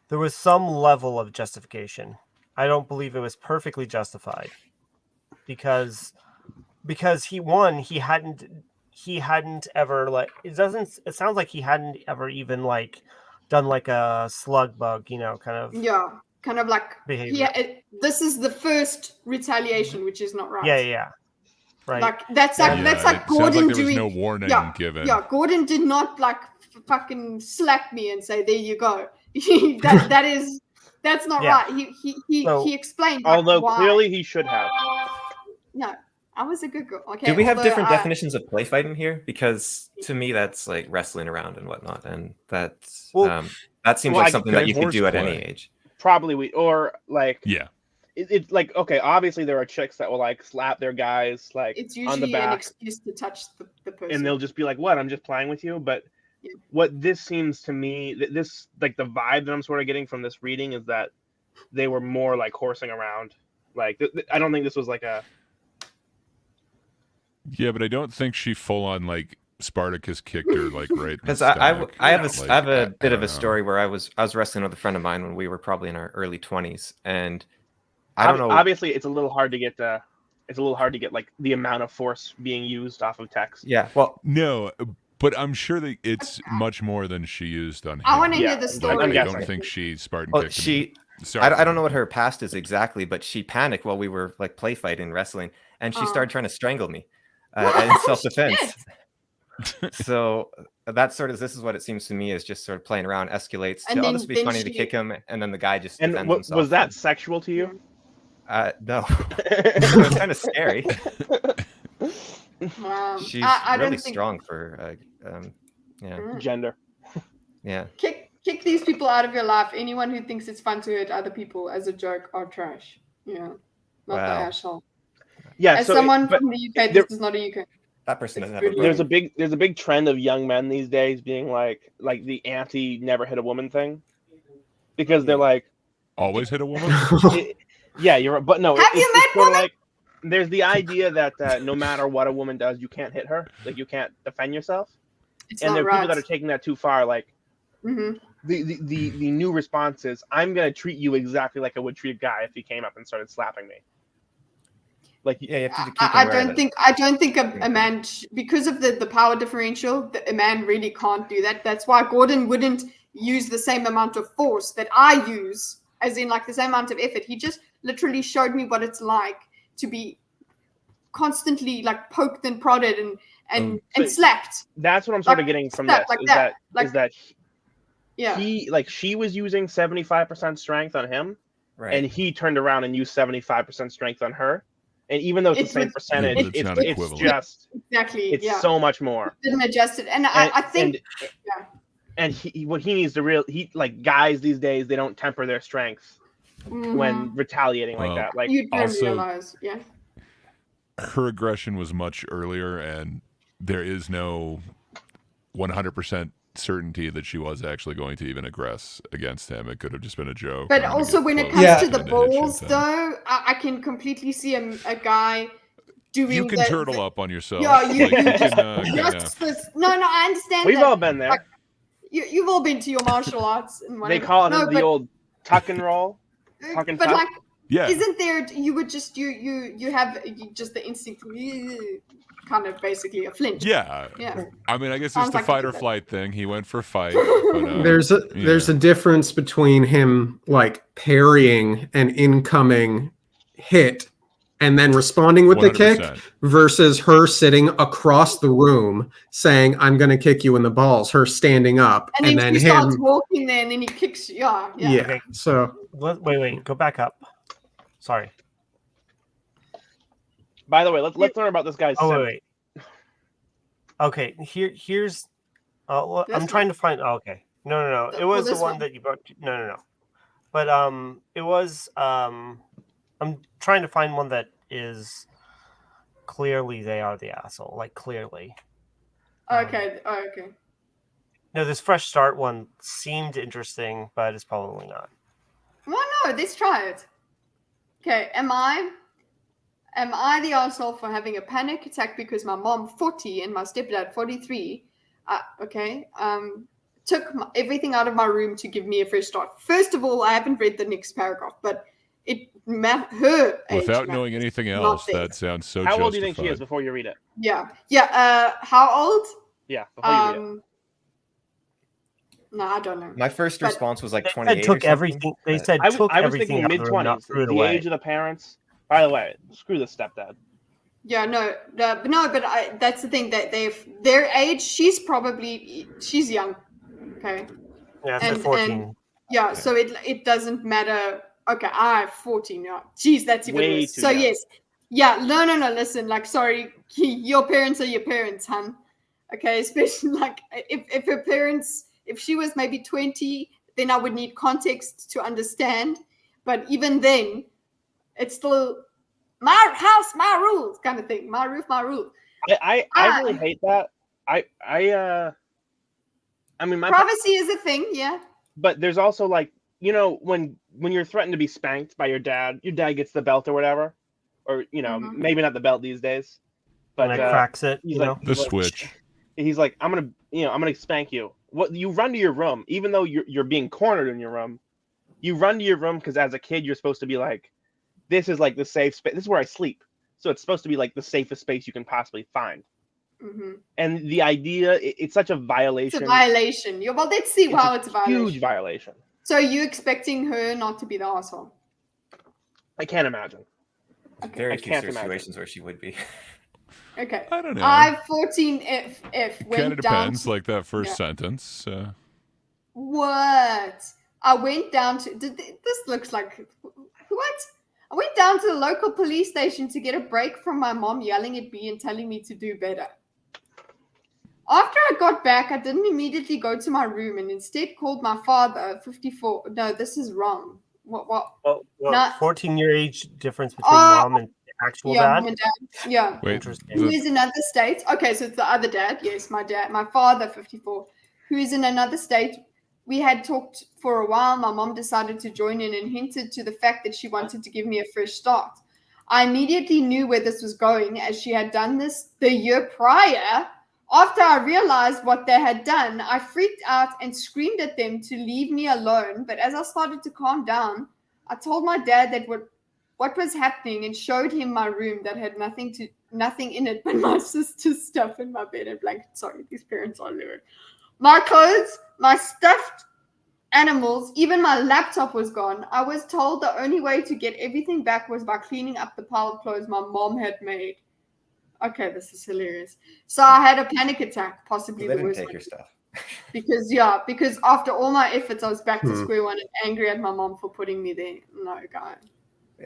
There was some level of justification. I don't believe it was perfectly justified because he hadn't ever like it sounds like he hadn't ever even like done like a slug bug, kind of like behavior. This is the first retaliation, which is not right. Yeah. Right. Like that's like Gordon like there was doing no warning given. Yeah, Gordon did not like fucking slap me and say, there you go. that's not right. He explained. Although why. Clearly he should have. No, I was a good girl. Okay. Do we have different definitions of play fighting here? Because to me, that's like wrestling around and whatnot, and that seems like something that you could do at any age. Probably yeah. It's like, okay, obviously there are chicks that will like slap their guys like it's on the usually back, an excuse to touch the person, and they'll just be like, "What? I'm just playing with you." But what this seems to me, this like the vibe that I'm sort of getting from this reading is that they were more like horsing around. Like I don't think this was like a. Yeah, but I don't think she full on like Spartacus kicked her like right. Because I have a bit of a story where I was wrestling with a friend of mine when we were probably in our early 20s, and I don't know. Obviously, it's a little hard to get like the amount of force being used off of text. Yeah, well, no, but I'm sure that it's much more than she used on him. I want to hear the story. Like, I don't think she Spartan kicked him. I don't know what her past is exactly, but she panicked while we were like play fighting wrestling, and she started trying to strangle me in self-defense. So this is what it seems to me is just sort of playing around, escalates to, this would be funny to kick him, and then the guy just defends himself. Was that sexual to you? No. It was kind of scary. She's really strong for gender. Yeah. Kick these people out of your life. Anyone who thinks it's fun to hurt other people as a joke are trash. Yeah. Not the asshole. Yeah. As someone from the UK, this is not a UK. That person doesn't have there's a big trend of young men these days being like the anti never hit a woman thing. Because they're like always hit a woman? Yeah, you're right. But no, have you met women? Like there's the idea that no matter what a woman does, you can't hit her. Like you can't defend yourself. And there are people that are taking that too far. Like the new response is, I'm gonna treat you exactly like I would treat a guy if he came up and started slapping me. Like you have to keep I don't think a man because of the power differential, a man really can't do that. That's why Gordon wouldn't use the same amount of force that I use, as in like the same amount of effort. He just literally showed me what it's like to be constantly like poked and prodded and slapped. That's what I'm sort of getting from this. She was using 75% strength on him, right, and he turned around and used 75% strength on her. And even though it's the same percentage, it's just exactly so much more. Didn't adjust it, and I think what he needs to guys these days, they don't temper their strength when retaliating like that. Like you don't realize, her aggression was much earlier, and there is no 100% certainty that she was actually going to even aggress against him. It could have just been a joke. But also when it comes to the balls, though, I can completely see a guy doing. You can turtle up on yourself. Yeah, No, I understand. We've all been there. Like, you've all been to your martial arts and whatever. They call it the old tuck and roll. Tuck and tuck. Like, yeah, isn't there? You would just you have just the instinct. Kind of basically a flinch. Yeah. I mean, I guess it's the fight or flight thing. He went for fight. But, there's a difference between him like parrying an incoming hit and then responding with 100%. The kick versus her sitting across the room saying, "I'm going to kick you in the balls." Her standing up and then he starts walking there and then he kicks. Yeah. Okay. So wait, go back up. Sorry. By the way, let's learn about this guy's. Oh wait. Okay, here's. I'm trying to find. Oh, okay, no. It was the one that you brought. No. But it was. I'm trying to find one that is clearly they are the asshole. Like clearly. Okay. Okay. No, this fresh start one seemed interesting, but it's probably not. Well, no, let's try it. Okay, am I the asshole for having a panic attack because my mom 40 and my stepdad 43? Took everything out of my room to give me a fresh start. First of all, I haven't read the next paragraph, but her without knowing anything else, that sounds so. How old do you think she is before you read it? Yeah. How old? Yeah, before you read it. No, I don't know. My first response was like 28. Took everything. They said I took was everything thinking mid-20s. The age of the parents. By the way, screw the stepdad. Yeah, but that's the thing that their age. She's young. Okay. Yeah, it's 14. Yeah, so it doesn't matter. Okay, I have 14 now. Jeez, that's even Way worse. too So young. yes, yeah, no. Listen, like, sorry, your parents are your parents, hun. Okay, especially like if her parents. If she was maybe 20, then I would need context to understand. But even then, it's still my house, my rules kind of thing. My roof, my rule. I really hate that. I mean, my privacy is a thing, yeah. But there's also like, when you're threatened to be spanked by your dad gets the belt or whatever, or maybe not the belt these days, but cracks it. He's like the switch. He's like, I'm gonna spank you. What you run to your room, even though you're being cornered in your room, you run to your room because as a kid you're supposed to be like, this is like the safe space. This is where I sleep, so it's supposed to be like the safest space you can possibly find. Mm-hmm. And the idea, it's such a violation. It's a violation. Well, let's see how it's a violation. Huge violation. So you expecting her not to be the asshole? I can't imagine. Very few situations where she would be. Okay. I don't know. I 14F went kind of depends, like that first sentence. What? I went down to. This looks like what? I went down to the local police station to get a break from my mom yelling at me and telling me to do better. After I got back, I didn't immediately go to my room and instead called my father, 54. No, this is wrong. What? Well, 14-year age difference between mom and actual dad? Mom and dad. Yeah. Wait, interesting. Who is in another state? Okay, so it's the other dad. Yes, my dad. My father, 54, who is in another state. We had talked for a while. My mom decided to join in and hinted to the fact that she wanted to give me a fresh start. I immediately knew where this was going as she had done this the year prior. After I realized what they had done, I freaked out and screamed at them to leave me alone. But as I started to calm down, I told my dad that what was happening and showed him my room that had nothing in it but my sister's stuff in my bed and blanket. Sorry, these parents are lured. My clothes, my stuffed animals, even my laptop was gone. I was told the only way to get everything back was by cleaning up the pile of clothes my mom had made. Okay, this is hilarious. So I had a panic attack, possibly well, the worst. Take your stuff. Because after all my efforts, I was back to square one and angry at my mom for putting me there. No, guy.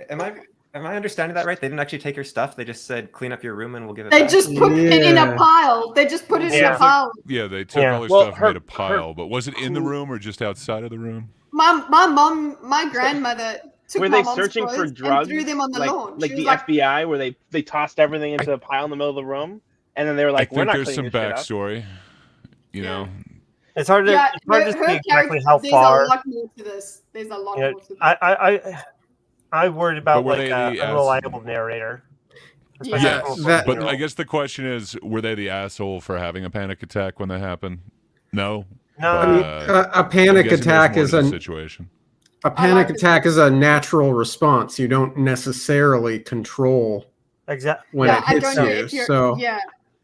Am I understanding that right? They didn't actually take your stuff. They just said, "Clean up your room and we'll give it They back." just put it in a pile. They just put it in a pile. Yeah, they took all their stuff and made a pile. But was it in the room or just outside of the room? My grandmother took were my they mom's searching for clothes drugs? and threw them on the lawn. Like the FBI, where they tossed everything into a pile in the middle of the room, and then they were like, "We're not cleaning this shit up." There's some backstory. You know, it's hard to see exactly how far. There's a lot more to this. There's a lot more to this. I worried about like an unreliable narrator. But I guess the question is, were they the asshole for having a panic attack when that happened? No. I mean, a panic attack is a situation. A panic attack is a natural response. You don't necessarily control when it hits you.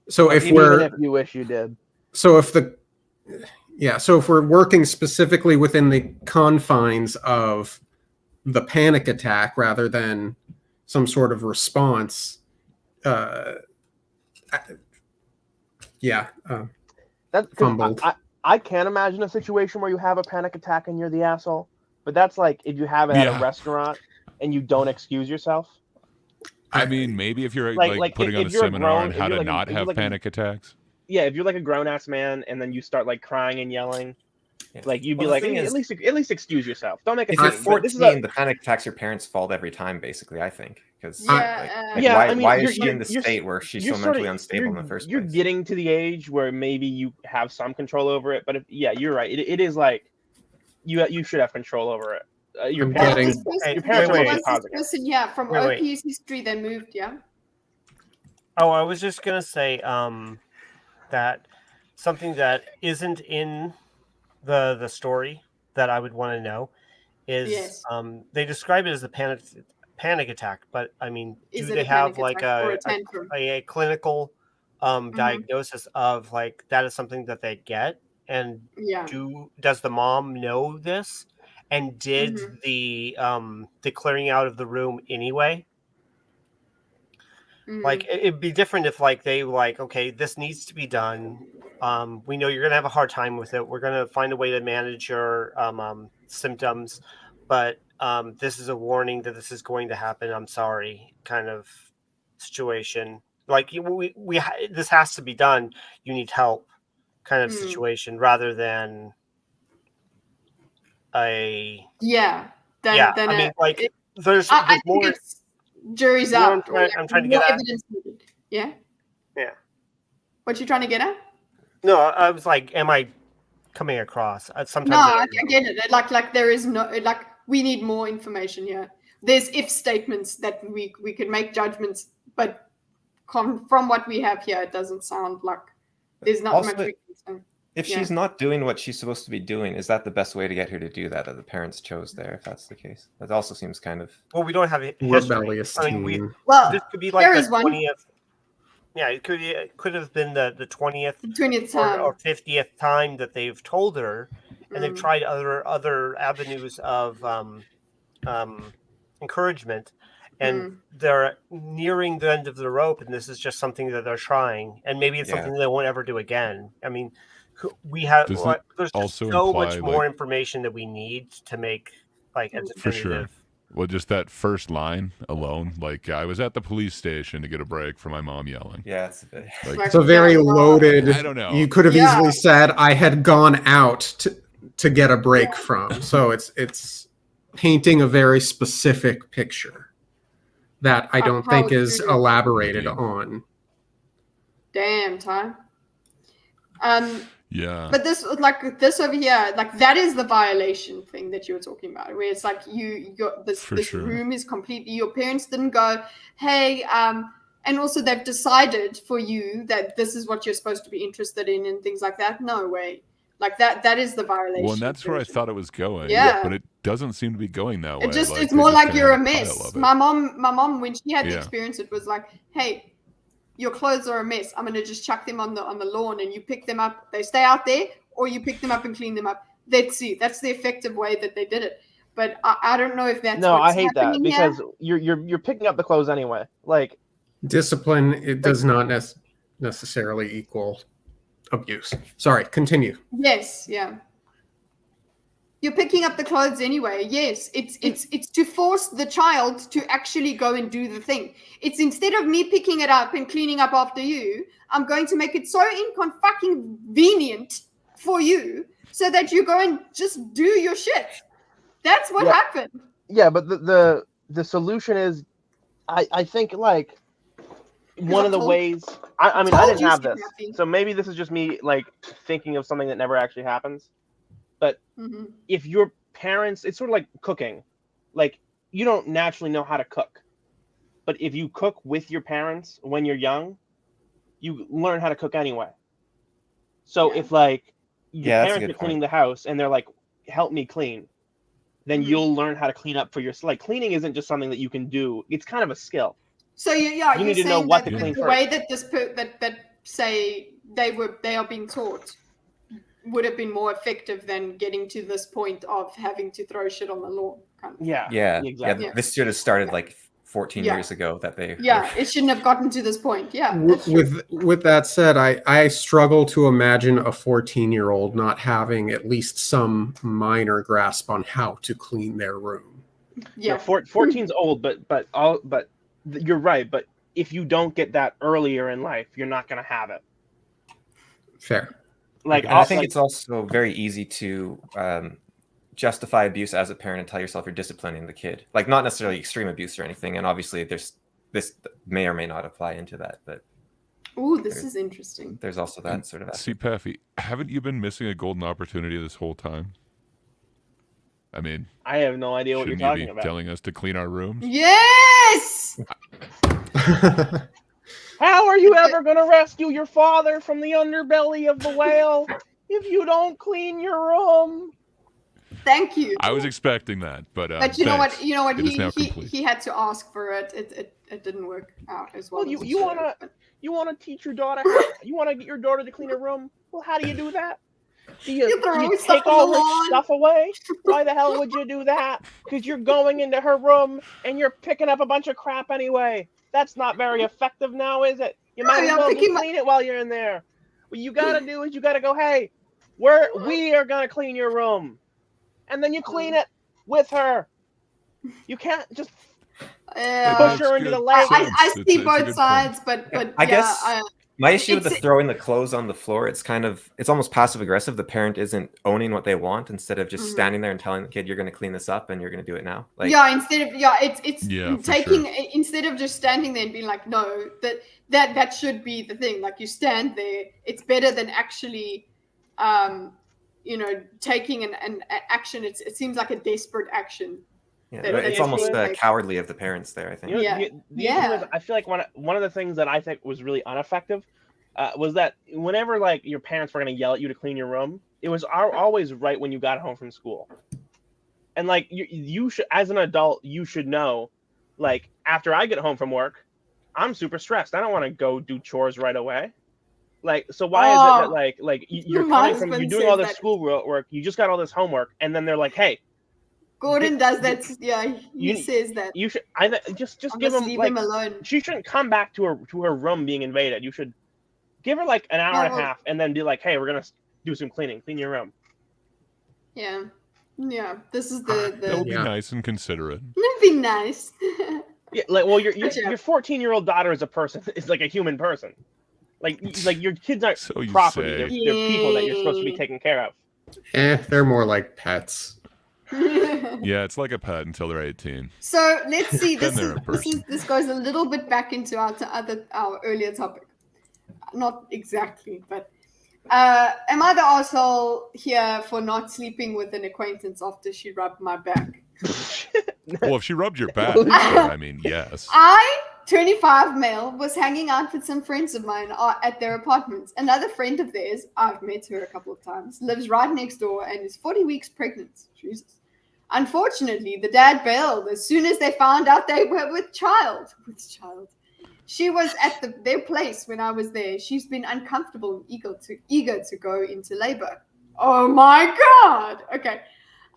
So if you wish you did. So if we're working specifically within the confines of the panic attack rather than some sort of response, fumbled. I can't imagine a situation where you have a panic attack and you're the asshole, but that's like if you have it at a restaurant and you don't excuse yourself. I mean, maybe if you're like putting on a seminar on how to not have panic attacks. if you're like a grown ass man and then you start like crying and yelling, like you'd be like, at least excuse yourself. Don't make a If you're scene. 14, the panic attack's your parents' fault every time, basically. I think because why is she in the state where she's so mentally unstable in the first place? You're getting to the age where maybe you have some control over it, but you're right. It is like you should have control over it. Your parents are mostly causing it. Yeah, from OP's history, they moved. Yeah. Oh, I was just gonna say that something that isn't in the story that I would want to know is they describe it as a panic attack, but I mean, do they have like a clinical diagnosis of like that is something that they get? And does the mom know this? And did the clearing out of the room anyway? Like it'd be different if like they like, okay, this needs to be done. We know you're gonna have a hard time with it. We're gonna find a way to manage your symptoms, but this is a warning that this is going to happen. I'm sorry, kind of situation. Like this has to be done. You need help, kind of situation, rather than I mean, like there's more. Jury's out. I'm trying to get at. Yeah. Yeah. What you trying to get at? No, I was like, am I coming across? Sometimes I get it. Like there is no like we need more information here. There's if statements that we could make judgments, but from what we have here, it doesn't sound like there's not much we can say. If she's not doing what she's supposed to be doing, is that the best way to get her to do that the parents chose there, if that's the case? That also seems kind of... Well, we don't have a rebellious I mean, this could be like the 20th... Yeah, it could have been the 20th time. or 50th time that they've told her, and they've tried other avenues of encouragement, and they're nearing the end of the rope, and this is just something that they're trying, and maybe it's something they won't ever do again. I mean... We have there's just so much more information that we need to make like a definitive. For sure. Well, just that first line alone, like I was at the police station to get a break from my mom yelling. Yeah, it's a very loaded. I don't know. You could have easily said I had gone out to get a break from. So it's painting a very specific picture that I don't think is elaborated on. Damn, Ty. Yeah. But this over here, like that is the violation thing that you were talking about, where it's like this room is completely, your parents didn't go, hey, and also they've decided for you that this is what you're supposed to be interested in and things like that. No way. Like that is the violation. Well, and that's where I thought it was going. Yeah. But it doesn't seem to be going that way. It's more like you're a mess. My mom, when she had the experience, it was like, hey, your clothes are a mess. I'm gonna just chuck them on the lawn, and you pick them up. They stay out there, or you pick them up and clean them up. That's it. That's the effective way that they did it. But I don't know if that's I hate that because you're picking up the clothes anyway. Like discipline, it does not necessarily equal abuse. Sorry, continue. Yes, yeah. You're picking up the clothes anyway. Yes, it's to force the child to actually go and do the thing. It's instead of me picking it up and cleaning up after you, I'm going to make it so inconvenient for you so that you go and just do your shit. That's what happened. Yeah, but the solution is, I think like one of the ways. I mean, I didn't have this, so maybe this is just me like thinking of something that never actually happens. But if your parents, it's sort of like cooking. Like, you don't naturally know how to cook. But if you cook with your parents when you're young, you learn how to cook anyway. So if, like, your parents are cleaning the house and they're like, help me clean, then you'll learn how to clean up for yourself. Like, cleaning isn't just something that you can do. It's kind of a skill. So, you need to know what to clean first. The way that that say they are being taught would have been more effective than getting to this point of having to throw shit on the lawn. Kind of. Yeah, exactly. This should have started like 14 years ago. It shouldn't have gotten to this point. Yeah. With that said, I struggle to imagine a 14-year-old not having at least some minor grasp on how to clean their room. Yeah, 14's old, but you're right. But if you don't get that earlier in life, you're not going to have it. Fair. And I think it's also very easy to justify abuse as a parent and tell yourself you're disciplining the kid. Like, not necessarily extreme abuse or anything. And obviously, this may or may not apply into that. But this is interesting. There's also that sort of aspect. See, Paffy, haven't you been missing a golden opportunity this whole time? I mean, I have no idea what you're talking about. Telling us to clean our rooms? Yes! How are you ever going to rescue your father from the underbelly of the whale if you don't clean your room? Thank you. I was expecting that, but you know what? You know what? He He had to ask for it. It didn't work out as well. Well, you wanna teach your daughter? You want to get your daughter to clean her room? Well, how do you do that? Do you take all her stuff away? Why the hell would you do that? Because you're going into her room and you're picking up a bunch of crap anyway. That's not very effective now, is it? You might as well clean it while you're in there. What you gotta do is you gotta go, hey, we are gonna clean your room. And then you clean it with her. You can't just push her into the lake. I see both sides, but I guess my issue with the throwing the clothes on the floor, it's almost passive aggressive. The parent isn't owning what they want instead of just standing there and telling the kid, you're going to clean this up and you're going to do it now. Like, it's taking instead of just standing there and being like, no, that should be the thing. Like, you stand there. It's better than actually taking an action. It seems like a desperate action. Yeah, it's almost cowardly of the parents there, I think. I feel like one of the things that I think was really ineffective was that whenever like your parents were going to yell at you to clean your room, it was always right when you got home from school. And like you should, as an adult, you should know, like, after I get home from work, I'm super stressed. I don't want to go do chores right away. Like, so why is it that like you're coming from, you're doing all this school work, you just got all this homework, and then they're like, hey, Gordon does that. Yeah, he says that. You should just leave him alone. She shouldn't come back to her room being invaded. You should give her like an hour and a half, and then be like, "Hey, we're gonna do some cleaning. Clean your room." Yeah. This is the. That would be nice and considerate. That'd be nice. Yeah, like, well, your 14-year-old daughter is a person. Is like a human person. Like your kids aren't property. They're people that you're supposed to be taking care of. They're more like pets. Yeah, it's like a pet until they're 18. So let's see. This goes a little bit back into our earlier topic. Not exactly, but am I the asshole here for not sleeping with an acquaintance after she rubbed my back? Well, if she rubbed your back, I mean, yes. 25 male, was hanging out with some friends of mine at their apartments. Another friend of theirs, I've met her a couple of times, lives right next door and is 40 weeks pregnant. Jesus. Unfortunately, the dad bailed as soon as they found out they were with child. She was at their place when I was there. She's been uncomfortable and eager to go into labor. Oh my God. Okay.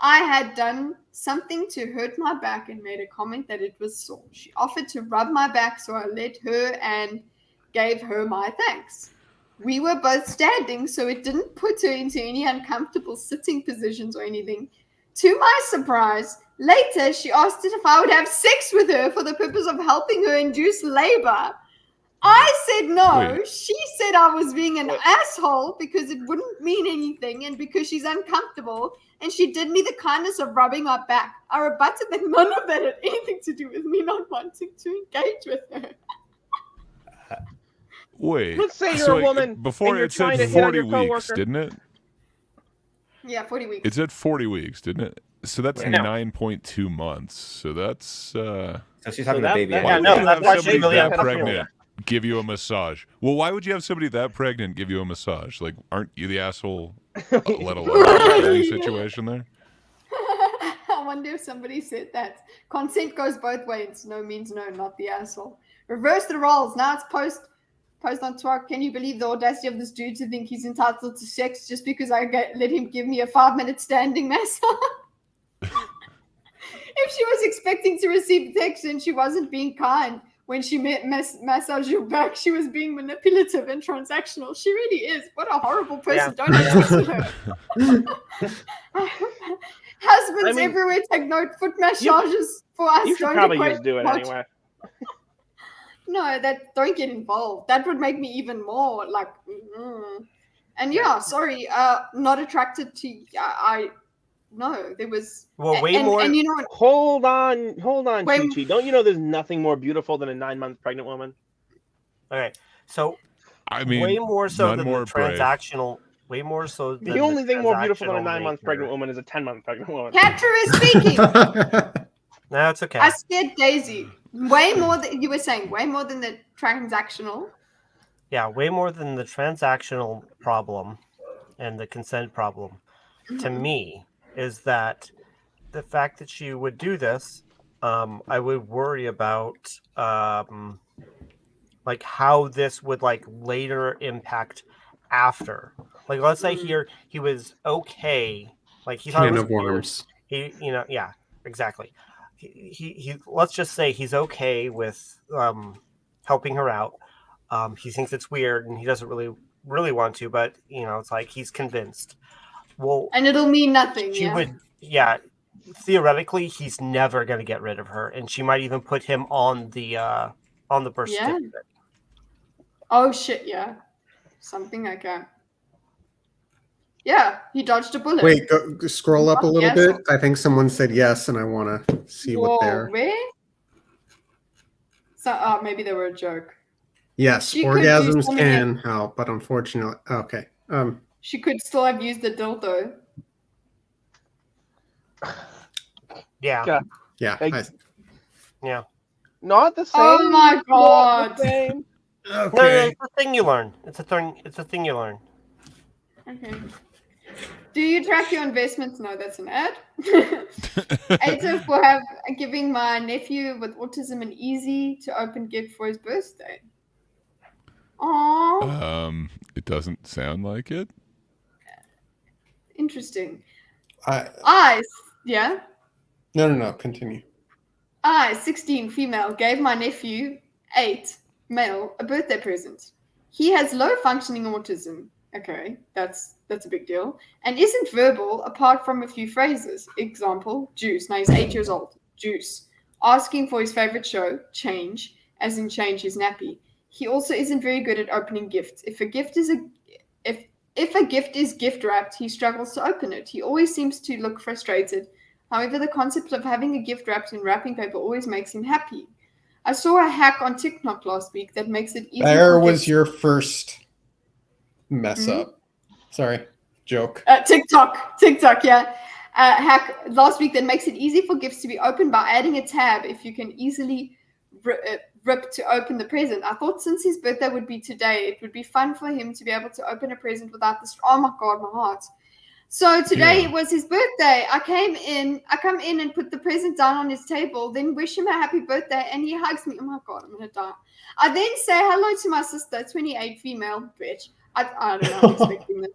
I had done something to hurt my back and made a comment that it was sore. She offered to rub my back, so I let her and gave her my thanks. We were both standing, so it didn't put her into any uncomfortable sitting positions or anything. To my surprise, later she asked if I would have sex with her for the purpose of helping her induce labor. I said no. Wait. She said I was being an asshole because it wouldn't mean anything and because she's uncomfortable, and she did me the kindness of rubbing my back. I rebutted that none of that had anything to do with me not wanting to engage with her. Wait. Let's say you're a woman. Before it said 40 weeks, didn't it? Yeah, 40 weeks. It said 40 weeks, didn't it? So that's 9.2 months. So that's. So she's having a baby. Why would you have somebody that pregnant give you a massage? Well, why would you have somebody that pregnant give you a massage? Like, aren't you the asshole? Let alone any situation there. I wonder if somebody said that. Consent goes both ways. No means no, not the asshole. Reverse the roles. Now it's post on Twitter. Can you believe the audacity of this dude to think he's entitled to sex just because I let him give me a 5-minute standing massage? If she was expecting to receive text and she wasn't being kind when she massaged your back, she was being manipulative and transactional. She really is. What a horrible person. Don't listen to her. Husbands everywhere take note. Foot massages for us. You should probably just do it anyway. No, don't get involved. That would make me even more like. And sorry, not attracted to. No, there was. Well, way more. And you know what? Hold on, Chi-Chi. Don't you know there's nothing more beautiful than a 9-month pregnant woman? Okay, so I mean, way more so none than more the transactional. Way more so. Than The only thing more beautiful than a transactional 9-month nature. pregnant woman is a 10-month pregnant woman. Catrew is speaking. No, it's okay. I scared Daisy. Way more than you were saying. Way more than the transactional. Yeah, way more than the transactional problem and the consent problem. To me, is that the fact that she would do this, I would worry about like how this would like later impact after. Like, let's say here he was okay, like he thought it Can was of weird. worms. He, yeah, exactly. He let's just say he's okay with helping her out. He thinks it's weird and he doesn't really want to, but it's like he's convinced. Well, and it'll mean nothing. She would, theoretically, he's never going to get rid of her, and she might even put him on the birth certificate. Oh shit! Yeah, something like that. Yeah, he dodged a bullet. Wait, go scroll up a little bit. I think someone said yes, and I want to see what they're. Where? So, maybe they were a joke. Yes, She orgasms can help, but unfortunately, okay. She could still have used the dildo. Yeah. Yeah. Yeah. Not the same. Oh my god. Okay. No, it's a thing you learn. It's a thing you learn. Okay. Do you track your investments? No, that's an ad. AITAH for giving my nephew with autism an easy to open gift for his birthday. Aww. It doesn't sound like it. Interesting. Yeah. No. Continue. 16, female, gave my nephew, 8, male, a birthday present. He has low functioning autism. Okay, that's a big deal. And isn't verbal apart from a few phrases. Example, juice. Now he's 8 years old. Juice. Asking for his favorite show, change, as in change his nappy. He also isn't very good at opening gifts. If a gift is gift wrapped, he struggles to open it. He always seems to look frustrated. However, the concept of having a gift wrapped in wrapping paper always makes him happy. I saw a hack on TikTok last week that makes it easy. There was your first mess up. Sorry, joke. TikTok, yeah. Hack last week that makes it easy for gifts to be opened by adding a tab if you can easily rip to open the present. I thought since his birthday would be today, it would be fun for him to be able to open a present without this. Oh my god, my heart. So today was his birthday. I come in and put the present down on his table, then wish him a happy birthday, and he hugs me. Oh my god, I'm gonna die. I then say hello to my sister, 28 female, bitch. I don't know, I'm expecting this.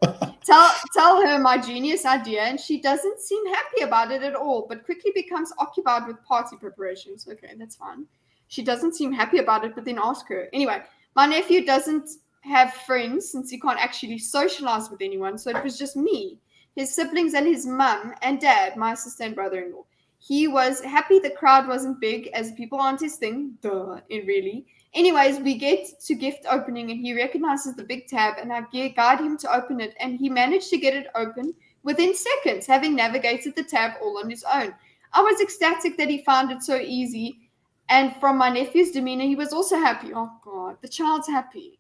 Tell her my genius idea, and she doesn't seem happy about it at all, but quickly becomes occupied with party preparations. Okay, that's fine. She doesn't seem happy about it, but then ask her. Anyway, my nephew doesn't have friends since he can't actually socialize with anyone, so it was just me, his siblings, and his mum and dad, my sister and brother-in-law. He was happy the crowd wasn't big, as people aren't his thing. Duh, really. Anyways, we get to gift opening, and he recognizes the big tab, and I guide him to open it, and he managed to get it open within seconds, having navigated the tab all on his own. I was ecstatic that he found it so easy, and from my nephew's demeanor, he was also happy. Oh, God, the child's happy.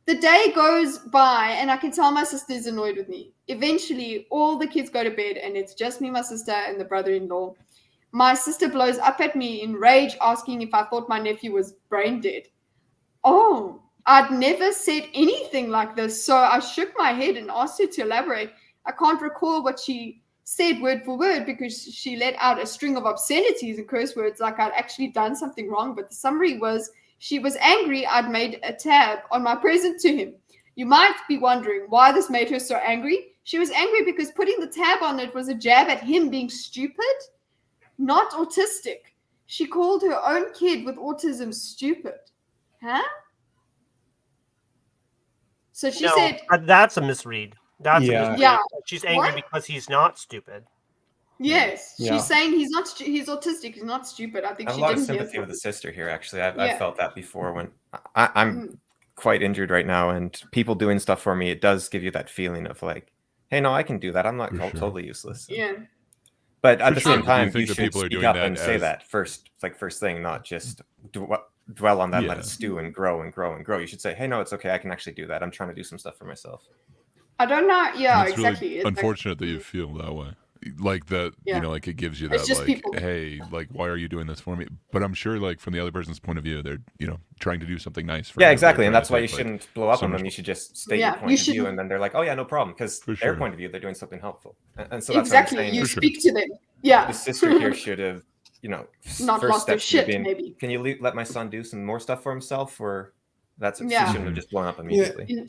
The day goes by, and I can tell my sister's annoyed with me. Eventually, all the kids go to bed, and it's just me, my sister, and the brother-in-law. My sister blows up at me in rage, asking if I thought my nephew was brain dead. Oh, I'd never said anything like this, so I shook my head and asked her to elaborate. I can't recall what she said word for word because she let out a string of obscenities and curse words like I'd actually done something wrong, but the summary was she was angry I'd made a tab on my present to him. You might be wondering why this made her so angry. She was angry because putting the tab on it was a jab at him being stupid, not autistic. She called her own kid with autism stupid. Huh? So she said... That's a misread. That's a misread. Yeah. She's angry because he's not stupid. Yes. She's saying he's autistic. He's not stupid. I think I have a lot of sympathy with the sister here, actually. I've felt that before when I'm quite injured right now, and people doing stuff for me, it does give you that feeling of like, hey, no, I can do that. I'm not totally useless. Yeah. But at the sure. same time, Do you think you that should people are speak doing up that and say as- that first thing, not just dwell on that and let Yeah. it stew and grow and grow and grow. You should say, hey, no, it's okay. I can actually do that. I'm trying to do some stuff for myself. I don't know. Yeah, And it's exactly. really It's unfortunate that you feel that way. Like that, Yeah. you know, like it gives you It's that, just like, people. hey, like, why are you doing this for me? But I'm sure, like, from the other person's point of view, they're, you know, trying to do something nice for you. Yeah, They're exactly. And trying that's to why you take, like, shouldn't blow up so on much- them. You should just state Yeah, your you point of view, shouldn't- and then they're like, oh, yeah, no problem. Because For their sure. point of view, they're doing something helpful. And so that's Exactly. what I'm saying. You is speak to them. Yeah. the sister here should have, you know, Not first lost their step shit, maybe. can you let my son do some more stuff for himself? Or that's she Yeah. shouldn't have just blown up immediately.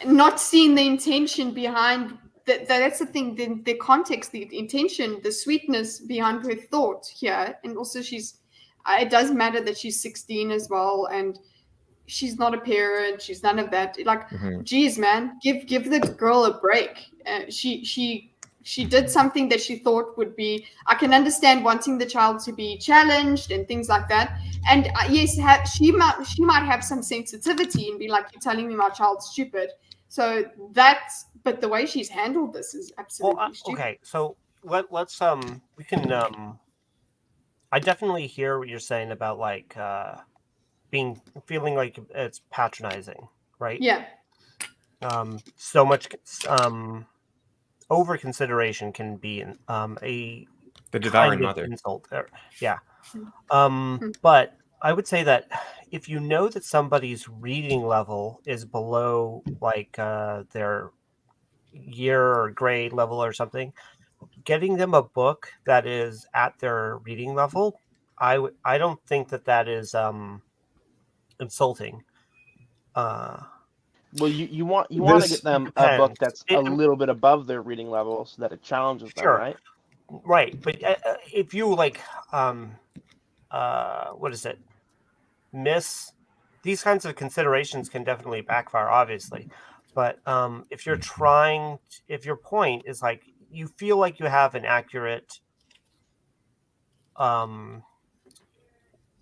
Not seeing the intention behind that's the thing, the context, the intention, the sweetness behind her thought here. And also it does matter that she's 16 as well, and she's not a parent, she's none of that. Like, geez, man, give the girl a break. She did something that she thought would be, I can understand wanting the child to be challenged and things like that. And yes, she might have some sensitivity and be like, you're telling me my child's stupid. So but the way she's handled this is absolutely stupid. Okay, so let's we can I definitely hear what you're saying about like feeling like it's patronizing, right? Yeah. So much over consideration can be a The devouring kind of mother. insult there. Yeah. But I would say that if you know that somebody's reading level is below like their year or grade level or something, getting them a book that is at their reading level, I don't think that is insulting. Well, you want to get them a book that's a little bit above their reading level so that it challenges them, right? Right, but if you like, what is it? Miss these kinds of considerations can definitely backfire, obviously. But if you're if your point is like you feel like you have an accurate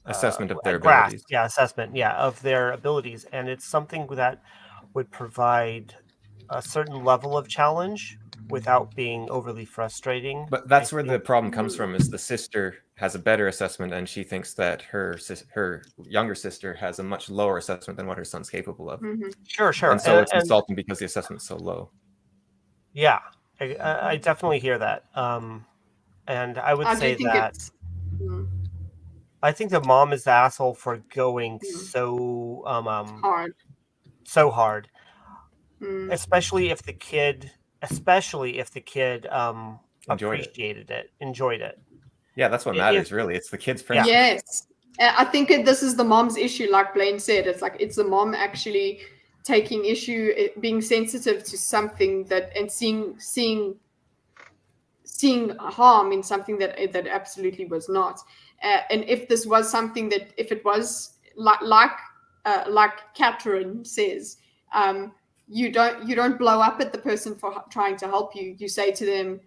assessment of their grasp, abilities. assessment, of their abilities, and it's something that would provide a certain level of challenge without being overly frustrating. But that's where the problem comes from, is the sister has a better assessment and she thinks that her younger sister has a much lower assessment than what her son's capable of. Sure. And so it's insulting because the assessment's so low. Yeah, I definitely hear that. And I would say that I think the mom is the asshole for going so hard. Especially if the kid enjoyed it. Yeah, that's what matters, really. It's the kid's friendship. Yes. I think this is the mom's issue, like Blaine said. It's like it's the mom actually taking issue, being sensitive to something and seeing harm in something that absolutely was not. And if this was something that, if it was like Cateron says, you don't blow up at the person for trying to help you. You say to them,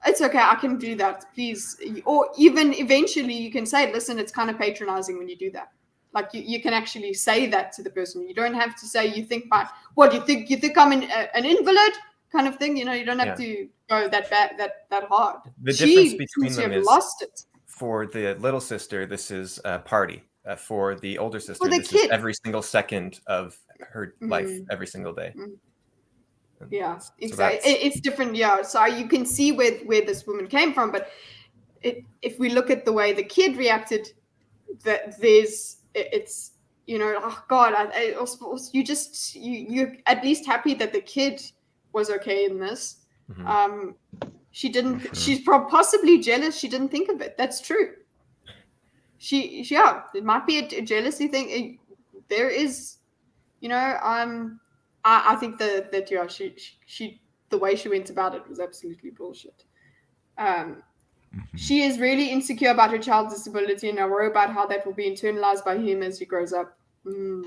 it's okay, I can do that, please. Or even eventually you can say, listen, it's kind of patronizing when you do that. Like you can actually say that to the person. You don't have to say, you think you think I'm an invalid kind of thing. You know, you don't have to go that bad, that hard. The difference between them is lost it. For the little sister, this is a party. For the older sister, this is every single second of her life, every single day. Yeah, exactly. It's different. Yeah, so you can see where this woman came from, but if we look at the way the kid reacted, that it's you know, oh God, you're at least happy that the kid was okay in this. She didn't. She's possibly jealous. She didn't think of it. That's true. It might be a jealousy thing. There is, you know, I think that she the way she went about it was absolutely bullshit. She is really insecure about her child's disability, and I worry about how that will be internalized by him as he grows up.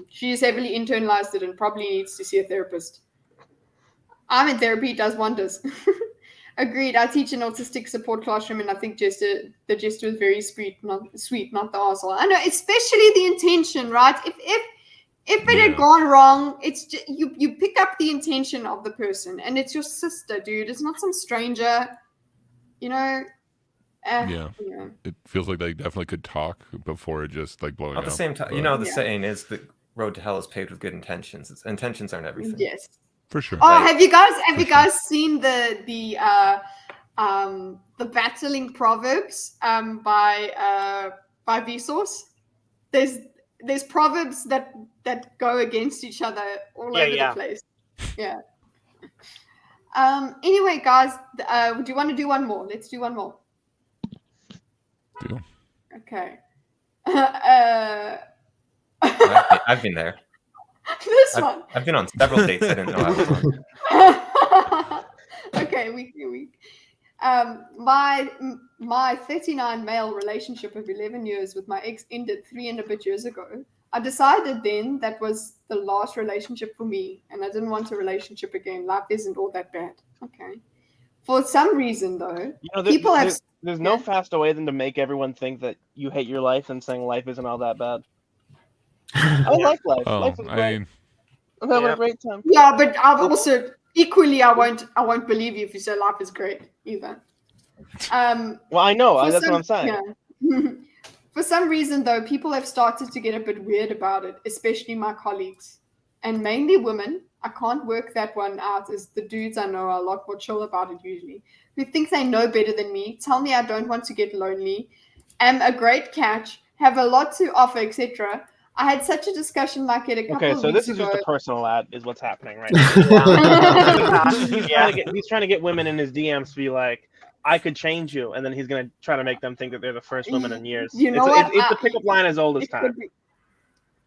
She has heavily internalized it and probably needs to see a therapist. I'm in therapy, it does wonders. Agreed. I teach an autistic support classroom, and I think the gesture was very sweet, not the arsehole. I know, especially the intention, right? If If it had gone wrong, it's just, you pick up the intention of the person, and it's your sister, dude. It's not some stranger. You know. Yeah. It feels like they definitely could talk before it just like blowing up. At the same time, the saying is the road to hell is paved with good intentions. Intentions aren't everything. Yes. For sure. Oh, have you guys seen the battling proverbs by Vsauce? There's proverbs that go against each other all over the place. Yeah. Anyway, guys, do you want to do one more? Let's do one more. Deal. Okay. I've been there. This one. I've been on several dates I didn't know I was on. Okay, week. My 39 male relationship of 11 years with my ex ended 3 and a bit years ago. I decided then that was the last relationship for me, and I didn't want a relationship again. Life isn't all that bad. Okay. For some reason, though, people have. There's no faster way than to make everyone think that you hate your life than saying life isn't all that bad. I like life. Life is great. I'm having a great time. Yeah, but I've also equally I won't believe you if you say life is great either. Well, I know. That's what I'm saying. Yeah. For some reason, though, people have started to get a bit weird about it, especially my colleagues, and mainly women. I can't work that one out, as the dudes I know are a lot more chill about it usually, who think they know better than me, tell me I don't want to get lonely, am a great catch, have a lot to offer, etc. I had such a discussion like it a couple of weeks ago. Okay, so this is just a personal ad, is what's happening right now. He's trying to get women in his DMs to be like, I could change you, and then he's going to try to make them think that they're the first woman in years. You know what? It's the pickup line as old as time.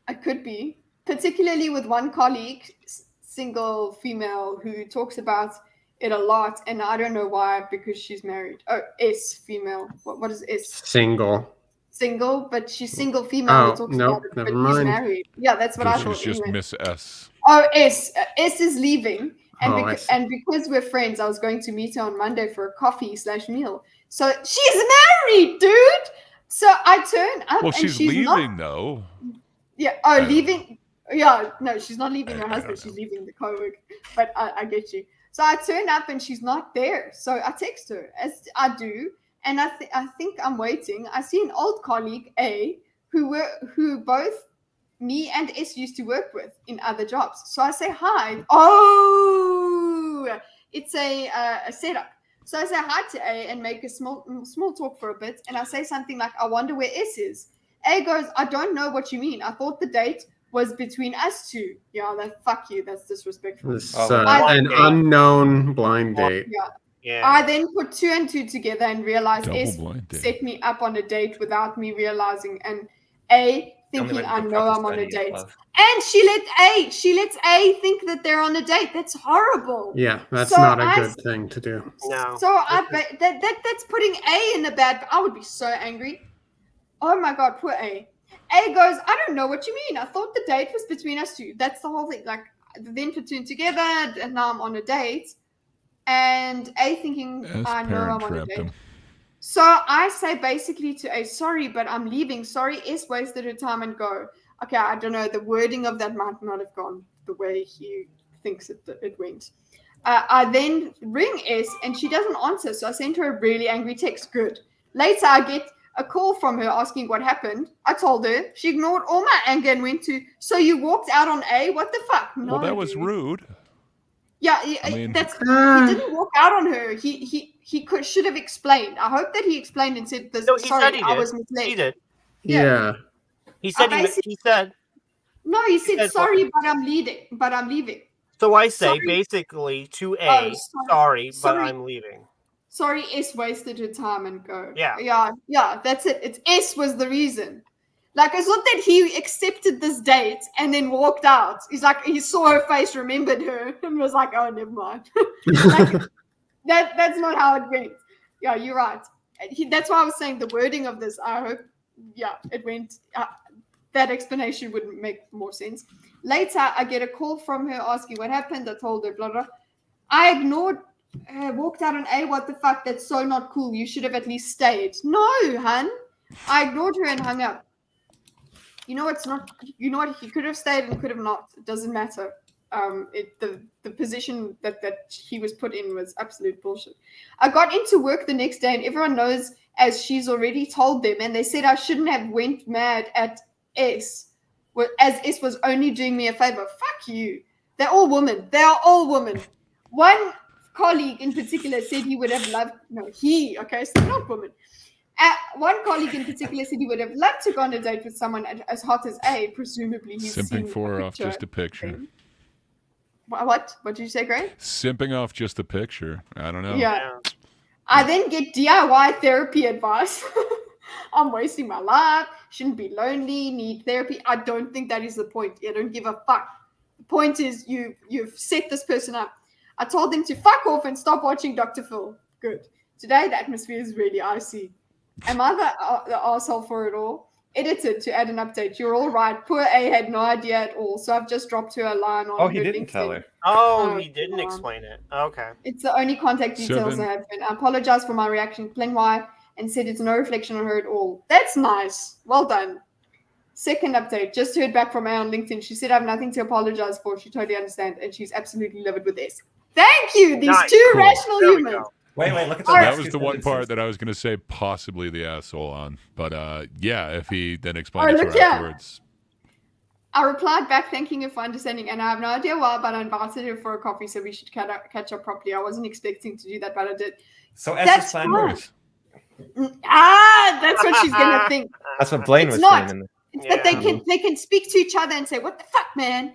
It could be. Particularly with one colleague, single female, who talks about it a lot, and I don't know why, because she's married. Oh, S, female. What is S? Single, but she's single female. Oh, talks nope, about it, never but mind. He's married. Yeah, that's what I thought. She's just anyway. Miss S. Oh, S. S is leaving. And, and because we're friends, I was going to meet her on Monday for a coffee/meal. So she's married, dude. So I turn up. Well, and she's leaving though. Yeah. Oh, leaving. Yeah. No, she's not leaving her husband. She's leaving the co-work. But I get you. So I turn up and she's not there. So I text her, as I do, and I think I'm waiting. I see an old colleague, A, who both me and S used to work with in other jobs. So I say hi. Oh, it's a setup. So I say hi to A and make a small talk for a bit. And I say something like, I wonder where S is. A goes, I don't know what you mean. I thought the date was between us two. Yeah, fuck you. That's disrespectful. This an unknown blind date. Yeah. I then put 2 and 2 together and realized S set me up on a date without me realizing. And A thinking I know I'm on a date. And she lets A think that they're on a date. That's horrible. Yeah, that's not a good thing to do. No. So that's putting A in the bad. I would be so angry. Oh my god, poor A. A goes, I don't know what you mean. I thought the date was between us two. That's the whole thing. Like, then put 2 together, and now I'm on a date. And A thinking I know I'm on a date. So I say basically to A, sorry, but I'm leaving. Sorry, S wasted her time and go. Okay, I don't know. The wording of that might not have gone the way he thinks it went. I then ring S and she doesn't answer. So I sent her a really angry text. Good. Later, I get a call from her asking what happened. I told her. She ignored all my anger and went to, so you walked out on A? What the fuck? No, well, that was rude. Yeah, he didn't walk out on her. He should have explained. I hope that he explained and said this. No, he said he I did. was misled. He did. Yeah. He said he said. No, he said sorry, but I'm leaving. So I say basically to A, sorry, but I'm leaving. Sorry, S wasted her time and go. Yeah. Yeah, that's it. It's S was the reason. Like, it's not that he accepted this date and then walked out. He's like, he saw her face, remembered her, and was like, oh, never mind. Like, that's not how it went. Yeah, you're right. That's why I was saying the wording of this. I hope, it went. That explanation would make more sense. Later, I get a call from her asking what happened. I told her, blah, blah. I ignored her, walked out on A, what the fuck? That's so not cool. You should have at least stayed. No, hun. I ignored her and hung up. You know, it's not. You know what? He could have stayed and could have not. It doesn't matter. The position that he was put in was absolute bullshit. I got into work the next day, and everyone knows, as she's already told them, and they said I shouldn't have went mad at S, as S was only doing me a favor. Fuck you. They're all women. They are all women. One colleague in particular said he would have loved. No, he. Okay, so not women. One colleague in particular said he would have loved to go on a date with someone as hot as A. Presumably, he's Simping for her off just a picture. What? What did you say, Greg? Simping off just a picture. I don't know. Yeah. I then get DIY therapy advice. I'm wasting my life. Shouldn't be lonely. Need therapy. I don't think that is the point. I don't give a fuck. The point is you've set this person up. I told them to fuck off and stop watching Dr. Phil. Good. Today the atmosphere is really icy. Am I the asshole for it all? Edited to add an update. You're all right. Poor A had no idea at all, so I've just dropped her a line on. Oh, he didn't tell her. Oh, he didn't explain it. Okay. It's the only contact details I have. And I apologize for my reaction, explained why, and said it's no reflection on her at all. That's nice. Well done. Second update. Just heard back from A on LinkedIn. She said I have nothing to apologize for. She totally understands, and she's absolutely livid with this. Thank you. These two rational humans. Wait, look at that was the one part that I was going to say possibly the asshole on. But yeah, if he then explained it to her afterwards. I replied back thanking her for understanding, and I have no idea why, but I invited her for a coffee, so we should catch up properly. I wasn't expecting to do that, but I did. So Esther's plan works. That's what she's going to think. That's what Blaine was not. saying. It's that they can speak to each other and say, "What the fuck, man?"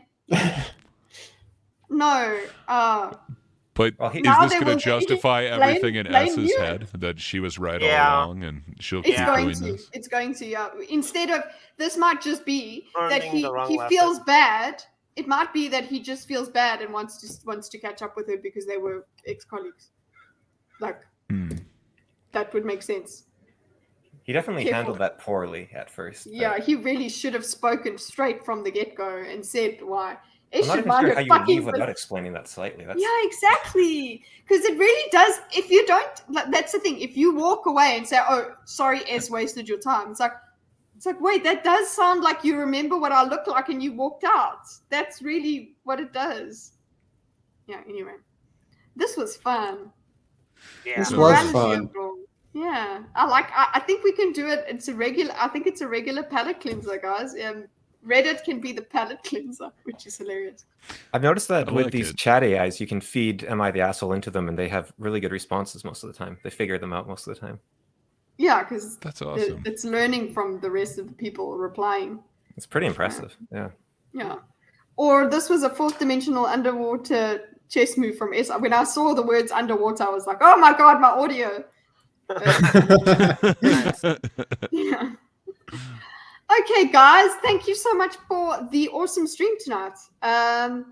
No. But is this going to justify everything in S's head that she was right all along and she'll keep doing this? It's going to, yeah. Instead of, this might just be that he feels bad. It might be that he just feels bad and wants to catch up with her because they were ex-colleagues. Like, that would make sense. He definitely handled that poorly at first. Yeah, he really should have spoken straight from the get-go and said why. I'm not even sure how you would leave without explaining that slightly. Yeah, exactly. Because it really does. If you don't, that's the thing. If you walk away and say, "Oh, sorry, S wasted your time," it's like, wait, that does sound like you remember what I look like and you walked out. That's really what it does. Yeah. Anyway, this was fun. Yeah, this was fun. Yeah, I think we can do it. I think it's a regular palate cleanser, guys. Reddit can be the palate cleanser, which is hilarious. I've noticed that with these chat AIs, you can feed "Am I the asshole" into them, and they have really good responses most of the time. They figure them out most of the time. Yeah, because that's awesome. It's learning from the rest of the people replying. It's pretty impressive. Yeah. Yeah. Or this was a fourth dimensional underwater chess move from S. When I saw the words underwater, I was like, "Oh my god, my audio." Yeah. Okay, guys, thank you so much for the awesome stream tonight. I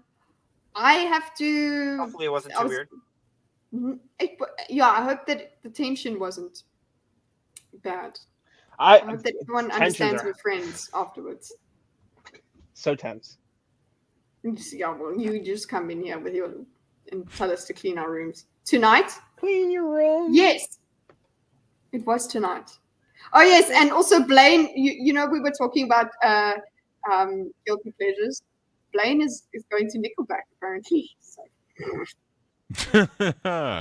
have to. Hopefully, it wasn't too weird. I hope that the tension wasn't bad. I hope that everyone understands we're friends afterwards. So tense. Yeah, well, you just come in here with and tell us to clean our rooms tonight. Clean your room. Yes, it was tonight. Oh yes, and also Blaine, you know we were talking about guilty pleasures. Blaine is going to Nickelback apparently. So.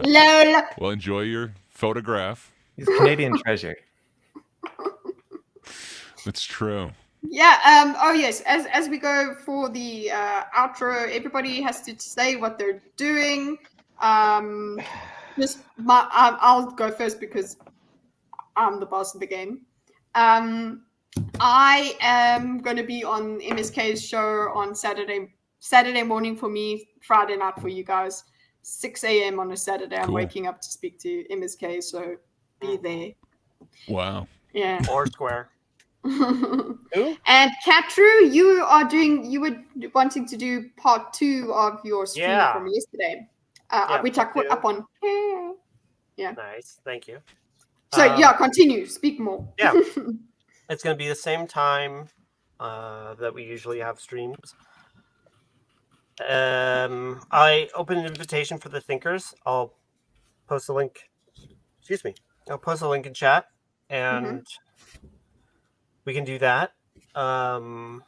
Lol. Well, enjoy your photograph. He's a Canadian treasure. It's true. Yeah. Oh yes. As we go for the outro, everybody has to say what they're doing. I'll go first because I'm the boss of the game. I am going to be on MSK's show on Saturday morning for me, Friday night for you guys, 6 a.m. on a Saturday. Cool. I'm waking up to speak to MSK, so be there. Wow. Yeah. Or Square. And Catrew, you were wanting to do part 2 of your stream from yesterday, which I put up on. Yeah. Nice. Thank you. So continue. Speak more. Yeah, it's going to be the same time that we usually have streams. I opened an invitation for the Thinkers. I'll post a link. Excuse me. I'll post a link in chat, and we can do that. I'll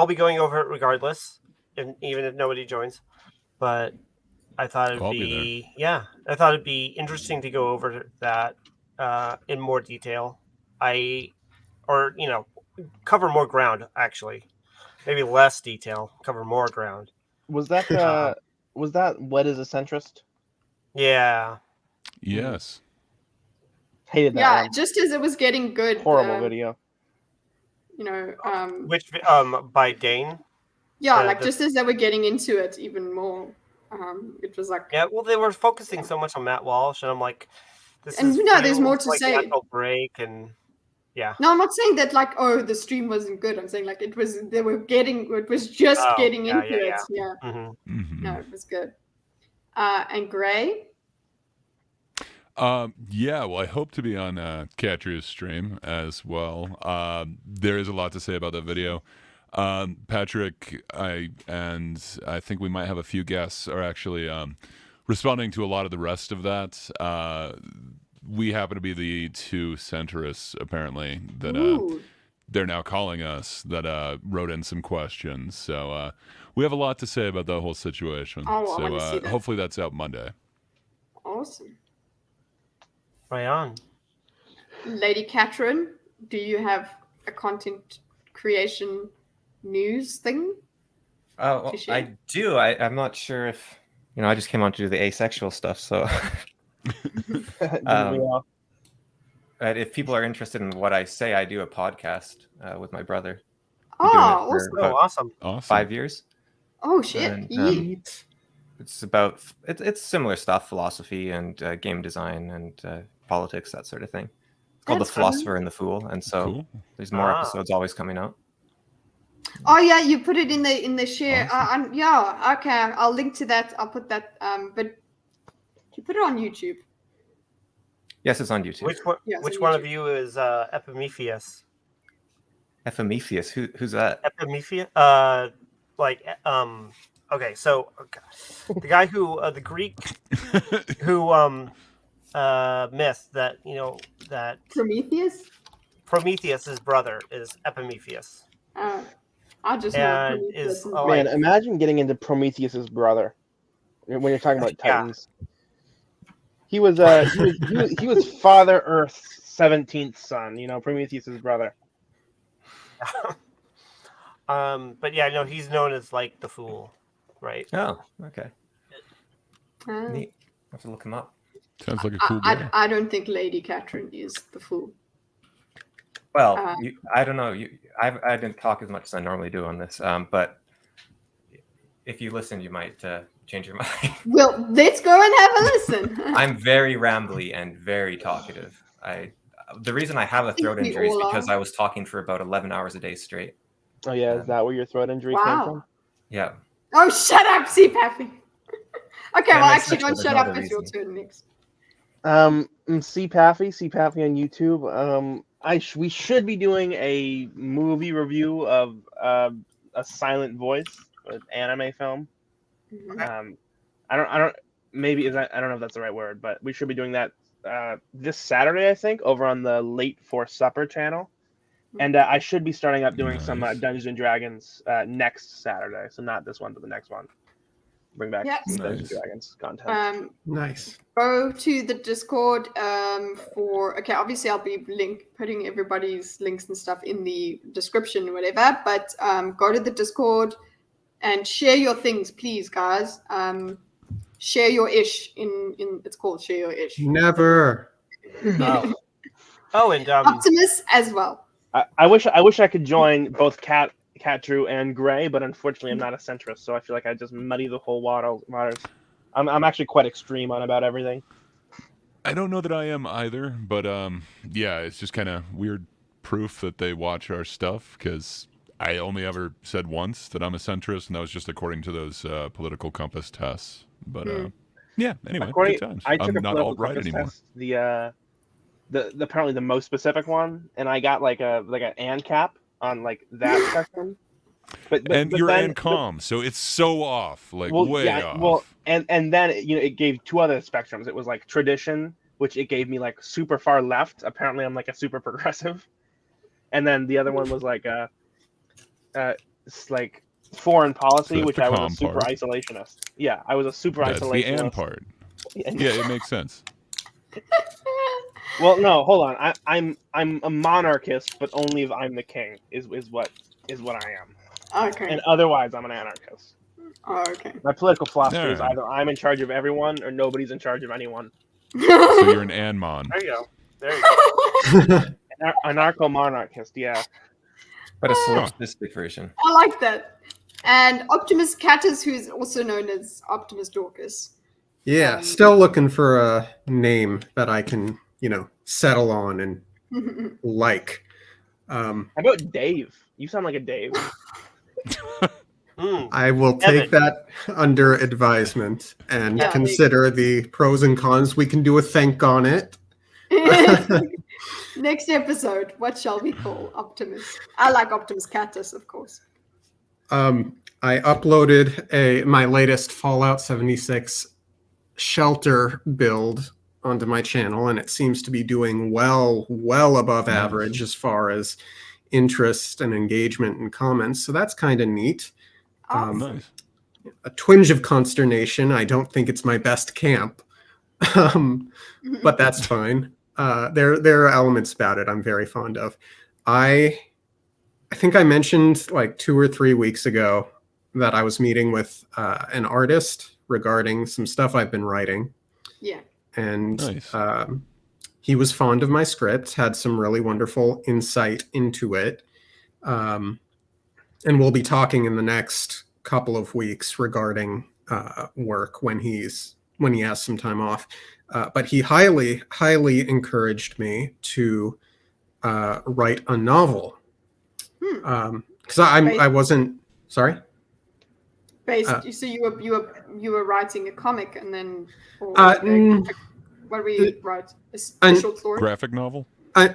be going over it regardless, even if nobody joins. But I thought it'd I thought it'd be interesting to go over that in more detail. Cover more ground actually. Maybe less detail, cover more ground. Was that What is a Centrist? Yeah. Yes. Hated that Yeah, one. just as it was getting good. Horrible video. You know, which by Dane? Yeah, just as they were getting into it even more, it was like. Yeah, well, they were focusing so much on Matt Walsh, and I'm like, there's more to say. Natural break and. Yeah. No, I'm not saying that like, oh, the stream wasn't good. I'm saying like it was into it. Yeah. Mm-hmm. No, it was good. And Gray? Yeah, well, I hope to be on Catrew's stream as well. There is a lot to say about that video. Patrick, I think we might have a few guests are actually responding to a lot of the rest of that. We happen to be the two centrists, apparently, that they're now calling us, that wrote in some questions. So we have a lot to say about the whole situation. Oh, I want to see that. Hopefully that's out Monday. Awesome. Right on. Lady Cateron, do you have a content creation news thing? Oh, well, I do. I'm not sure if, I just came on to do the asexual stuff, so... if people are interested in what I say, I do a podcast with my brother. Oh, awesome. 5 years. Oh, shit. And, it's about, it's similar stuff, philosophy and game design and politics, that sort of thing. It's called The Philosopher and the Fool, and so there's more episodes always coming out. Oh yeah, you put it in the share. Awesome. Yeah, okay. I'll link to that. I'll put that. But you put it on YouTube. Yes, it's on YouTube. Which one of you is Epimetheus? Epimetheus? Who's that? Epimetheus? Okay, so the guy who the Greek who myth that that Prometheus's brother is Epimetheus. I just know man. Imagine getting into Prometheus's brother when you're talking about Titans. He was Father Earth's 17th son. Prometheus's brother. But yeah, no, he's known as like the Fool, right? Oh, okay. Neat. I have to look him up. Sounds like a cool guy. I don't think Lady Catherine is the Fool. Well, I don't know. I didn't talk as much as I normally do on this, but if you listen, you might change your mind. Well, let's go and have a listen. I'm very rambly and very talkative. The reason I have a throat injury is because I was talking for about 11 hours a day straight. Oh yeah, is that where your throat injury came from? Yeah. Oh, shut up, CPAFy. Okay, well, actually, don't shut up. It's your turn next. CPAFy on YouTube. We should be doing a movie review of a silent voice, an anime film. Mm-hmm. I don't know if that's the right word, but we should be doing that this Saturday, I think, over on the Late for Supper channel. And I should be starting up doing some Dungeons and Dragons next Saturday. So not this one, but the next one. Bring back some Dungeons and Dragons content. Nice. Go to the Discord obviously I'll be putting everybody's links and stuff in the description or whatever, but go to the Discord and share your things, please, guys. Share your ish in it's called Share Your Ish. Never. And Optimus as well. I wish I could join both Catrew and Gray, but unfortunately I'm not a centrist, so I feel like I just muddy the whole waters. I'm actually quite extreme on about everything. I don't know that I am either, but yeah, it's just kind of weird proof that they watch our stuff, because I only ever said once that I'm a centrist, and that was just according to those political compass tests. But yeah, anyway, good times. I'm not alt-right anymore. Test, the apparently the most specific one, and I got like an ANCAP on like that spectrum. But you're ANCOM, so it's so off, like way off. Well, and then it gave two other spectrums. It was like tradition, which it gave me like super far left. Apparently, I'm like a super progressive. and then the other one was like it's like foreign policy, So which the I was calm a super part. isolationist. Yeah, I was a super That's isolationist. the and part. Yeah. Yeah, it makes sense. Well, no, hold on. I'm a monarchist, but only if I'm the king is what I am. Okay. And otherwise, I'm an anarchist. Oh, okay. My political philosophy is Alright. either I'm in charge of everyone or nobody's in charge of anyone. So you're an Anmon. There you go. There you go. Anarcho-monarchist, yeah. But a solipsistic version. I like that. And Optimus Cattus, who's also known as Optimus Dorkus. Yeah, still looking for a name that I can, settle on and like. How about Dave? You sound like a Dave. I will take that under advisement and consider the pros and cons. We can do a think on it. Next episode, what shall we call Optimus? I like Optimus Cattus, of course. I uploaded my latest Fallout 76 shelter build onto my channel, and it seems to be doing well above average as far as interest and engagement and comments. So that's kind of neat. Nice. A twinge of consternation. I don't think it's my best camp, but that's fine. There are elements about it I'm very fond of. I think I mentioned like 2 or 3 weeks ago that I was meeting with an artist regarding some stuff I've been writing. Yeah. And Nice. he was fond of my script, had some really wonderful insight into it. And we'll be talking in the next couple of weeks regarding work when he has some time off. But he highly encouraged me to write a novel. Because I wasn't sorry. So you were writing a comic and then what do we write? A short story? Graphic novel?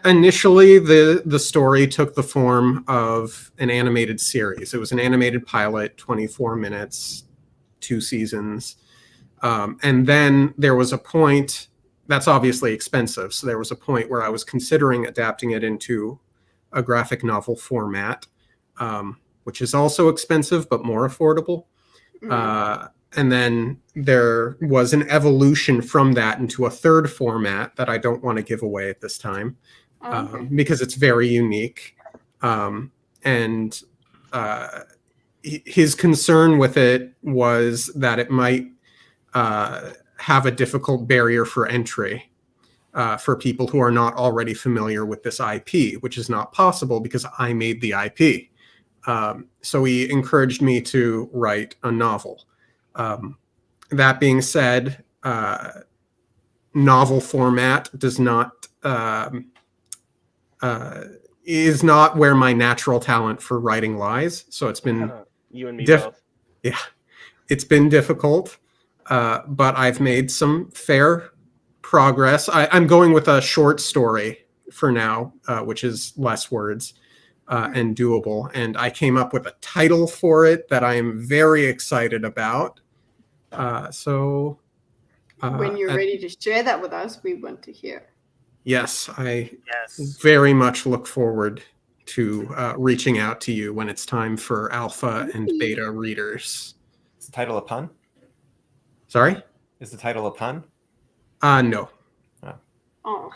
Initially, the story took the form of an animated series. It was an animated pilot, 24 minutes, 2 seasons. And then there was a point, that's obviously expensive. So there was a point where I was considering adapting it into a graphic novel format, which is also expensive, but more affordable. And then there was an evolution from that into a third format that I don't want to give away at this time because it's very unique. And his concern with it was that it might have a difficult barrier for entry for people who are not already familiar with this IP, which is not possible because I made the IP. So he encouraged me to write a novel. That being said, novel format does not is not where my natural talent for writing lies. So it's been you and me both. Yeah, it's been difficult, but I've made some fair progress. I'm going with a short story for now, which is less words. And doable. And I came up with a title for it that I am very excited about. So when you're ready to share that with us, we want to hear. Yes, I very much look forward to reaching out to you when it's time for alpha and beta readers. Is the title a pun? Sorry? Is the title a pun? No. Oh.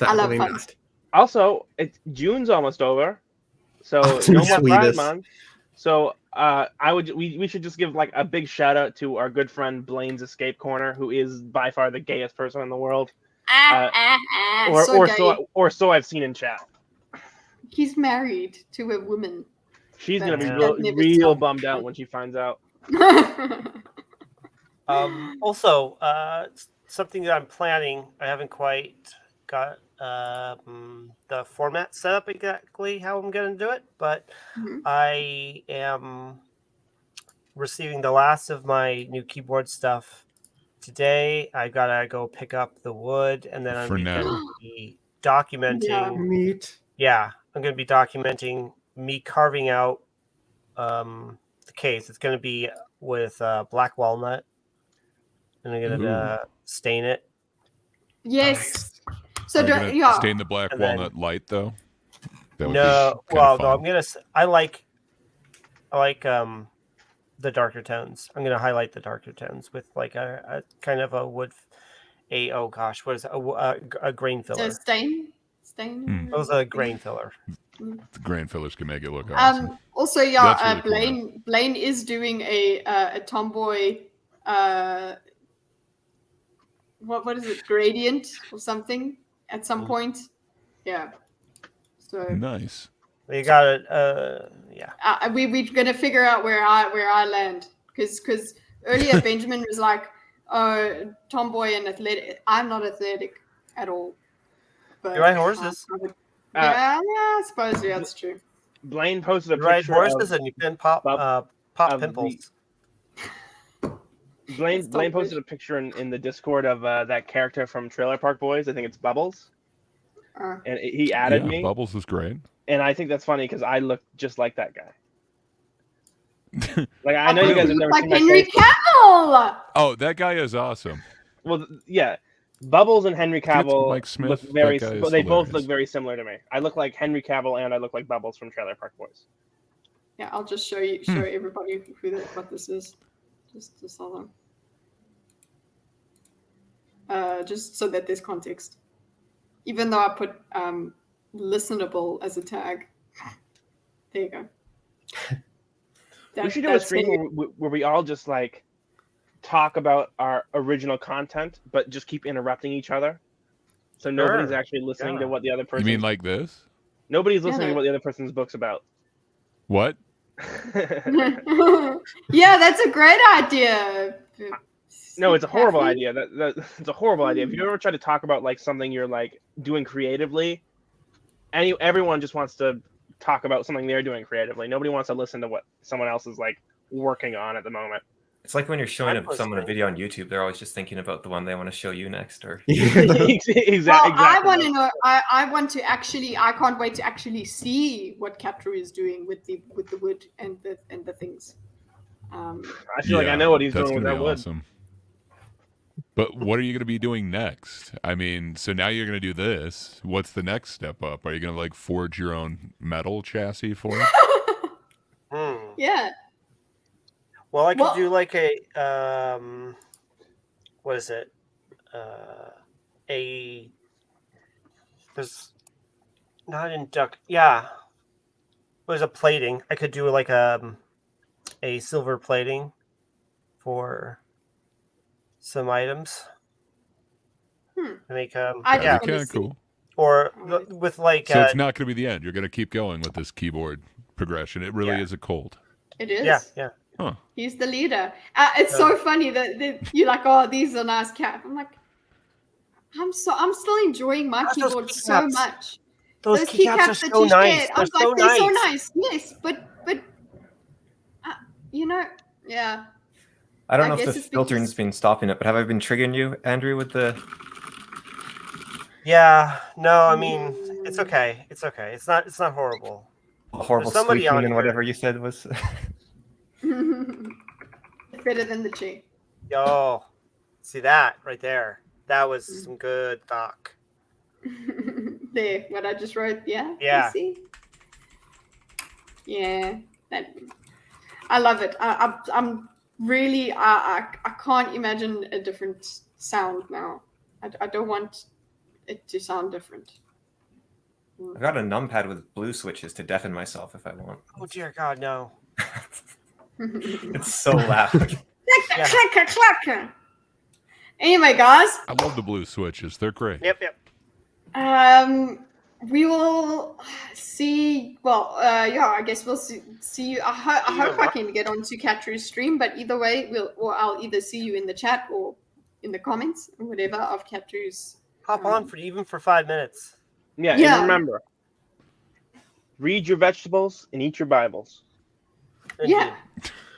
I love puns. Not. Also, June's almost over, so no more Pride Month. So we should just give like a big shout out to our good friend Blaine's Escape Corner, who is by far the gayest person in the world. Or so I've seen in chat. He's married to a woman. She's gonna be real bummed out when she finds out. Also, something that I'm planning, I haven't quite got the format set up exactly how I'm going to do it, but I am receiving the last of my new keyboard stuff today. I gotta go pick up the wood, and then I'm going to be documenting. Yeah, I'm going to be documenting me carving out the case. It's going to be with black walnut, and I'm going to stain it. Yes. So stain the black walnut light though. That would No, be kinda well, no, fun. I'm gonna. I like the darker tones. I'm gonna highlight the darker tones with like a kind of a wood. Oh gosh, what is it? A grain filler? Stain. Hmm. It was a grain filler. The grain fillers can make it look awesome. Also, That's really cool, man. Blaine is doing a tomboy. What is it? Gradient or something at some point. Yeah. So Nice. You got it. Yeah. We're gonna figure out where I land because earlier Benjamin was like, "Oh, tomboy and athletic." I'm not athletic at all. But You ride horses. Yeah, I suppose that's true. Blaine posted a You ride picture horses of and you can pop pimples. Blaine posted a picture in the Discord of that character from Trailer Park Boys. I think it's Bubbles. And he added me. Bubbles is great. And I think that's funny because I look just like that guy. Like I know you guys have never seen Henry Cavill. Oh, that guy is awesome. Well, yeah, Bubbles and Henry Cavill Mike Smith, look very. that guy is They both hilarious. look very similar to me. I look like Henry Cavill and I look like Bubbles from Trailer Park Boys. Yeah, I'll just show everybody what this is. Just hold on. Just so that there's context. Even though I put listenable as a tag. There you go. We should do a stream where we all just like talk about our original content, but just keep interrupting each other. So nobody's actually listening to what the other person. You mean like this? Nobody's listening to what the other person's book's about. What? Yeah, that's a great idea. No, it's a horrible idea. It's a horrible idea. If you ever try to talk about like something you're like doing creatively, everyone just wants to talk about something they're doing creatively. Nobody wants to listen to what someone else is like working on at the moment. It's like when you're showing someone a video on YouTube, they're always just thinking about the one they want to show you next. Or exactly. Well, I want to know. I want to actually. I can't wait to actually see what Catrew is doing with the wood and the things. I feel like I know what he's doing with that wood. Awesome. But what are you going to be doing next? I mean, so now you're going to do this. What's the next step up? Are you going to like forge your own metal chassis for it? Yeah. Well, I could do like a what is it? There's not induct. Yeah, there's a plating. I could do like a silver plating for some items. Make yeah, kind of cool. Or with like. So it's not going to be the end. You're going to keep going with this keyboard progression. It really is a cold. It is. Yeah. Huh. He's the leader. It's so funny that you're like, oh, these are nice caps. I'm like, I'm still enjoying my keyboard so much. Those keycaps are so nice. I was like, they're so nice. Yes, but you know, yeah. I don't know if the filtering's been stopping it, but have I been triggering you, Andrew, with the? Yeah. No, I mean it's okay. It's okay. It's not horrible. Horrible squeaking and whatever you said was. Better than the chain. Yo, see that right there? That was some good talk. There, what I just wrote. Yeah. Yeah. See? Yeah. I love it. I'm really. I can't imagine a different sound now. I don't want it to sound different. I've got a numpad with blue switches to deafen myself if I want. Oh dear God, no. It's so loud. Clack. Anyway, guys. I love the blue switches. They're great. Yep. We will see. Well, I guess we'll see you. I hope I can get onto Catrew's stream, but either way, I'll either see you in the chat or in the comments or whatever of Catrew's. Hop on for 5 minutes. Yeah, and remember, read your vegetables and eat your Bibles. Yeah,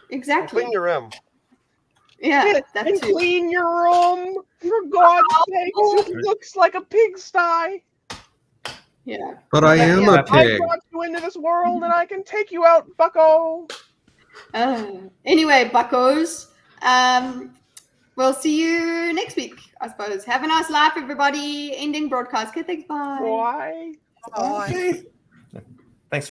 exactly. Clean your room. Yeah, that's and clean your room. For God's sake, it looks like a pigsty. Yeah. But I am a I pig. brought you into this world, and I can take you out, Bucko. Anyway, Buckos. We'll see you next week, I suppose. Have a nice life, everybody. Ending broadcast. Kthxbai. Bye. Bye.